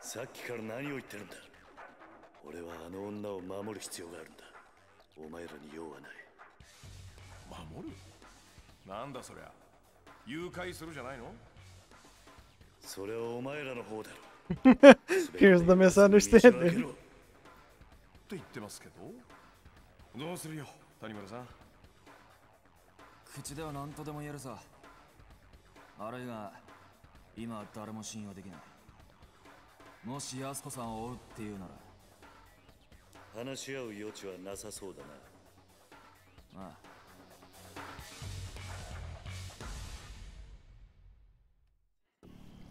さっきから何を言ってるんだ。俺はあの女を守る必要があるんだ。お前らに用はない。守る？なんだそりゃ。誘拐するじゃないの？それはお前らの方だろ。Here's the misunderstanding. と言ってますけど。どうするよ、谷村さん。口では何とでも言えるさ。あるいは今は誰も信用できない。もし安子さんを追うっていうなら話し合う余地はなさそうだな。ああ。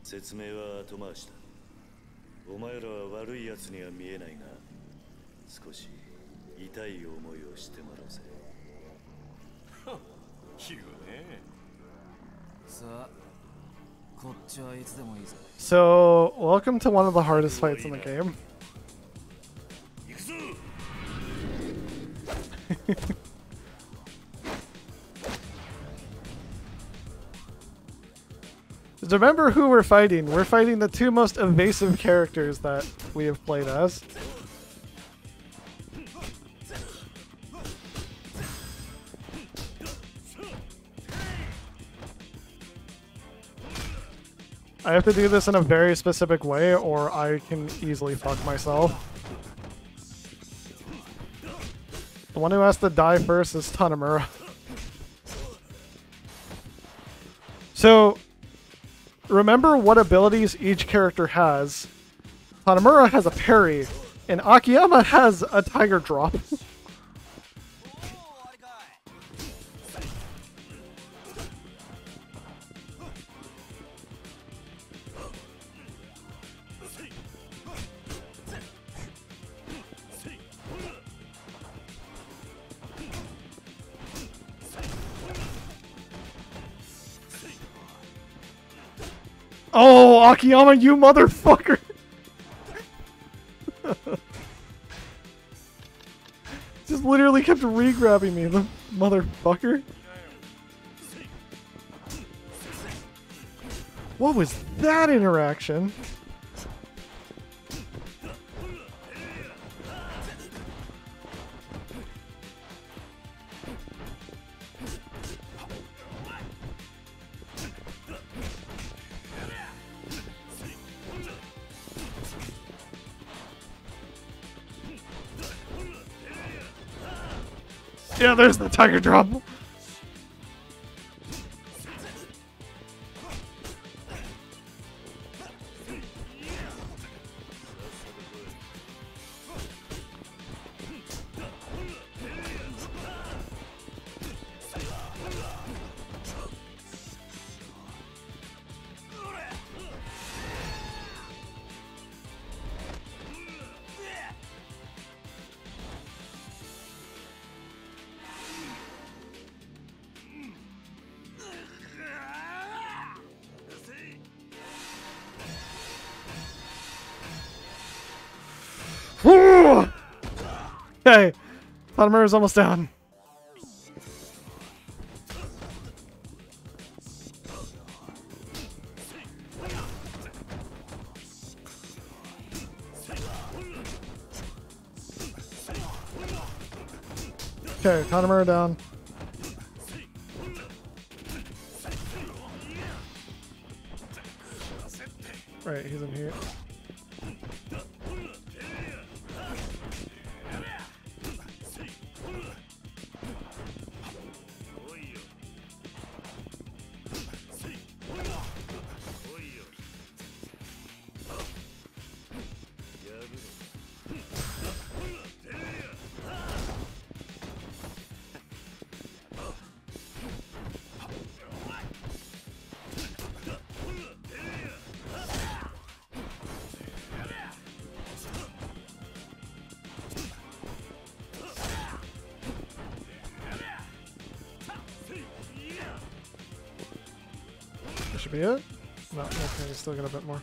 説明は後回しだ。お前らは悪いやつには見えないが、少し痛い思いをしてもらうぜ。言うね。さあ、こっちはいつでもいいぜ。 So, welcome to one of the hardest fights in the game. Remember who we're fighting. We're fighting the two most evasive characters that we have played as. I have to do this in a very specific way or I can easily fuck myself. The one who has to die first is Tanimura. So, remember what abilities each character has. Tanimura has a parry, and Akiyama has a tiger drop. Oh, Akiyama, you motherfucker! Just literally kept re-grabbing me, the motherfucker. What was that interaction? Yeah, there's the tiger drop. Okay, Tanimura's almost down. Okay, Tanimura down. Right, he's in here. That should be it. No, okay, we still got a bit more.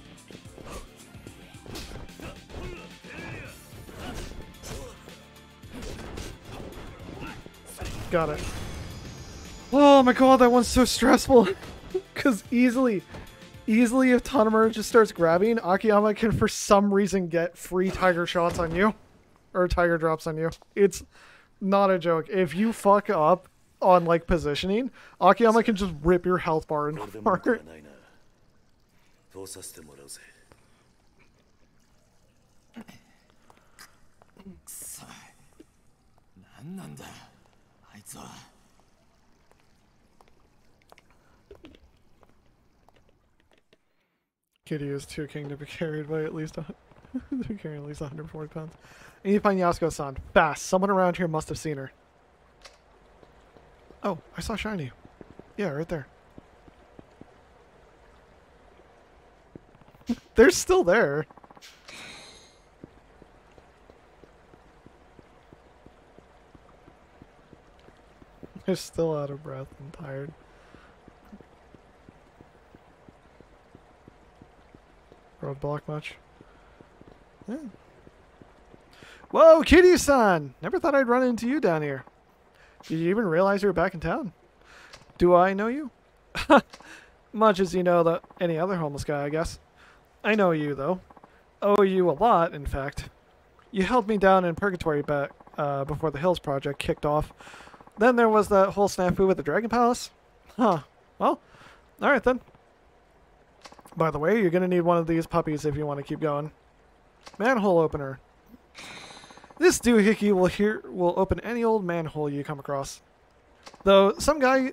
Got it. Oh my god, that one's so stressful. Because easily if Tanimura just starts grabbing, Akiyama can for some reason get free tiger shots on you. Or tiger drops on you. It's not a joke. If you fuck up on like positioning, Akiyama can just rip your health bar apart. Kitty is too king to be carried by at least carrying at least 140 pounds. I need to find Yasuko-san. Fast. Someone around here must have seen her. Oh, I saw Shiny. Yeah, right there. They're still there. They're still out of breath and tired. Roadblock much? Yeah. Whoa, Kitty-san! Never thought I'd run into you down here. Did you even realize you were back in town? Do I know you? Much as you know any other homeless guy, I guess. I know you, though. Owe you a lot, in fact. You held me down in Purgatory back before the Hills project kicked off. Then there was that whole snafu with the Dragon Palace. Huh. Well, alright then. By the way, you're going to need one of these puppies if you want to keep going. Manhole opener. This doohickey will open any old manhole you come across. Though some guy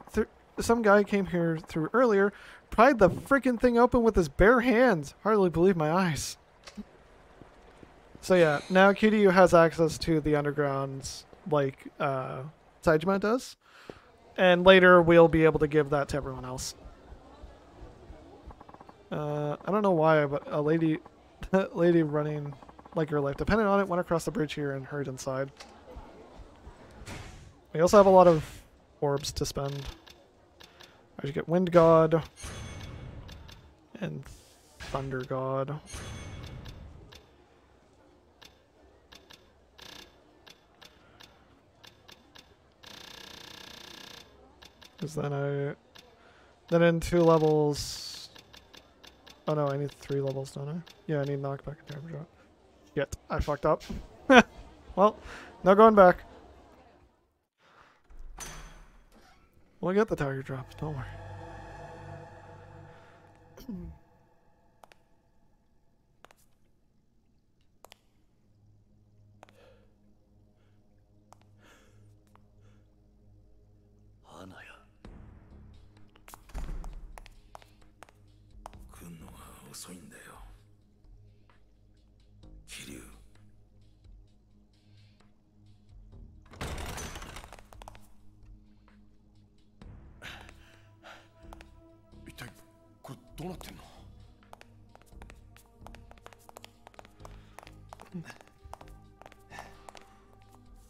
came here through earlier, pried the freaking thing open with his bare hands. Hardly believe my eyes. So yeah, now Kiryu has access to the undergrounds like Saejima does. And later we'll be able to give that to everyone else. I don't know why, but a lady running like her life depended on it went across the bridge here and hurried inside. We also have a lot of orbs to spend. I should get Wind God and Thunder God. Because then in 2 levels. Oh no, I need 3 levels, don't I? Yeah, I need knockback and damage drop. Shit, I fucked up. Well, no going back. We'll get the tiger drops, don't worry.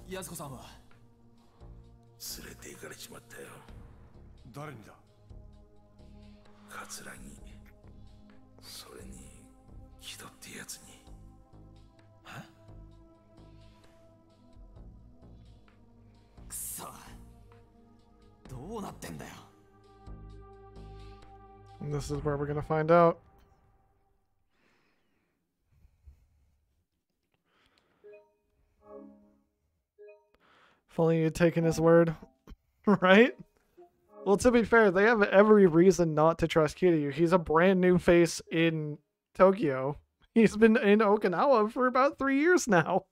Yasuko-sanは連れて行かれちまったよ。誰にだ？桂木、それに木戸ってやつに。は？くそ、どうなってんだよ。And this is where we're gonna find out. If only you'd taken his word, right? Well, to be fair, they have every reason not to trust Kiryu. He's a brand new face in Tokyo. He's been in Okinawa for about 3 years now.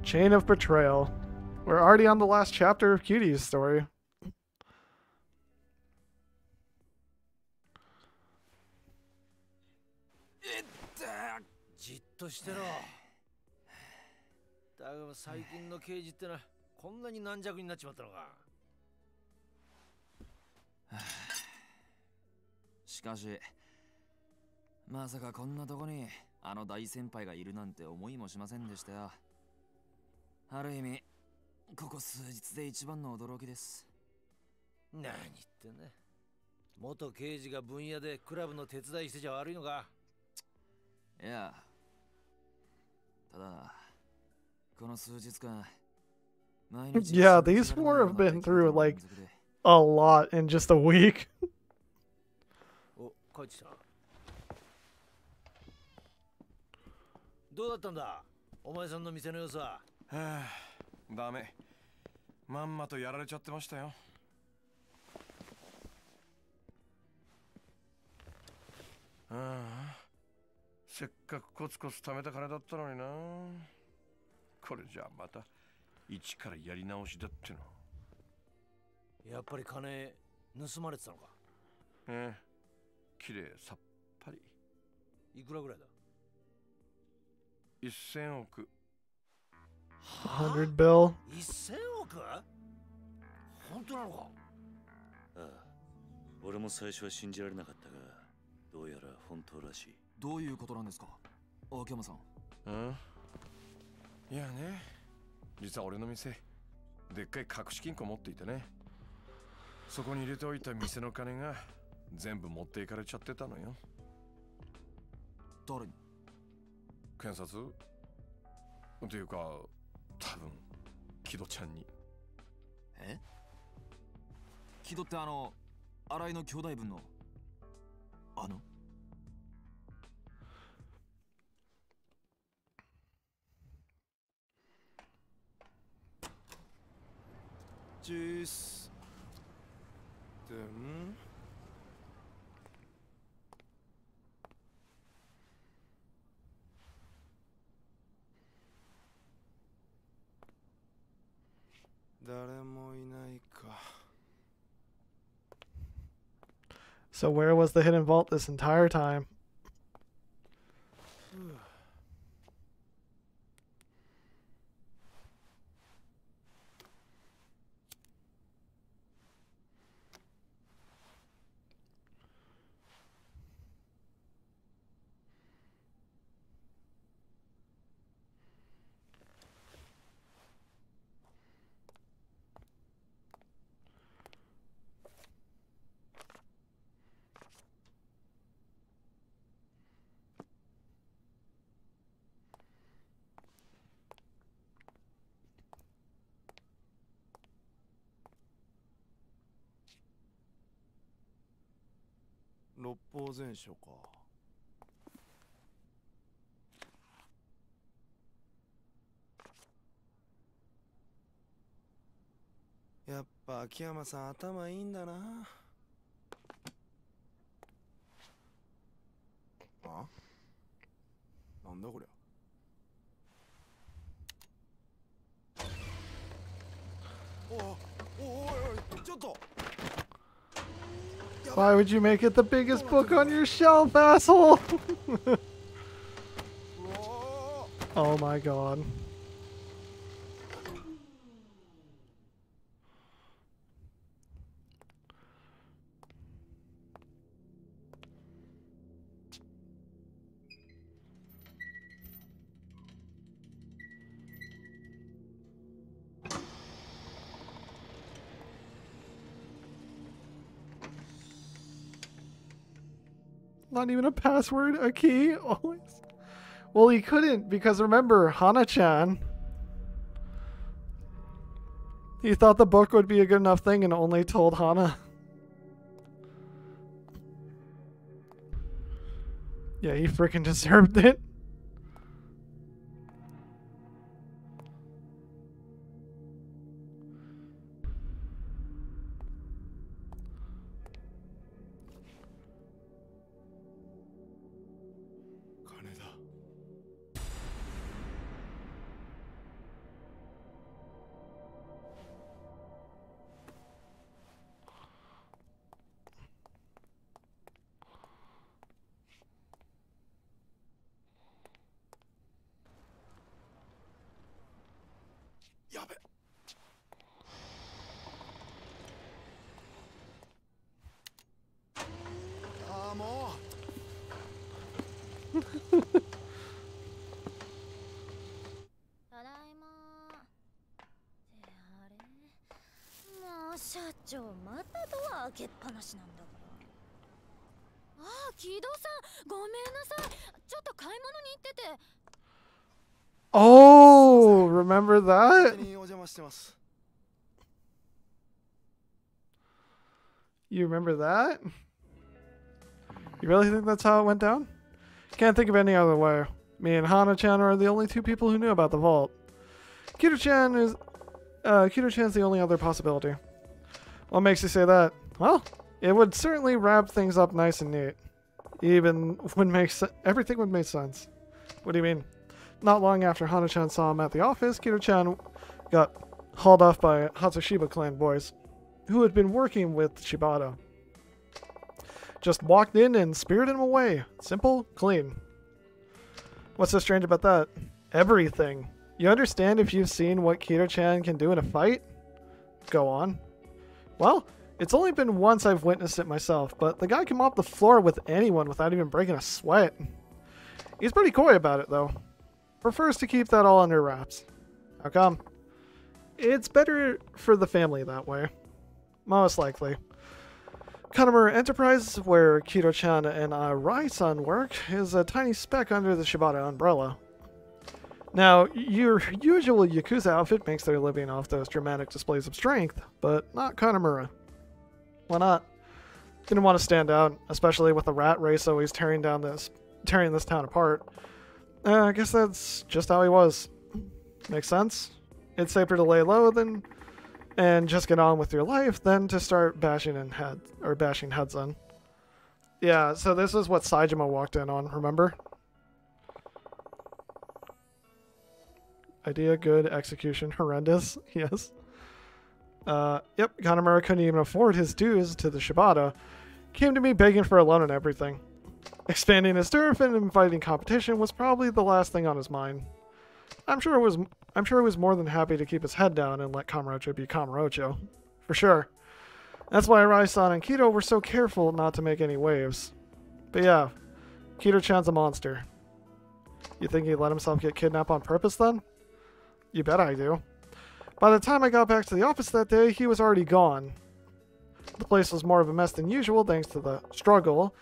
Chain of Betrayal. We're already on the last chapter of Kiryu's story. Jitto だが最近の刑事ってのはこんなに軟弱になっちまったのか。しかしまさかこんなとこにあの大先輩がいるなんて思いもしませんでしたよ。ある意味ここ数日で一番の驚きです。何言ってんだ。元刑事が分野でクラブの手伝いしてちゃ悪いのか。いや、ただこの数日間 Yeah, these four have been through like a lot in just a week. お、帰ってきた。どうだったんだ、お前さんの店の様子は。はあ、ダメ。まんまとやられちゃってましたよ。ああ、せっかくコツコツ貯めた金だったのにな。これじゃあまた一からやり直しだっての。やっぱり金盗まれてたのか。ええ、きれいさっぱり。いくらぐらいだ。1000億。100 bill. 1000億？本当なのか。ああ、俺も最初は信じられなかったが、どうやら本当らしい。どういうことなんですか、秋山さん。うん、いやね、実は俺の店でっかい隠し金庫持っていてね、そこに入れておいた店の金が全部持っていかれちゃってたのよ。誰に？検察っていうか、多分木戸ちゃんに。え？木戸って新井の兄弟分のチース。でん？誰もいないか。So where was the hidden vault this entire time?六法全書か。やっぱ秋山さん頭いいんだな。あ？なんだこりゃ。おいおい、ちょっと。Why would you make it the biggest book on your shelf, asshole? Oh my god. Not even a password, a key? Always. Well, he couldn't because remember, Hana-chan. He thought the book would be a good enough thing and only told Hana. Yeah, he freaking deserved it. 長またドア開けっぱなしなんだから。ああ、木戸さん、ごめんなさい。ちょっと買い物に行ってて。Oh, remember that? You remember that? You really think that's how it went down? Can't think of any other way. Me and Hana-chan are the only two people who knew about the vault. Kito-chan's the only other possibility. What makes you say that? Well, it would certainly wrap things up nice and neat. Even would everything would make sense. What do you mean? Not long after Hana-chan saw him at the office, Kito-chan got hauled off by Hatsushiba clan boys, who had been working with Shibata. Just walked in and spirited him away. Simple, clean. What's so strange about that? Everything. You understand if you've seen what Kito-chan can do in a fight? Go on. Well, it's only been once I've witnessed it myself, but the guy can mop the floor with anyone without even breaking a sweat. He's pretty coy about it, though. Prefers to keep that all under wraps. How come? It's better for the family that way. Most likely. Tanimura Enterprises, where Kito-chan and Rai-san work, is a tiny speck under the Shibata umbrella. Now, your usual Yakuza outfit makes their living off those dramatic displays of strength, but not Tanimura. Why not? Didn't want to stand out, especially with the rat race always tearing this town apart. I guess that's just how he was. Makes sense? It's safer to lay low and just get on with your life than to start bashing heads in. Yeah, so this is what Saejima walked in on, remember? Idea good, execution horrendous. Yes. Yep, Tanimura couldn't even afford his dues to the Shibata. Came to me begging for a loan and everything. Expanding his turf and inviting competition was probably the last thing on his mind. I'm sure he was more than happy to keep his head down and let Kamurocho be Kamurocho. For sure. That's why Rai-san and Kito were so careful not to make any waves. But yeah, Kito-chan's a monster. You think he let himself get kidnapped on purpose then? You bet I do. By the time I got back to the office that day, he was already gone. The place was more of a mess than usual thanks to the struggle.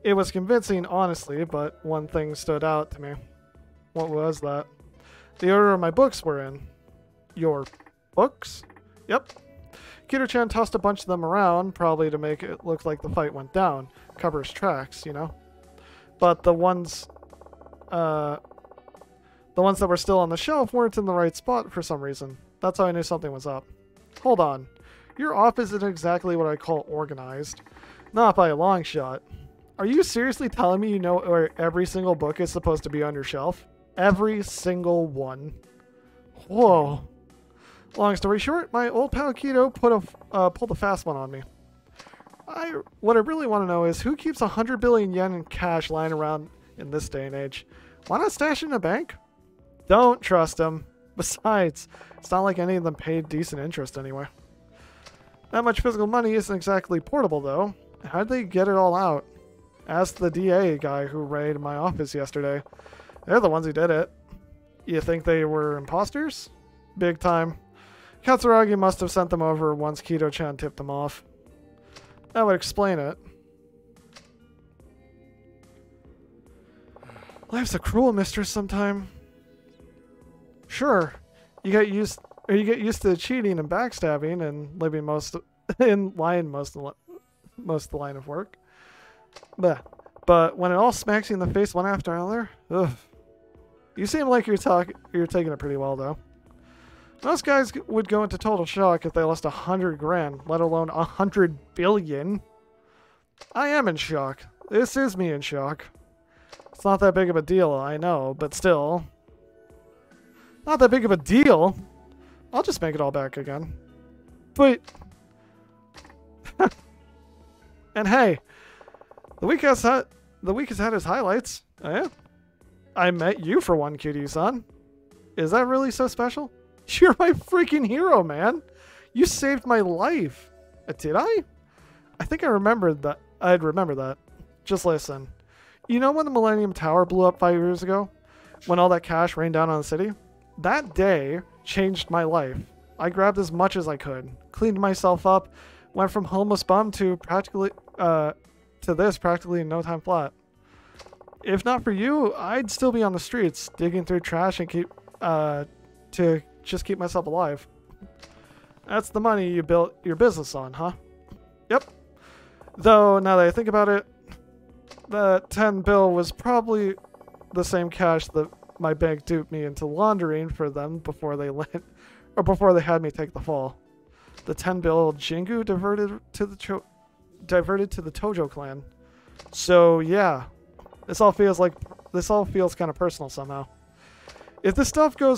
It was convincing, honestly, but one thing stood out to me. What was that? The order of my books were in. Your books? Yep. Kito-chan tossed a bunch of them around, probably to make it look like the fight went down. Cover his tracks, you know? But the ones that were still on the shelf weren't in the right spot for some reason. That's how I knew something was up. Hold on. Your office isn't exactly what I call organized. Not by a long shot. Are you seriously telling me you know where every single book is supposed to be on your shelf? Every single one. Whoa. Long story short, my old pal Kito pulled a fast one on me. What I really want to know is who keeps 100 billion yen in cash lying around in this day and age? Why not stash it in a bank? Don't trust him. Besides, it's not like any of them paid decent interest anyway. That much physical money isn't exactly portable though. How'd they get it all out? Ask the DA guy who raided my office yesterday. They're the ones who did it. You think they were imposters? Big time. Katsuragi must have sent them over once Kito-chan tipped them off. That would explain it. Life's a cruel mistress sometime. Sure. You get used to cheating and backstabbing and living most of the line of work. But when it all smacks you in the face one after another, ugh. You seem like you're taking it pretty well though. Most guys would go into total shock if they lost 100 grand, let alone 100 billion. I am in shock. This is me in shock. It's not that big of a deal, I know, but still. Not that big of a deal. I'll just make it all back again. But... and hey, the week has had its highlights. Oh yeah? I met you for one, Cutie-san. Is that really so special? You're my freaking hero, man. You saved my life. Did I? I think I remembered that. I'd remember that. Just listen. You know when the Millennium Tower blew up 5 years ago? When all that cash rained down on the city? That day changed my life. I grabbed as much as I could, cleaned myself up, Went from homeless bum to this practically in no time flat. If not for you, I'd still be on the streets digging through trash and to just keep myself alive. That's the money you built your business on, huh? Yep. Though now that I think about it, the 10 bill was probably the same cash that my bank duped me into laundering for them before they had me take the fall. The 10 bill Jingu diverted to the Tojo clan. So yeah, this all feels kind of personal somehow. If this stuff going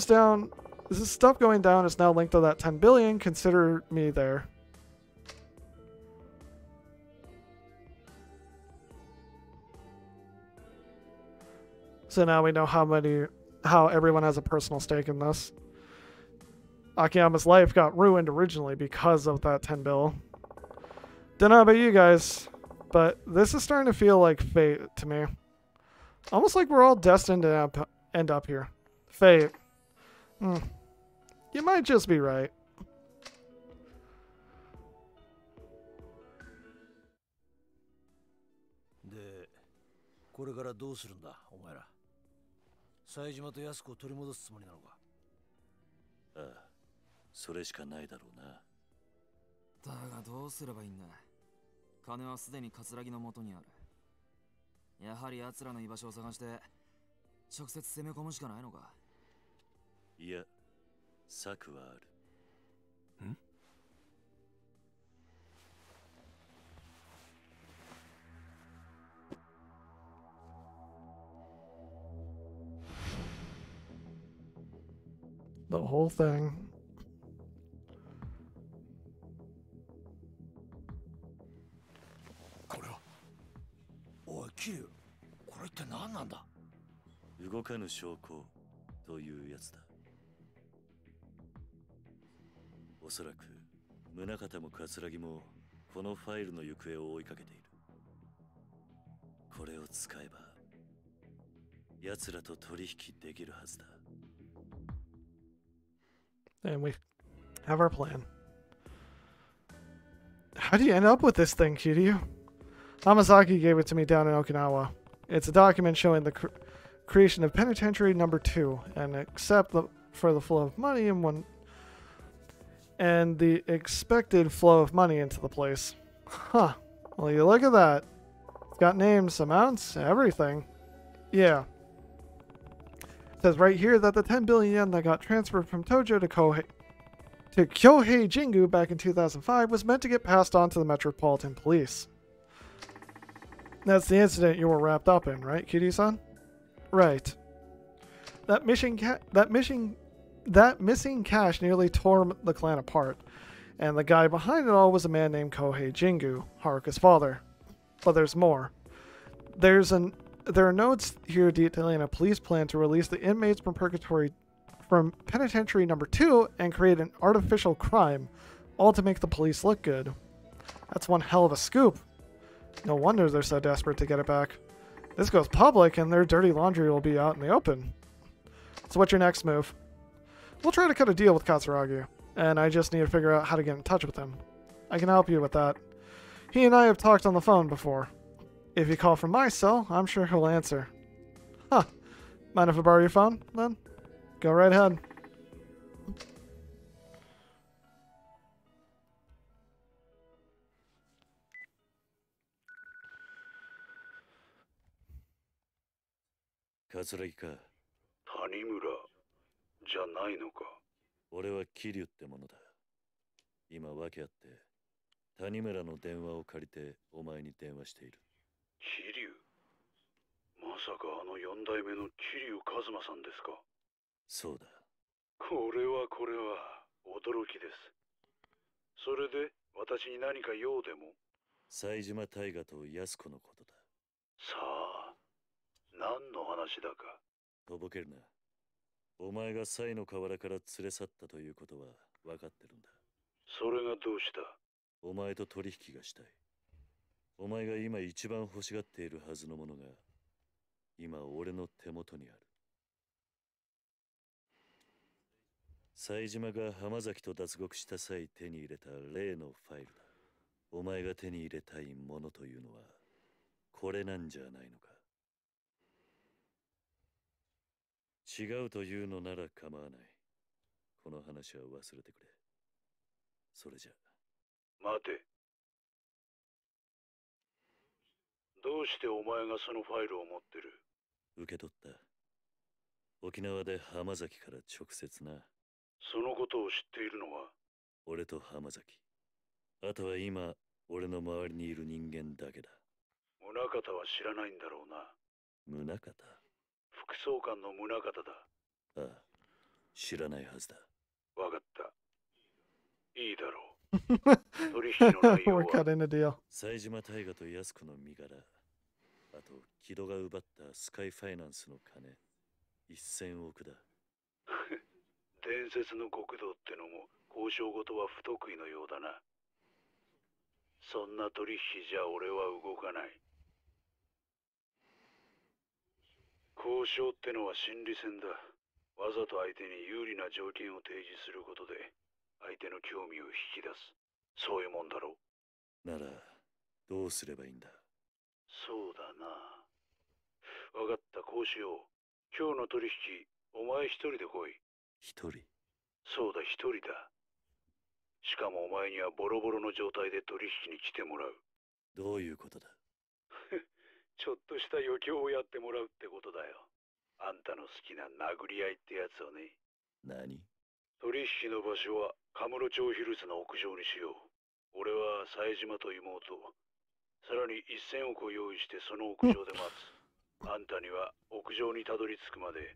down is now linked to that 10 billion, consider me there. So now we know how everyone has a personal stake in this. Akiyama's life got ruined originally because of that 10 bill. Don't know about you guys, but this is starting to feel like fate to me. Almost like we're all destined to end up here. Fate. You might just be right. De, これからどうするんだ、お前ら。冴島と安子を取り戻すつもりなのか。ああ、それしかないだろうな。だがどうすればいいんだ。金はすでに葛城の元にある。やはり奴らの居場所を探して直接攻め込むしかないのか。いや、策はある。んThe whole thing. おい、キリュウ、これって何なんだ。動かぬ証拠というやつだ。おそらく宗像も葛城もこのファイルの行方を追いかけている。これを使えば奴らと取引できるはずだ。And we have our plan. How do you end up with this thing, Kiryu? Hamasaki gave it to me down in Okinawa. It's a document showing the creation of Penitentiary Number 2, and for the flow of money and the expected flow of money into the place. Huh. Well, you look at that. It's got names, amounts, everything. Yeah. It says right here that the 10 billion yen that got transferred from Tojo to Kyohei Jingu back in 2005 was meant to get passed on to the Metropolitan Police. That's the incident you were wrapped up in, right, Kitty-san? Right. That missing cash nearly tore the clan apart, and the guy behind it all was a man named Kohei Jingu, Haruka's father. But there's more. There are notes here detailing a police plan to release the inmates from Penitentiary Number 2 and create an artificial crime, all to make the police look good. That's one hell of a scoop. No wonder they're so desperate to get it back. This goes public and their dirty laundry will be out in the open. So what's your next move? We'll try to cut a deal with Katsuragi, and I just need to figure out how to get in touch with him. I can help you with that. He and I have talked on the phone before. If you call from my cell, I'm sure he'll answer. Huh. Mind if I borrow your phone, then? Go right ahead. Katsuragiか。Tanimuraじゃないのか。俺は桐生ってものだ。今訳あって、谷村の電話を借りてお前に電話している。桐生、まさかあの4代目の桐生一馬さんですか。そうだ。これは驚きです。それで私に何か用でも。冴島大河と安子のことだ。さあ、何の話だか。とぼけるな。お前がサイの河原から連れ去ったということは分かってるんだ。それがどうした？お前と取引がしたい。お前が今一番欲しがっているはずのものが今俺の手元にある。冴島が浜崎と脱獄した際手に入れた例のファイルだ。お前が手に入れたいものというのはこれなんじゃないのか。違うというのなら構わない。この話は忘れてくれ。それじゃ。待て。どうしてお前がそのファイルを持ってる？受け取った。沖縄で浜崎から直接な。そのことを知っているのは？俺と浜崎。あとは今、俺の周りにいる人間だけだ。宗方は知らないんだろうな。宗方？副総監の宗方だ。ああ、知らないはずだ。わかった。いいだろう。取引の内容は We're cutting a deal. 冴島大河と安子の身柄。あと、木戸が奪ったスカイファイナンスの金。1000億だ。伝説の極道ってのも交渉事は不得意のようだな。そんな取引じゃ俺は動かない。交渉ってのは心理戦だ。わざと相手に有利な条件を提示することで相手の興味を引き出す。そういうもんだろう。なら、どうすればいいんだ？そうだな。わかった、こうしよう。今日の取引、お前一人で来い。一人？そうだ、一人だ。しかもお前にはボロボロの状態で取引に来てもらう。どういうことだ？ちょっとした余興をやってもらうってことだよ。あんたの好きな殴り合いってやつをね。何？取引の場所はカムロ町ヒルズの屋上にしよう。俺は冴島と妹、さらに1000億を用意してその屋上で待つ。あんたには屋上にたどり着くまで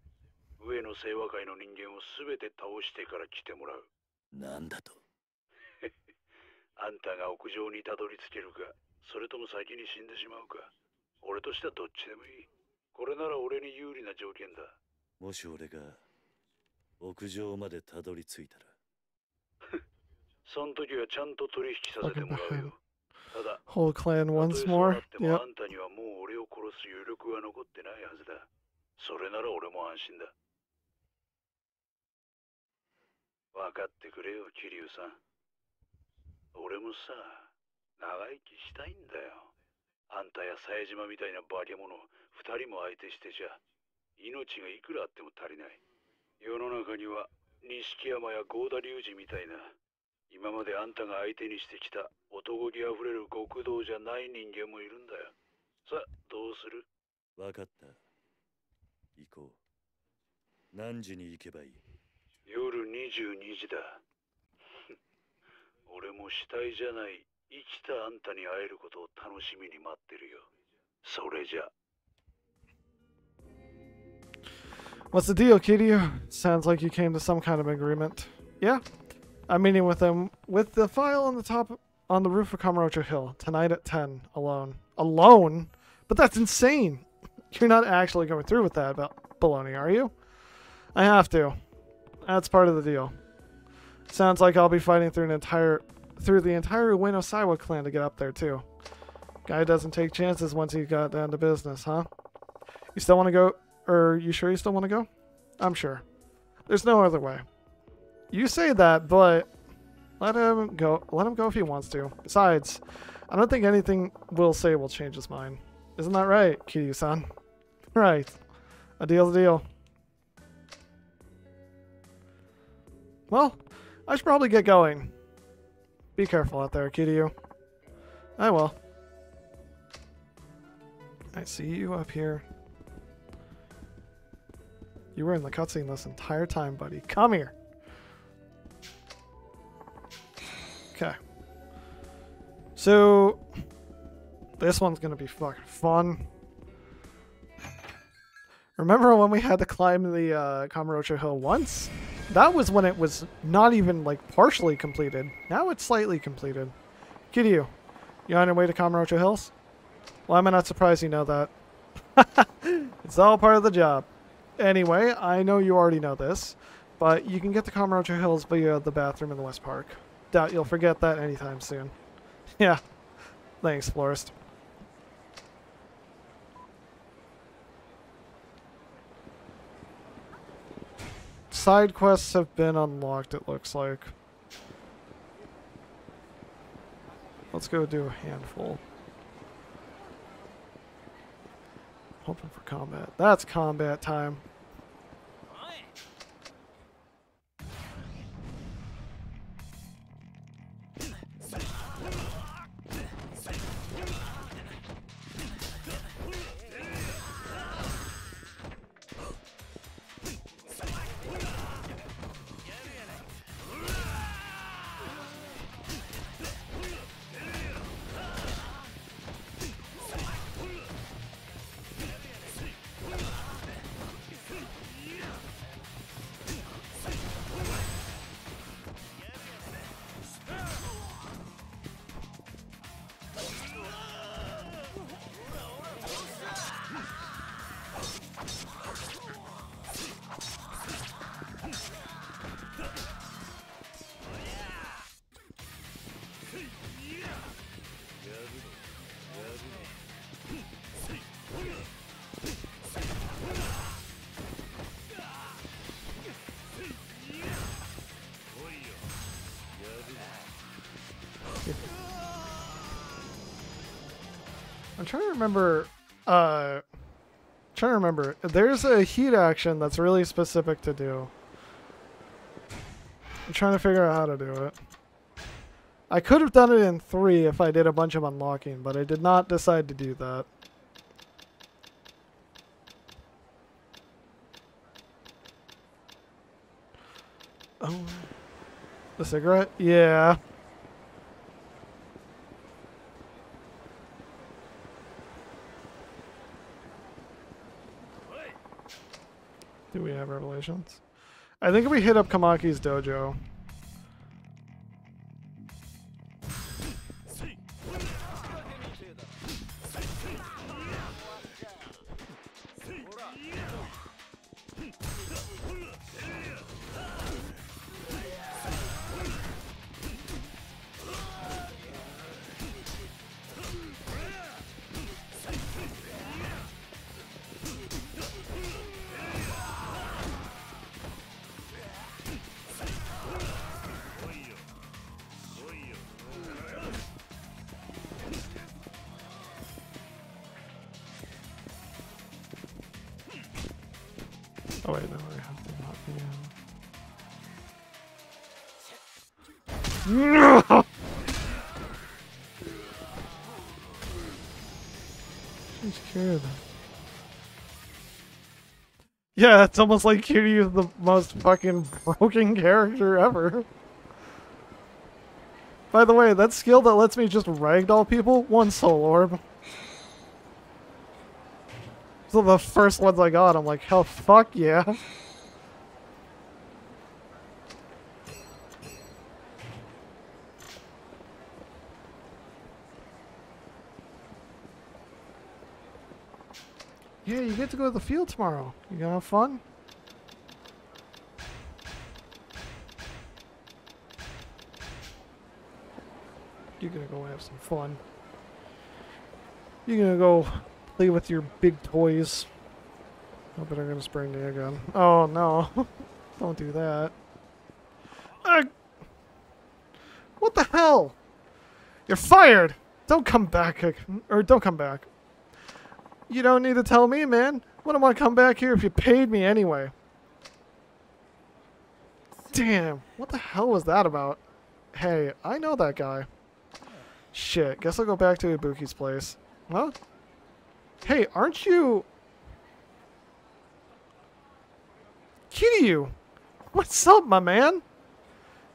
上の清和会の人間を全て倒してから来てもらう。なんだと？あんたが屋上にたどり着けるか、それとも先に死んでしまうか。俺としてはどっちでもいい。これなら俺に有利な条件だ。もし俺が屋上までたどり着いたらその時はちゃんと取引させてもらうよ。ただ、Whole clan once more. でも Yep. あんたにはもう俺を殺す余力は残ってないはずだ。それなら俺も安心だ。分かってくれよ、桐生さん。俺もさ、長生きしたいんだよ。あんたや冴島みたいな化け物2人も相手してちゃ命がいくらあっても足りない。世の中には錦山や郷田隆二みたいな今まであんたが相手にしてきた男気あふれる極道じゃない人間もいるんだよ。さあ、どうする？わかった。行こう。何時に行けばいい？夜22時だ。俺も死体じゃない生きたあんたに会えることを楽しみに待ってるよ。それじゃ。What's the deal, Kiryu? Sounds like you came to some kind of agreement. Yeah? I'm meeting with them with the file on the top on the roof of Kamurocho Hill tonight at 10 alone. Alone? But that's insane. You're not actually going through with that baloney, are you? I have to. That's part of the deal. Sounds like I'll be fighting through the entire Ueno Saiwa clan to get up there too. Guy doesn't take chances once he got down to business, huh? You still want to go? Or you sure you still want to go? I'm sure. There's no other way. You say that, but let him go. Let him go if he wants to. Besides, I don't think anything we'll say will change his mind. Isn't that right, Kiryu-san? Right. A deal's a deal. Well, I should probably get going. Be careful out there, Kiryu. I will. I see you up here. You were in the cutscene this entire time, buddy. Come here. Okay. So, this one's gonna be fucking fun. Remember when we had to climb the Kamurocho Hill once? That was when it was not even, like, partially completed. Now it's slightly completed. Kiryu, you on your way to Kamurocho Hills? Why am I not surprised you know that? It's all part of the job. Anyway, I know you already know this, but you can get to Kamurocho Hills via the bathroom in the West Park. Doubt you'll forget that anytime soon. Yeah. Thanks, Florist. Side quests have been unlocked, it looks like. Let's go do a handful. Hoping for combat. That's combat time. I'm trying to remember. There's a heat action that's really specific to do. I'm trying to figure out how to do it. I could have done it in 3 if I did a bunch of unlocking, but I did not decide to do that. Oh, the cigarette? Yeah. Do we have revelations? I think we hit up Kamaki's dojo. Oh wait, no, I have to not be She's cute. Yeah, it's almost like Kiryu is the most fucking broken character ever. By the way, that skill that lets me just ragdoll people, 1 soul orb. So the first ones I got, I'm like, hell, fuck yeah. Yeah, you get to go to the field tomorrow. You gonna have fun? You're gonna go have some fun. You're gonna go play with your big toys. Hope they're gonna spring me again. Oh no. Don't do that. What the hell? You're fired! Don't come back. Or don't come back. You don't need to tell me, man. Wouldn't want to come back here if you paid me anyway. Damn. What the hell was that about? Hey, I know that guy. Shit. Guess I'll go back to Ibuki's place. Huh? Hey, aren't you... Kiryu! What's up, my man?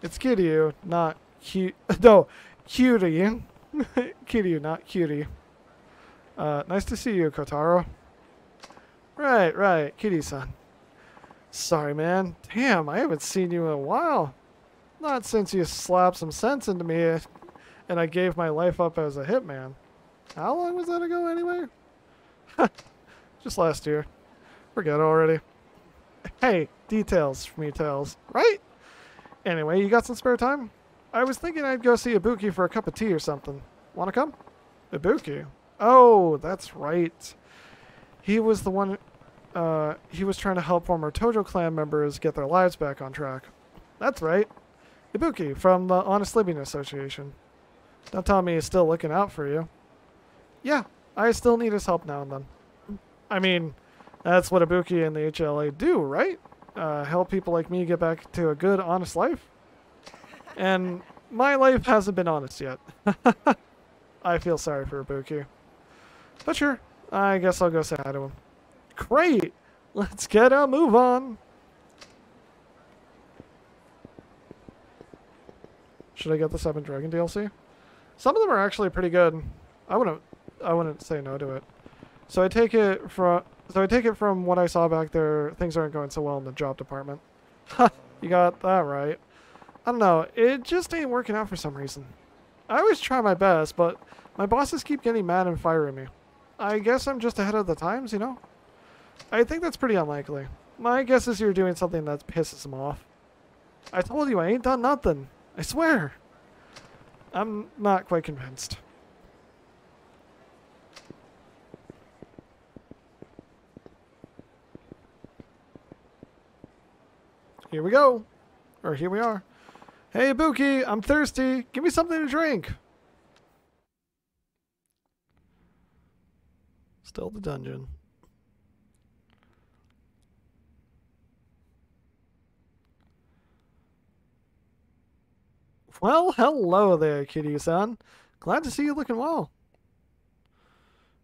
It's Kiryu, not cute. No, Cutie. Kiryu, not Cutie. Nice to see you, Kotaro. Right, Kitty-san. Sorry, man. Damn, I haven't seen you in a while. Not since you slapped some sense into me and I gave my life up as a hitman. How long was that ago, anyway? Just last year. Forget already. Hey, details for me tells, right? Anyway, you got some spare time? I was thinking I'd go see Ibuki for a cup of tea or something. Wanna come? Ibuki? Oh, that's right. He was the one... he was trying to help former Tojo clan members get their lives back on track. That's right. Ibuki, from the Honest Living Association. Don't tell me he's still looking out for you. Yeah, I still need his help now and then. I mean, that's what Ibuki and the HLA do, right? Help people like me get back to a good, honest life. And my life hasn't been honest yet. I feel sorry for Ibuki. But sure, I guess I'll go say hi to him. Great! Let's get a move on! Should I get the 7 Dragon DLC? Some of them are actually pretty good. I wouldn't say no to it. So I take it from what I saw back there, things aren't going so well in the job department. Ha! You got that right. I don't know, it just ain't working out for some reason. I always try my best, but my bosses keep getting mad and firing me. I guess I'm just ahead of the times, you know? I think that's pretty unlikely. My guess is you're doing something that pisses them off. I told you I ain't done nothing. I swear. I'm not quite convinced. Here we go. Or here we are. Hey, Ibuki, I'm thirsty. Give me something to drink. Still the dungeon. Well, hello there, Kiryu-san. Glad to see you looking well.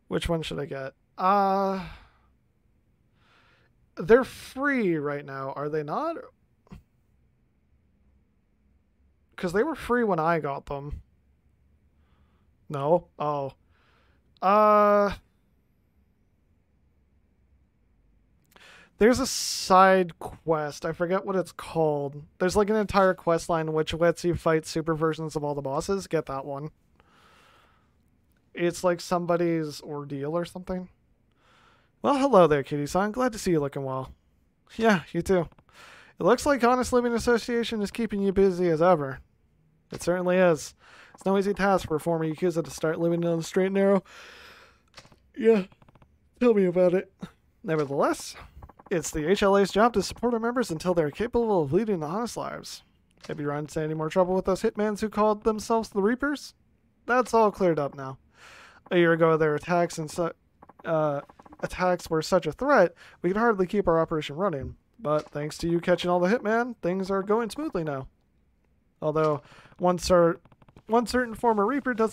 Which one should I get? They're free right now, are they not? Because they were free when I got them. No? Oh. There's a side quest. I forget what it's called. There's like an entire quest line which lets you fight super versions of all the bosses. Get that one. It's like somebody's ordeal or something. Well, hello there, Kitty-san. Glad to see you looking well. Yeah, you too. It looks like Honest Living Association is keeping you busy as ever. It certainly is. It's no easy task for a former Yakuza to start living on the straight and narrow. Yeah, tell me about it. Nevertheless, it's the HLA's job to support our members until they're capable of leading honest lives. Have you run into any more trouble with those hitmans who called themselves the Reapers? That's all cleared up now. A year ago, their attacks were such a threat, we could hardly keep our operation running. But thanks to you catching all the hitman, things are going smoothly now. Although one certain former Reaper does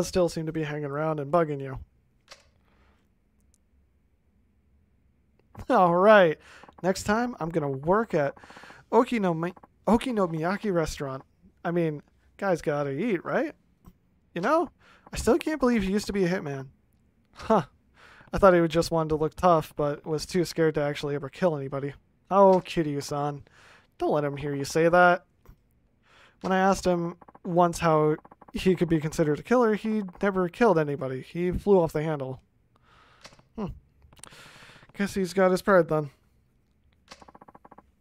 still seem to be hanging around and bugging you. All right, next time I'm gonna work at Okinomiyaki restaurant. I mean, guys gotta eat, right? You know, I still can't believe he used to be a hitman. Huh. I thought he would just wanted to look tough, but was too scared to actually ever kill anybody. Oh, Kiryu-san. Don't let him hear you say that. When I asked him once how he could be considered a killer, he never killed anybody. He flew off the handle. Guess he's got his pride then.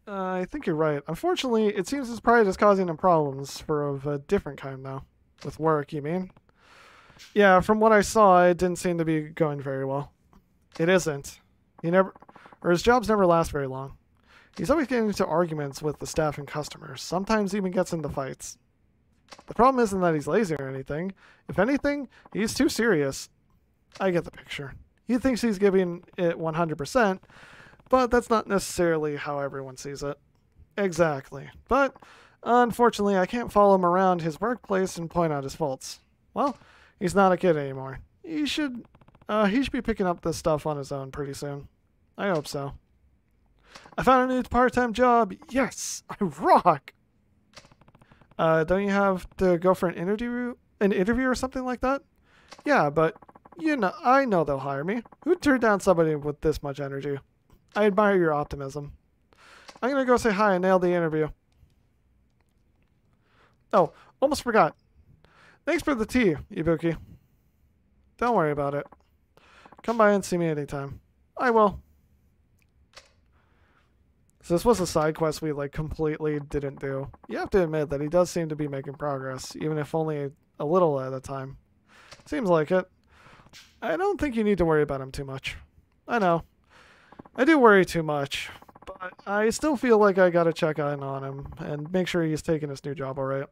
I think you're right. Unfortunately, it seems his pride is causing him problems of a different kind now. With work, you mean? Yeah, from what I saw, it didn't seem to be going very well. It isn't. His jobs never last very long. He's always getting into arguments with the staff and customers, sometimes even gets into fights. The problem isn't that he's lazy or anything. If anything, he's too serious. I get the picture. He thinks he's giving it 100%, but that's not necessarily how everyone sees it. Exactly. But, unfortunately, I can't follow him around his workplace and point out his faults. Well, he's not a kid anymore. He should be picking up this stuff on his own pretty soon. I hope so. I found a new part-time job. Yes, I rock. Don't you have to go for an interview or something like that? Yeah, but I know they'll hire me. Who'd turn down somebody with this much energy? I admire your optimism. I'm gonna go say hi and nail the interview. Oh, almost forgot. Thanks for the tea, Ibuki. Don't worry about it. Come by and see me anytime. I will. So this was a side quest we completely didn't do. You have to admit that he does seem to be making progress, even if only a little at a time. Seems like it. I don't think you need to worry about him too much. I know. I do worry too much, but I still feel like I gotta check in on him and make sure he's taking his new job alright.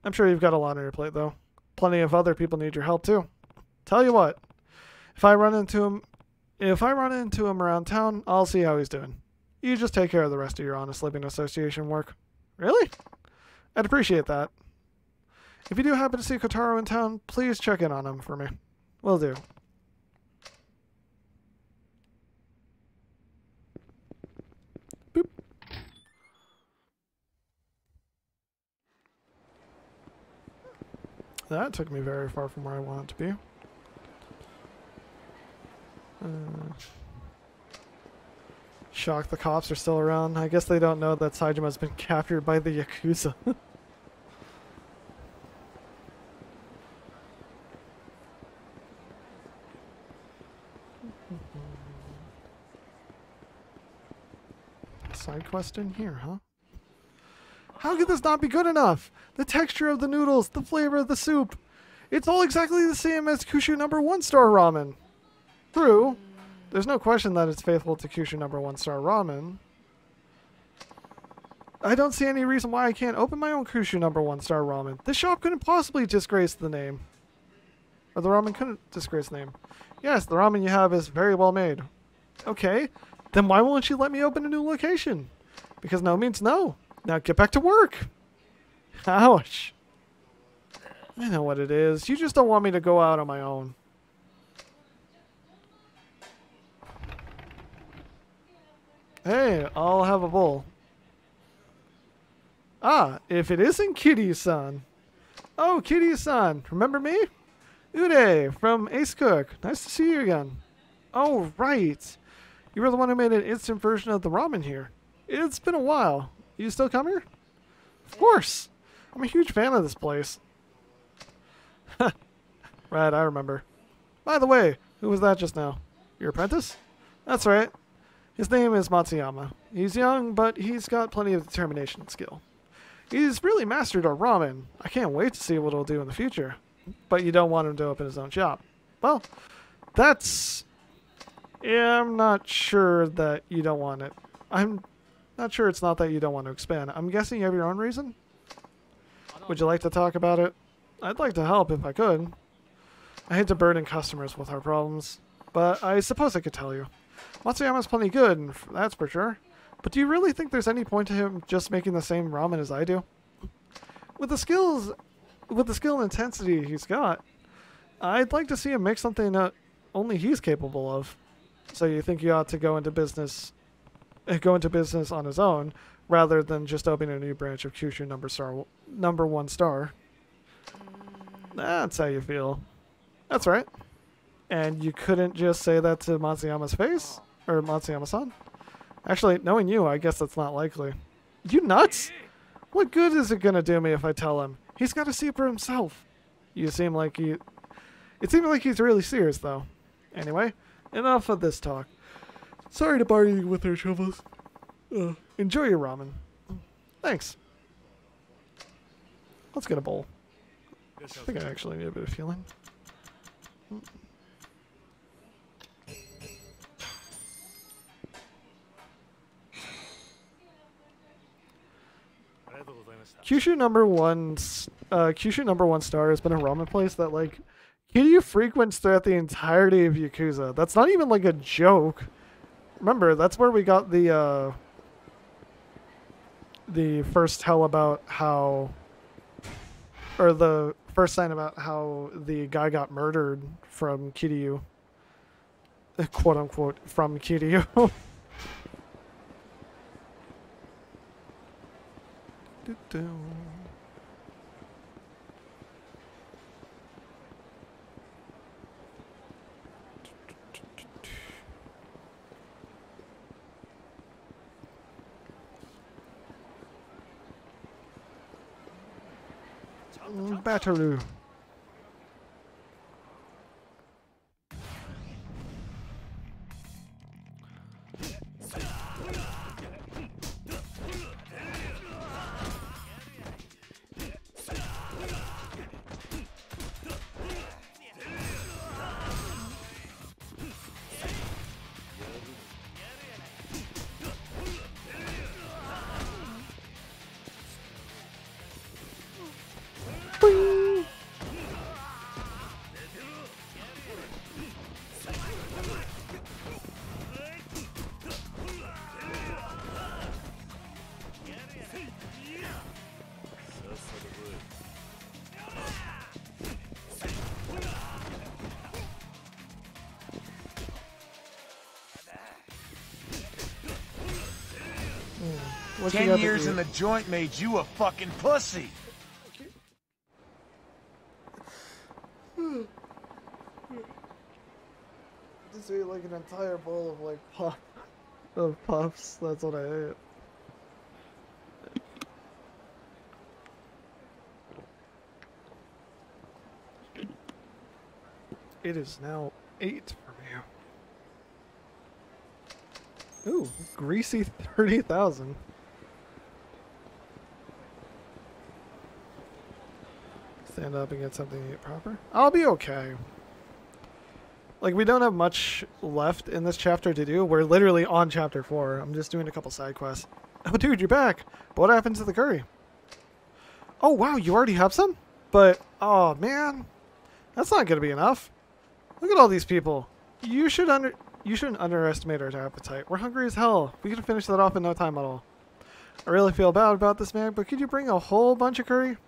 I'm sure you've got a lot on your plate, though. Plenty of other people need your help, too. Tell you what, if I run into him around town, I'll see how he's doing. You just take care of the rest of your Honest Living Association work. Really? I'd appreciate that. If you do happen to see Kotaro in town, please check in on him for me. Will do. Boop. That took me very far from where I wanted to be. Shocked the cops are still around. I guess they don't know that Saijima's been captured by the Yakuza. Side quest in here, huh? How could this not be good enough? The texture of the noodles, the flavor of the soup. It's all exactly the same as Kyushu No. 1 star ramen. True. There's no question that it's faithful to Kyushu No. 1 star ramen. I don't see any reason why I can't open my own Kyushu No. 1 star ramen. This shop couldn't possibly disgrace the name. Or the ramen couldn't disgrace the name. Yes, the ramen you have is very well made. Okay, then why won't you let me open a new location? Because no means no. Now get back to work. Ouch. I know what it is. You just don't want me to go out on my own. Hey, I'll have a bowl. Ah, if it isn't Kiryu-san. Oh, Kiryu-san, remember me? Ude from Ace Cook. Nice to see you again. Oh, right. You were the one who made an instant version of the ramen here. It's been a while. You still come here? Of course. I'm a huge fan of this place. Right, I remember. By the way, who was that just now? Your apprentice? That's right. His name is Matsuyama. He's young, but he's got plenty of determination and skill. He's really mastered our ramen. I can't wait to see what he'll do in the future. But you don't want him to open his own shop. Well, that's... Yeah, I'm not sure that you don't want it. I'm not sure it's not that you don't want to expand. I'm guessing you have your own reason? Would you like to talk about it? I'd like to help if I could. I hate to burden customers with our problems, but I suppose I could tell you. Matsuyama's plenty good, that's for sure. But do you really think there's any point to him just making the same ramen as I do? With the skill and intensity he's got, I'd like to see him make something that only he's capable of. So you think you ought to go into business on his own, rather than just opening a new branch of Kyushu No. 1 star. That's how you feel. That's right. And you couldn't just say that to Matsuyama's face? Or Matsuyama-san? Actually, knowing you, I guess that's not likely. You nuts? What good is it gonna do me if I tell him? He's gotta see for himself. It seemed like he's really serious, though. Anyway, enough of this talk. Sorry to bother you with our troubles. Enjoy your ramen. Thanks. Let's get a bowl. I think I actually need a bit of healing. Kyushu No. 1 star has been a ramen place that Kiryu frequents throughout the entirety of Yakuza. That's not even like a joke. Remember, that's where we got the first tell about how, or the first sign about how the guy got murdered from Kiryu. Quote unquote, from Kiryu. Battery. What you 10 got to years eat? in the joint made you a fucking pussy. Just ate like an entire bowl of like puffs. That's what I ate. It is now 8 for me. Ooh, greasy 30,000. Stand up and get something to eat proper. I'll be okay. Like, we don't have much left in this chapter to do. We're literally on chapter 4. I'm just doing a couple side quests. Oh, dude, you're back. But what happened to the curry? Oh, wow, you already have some? But, oh, man. That's not going to be enough. Look at all these people. You shouldn't underestimate our appetite. We're hungry as hell. We could finish that off in no time at all. I really feel bad about this, man, but could you bring a whole bunch of curry?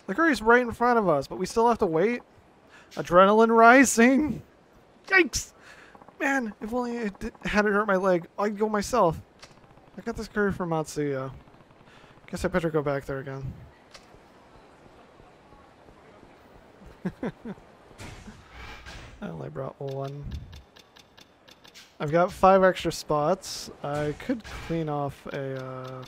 The curry's right in front of us, but we still have to wait. Adrenaline rising. Yikes! Man, if only I hadn't hurt my leg, I'd go myself. I got this curry from Matsuya. Guess I better go back there again. I only brought 1. I've got 5 extra spots. I could clean off a...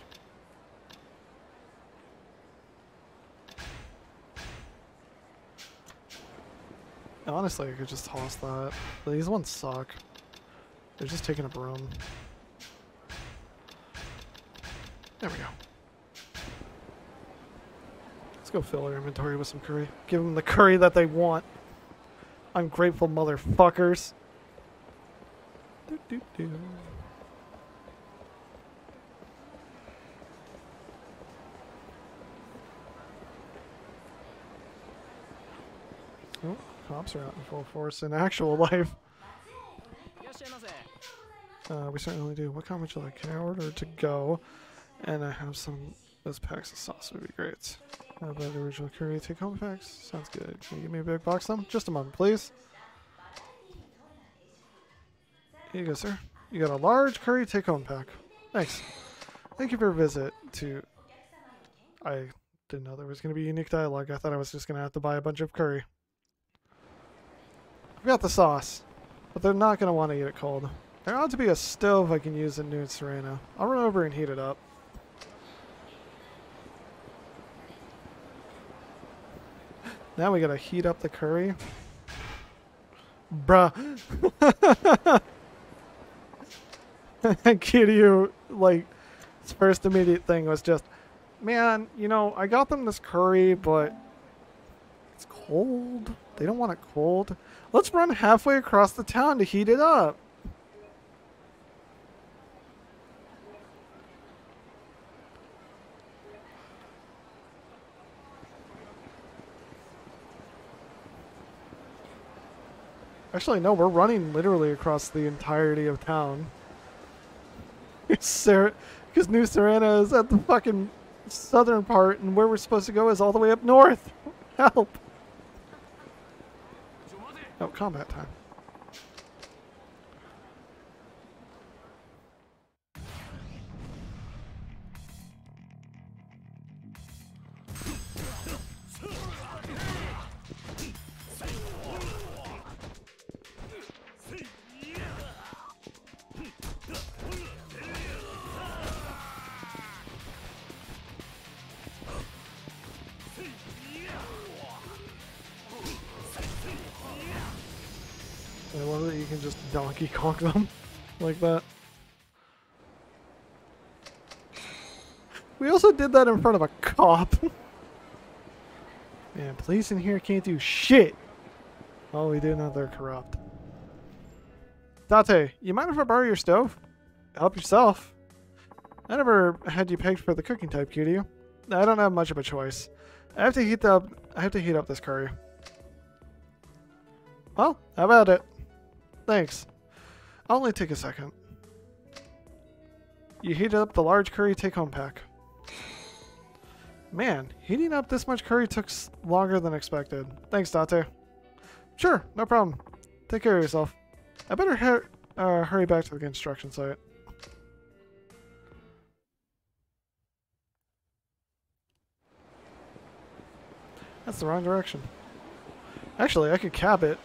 Honestly, I could just toss that. These ones suck. They're just taking up room. There we go. Let's go fill our inventory with some curry. Give them the curry that they want. Ungrateful motherfuckers. Do, do, do. Oh, cops are out in full force in actual life. We certainly do. What kind would you like? Can I order to go? And I have some. Those packs of sauce would be great. How about the original curry take-home packs? Sounds good. Can you give me a big box of them? Just a moment, please. Here you go, sir. You got a large curry take-home pack. Thanks. Thank you for your visit to... I didn't know there was going to be unique dialogue. I thought I was just going to have to buy a bunch of curry. I've got the sauce, but they're not going to want to eat it cold. There ought to be a stove I can use in New Serena. I'll run over and heat it up. Now we gotta heat up the curry. Bruh. Kiryu, like, his first immediate thing was just, man, you know, I got them this curry, but it's cold. They don't want it cold. Let's run halfway across the town to heat it up. Actually, no, we're running literally across the entirety of town. Because New Serena is at the fucking southern part, and where we're supposed to go is all the way up north. Help! Oh, combat time. I love that you can just Donkey Kong them like that. We also did that in front of a cop. Man, police in here can't do shit. Oh, we do know they're corrupt. Date, you mind if I borrow your stove? Help yourself. I never had you pegged for the cooking type, cutie. I don't have much of a choice. I have to heat up this curry. Well, how about it? Thanks. I'll only take a second. You heated up the large curry take-home pack. Man, heating up this much curry took longer than expected. Thanks, Date. Sure, no problem. Take care of yourself. I better hurry back to the construction site. That's the wrong direction. Actually, I could cap it.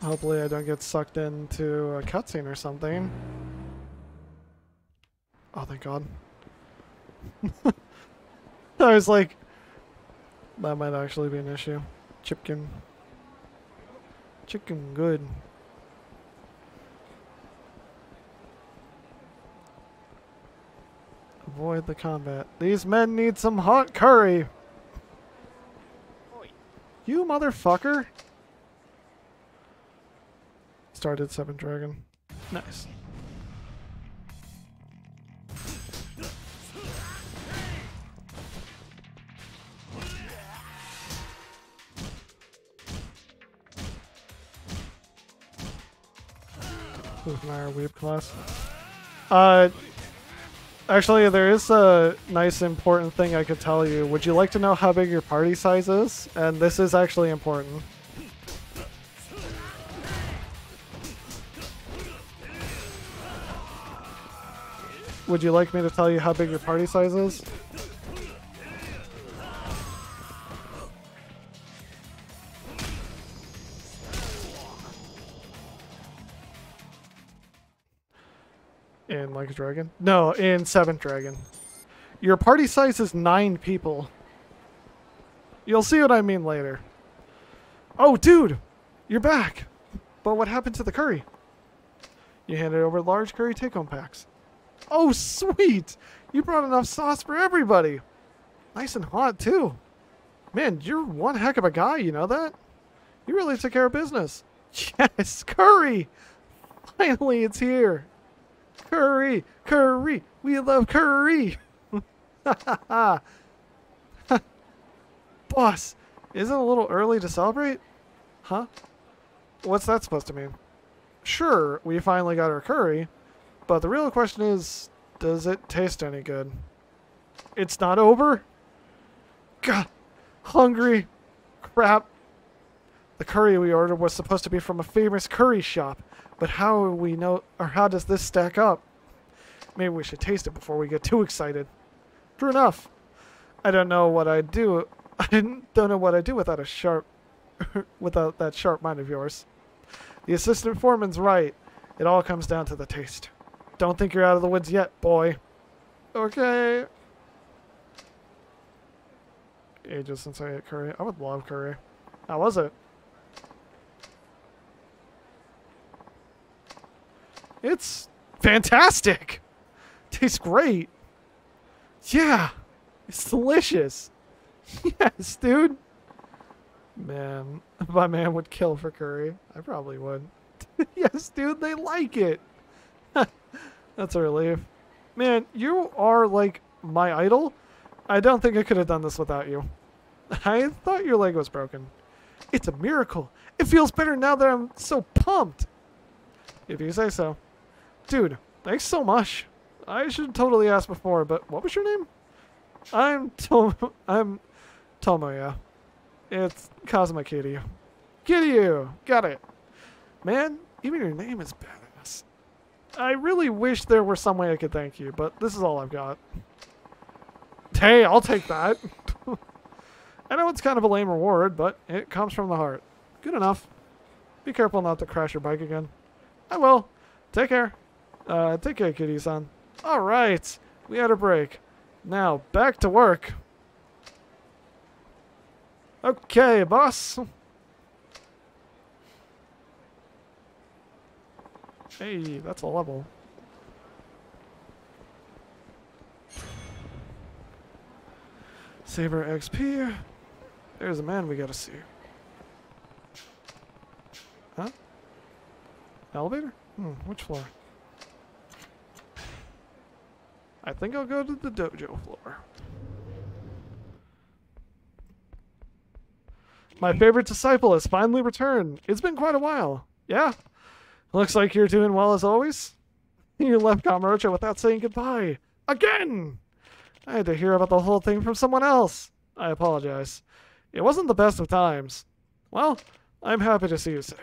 Hopefully I don't get sucked into a cutscene or something. Oh, thank God. I was like, that might actually be an issue. Chicken. Chicken good. Avoid the combat. These men need some hot curry. You motherfucker. Started 7 Dragon. Nice. Who's my weeb class? Actually, there is a nice important thing I could tell you. Would you like to know how big your party size is? And this is actually important. Would you like me to tell you how big your party size is? In like a dragon? No, in 7th Dragon. Your party size is 9 people. You'll see what I mean later. Oh, dude! You're back! But what happened to the curry? You handed over large curry take-home packs. Oh, sweet! You brought enough sauce for everybody! Nice and hot, too. Man, you're one heck of a guy, you know that? You really took care of business. Yes, curry! Finally, it's here! Curry! Curry! We love curry! Boss, isn't it a little early to celebrate? Huh? What's that supposed to mean? Sure, we finally got our curry, but the real question is, does it taste any good? It's not over? God, hungry. Crap. The curry we ordered was supposed to be from a famous curry shop, but how we know, or how does this stack up? Maybe we should taste it before we get too excited. True enough. I don't know what I'd do. I don't know what I'd do without a sharp, without that sharp mind of yours. The assistant foreman's right. It all comes down to the taste. Don't think you're out of the woods yet, boy. Okay. Ages since I ate curry. I would love curry. How was it? It's fantastic. Tastes great. Yeah. It's delicious. Yes, dude. Man, my man would kill for curry. I probably would. Yes, dude, they like it. That's a relief. Man, you are like my idol. I don't think I could have done this without you. I thought your leg was broken. It's a miracle. It feels better now that I'm so pumped. If you say so. Dude, thanks so much. I should totally ask before, but what was your name? I'm Tomoya. It's Kazuma Kiryu. Kiryu! Got it. Man, even your name is badass. I really wish there were some way I could thank you, but this is all I've got. Hey, I'll take that. I know it's kind of a lame reward, but it comes from the heart. Good enough. Be careful not to crash your bike again. I will. Take care. Take care, Kiryu-san. Alright, we had a break. Now, back to work. Okay, boss. Hey, that's a level. Saber XP. There's a man we gotta see. Huh? Elevator? Which floor? I think I'll go to the dojo floor. My favorite disciple has finally returned. It's been quite a while. Yeah? Looks like you're doing well as always. You left Kamurocho without saying goodbye. Again! I had to hear about the whole thing from someone else. I apologize. It wasn't the best of times. Well, I'm happy to see you safe.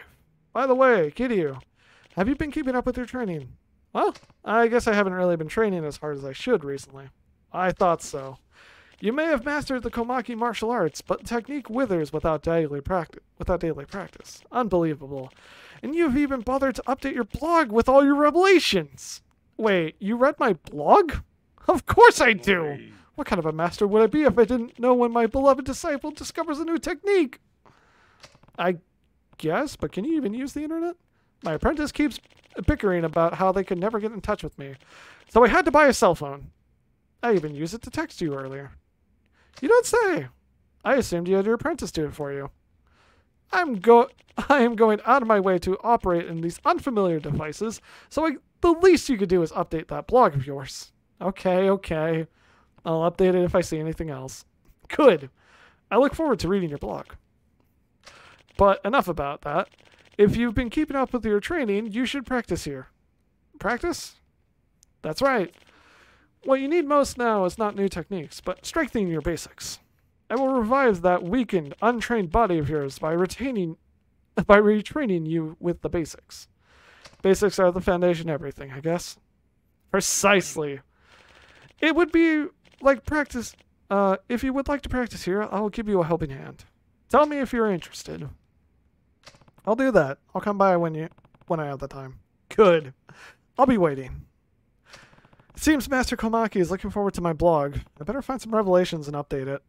By the way, Kiryu, have you been keeping up with your training? Well, I guess I haven't really been training as hard as I should recently. I thought so. You may have mastered the Komaki martial arts, but technique withers without daily practice. Unbelievable. And you've even bothered to update your blog with all your revelations. Wait, you read my blog? Of course I do! What kind of a master would I be if I didn't know when my beloved disciple discovers a new technique? I guess, but can you even use the internet? My apprentice keeps bickering about how they could never get in touch with me, so I had to buy a cell phone. I even used it to text you earlier. You don't say. I assumed you had your apprentice do it for you. I am going out of my way to operate in these unfamiliar devices, so the least you could do is update that blog of yours. Okay. I'll update it if I see anything else. Good. I look forward to reading your blog. But enough about that. If you've been keeping up with your training, you should practice here. Practice? That's right. What you need most now is not new techniques, but strengthening your basics. I will revive that weakened, untrained body of yours by retraining you with the basics. Basics are the foundation of everything, I guess. Precisely. It would be like practice. If you would like to practice here, I'll give you a helping hand. Tell me if you're interested. I'll do that. I'll come by when I have the time. Good. I'll be waiting. It seems Master Komaki is looking forward to my blog. I better find some revelations and update it.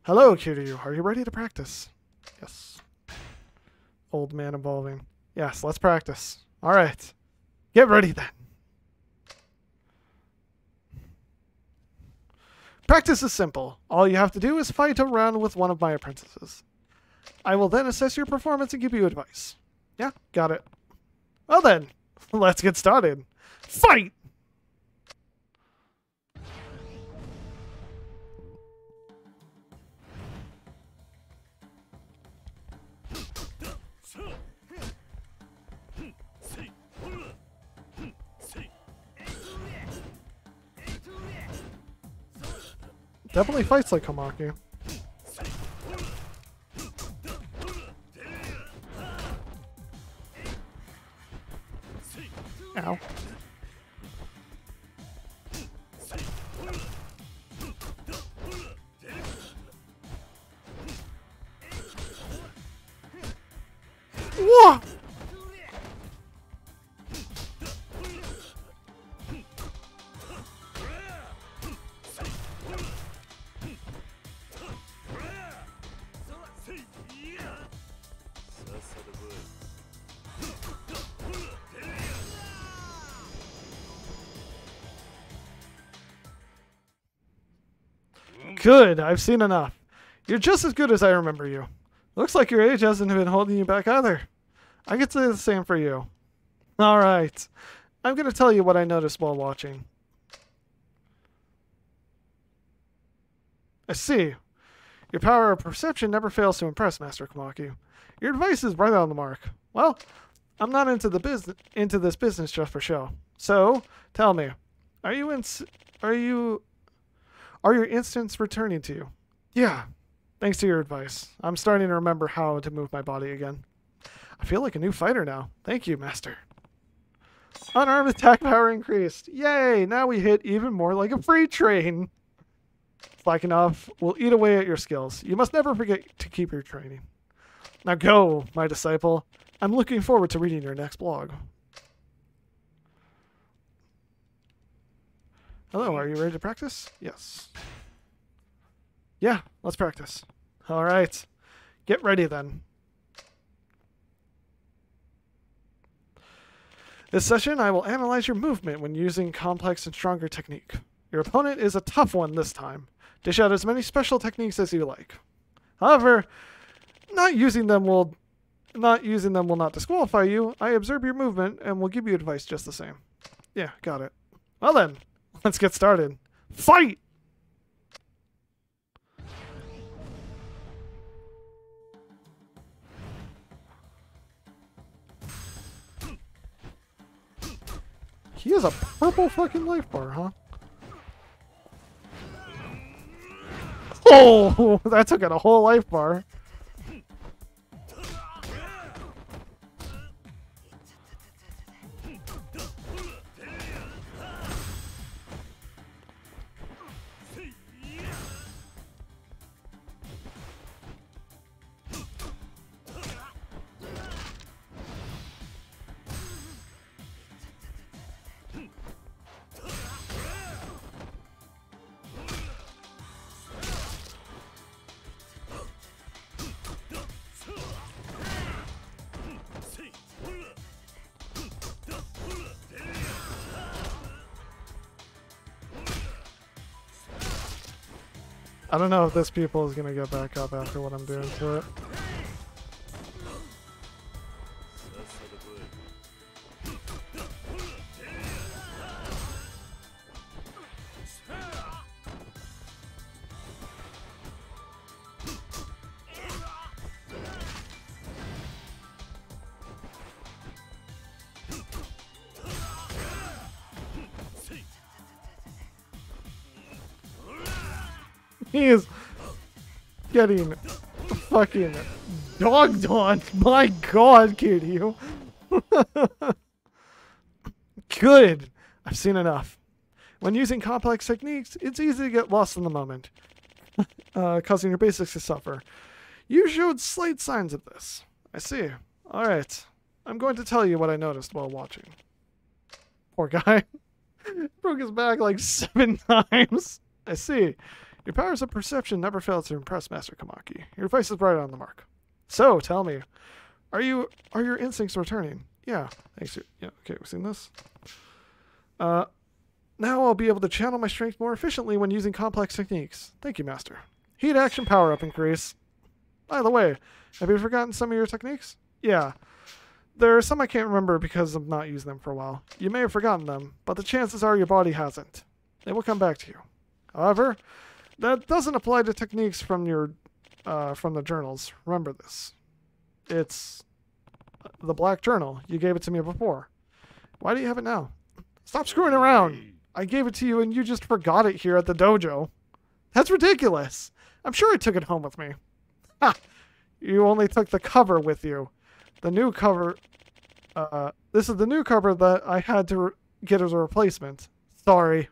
Hello, Kiryu. Are you ready to practice? Yes. Old man evolving. Yes, let's practice. All right. Get ready then. Practice is simple. All you have to do is fight a round with one of my apprentices. I will then assess your performance and give you advice. Yeah, got it. Well then, let's get started. Fight! Definitely fights like Komaki. Ow. Whoa! Good, I've seen enough. You're just as good as I remember you. Looks like your age hasn't been holding you back either. I could say the same for you. Alright, I'm going to tell you what I noticed while watching. I see. Your power of perception never fails to impress, Master Komaki. Your advice is right on the mark. Well, I'm not into this business just for show. So, tell me, are your instincts returning to you? Yeah, thanks to your advice. I'm starting to remember how to move my body again. I feel like a new fighter now. Thank you, Master. Unarmed attack power increased. Yay! Now we hit even more like a freight train. Slacking off will eat away at your skills. You must never forget to keep your training. Now go, my disciple. I'm looking forward to reading your next blog. Hello, are you ready to practice? Yes. Yeah, let's practice. All right. Get ready then. This session, I will analyze your movement when using complex and stronger technique. Your opponent is a tough one this time. Dish out as many special techniques as you like. However, not using them will not disqualify you. I observe your movement and will give you advice just the same. Yeah, got it. Well then, let's get started. Fight! He has a purple fucking life bar, huh? Oh, that took out a whole life bar. I don't know if this pupil is gonna get back up after what I'm doing to it. He is getting fucking dogged on. My god, Kiryu. Good. I've seen enough. When using complex techniques, it's easy to get lost in the moment, causing your basics to suffer. You showed slight signs of this. I see. Alright. I'm going to tell you what I noticed while watching. Poor guy. Broke his back like 7 times. I see. Your powers of perception never fail to impress, Master Kamaki. Your advice is right on the mark. So, tell me, are your instincts returning? Yeah. Thanks. Yeah. Okay, we've seen this. Now I'll be able to channel my strength more efficiently when using complex techniques. Thank you, Master. Heat action power-up increase. By the way, have you forgotten some of your techniques? Yeah. There are some I can't remember because I've not used them for a while. You may have forgotten them, but the chances are your body hasn't. They will come back to you. However, that doesn't apply to techniques from your from the journals. Remember this. It's the black journal. You gave it to me before. Why do you have it now? Stop screwing around. I gave it to you and you just forgot it here at the dojo. That's ridiculous. I'm sure I took it home with me. Ha! You only took the cover with you. The new cover... this is the new cover that I had to get as a replacement. Sorry.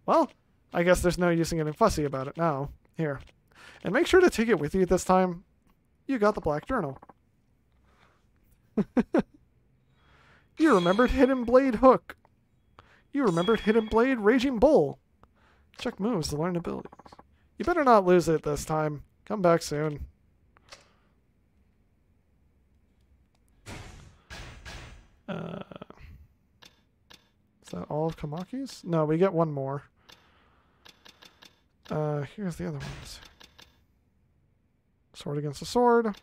Well, I guess there's no use in getting fussy about it now. Here. And make sure to take it with you this time. You got the black journal. You remembered Hidden Blade Hook. You remembered Hidden Blade Raging Bull. Check moves to learn abilities. You better not lose it this time. Come back soon. Is that all of Kamaki's? No, we get one more. Here's the other ones. Sword against a sword.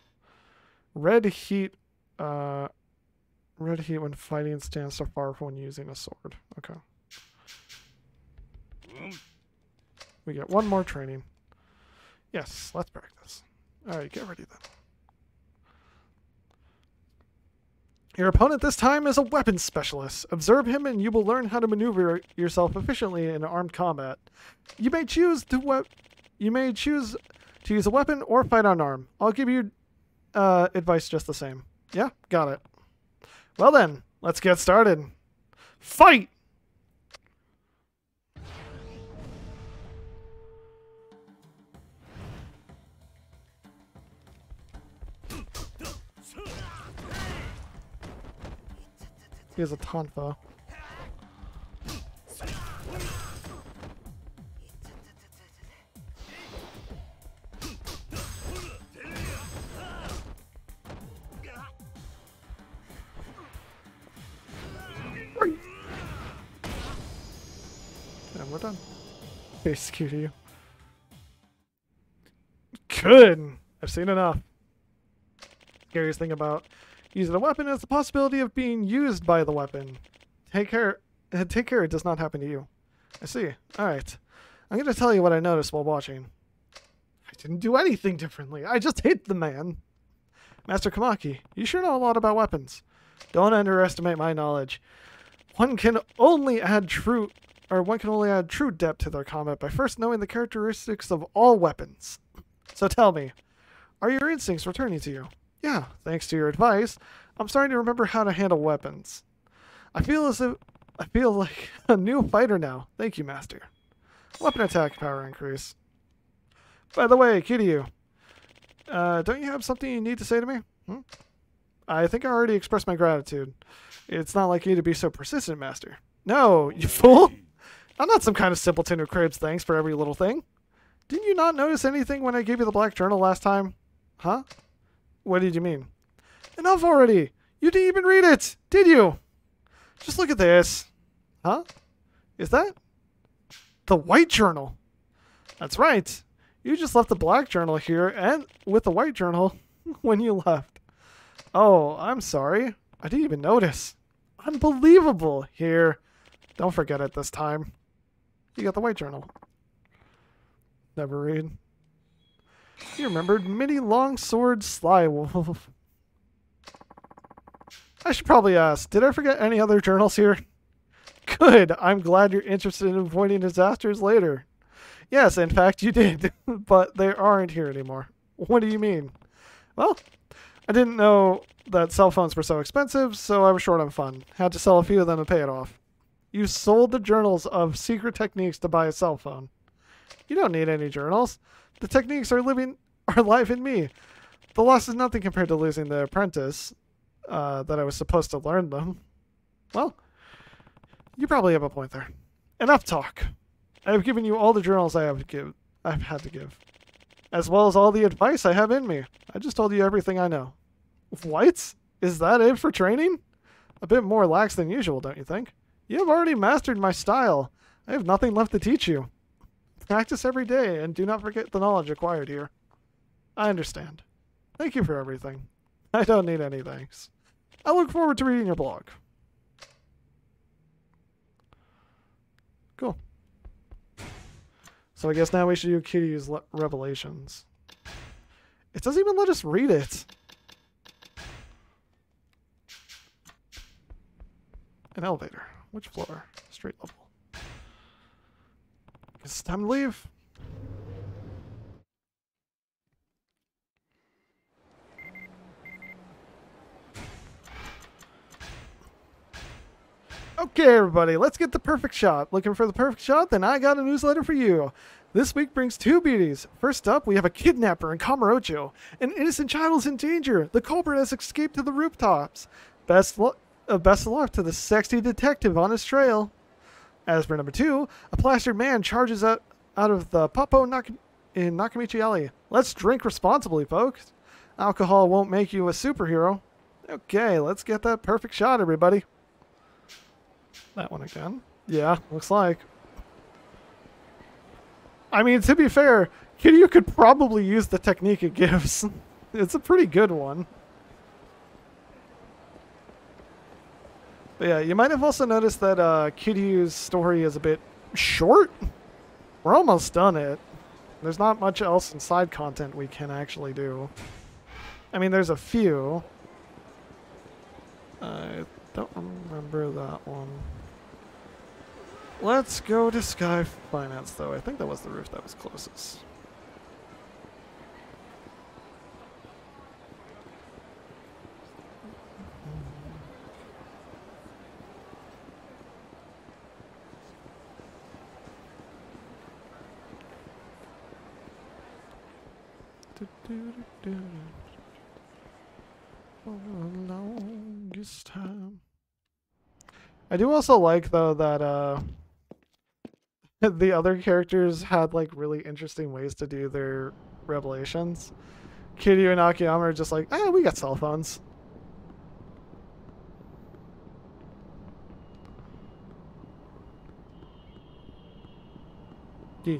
Red heat. Red heat when fighting stands so far from when using a sword. Okay. We get one more training. Yes, let's practice. Alright, get ready then. Your opponent this time is a weapons specialist. Observe him and you will learn how to maneuver yourself efficiently in armed combat. You may choose to use a weapon or fight unarmed. I'll give you advice just the same. Yeah, got it. Well then, let's get started. Fight! He has a tonfa. And we're done. Face cue to you. Good! I've seen enough. Scariest thing about using a weapon is the possibility of being used by the weapon. Take care it does not happen to you. I see. Alright. I'm going to tell you what I noticed while watching. I didn't do anything differently. I just hit the man. Master Kamaki, you sure know a lot about weapons. Don't underestimate my knowledge. One can only add true depth to their combat by first knowing the characteristics of all weapons. So tell me, are your instincts returning to you? Yeah, thanks to your advice, I'm starting to remember how to handle weapons. I feel like a new fighter now. Thank you, Master. Weapon attack power increase. By the way, Kiryu, don't you have something you need to say to me? I think I already expressed my gratitude. It's not like you to be so persistent, Master. No, you fool! I'm not some kind of simpleton who craves thanks for every little thing. Didn't you not notice anything when I gave you the black journal last time? Huh? What did you mean? Enough already! You didn't even read it! Did you? Just look at this. Huh? Is that the white journal? That's right. You just left the black journal here and with the white journal when you left. Oh, I'm sorry. I didn't even notice. Unbelievable. Here. Don't forget it this time. You got the white journal. Never read. You remembered Mini Longsword Sly Wolf. I should probably ask, did I forget any other journals here? Good. I'm glad you're interested in avoiding disasters later. Yes, in fact, you did. But they aren't here anymore. What do you mean? Well, I didn't know that cell phones were so expensive, so I was short on fun. Had to sell a few of them to pay it off. You sold the journals of secret techniques to buy a cell phone. You don't need any journals. The techniques are live in me. The loss is nothing compared to losing the apprentice that I was supposed to learn them. Well, you probably have a point there. Enough talk. I have given you all the journals I've had to give, as well as all the advice I have in me. I just told you everything I know. What? Is that it for training? A bit more lax than usual, don't you think? You have already mastered my style. I have nothing left to teach you. Practice every day, and do not forget the knowledge acquired here. I understand. Thank you for everything. I don't need any thanks. I look forward to reading your blog. Cool. So I guess now we should do Kiryu's revelations. It doesn't even let us read it. An elevator. Which floor? Street level. Guess it's time to leave. Okay, everybody, let's get the perfect shot. Looking for the perfect shot? Then I got a newsletter for you. This week brings two beauties. First up, we have a kidnapper in Kamurocho. An innocent child is in danger. The culprit has escaped to the rooftops. Best of luck to the sexy detective on his trail. As for number two, a plastered man charges out of the Papo in Nakamichi Alley. Let's drink responsibly, folks. Alcohol won't make you a superhero. Okay, let's get that perfect shot, everybody. That one again. Yeah, looks like. I mean, to be fair, Kiryu could probably use the technique it gives. It's a pretty good one. But yeah, you might have also noticed that Kiryu's story is a bit short. We're almost done it. There's not much else in side content we can actually do. I mean, there's a few. I don't remember that one. Let's go to Sky Finance, though. I think that was the roof that was closest. For the longest time. I do also like, though, that the other characters had like really interesting ways to do their revelations. Kiryu and Akiyama are just like, we got cell phones. Yeah.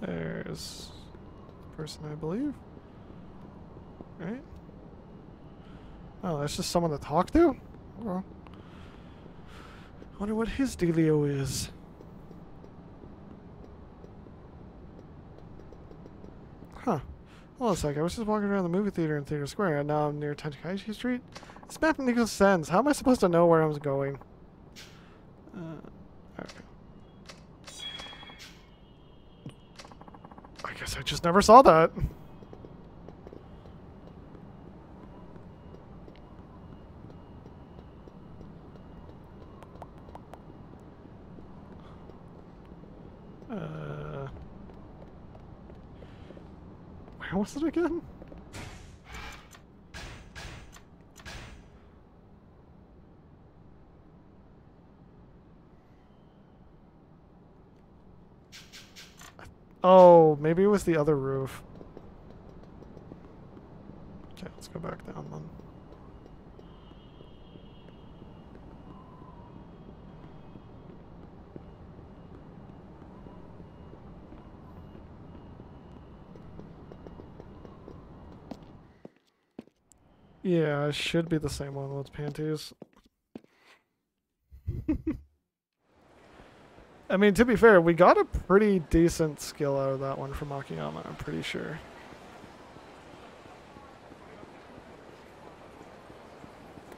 There's the person, I believe. Right? Oh, that's just someone to talk to? Well, I wonder what his dealio is. Huh. Hold on a sec. I was just walking around the movie theater in Theater Square, and now I'm near Tachikashi Street. This map makes no sense. How am I supposed to know where I'm going? Okay. I guess I just never saw that. Where was it again? Oh, maybe it was the other roof. Okay, let's go back down then. Yeah, it should be the same one with panties. I mean, to be fair, we got a pretty decent skill out of that one from Akiyama, I'm pretty sure.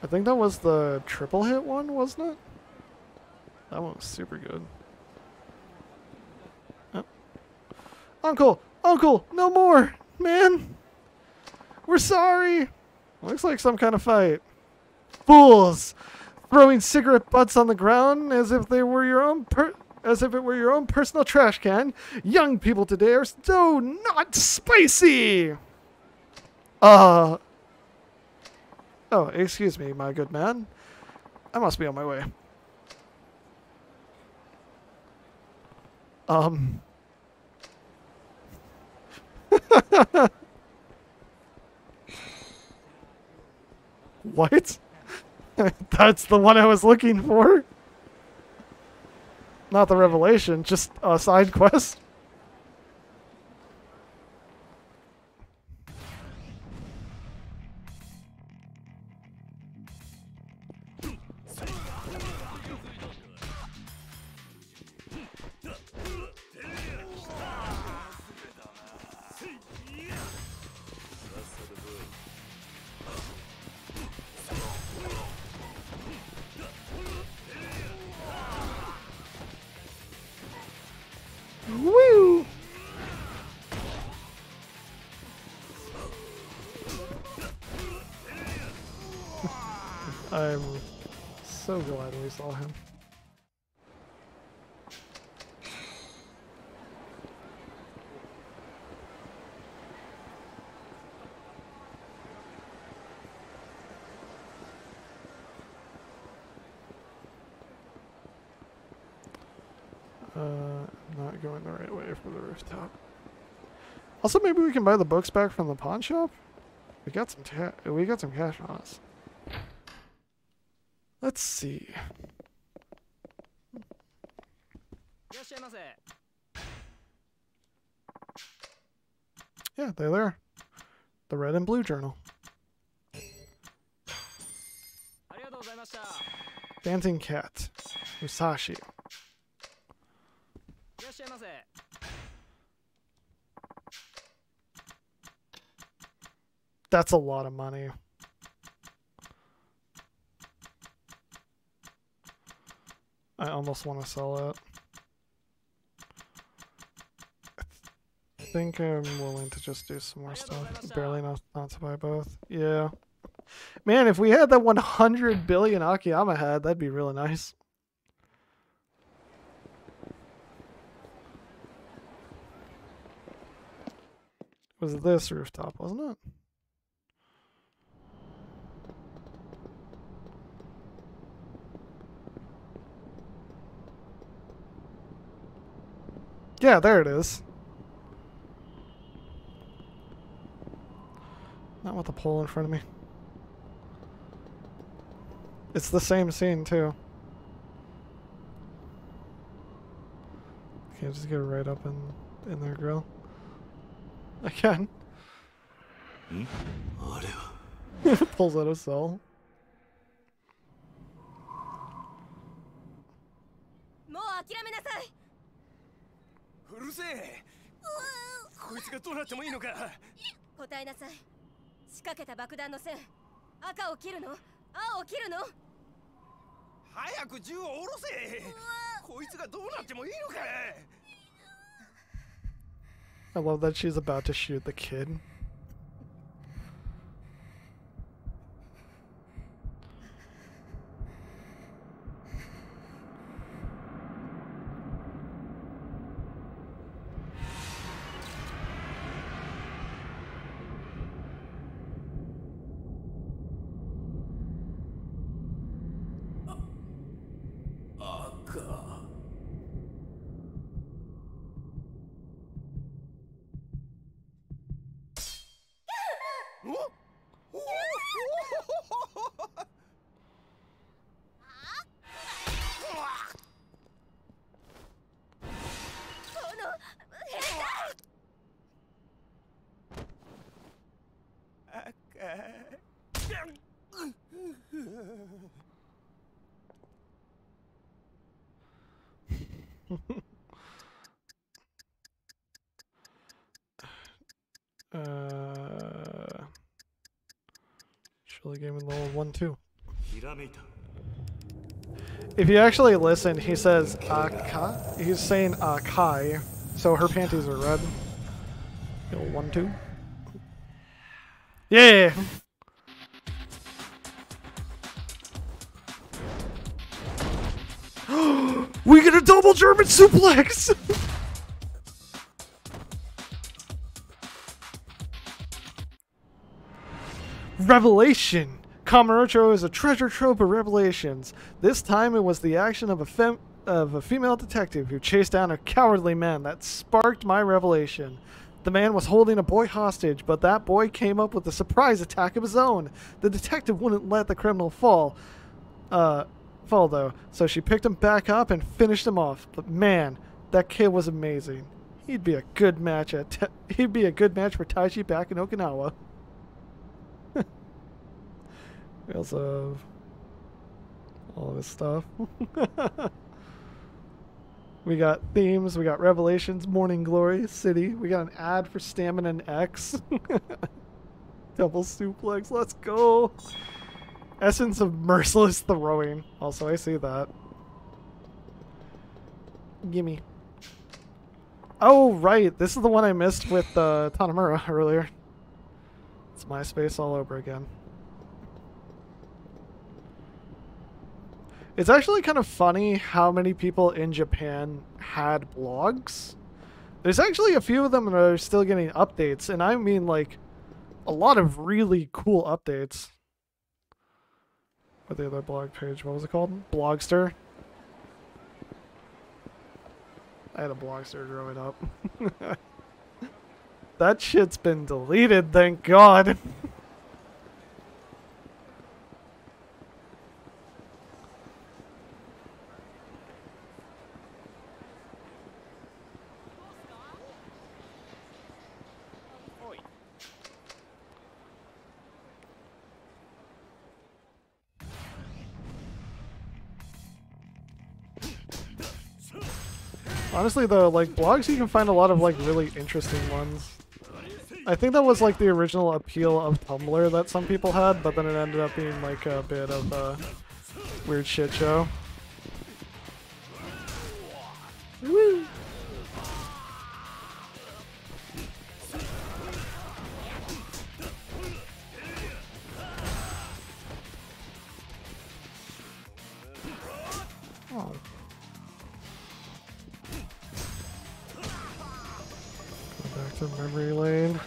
I think that was the triple hit one, wasn't it? That one was super good. Oh. Uncle! Uncle! No more! Man! We're sorry! Looks like some kind of fight. Fools! Throwing cigarette butts on the ground as if they were your own as if it were your own personal trash can. Young people today are so not spicy! Oh, excuse me, my good man. I must be on my way. What? That's the one I was looking for. Not the revelation, just a side quest. Woo! I'm so glad we saw him. Not going the right way for the rooftop. Also, maybe we can buy the books back from the pawn shop. We got some cash on us. Let's see. Yeah, they're there. The red and blue journal. Dancing cat. Musashi. That's a lot of money. I almost want to sell it. I think I'm willing to just do some more stuff. Barely enough not to buy both. Yeah. Man, if we had that 100 billion Akiyama had, that'd be really nice. It was this rooftop, wasn't it? Yeah, there it is. Not with the pole in front of me. It's the same scene, too. Can't just get right up in their grill. I can. Pulls out a cell. I love that she's about to shoot the kid. Surely game in level 1 too. If you actually listen, he says Aka. He's saying Kai, so her panties are red. 1, 2. Yeah. We get a double German suplex. Revelation. Kamurocho is a treasure trove of revelations. This time it was the action of a female detective who chased down a cowardly man that sparked my revelation. The man was holding a boy hostage, but that boy came up with a surprise attack of his own. The detective wouldn't let the criminal fall though, so she picked him back up and finished him off. But man, that kid was amazing. He'd be a good match for Taichi back in Okinawa. We also have all this stuff. We got themes, we got Revelations, Morning Glory, City. We got an ad for Stamina and X. Double suplex, let's go. Essence of merciless throwing. Also, I see that. Gimme. Oh, right. This is the one I missed with Tanimura earlier. It's MySpace all over again. It's actually kind of funny how many people in Japan had blogs. There's actually a few of them that are still getting updates, and I mean like a lot of really cool updates. What the other blog page? What was it called? Blogster. I had a Blogster growing up. That shit's been deleted, thank God. Honestly though, like blogs, you can find a lot of like really interesting ones. I think that was like the original appeal of Tumblr that some people had, but then it ended up being like a bit of a weird shit show. Woo! Oh. Back to memory lane.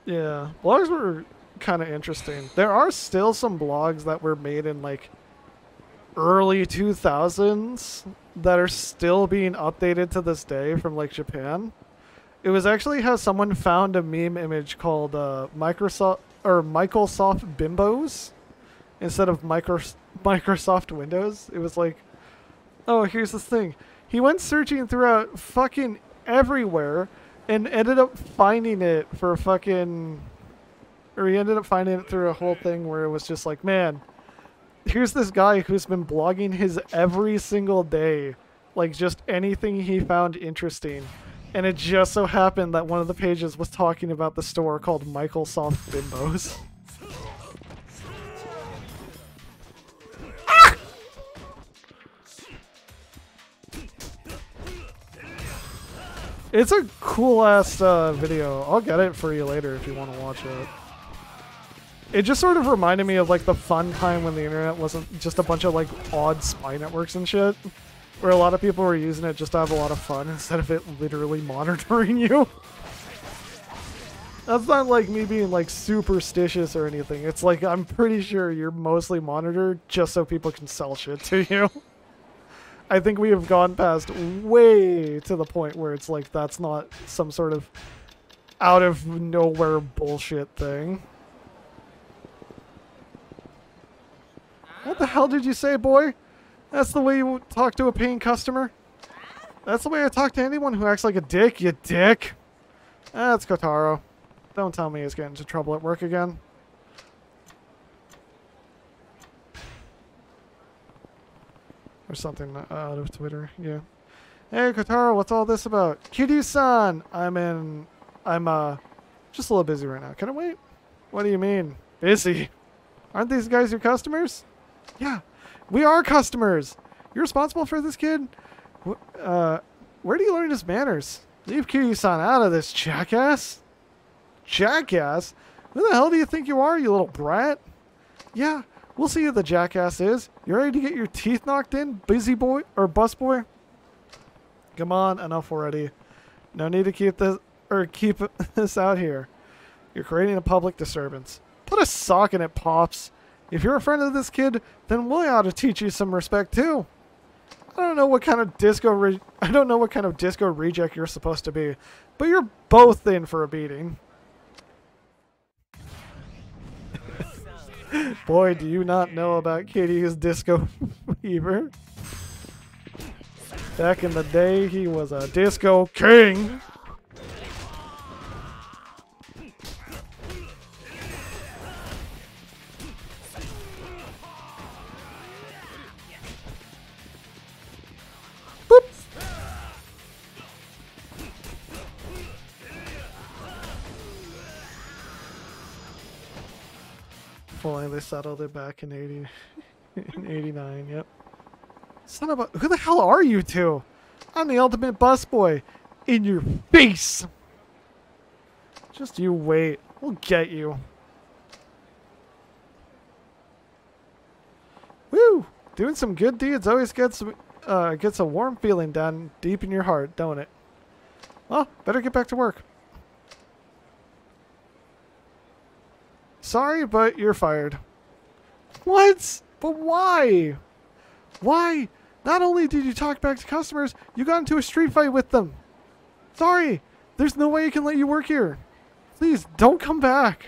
Yeah, blogs were kind of interesting. There are still some blogs that were made in like early 2000s that are still being updated to this day from like Japan. It was actually how someone found a meme image called Microsoft Bimbos instead of Microsoft Windows. It was like, oh, here's this thing. He went searching throughout fucking everywhere and ended up finding it for fucking... Or he ended up finding it through a whole thing where it was just like, man, here's this guy who's been blogging his every single day. Like, just anything he found interesting. And it just so happened that one of the pages was talking about the store called Microsoft Bimbos. It's a cool-ass video. I'll get it for you later if you want to watch it. It just sort of reminded me of like the fun time when the internet wasn't just a bunch of like odd spy networks and shit. Where a lot of people were using it just to have a lot of fun instead of it literally monitoring you. That's not like me being like superstitious or anything. It's like I'm pretty sure you're mostly monitored just so people can sell shit to you. I think we have gone past way to the point where it's like that's not some sort of out of nowhere bullshit thing. What the hell did you say, boy? That's the way you talk to a paying customer? That's the way I talk to anyone who acts like a dick, you dick. That's Kotaro. Don't tell me he's getting into trouble at work again. Or something out of Twitter. Yeah. Hey, Kotaro, what's all this about? Kiryu-san! I'm just a little busy right now. Can I wait? What do you mean? Busy? Aren't these guys your customers? Yeah, we are customers. You're responsible for this kid? Where do you learn his manners? Leave Kiryu-san out of this, jackass. Jackass? Who the hell do you think you are, you little brat? Yeah, we'll see who the jackass is. You ready to get your teeth knocked in, busy boy or bus boy? Come on, enough already. No need to keep this out here. You're creating a public disturbance. Put a sock in it, Pops. If you're a friend of this kid, then we ought to teach you some respect too. I don't know what kind of disco reject you're supposed to be, but you're both in for a beating. Boy, do you not know about Katie's disco fever. Back in the day, he was a disco king. Boop. Finally, they settled it back in 89, yep. Son of a... Who the hell are you two? I'm the ultimate busboy. In your face! Just you wait. We'll get you. Woo! Doing some good deeds always gets a warm feeling down deep in your heart, don't it? Well, better get back to work. Sorry, but you're fired. What? But why? Why? Not only did you talk back to customers, you got into a street fight with them. Sorry, there's no way I can let you work here. Please, don't come back.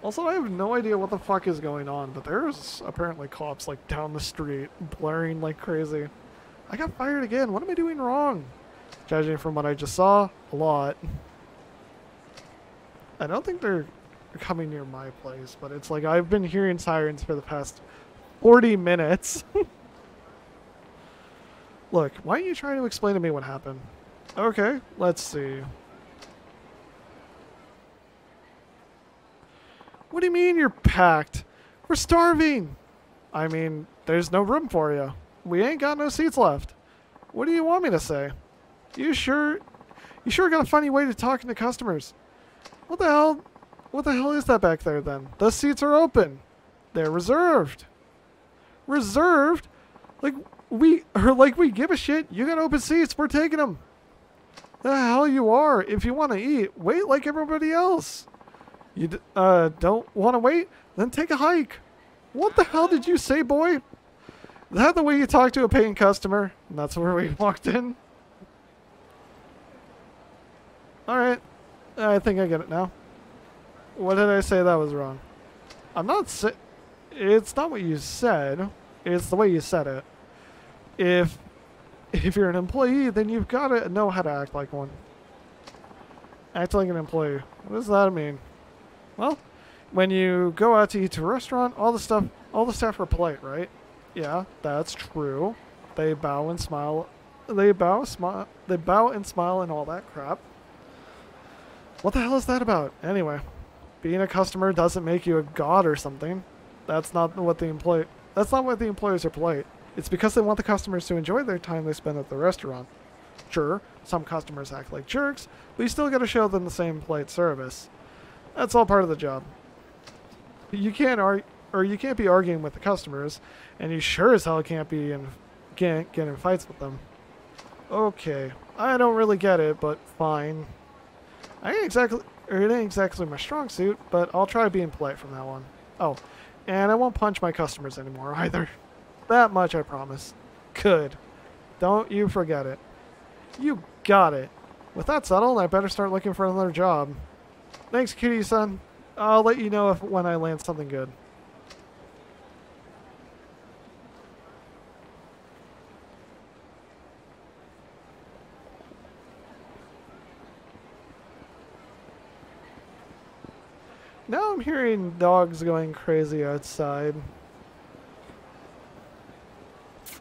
Also, I have no idea what the fuck is going on, but there's apparently cops like down the street, blaring like crazy. I got fired again. What am I doing wrong? Judging from what I just saw, a lot. I don't think they're coming near my place, but it's like I've been hearing sirens for the past 40 minutes. Look, why don't you try to explain to me what happened? Okay, let's see. What do you mean you're packed? We're starving. I mean, there's no room for you. We ain't got no seats left. What do you want me to say? You sure got a funny way to talking to customers. What the hell is that back there then? Those seats are open. They're reserved. Reserved? Like we give a shit. You got open seats. We're taking them. The hell you are. If you want to eat, wait like everybody else. You don't want to wait? Then take a hike. What the hell did you say, boy? Is that the way you talk to a paying customer? And that's where we walked in. Alright. I think I get it now. What did I say that was wrong? I'm not it's not what you said. It's the way you said it. If you're an employee, then you've got to know how to act like one. Act like an employee. What does that mean? Well, when you go out to eat to a restaurant, all the staff are polite, right? Yeah, that's true. They bow and smile. They bow and smile and all that crap. What the hell is that about? Anyway, being a customer doesn't make you a god or something. That's not what the employees are polite. It's because they want the customers to enjoy their time they spend at the restaurant. Sure, some customers act like jerks, but you still got to show them the same polite service. That's all part of the job. You can't be arguing with the customers, and you sure as hell can't get in fights with them. Okay, I don't really get it, but fine. It ain't exactly my strong suit, but I'll try being polite from that one. Oh, and I won't punch my customers anymore either. That much I promise. Good. Don't you forget it. You got it. With that settled, I better start looking for another job. Thanks, Kitty-san. I'll let you know when I land something good. Now I'm hearing dogs going crazy outside.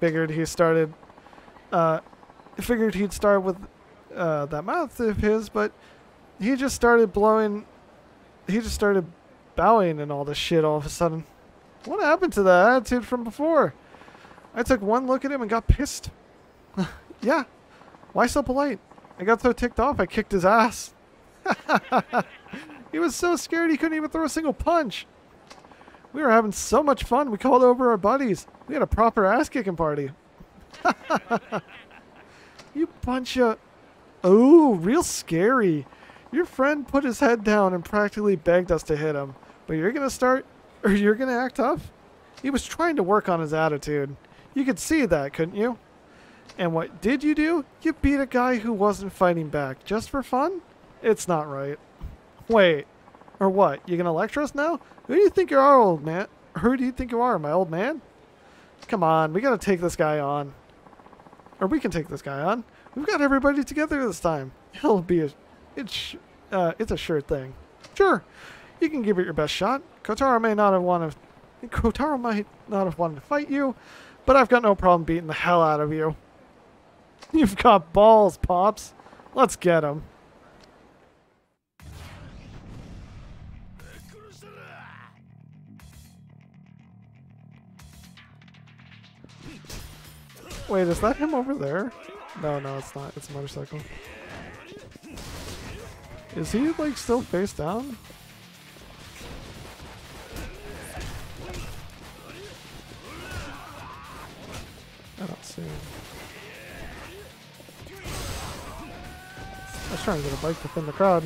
figured he started, figured he'd start with that mouth of his, but he just started blowing. He just started bowing and all this shit all of a sudden. What happened to that attitude from before? I took one look at him and got pissed. Yeah, why so polite? I got so ticked off I kicked his ass. He was so scared he couldn't even throw a single punch. We were having so much fun we called over our buddies. We had a proper ass-kicking party. You bunch of... Oh, real scary. Your friend put his head down and practically begged us to hit him. But you're going to start... Or you're going to act tough? He was trying to work on his attitude. You could see that, couldn't you? And what did you do? You beat a guy who wasn't fighting back. Just for fun? It's not right. Wait. Or what? You gonna lecture us now? Who do you think you are, old man? Who do you think you are, my old man? Come on, we gotta take this guy on. Or we can take this guy on. We've got everybody together this time. It'll be a... It's a sure thing. Sure. You can give it your best shot. Kotaro might not have wanted to fight you, but I've got no problem beating the hell out of you. You've got balls, Pops. Let's get him. Wait, is that him over there? No, it's not. It's a motorcycle. Is he, like, still face down? I don't see him. I was trying to get a bike to thin the crowd.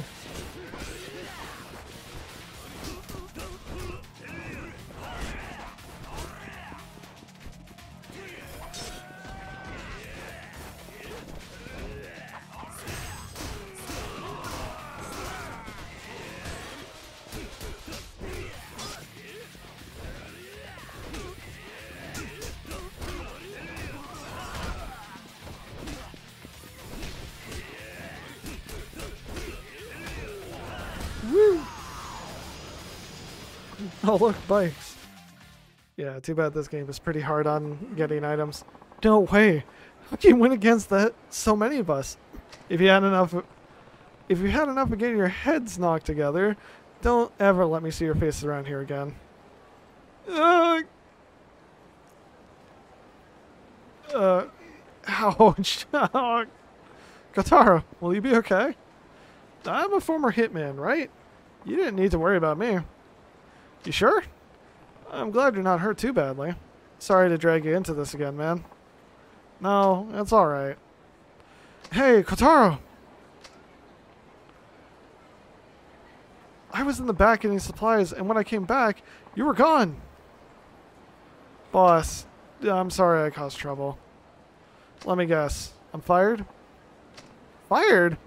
Woo! Oh look, bikes. Yeah, too bad this game is pretty hard on getting items. No way! How can you win against that? So many of us. If you had enough of getting your heads knocked together, don't ever let me see your faces around here again. Ouch. Kotaro, will you be okay? I'm a former hitman, right? You didn't need to worry about me. You sure? I'm glad you're not hurt too badly. Sorry to drag you into this again, man. No, it's alright. Hey, Kotaro! I was in the back getting supplies, and when I came back, you were gone! Boss, I'm sorry I caused trouble. Let me guess. I'm fired? Fired?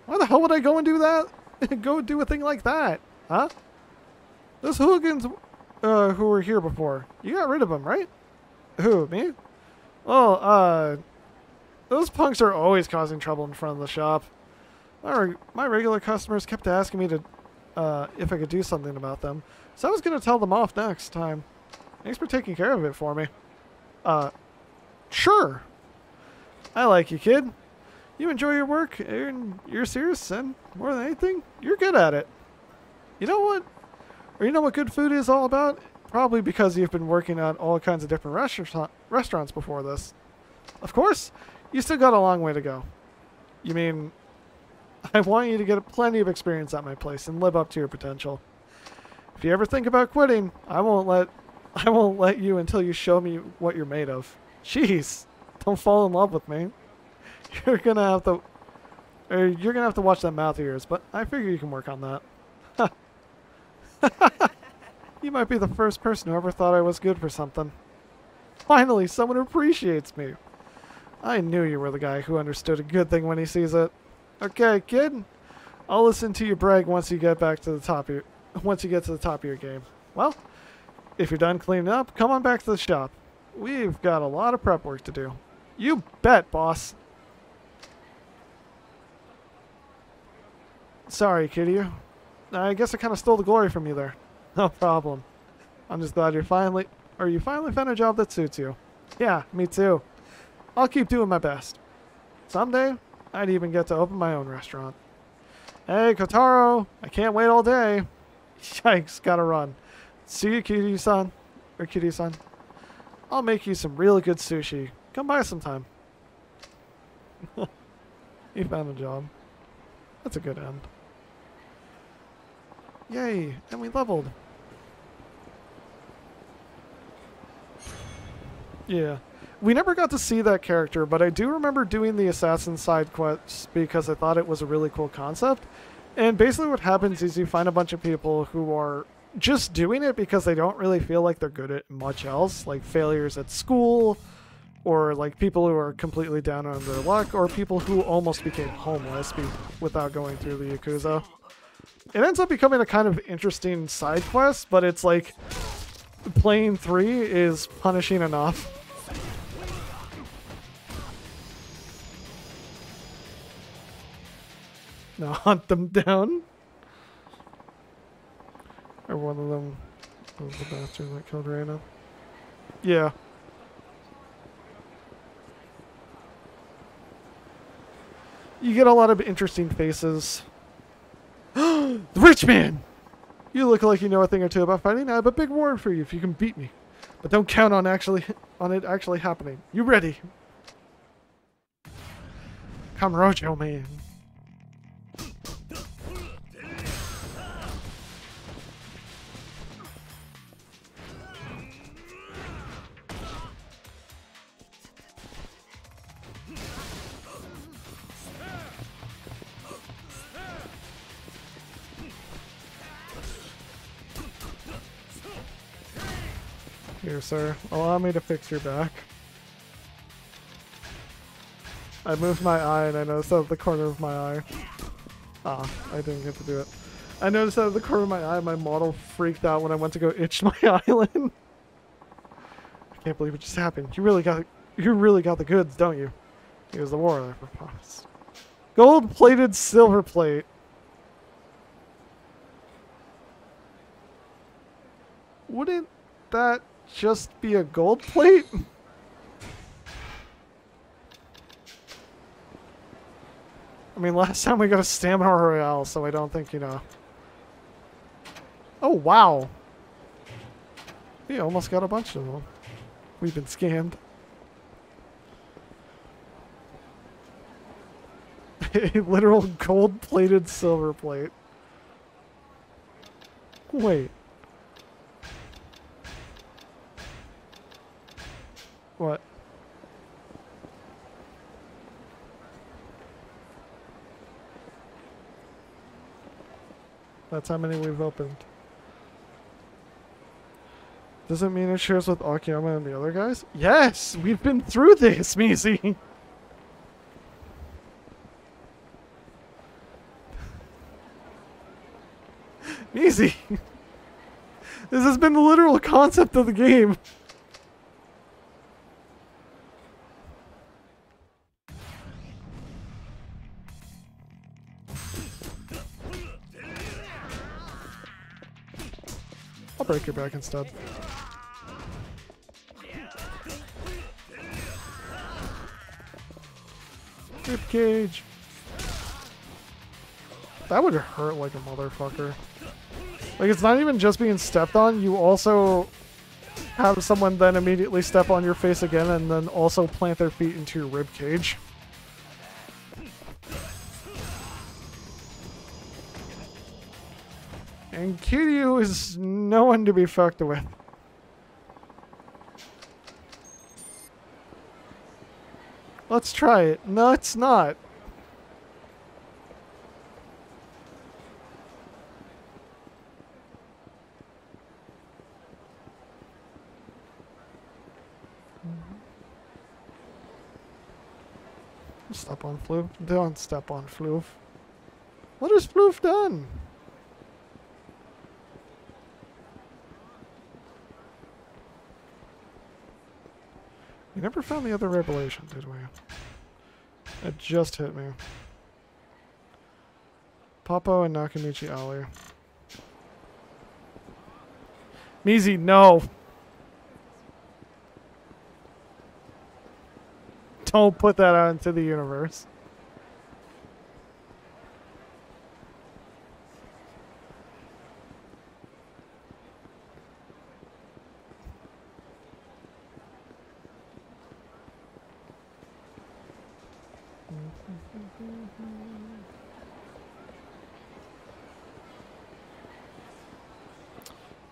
Why the hell would I go and do that? Go do a thing like that? Huh? Those hooligans who were here before, you got rid of them, right? Who, me? Well, those punks are always causing trouble in front of the shop. My regular customers kept asking me to, if I could do something about them. So I was going to tell them off next time. Thanks for taking care of it for me. Sure. I like you, kid. You enjoy your work, and you're serious, and more than anything, you're good at it. You know what? Or you know what good food is all about? Probably because you've been working at all kinds of different restaurants before this. Of course, you still got a long way to go. You mean, I want you to get plenty of experience at my place and live up to your potential. If you ever think about quitting, I won't let you until you show me what you're made of. Jeez, don't fall in love with me. You're gonna have to watch that mouth of yours, but I figure you can work on that. You might be the first person who ever thought I was good for something. Finally, someone who appreciates me. I knew you were the guy who understood a good thing when he sees it. Okay, kid. I'll listen to you brag once you get to the top of your game. Well, if you're done cleaning up, come on back to the shop. We've got a lot of prep work to do. You bet, boss. Sorry, Kiryu. I guess I kind of stole the glory from you there. No problem. I'm just glad you finally found a job that suits you. Yeah, me too. I'll keep doing my best. Someday, I'd even get to open my own restaurant. Hey, Kotaro, I can't wait all day. Yikes, gotta run. See you, Kiryu-san. Or Kiryu-san. I'll make you some really good sushi. Come by sometime. He found a job. That's a good end. Yay, and we leveled. Yeah. We never got to see that character, but I do remember doing the assassin side quests because I thought it was a really cool concept. And basically what happens is you find a bunch of people who are just doing it because they don't really feel like they're good at much else, like failures at school, or like people who are completely down on their luck, or people who almost became homeless without going through the Yakuza. It ends up becoming a kind of interesting side quest, but it's like playing 3 is punishing enough. Now hunt them down. Or one of them was the bastard that killed Reina. Yeah. You get a lot of interesting faces. The rich man! You look like you know a thing or two about fighting. I have a big reward for you if you can beat me. But don't count on it actually happening. You ready? Come, Rojo, man. Here, sir. Allow me to fix your back. I moved my eye and I noticed out of the corner of my eye. Ah, I didn't get to do it. I noticed out of the corner of my eye my model freaked out when I went to go itch my eyelid. I can't believe it just happened. You really got the goods, don't you? Here's the war I proposed. Gold-plated silver plate. Wouldn't that just be a gold plate? I mean, last time we got a stamina royale, so I don't think, you know. Oh, wow. We almost got a bunch of them. We've been scammed. A literal gold-plated silver plate. Wait. What? That's how many we've opened. Does it mean it shares with Akiyama and the other guys? Yes! We've been through this, Mizi! Mizi! This has been the literal concept of the game. I'll break your back instead. Rib cage. That would hurt like a motherfucker. Like, it's not even just being stepped on, you also have someone then immediately step on your face again and then also plant their feet into your rib cage. And Kiryu is no one to be fucked with. Let's try it. No, it's not. Step on Floof. Don't step on Floof. What has Floof done? We never found the other revelation, did we? It just hit me. Poppo and Nakamichi Alley. Mizi, no! Don't put that out into the universe.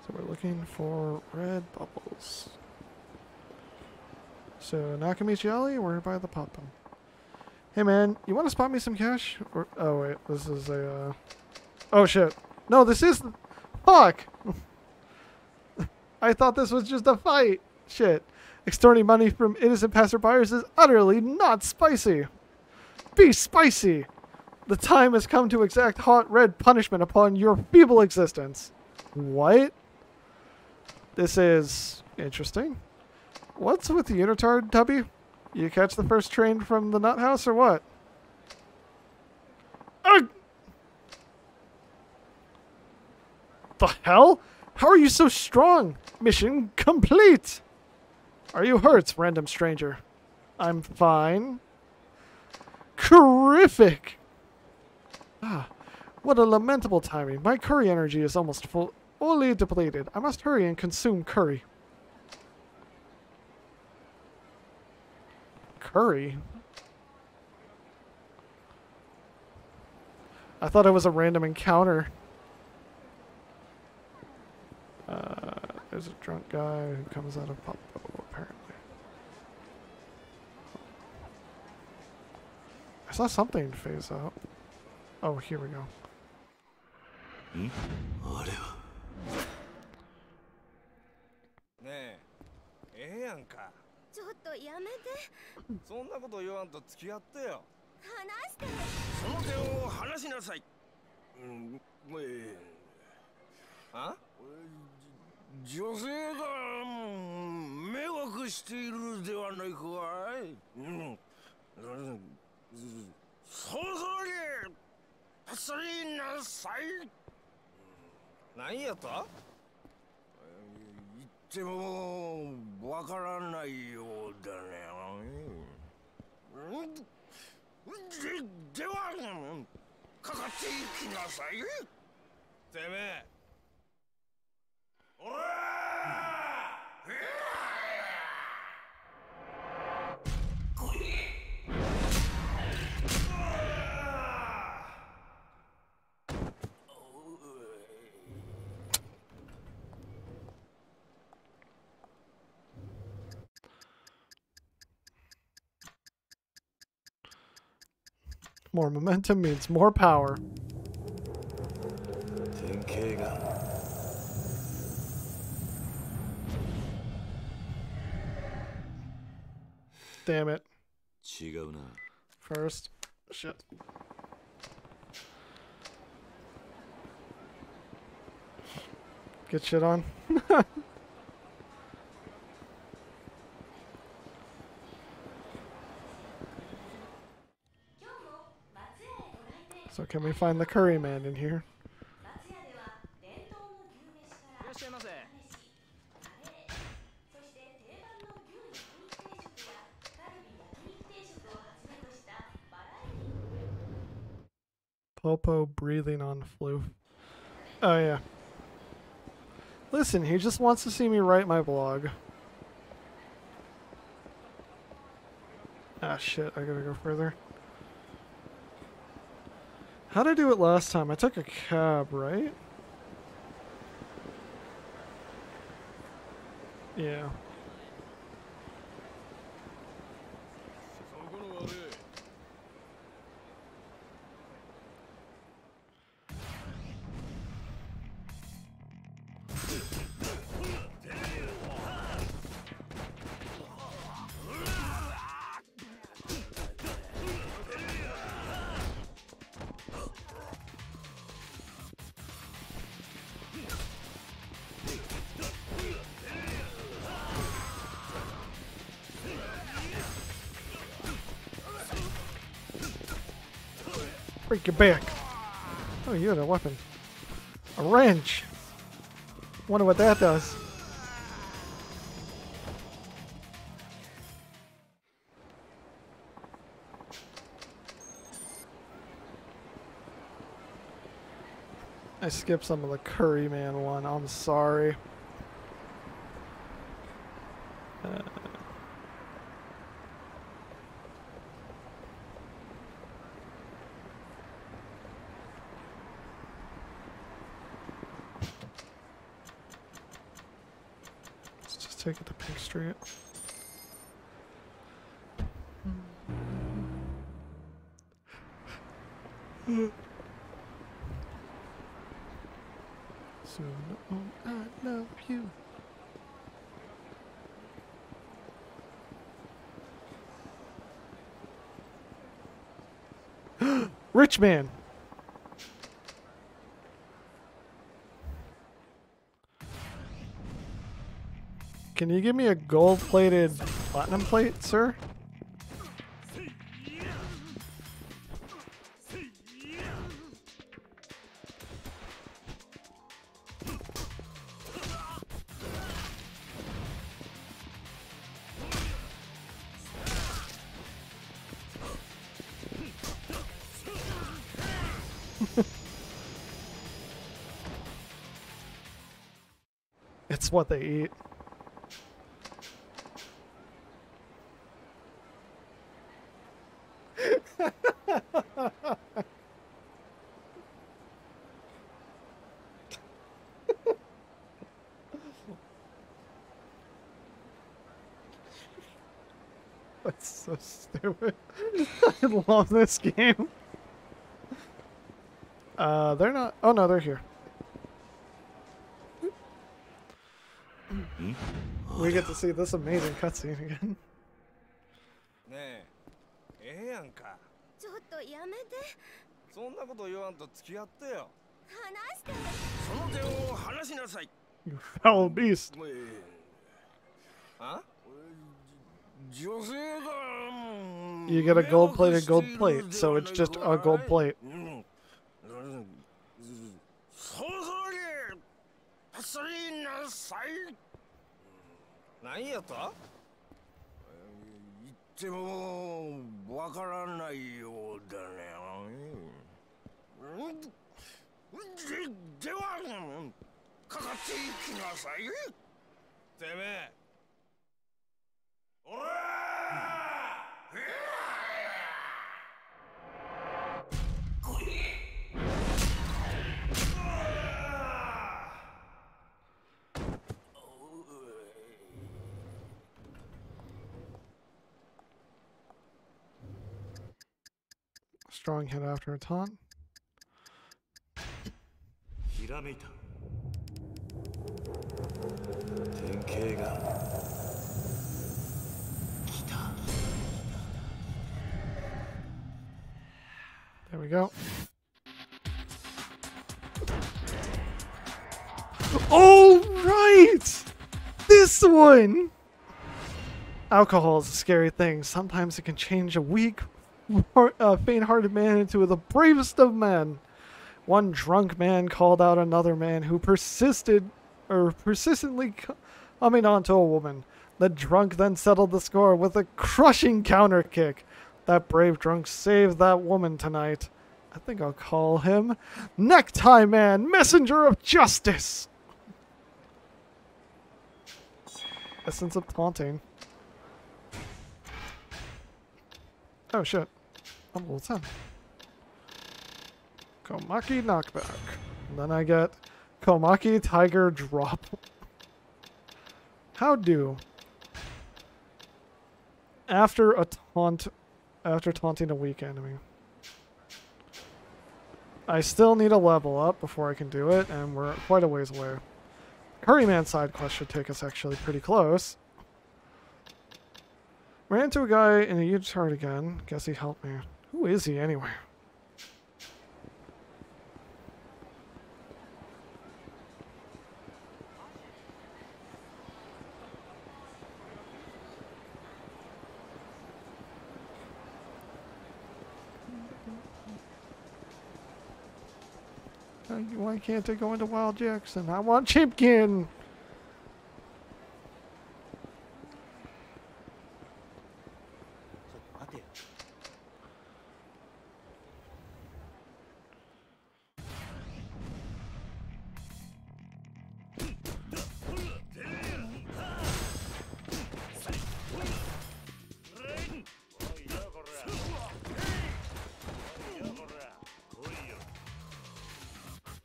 So we're looking for red bubbles. So Nakamichi Alley, we're by the pop them. Hey man, you want to spot me some cash? Or oh wait, this is a. Oh shit! No, this is. Fuck! I thought this was just a fight. Shit! Extorting money from innocent passerbyers is utterly not spicy. Be spicy. The time has come to exact hot red punishment upon your feeble existence. What? This is interesting. What's with the unitard, Tubby? You catch the first train from the nut house or what? Ugh! The hell? How are you so strong? Mission complete! Are you hurt, random stranger? I'm fine. Terrific! Ah, what a lamentable timing. My curry energy is almost fully depleted. I must hurry and consume curry. Curry? I thought it was a random encounter. There's a drunk guy who comes out of Popo, apparently. I saw something phase out. Oh, here we go. Hmm? Neえ、やんか。ちょっとやめて。そんなこと言わんと付き合ってよ。話して。その手を離しなさい。あ？女性が迷惑しているではないかい。そろそろに走りなさい。何やと？言ってもわからないようだね。ではかかっていきなさい。てめえ。おら！More momentum means more power. Damn it. First. Shit. Get shit on. So can we find the curry man in here? Popo breathing on floof. Oh yeah. Listen, he just wants to see me write my blog. Ah shit, I gotta go further. How'd I do it last time? I took a cab, right? Yeah. Break your back. Oh, you had a weapon. A wrench. Wonder what that does. I skipped some of the Curry Man one. I'm sorry. Let's just take it to Pink Street. Soon, oh, I love you. Rich man. Can you give me a gold-plated platinum plate, sir? It's what they eat. That's so stupid. I love this game. They're not. Oh no, they're here. We get to see this amazing cutscene again. ねえ、ええやんか。ちょっとやめて。そんなこと言わんと付き合ってよ。話して。その手を離しなさい。You foul beast. あ？女性が。You get a gold-plated gold plate, so it's just a gold plate. そろそろに走りなさい。何やと？言ってもわからないようだね。ではかかっていきなさい。てめえ。おら！Strong hit after a taunt. ひらめいた。典型が来た。There we go. Oh, right! This one! Alcohol is a scary thing. Sometimes it can change a weak, faint-hearted man into the bravest of men. One drunk man called out another man who persistently coming onto a woman. The drunk then settled the score with a crushing counter kick. That brave drunk saved that woman tonight. I think I'll call him Necktie Man, Messenger of Justice. Essence of taunting. Oh shit. I'm level 10. Komaki knockback. And then I get Komaki Tiger Drop. How do? After taunting a weak enemy. I still need a level up before I can do it, and we're quite a ways away. Curryman side quest should take us actually pretty close. Ran into a guy in a huge heart again. Guess he helped me. Who is he anyway? Why can't I go into Wild Jackson? I want Chipkin!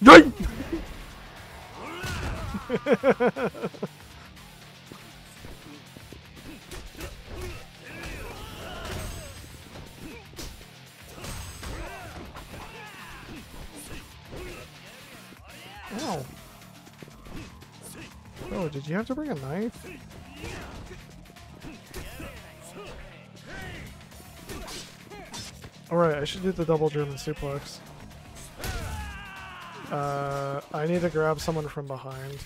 Yay! Ow. Oh, did you have to bring a knife? Alright, I should do the double German suplex. I need to grab someone from behind.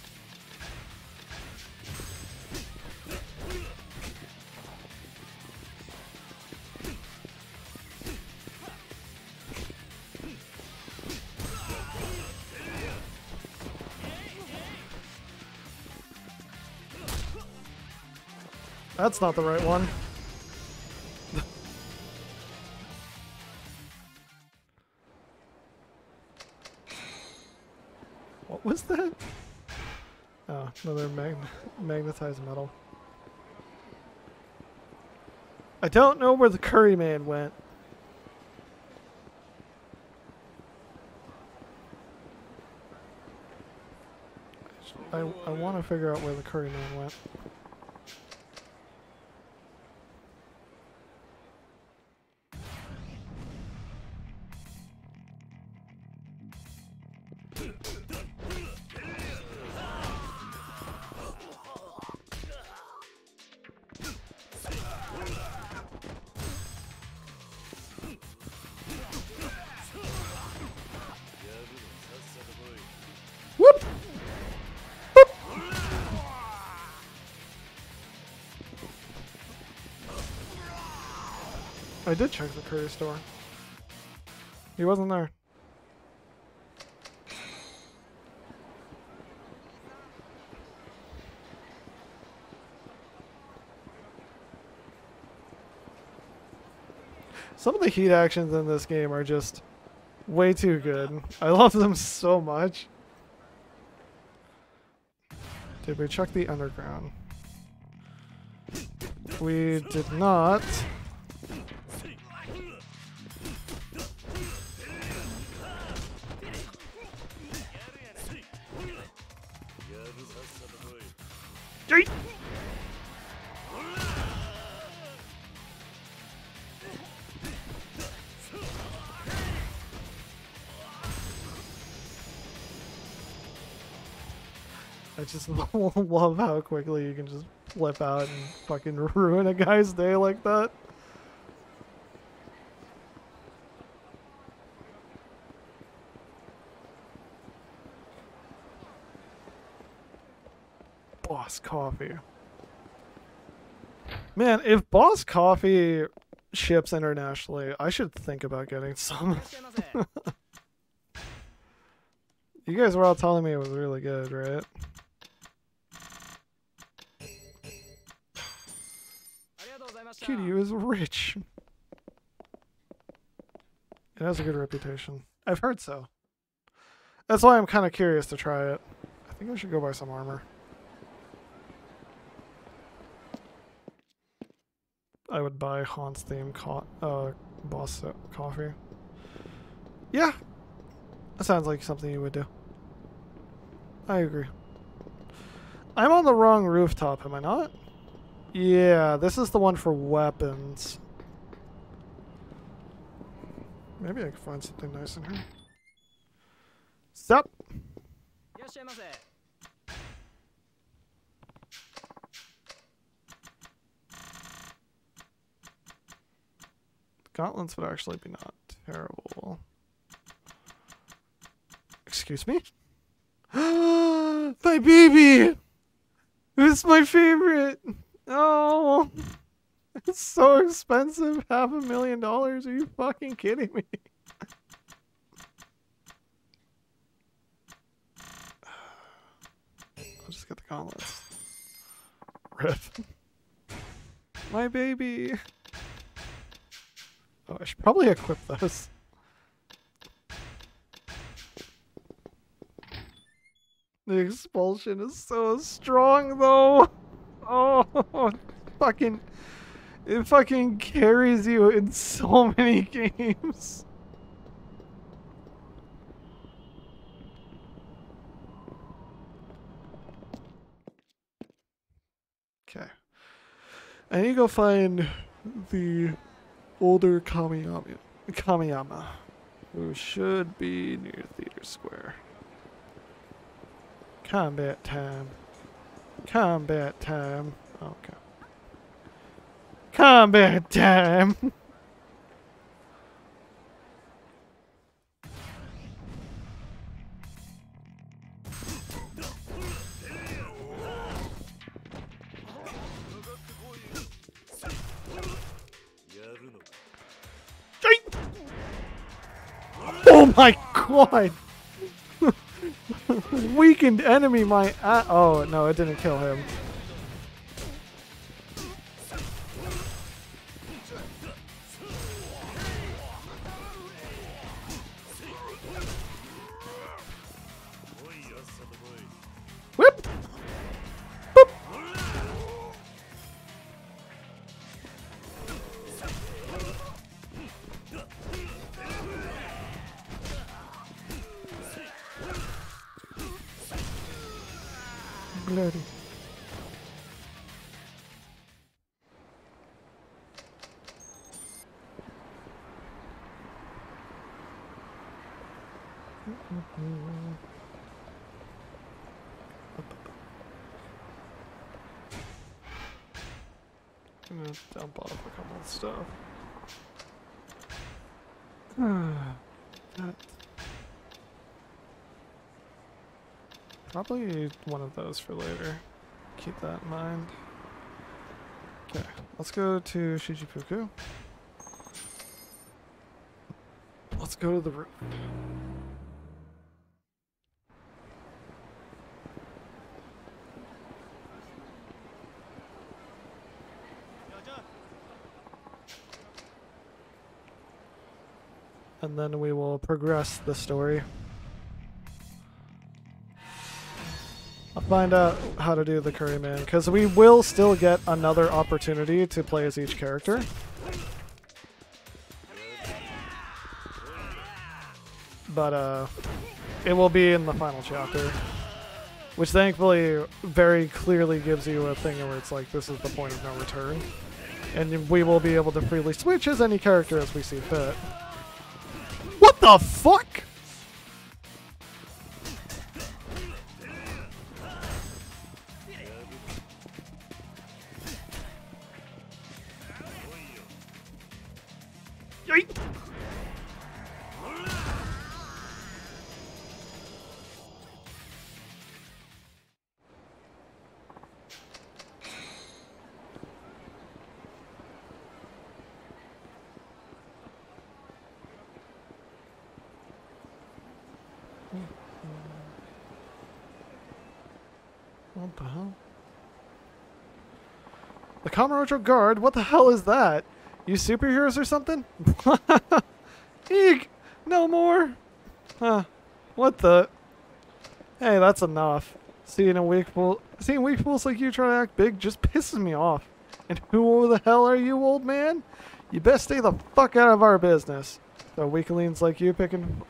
That's not the right one. What was that? Oh, another magnetized metal. I don't know where the curry man went. I want to figure out where the curry man went. Whoop! Boop. I did check the curry store. He wasn't there. Some of the heat actions in this game are just way too good. I love them so much. Did we check the underground? We did not. Yeet! I just love how quickly you can just flip out and fucking ruin a guy's day like that. Boss Coffee. Man, if Boss Coffee ships internationally, I should think about getting some. You guys were all telling me it was really good, right? Kiryu is rich. It has a good reputation. I've heard so. That's why I'm kind of curious to try it. I think I should go buy some armor. I would buy Han's theme boss coffee. Yeah. That sounds like something you would do. I agree. I'm on the wrong rooftop, am I not? Yeah, this is the one for weapons. Maybe I can find something nice in here. Stop! Gauntlets would actually be not terrible. Excuse me? My baby! This is my favorite! Oh! It's so expensive. $500,000. Are you fucking kidding me? I'll just get the gauntlets. Rip. My baby! Oh, I should probably equip those. The expulsion is so strong, though. Oh, it fucking carries you in so many games. I need to go find the older Kamiyama, who should be near Theater Square. Combat time. Combat time. Okay. Combat time! Oh my god! Weakened enemy, my oh no, it didn't kill him. Whip! Boop! Bloody. I'm gonna dump off a couple of stuff. Probably one of those for later. Keep that in mind. Okay, let's go to Shichipuku. Let's go to the roof. And then we will progress the story. I'll find out how to do the Curryman, because we will still get another opportunity to play as each character. But it will be in the final chapter, which thankfully very clearly gives you a thing where it's like, this is the point of no return. And we will be able to freely switch as any character as we see fit. What the fuck?! Yeet. What the hell? The Kamurocho Guard? What the hell is that? You superheroes or something? Eek! No more! Huh. What the? Hey, that's enough. Seeing weak fools like you try to act big just pisses me off. And who the hell are you, old man? You best stay the fuck out of our business. So weaklings like you picking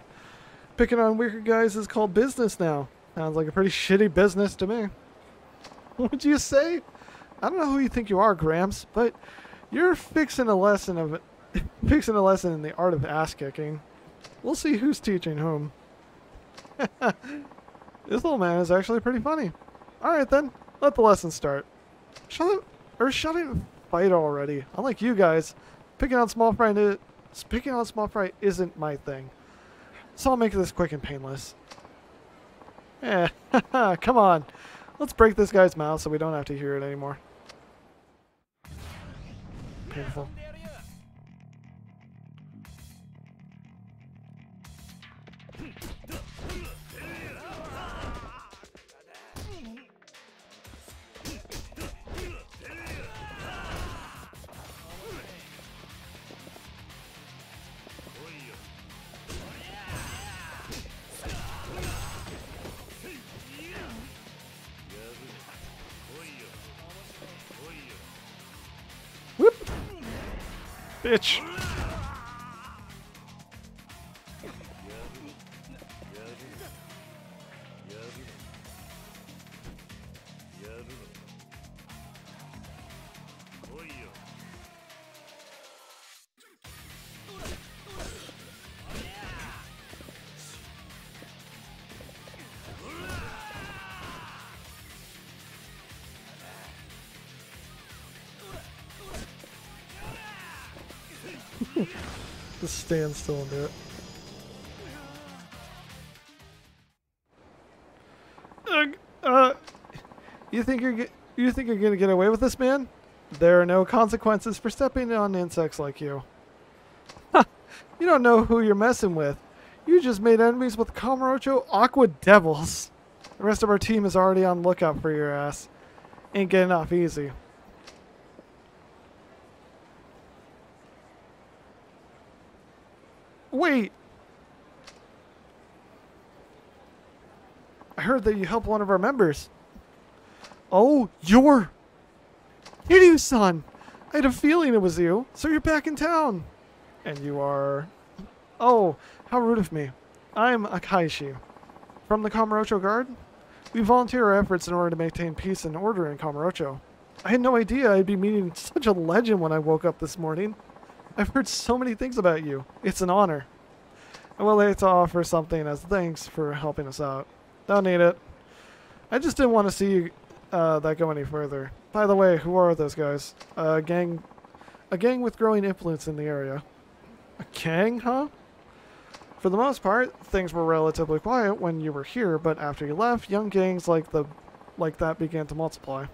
on weaker guys is called business now. Sounds like a pretty shitty business to me. What'd you say? I don't know who you think you are, Gramps, but you're fixing a lesson in the art of ass kicking. We'll see who's teaching whom. This little man is actually pretty funny. Alright then, let the lesson start. Shut it fight already. Unlike you guys, picking on small fry isn't my thing. So I'll make this quick and painless. Yeah, come on. Let's break this guy's mouth so we don't have to hear it anymore. Painful. Whoop! Bitch! Just stand still and do it. You think you're gonna get away with this, man? There are no consequences for stepping on insects like you. You don't know who you're messing with. You just made enemies with Kamurocho Aqua Devils. The rest of our team is already on lookout for your ass. Ain't getting off easy. Wait! I heard that you helped one of our members. Oh, you're Kiryu-san! I had a feeling it was you, so you're back in town. And you are... Oh, how rude of me. I'm Akaishi. From the Kamurocho Guard? We volunteer our efforts in order to maintain peace and order in Kamurocho. I had no idea I'd be meeting such a legend when I woke up this morning. I've heard so many things about you. It's an honor. I would like to offer something as thanks for helping us out. Don't need it. I just didn't want to see that go any further. By the way, who are those guys? A gang with growing influence in the area. A gang, huh? For the most part, things were relatively quiet when you were here, but after you left, young gangs like that began to multiply.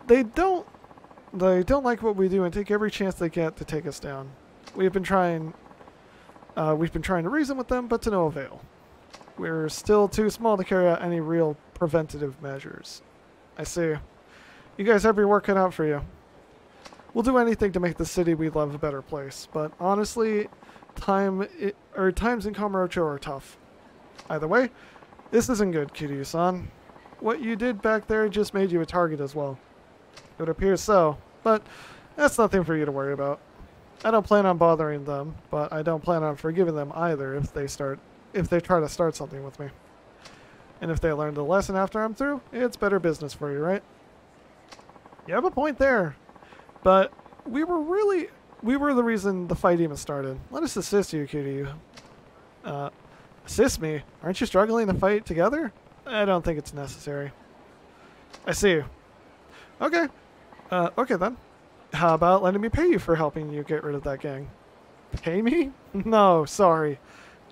They don't like what we do and take every chance they get to take us down. We've been trying to reason with them, but to no avail. We're still too small to carry out any real preventative measures. I see. You guys have your work cut out for you. We'll do anything to make the city we love a better place, but honestly, times in Kamurocho are tough. Either way, this isn't good, Kiryu-san. What you did back there just made you a target as well. It appears so, but that's nothing for you to worry about. I don't plan on bothering them, but I don't plan on forgiving them either if they try to start something with me. And if they learn the lesson after I'm through, it's better business for you, right? You have a point there. But we were the reason the fight even started. Let us assist you, Kiryu. Assist me? Aren't you struggling to fight together? I don't think it's necessary. I see you. Okay. Okay then. How about letting me pay you for helping you get rid of that gang? Pay me? No, sorry.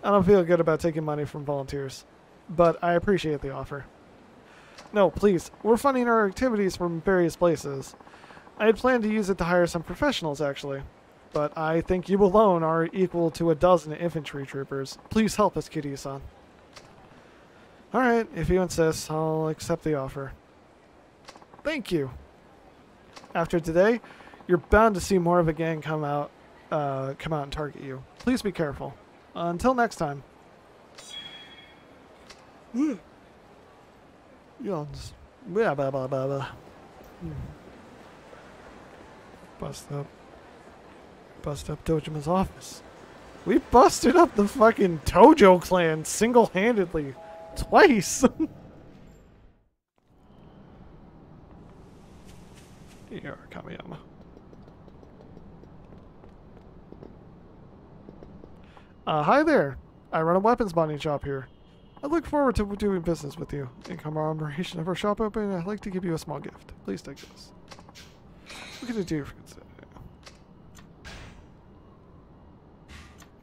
I don't feel good about taking money from volunteers. But I appreciate the offer. No, please. We're funding our activities from various places. I had planned to use it to hire some professionals, actually. But I think you alone are equal to a dozen infantry troopers. Please help us, Kiryu-san. Alright, if you insist, I'll accept the offer. Thank you. After today, you're bound to see more of a gang come out and target you. Please be careful. Until next time. Yawns. Blah, blah, blah, blah, blah. Bust up Dojima's office. We busted up the fucking Tojo clan single-handedly twice. Here, Kamiyama. Hi there. I run a weapons bonding shop here. I look forward to doing business with you. In commemoration of our shop opening, I'd like to give you a small gift. Please take this. What can I do for consider?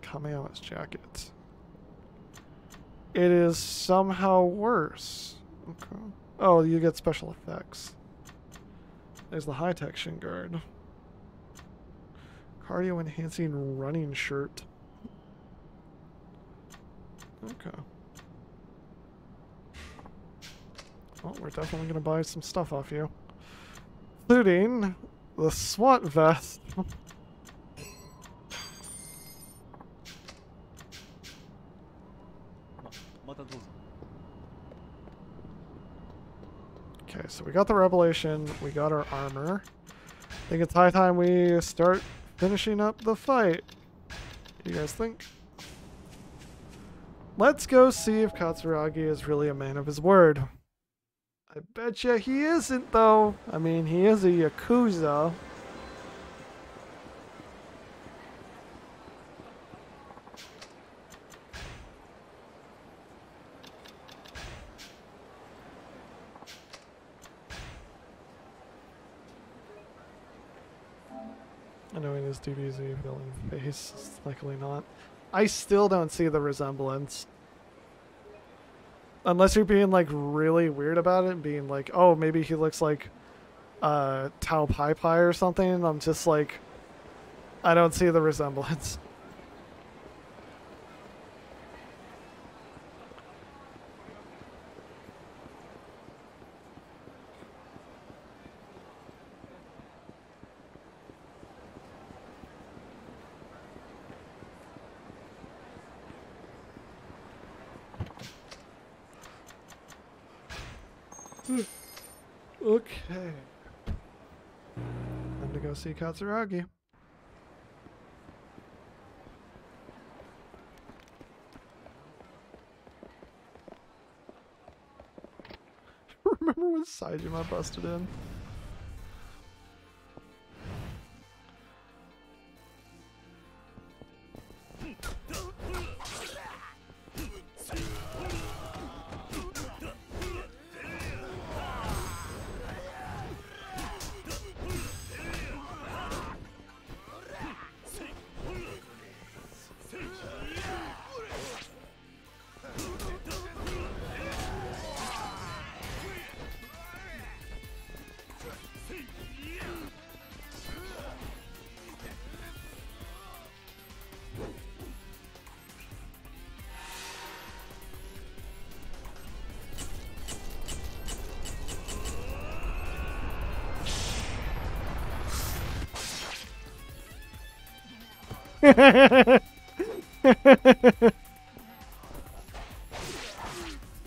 Kamiyama's jacket. It is somehow worse. Okay. Oh, you get special effects. There's the high-tech shin guard. Cardio enhancing running shirt. Okay. Well, we're definitely gonna buy some stuff off you. Including the SWAT vest. Okay, so we got the revelation, we got our armor. I think it's high time we start finishing up the fight. You guys think? Let's go see if Katsuragi is really a man of his word. I betcha he isn't, though. I mean, he is a Yakuza. Knowing his DBZ villain face is likely not. I still don't see the resemblance. Unless you're being like really weird about it, being like, oh, maybe he looks like Tao Pai Pai or something. I'm just like, I don't see the resemblance. Okay. Time to go see Katsuragi. Remember when Saejima busted in?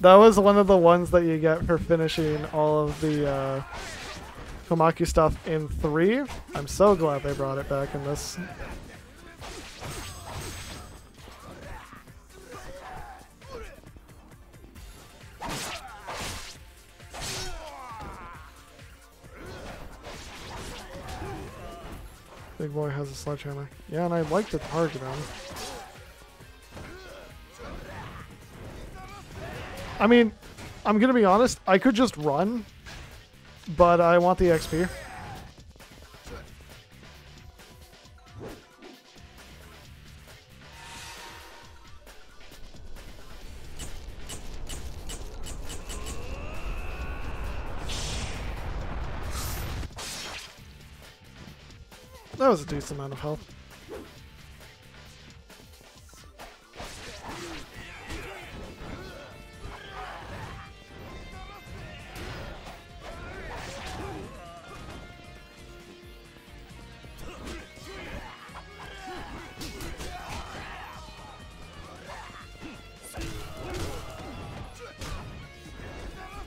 That was one of the ones that you get for finishing all of the Komaki stuff in 3. I'm so glad they brought it back in this. Big boy has a sledgehammer. Yeah, and I'd like to target him. I mean, I'm gonna be honest, I could just run, but I want the XP. That was a decent amount of health.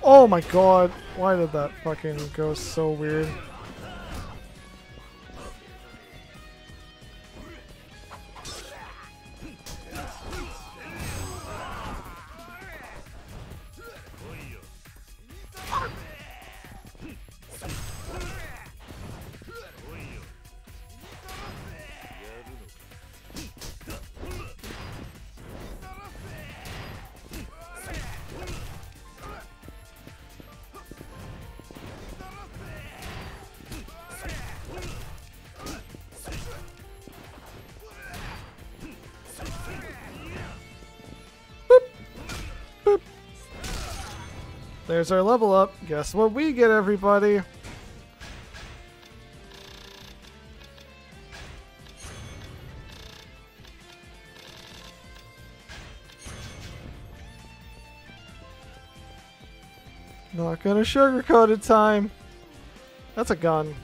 Oh my god, why did that fucking go so weird? There's our level up. Guess what we get, everybody? Not gonna sugarcoat it time. That's a gun.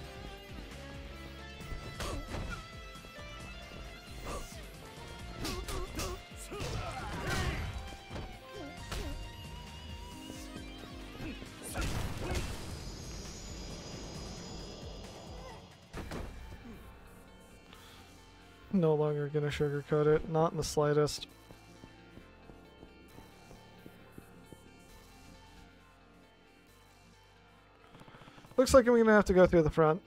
No longer gonna sugarcoat it, not in the slightest. Looks like I'm gonna have to go through the front.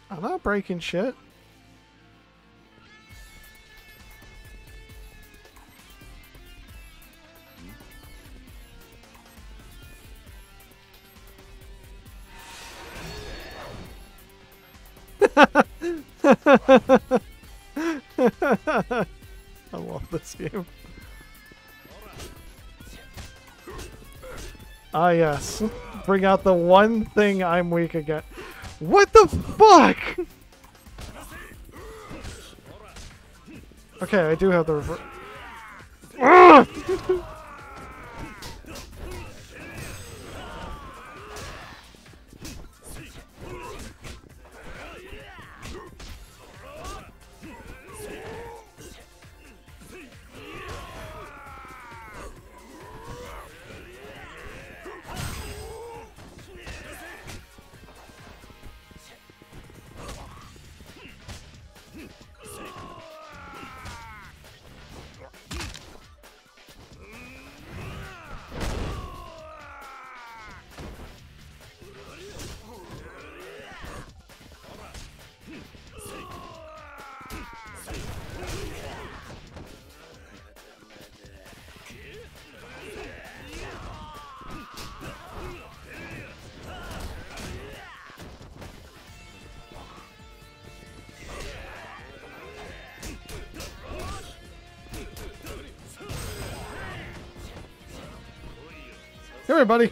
I'm not breaking shit. I love this game. Ah, yes. Bring out the one thing I'm weak against. What the fuck? Okay, I do have the reverse. Come here, buddy.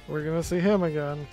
We're gonna see him again.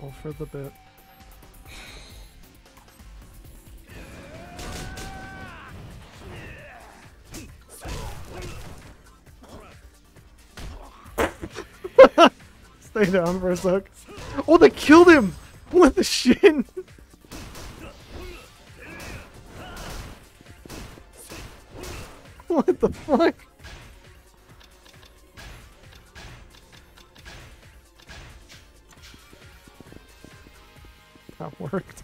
All for the bit. Stay down for a sec. Oh, they killed him! What the shit? What the fuck? That worked.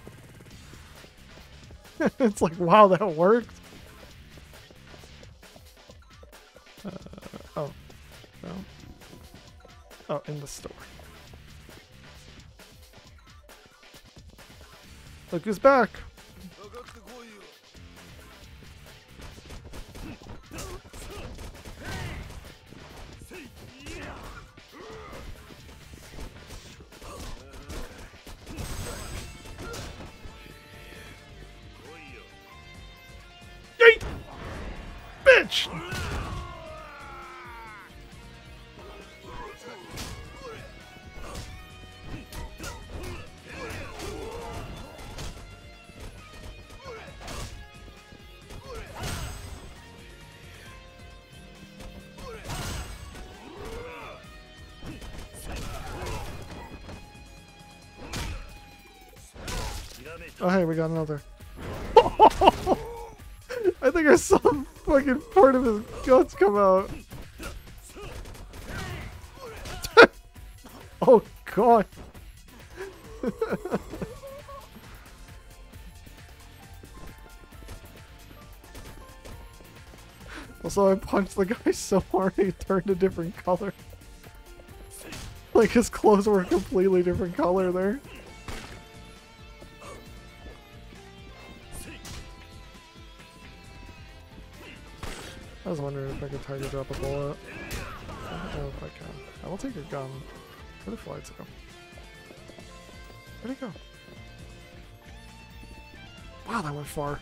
It's like, wow, that worked. Oh. No. Oh, in the store. Look who's back. Yeet! Bitch! Oh, hey, we got another. I think I saw fucking part of his guts come out. Oh, God. Also, I punched the guy so hard he turned a different color. Like his clothes were a completely different color there. I was wondering if I could try to drop a bullet. I don't know if I can. I will take your gun. Where did flights go? Where'd it go? Wow, that went far.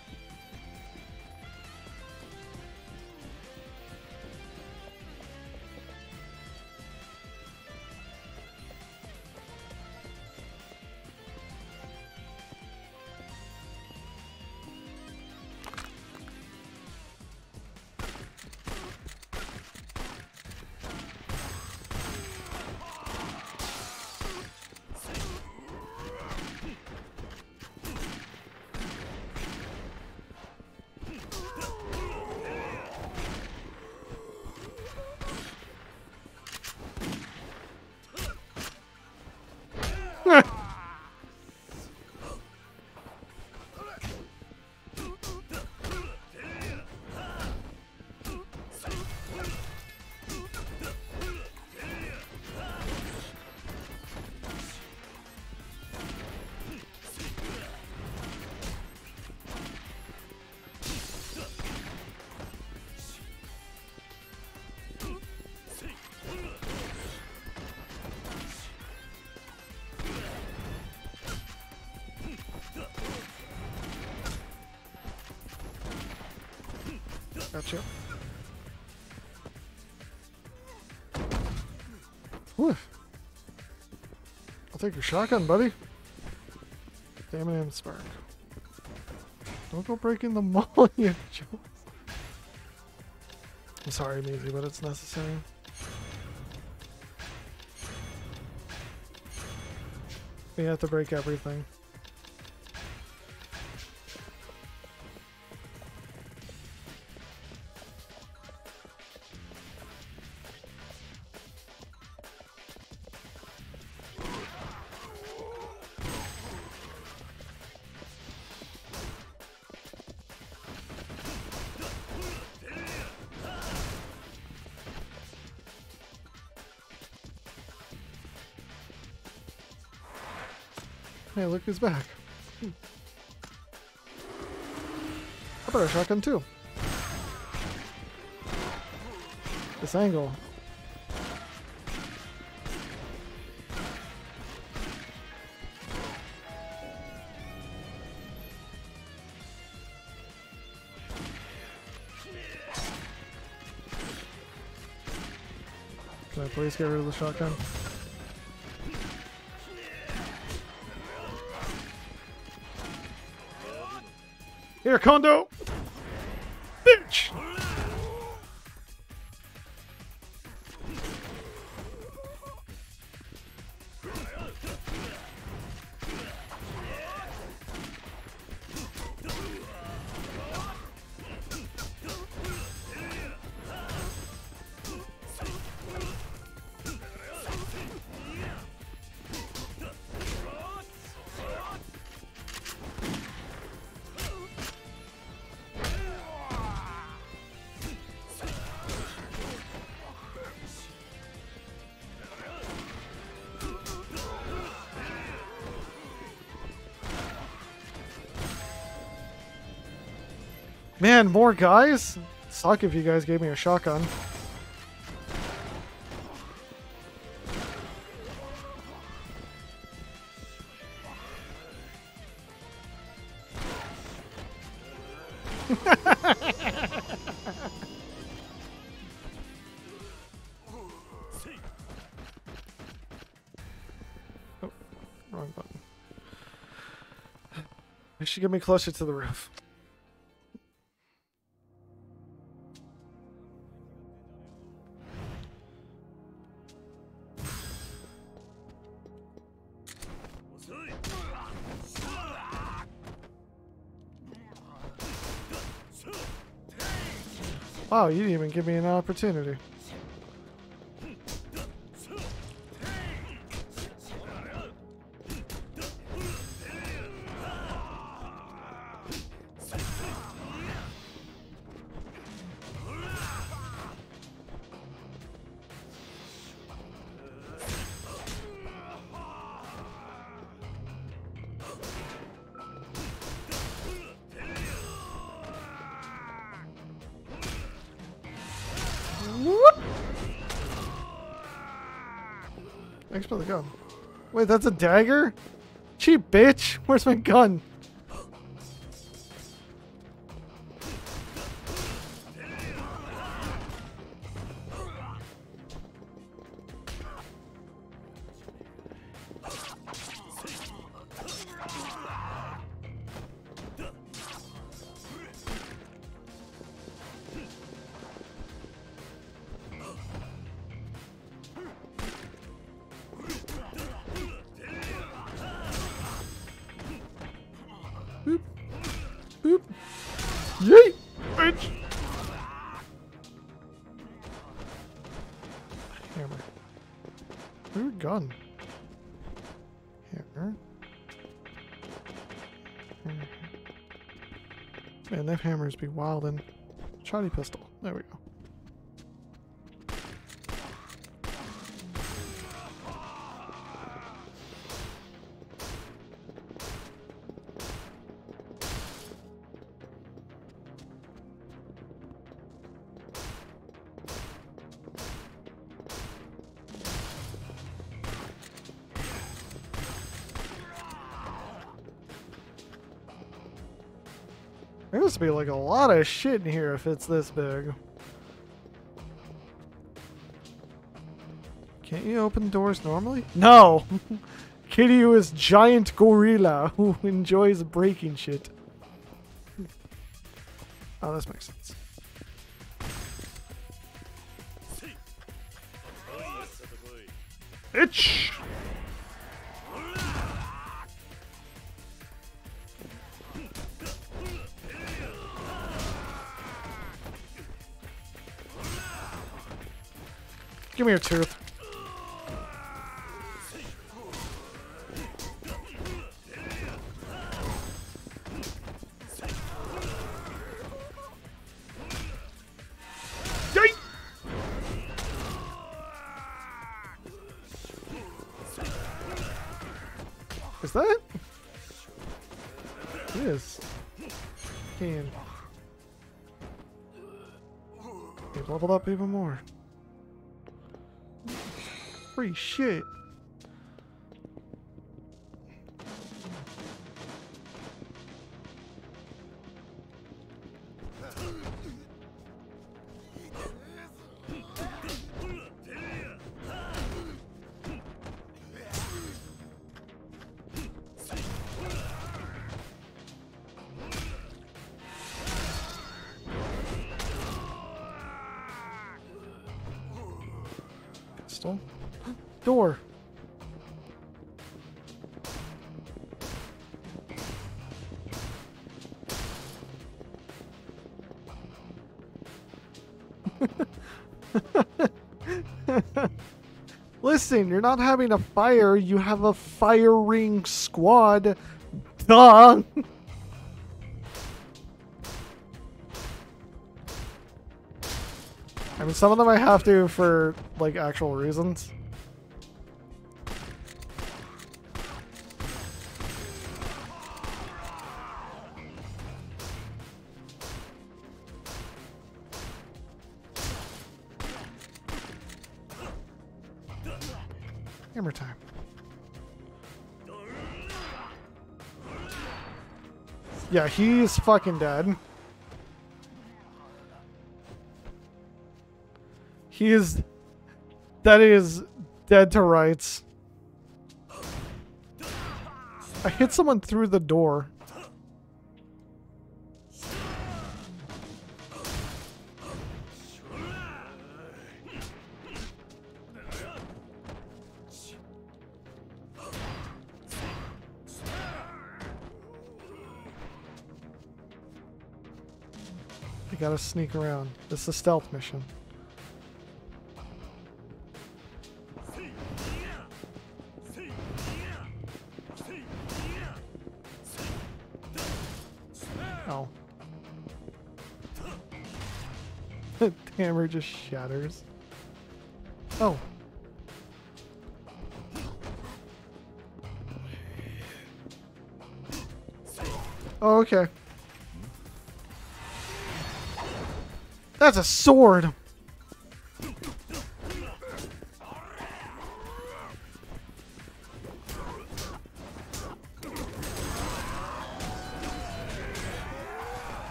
Gotcha. Whew. I'll take your shotgun, buddy. Damn it, and spark. Don't go breaking the mall, you joke. I'm sorry, Measy, but it's necessary. We have to break everything. Hey, look who's back. I better shotgun too. This angle. Can I please get rid of the shotgun? Here, Kondo! Bitch! Man, more guys? Suck if you guys gave me a shotgun. Oh, wrong button. They should get me closer to the roof. Wow, you didn't even give me an opportunity. Thanks for the gun. Wait, that's a dagger? Cheap bitch! Where's my gun? Boop. Boop. Yeet! Bitch! Hammer. Where's your gun? Hammer. Hammer. Man, them hammers be wildin'. Shotty pistol. There we go. There must be like a lot of shit in here if it's this big. Can't you open doors normally? No! Kiryu is giant gorilla who enjoys breaking shit. Oh, this makes sense. Itch! Give me your tooth. Yeet! Is that? It is. Can. We've leveled up even more. Free shit. Pistol. Door. Listen, you're not having a fire, you have a firing squad. Duh! I mean, some of them I have to for, like, actual reasons. Hammer time. Yeah, he's fucking dead. He is... That is dead to rights. I hit someone through the door. You gotta sneak around. This is a stealth mission. Oh. The hammer just shatters. Oh. Oh, okay. That's a sword.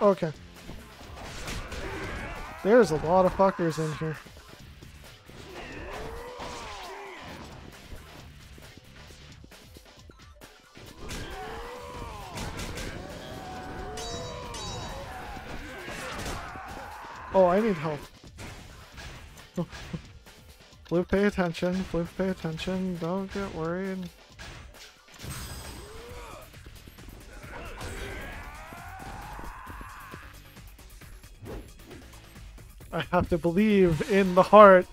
Okay. There's a lot of fuckers in here. Oh, I need help. Blue, pay attention. Blue, pay attention. Don't get worried. I have to believe in the heart.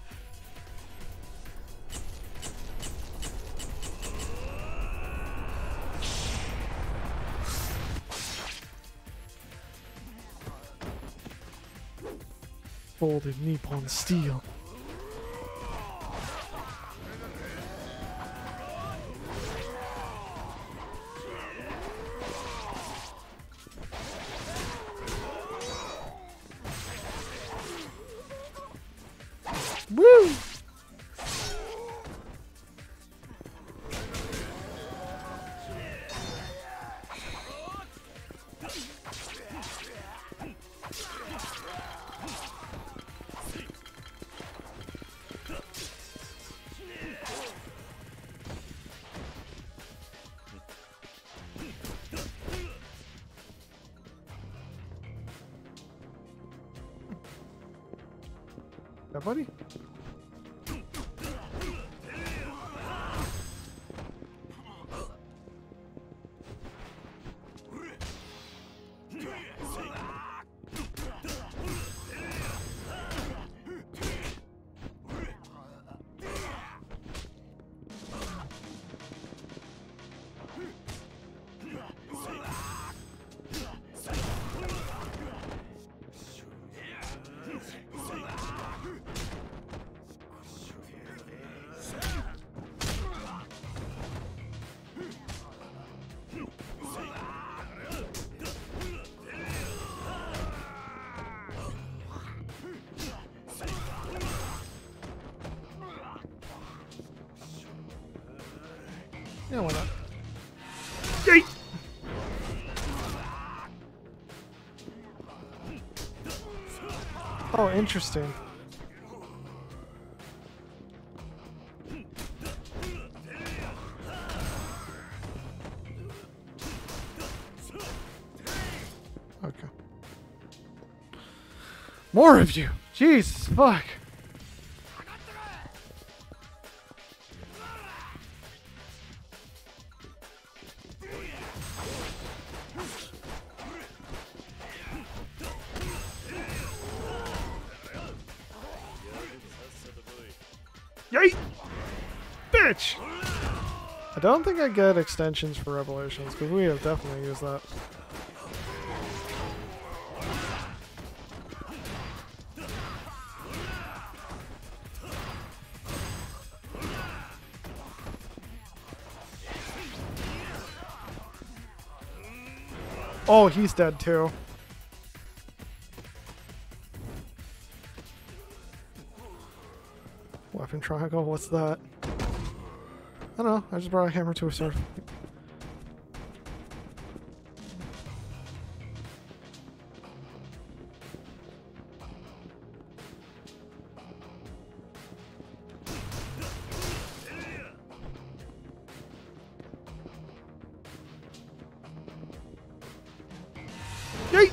Folded Nippon steel. Woo! Yeah, buddy. Yeah, why not? Yay! Oh, interesting. Okay. More of you! Jesus, fuck! Yay! Bitch! I don't think I get extensions for Revelations, because we have definitely used that. Oh, he's dead too. Weapon triangle, what's that? I don't know, I just brought a hammer to a sword. Yay!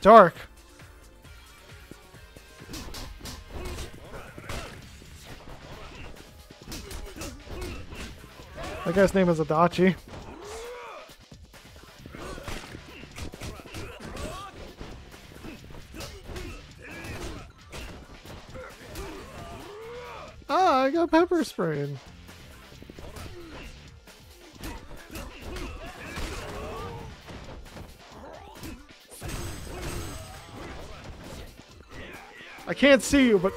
dark. That guy's name is Adachi. Ah, I got pepper sprayed. I can't see you, but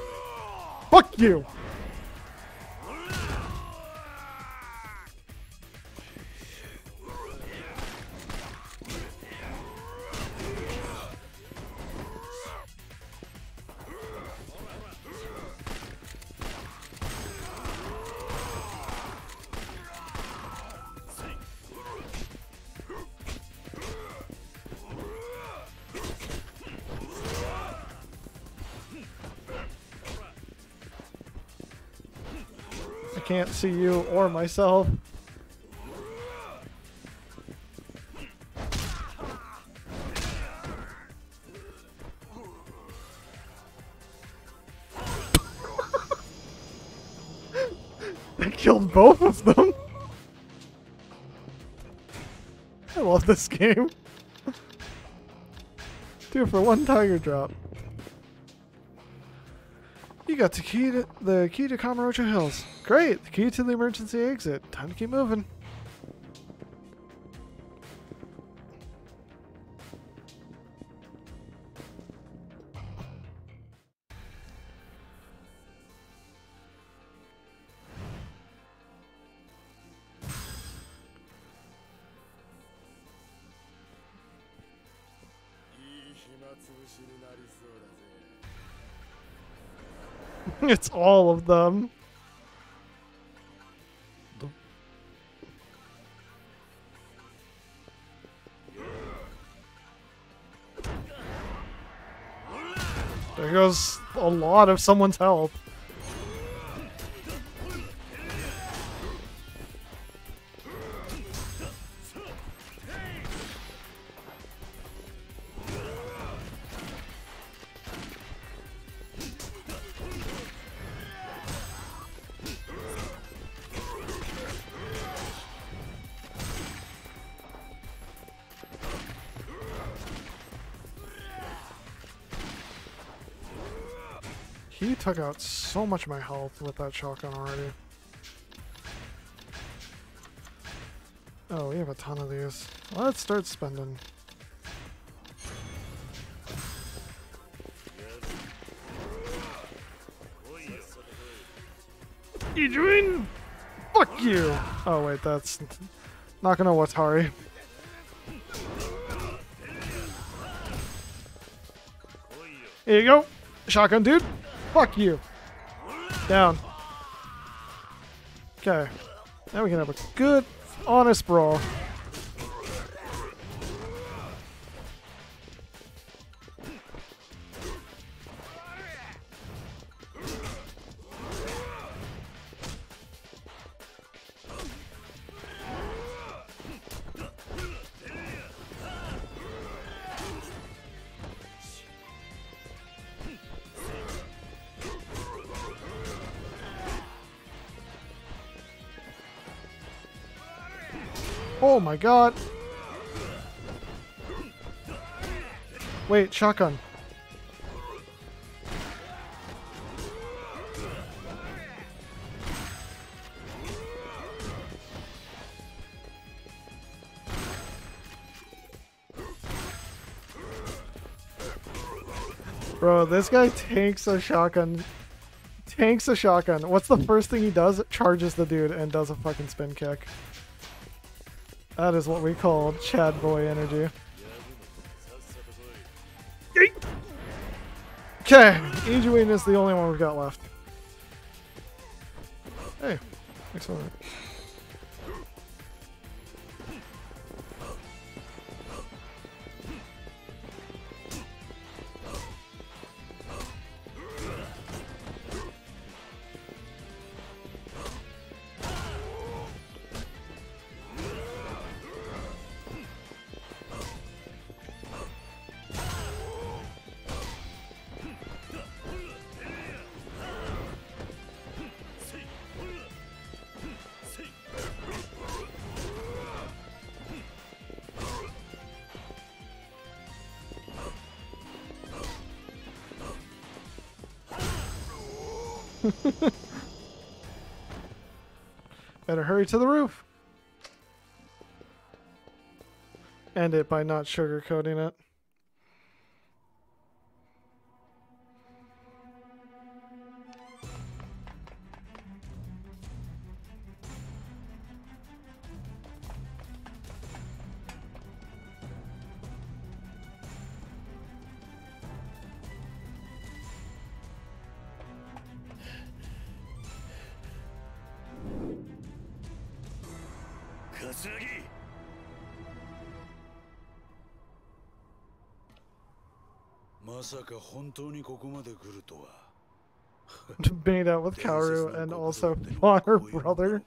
fuck you. I can't see you or myself. I killed both of them. I love this game. 2 for 1 tiger drop. You got the key to Kamurocho Hills. Great! The key to the emergency exit. Time to keep moving. It's all of them. There goes a lot of someone's health. He took out so much of my health with that shotgun already. Oh, we have a ton of these. Let's start spending. Adrian! Fuck you! Oh wait, that's not gonna Watari. Here you go! Shotgun dude! Fuck you! Down. Okay. Now we can have a good, honest brawl. Oh my god! Wait, shotgun. Bro, this guy tanks a shotgun. Tanks a shotgun. What's the first thing he does? Charges the dude and does a fucking spin kick. That is what we call Chad Boy energy. Okay, Ijuin is the only one we've got left. Hey, excellent. Better hurry to the roof. End it by not sugarcoating it. Katsuragi! Made out with Kaoru and also fought her brother.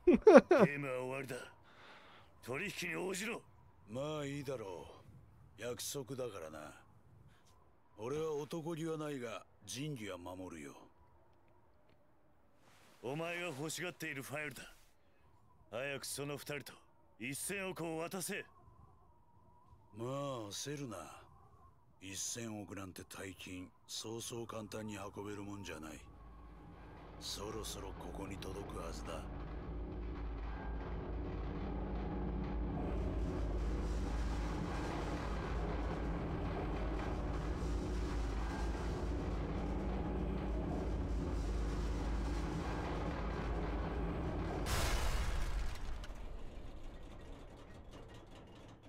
ゲームは終わりだ。取引に応じろ。まあいいだろう。約束だからな。俺は男気はないが仁義は守るよ。お前が欲しがっているファイルだ。早くその二人と1000億を渡せ。まあ焦るな。1000億なんて大金そうそう簡単に運べるもんじゃない。そろそろここに届くはずだ。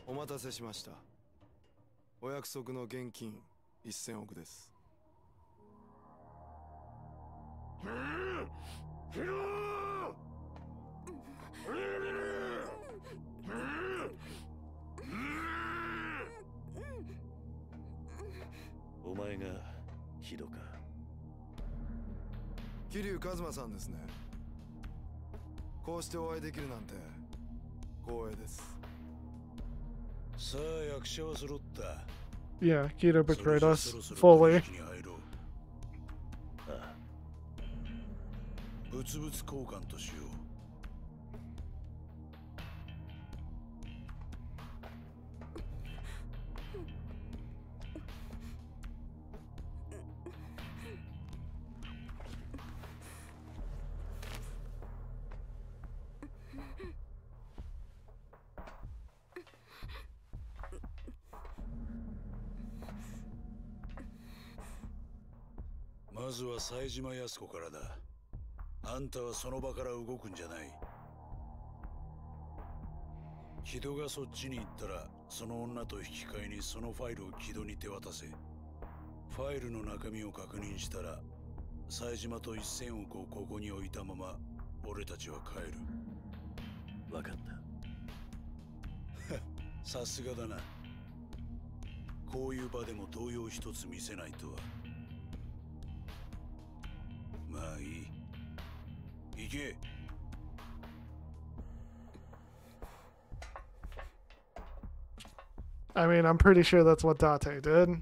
お待たせしました。お約束の現金1000億です。お前がヒドか。桐生一馬さんですね。こうしてお会いできるなんて光栄です。さあ役者は揃った。Yeah, Kido betrayed us fully. 物々交換としよう。まずは冴島靖子からだ。あんたはその場から動くんじゃない。木戸がそっちに行ったらその女と引き換えにそのファイルを木戸に手渡せ。ファイルの中身を確認したら冴島と1000億をここに置いたまま俺たちは帰る。分かった。さすがだな。こういう場でも動揺一つ見せないとは。まあいい。行け。I mean, I'm pretty sure that's what Date did.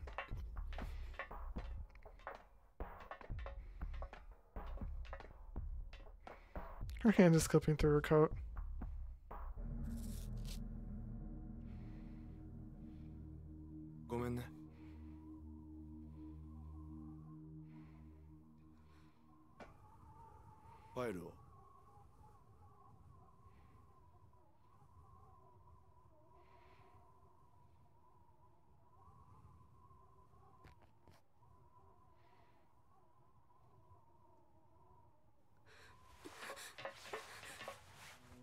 Her hand is clipping through her coat. File.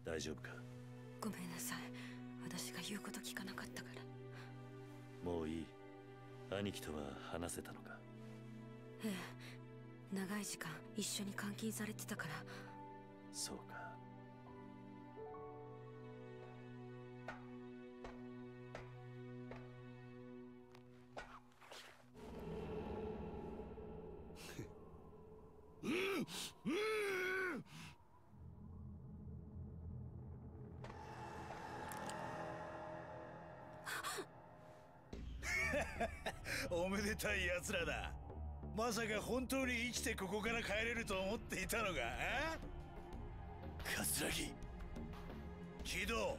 大丈夫か。ごめんなさい。私が言うこと聞かなかったから。もういい。兄貴とは話せたのか。ええ、長い時間一緒に監禁されてたから。そうか。おめでたいやつらだ。まさか本当に生きてここから帰れると思っていたのか。桂木。木戸、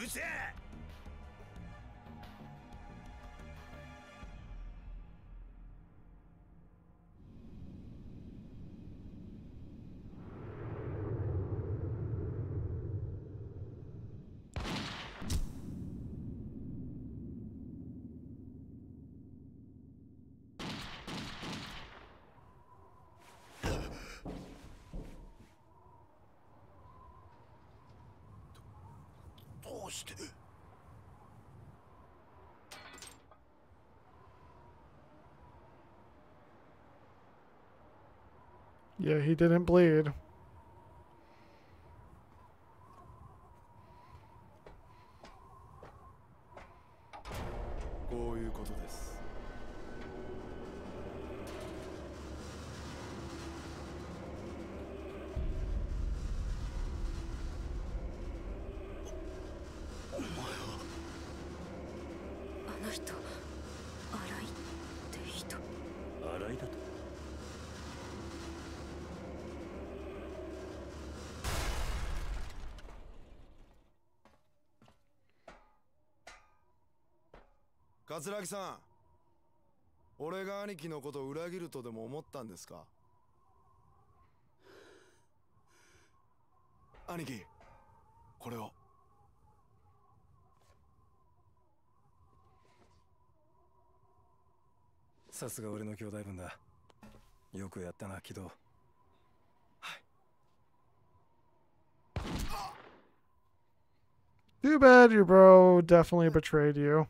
撃て。して。Yeah, he didn't bleed. こういうことです。お前はあの人、荒井って人。荒井だと。桂木さん、俺が兄貴のことを裏切るとでも思ったんですか？兄貴、これを。さすが俺の兄弟分だ。よくやったな、木戸。Too bad your bro definitely betrayed you.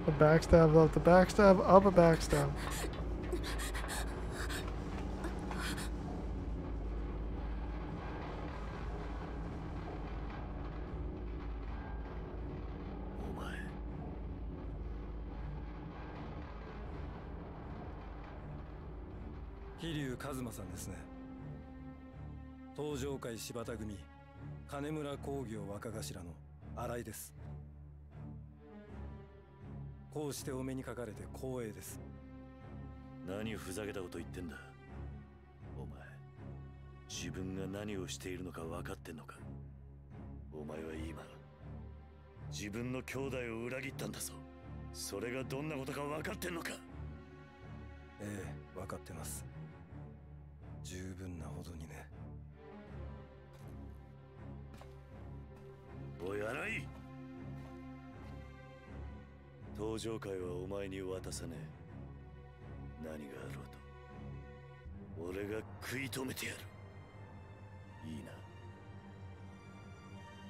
A backstab of the backstab of a backstab. Hiryu Kazuma さんですね。東上会柴田組金村工業若頭の新井です。こうしてお目にかかれて光栄です。何ふざけたこと言ってんだ。お前、自分が何をしているのか分かってんのか。お前は今自分の兄弟を裏切ったんだぞ。それがどんなことか分かってんのか。ええ、分かってます。十分なほどにね。おい、新井、登場会はお前に渡さねえ。何があろうと俺が食い止めてやる。いい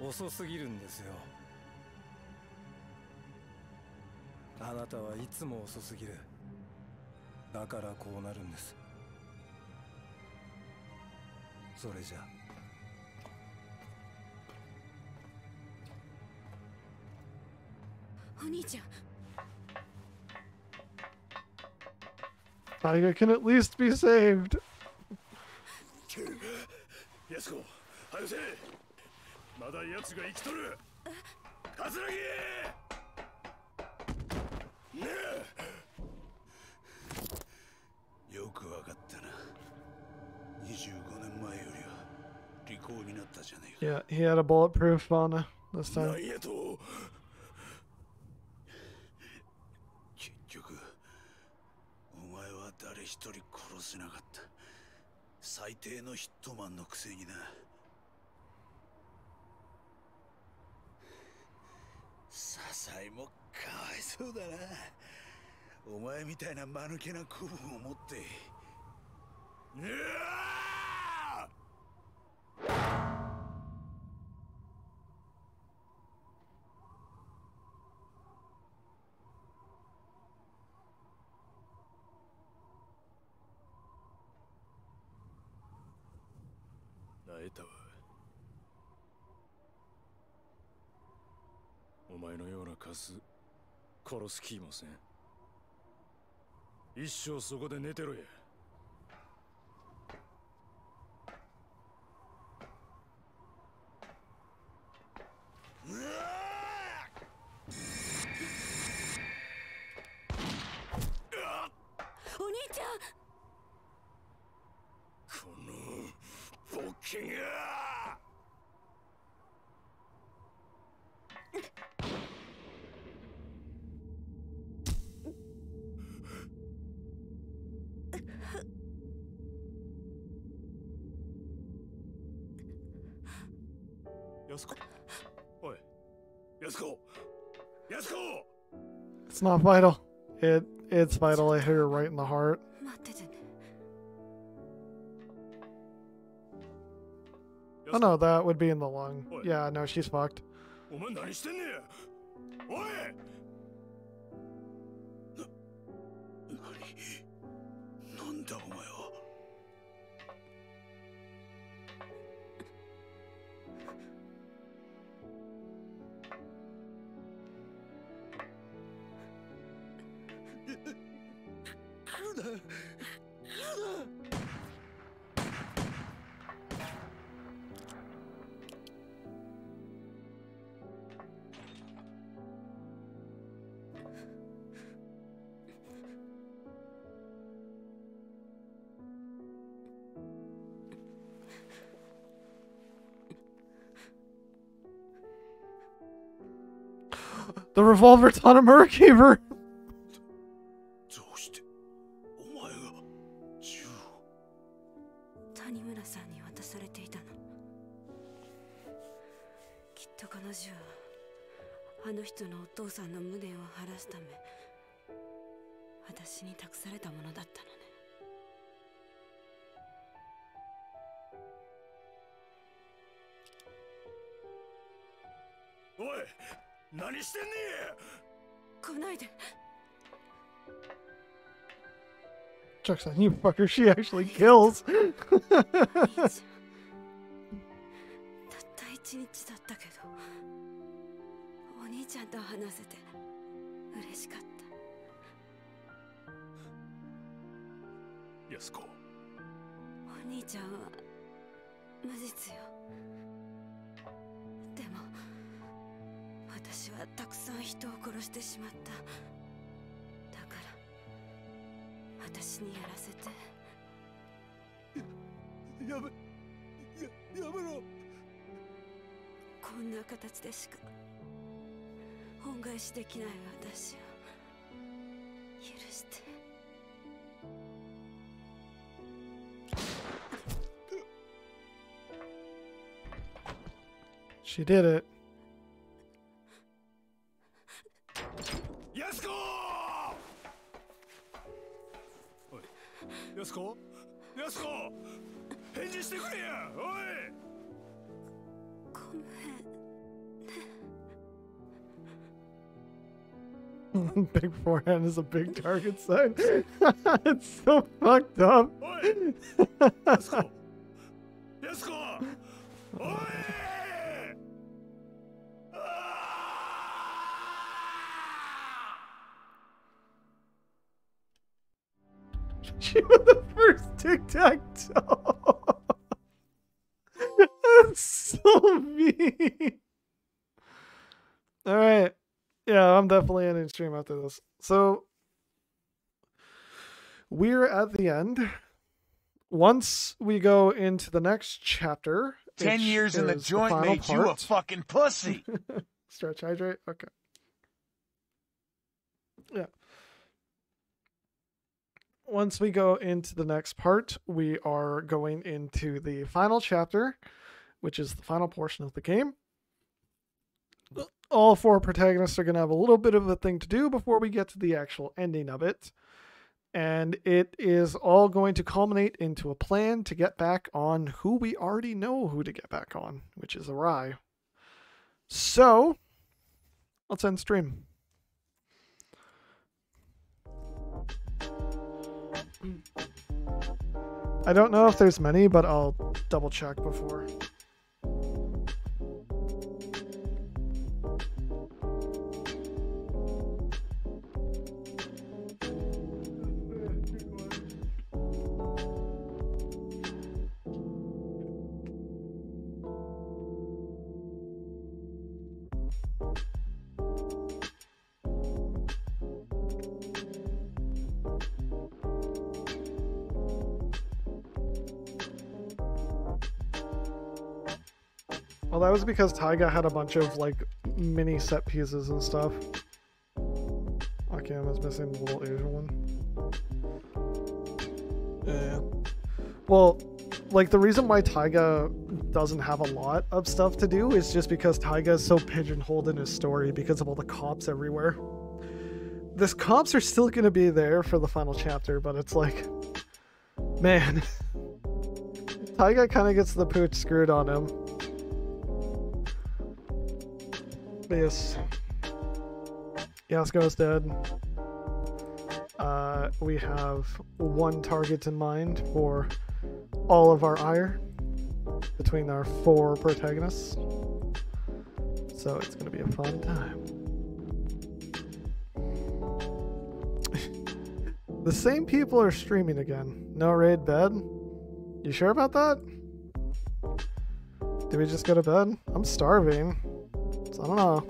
な。遅すぎるんですよ。あなたはいつも遅すぎる。だからこうなるんです。それじゃお兄ちゃん。Taiga can at least be saved. 安子、早せ。まだ奴が生きとる。桂木。ねえ。よくわかったな。25年前よりは利口になったじゃねえか。 Yeah, he had a bulletproof on this time. なんやと。結局お前は誰一人殺せなかった。最低のヒットマンのくせにな。笹井もかわいそうだな。お前みたいな間抜けな子分を持って。泣いたわ。お前のようなカス殺す気もせん。一生そこで寝てろや。お兄ちゃん。このボケが。It's not vital. It's vital. I hit her right in the heart. Oh no, that would be in the lung. Yeah, no, she's fucked. The revolver Tanimura gave her. Tanimura さんに渡されていたの。きっとこの銃はあの人のお父さんの無念を晴らすため私に託されたものだったのね。おい、何してんねえ。来ないで。Joke's on you, fucker. She actually kills. たった1日だったけど、お兄ちゃんと話せて嬉しかった。安子。お兄ちゃんは無実よ。でも私はたくさん人を殺してしまった。だから私にやらせて。やめろ。こんな形でしか恩返しできない私を許して。She did it. 安子！おい、安子？安子！返事してくれや！おい！ごめん。Big forehand is a big target sign. It's so fucked up. She was the first tic-tac-toe. That's so mean. All right. Yeah, I'm definitely ending stream after this. So, we're at the end. Once we go into the next chapter... 10 years in the joint made you a fucking pussy! Stretch, hydrate? Okay. Yeah. Once we go into the next part, we are going into the final chapter, which is the final portion of the game. All four protagonists are going to have a little bit of a thing to do before we get to the actual ending of it. And it is all going to culminate into a plan to get back on who we already know who to get back on, which is Arai. So, let's end stream. I don't know if there's many, but I'll double check before. Well, that was because Taiga had a bunch of, like, mini set pieces and stuff. Okay, I was missing the little Asian one. Yeah. Well, like the reason why Taiga doesn't have a lot of stuff to do is just because Taiga is so pigeonholed in his story because of all the cops everywhere. This cops are still gonna be there for the final chapter, but it's like, man, Taiga kind of gets the pooch screwed on him. But yes, Yasuko's dead. We have one target in mind for all of our ire between our 4 protagonists. So it's going to be a fun time. The same people are streaming again. No raid bed? You sure about that? Did we just go to bed? I'm starving. So I don't know.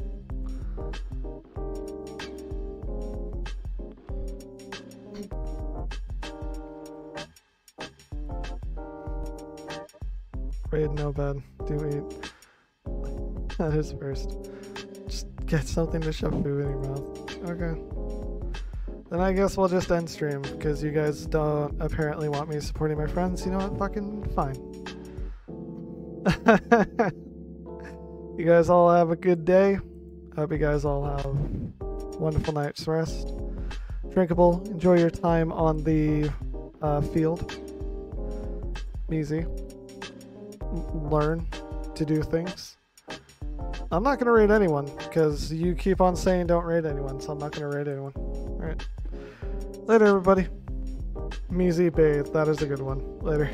Raid, no bed. Do eat. That is first. Just get something to shove food in your mouth. Okay. Then I guess we'll just end stream, because you guys don't apparently want me supporting my friends. You know what? Fucking fine. You guys all have a good day. I hope you guys all have a wonderful night's rest. Drinkable. Enjoy your time on the field. Easy. Learn to do things. I'm not going to raid anyone because you keep on saying don't raid anyone, so I'm not going to raid anyone. Alright. Later, everybody. Measy bathe. That is a good one. Later.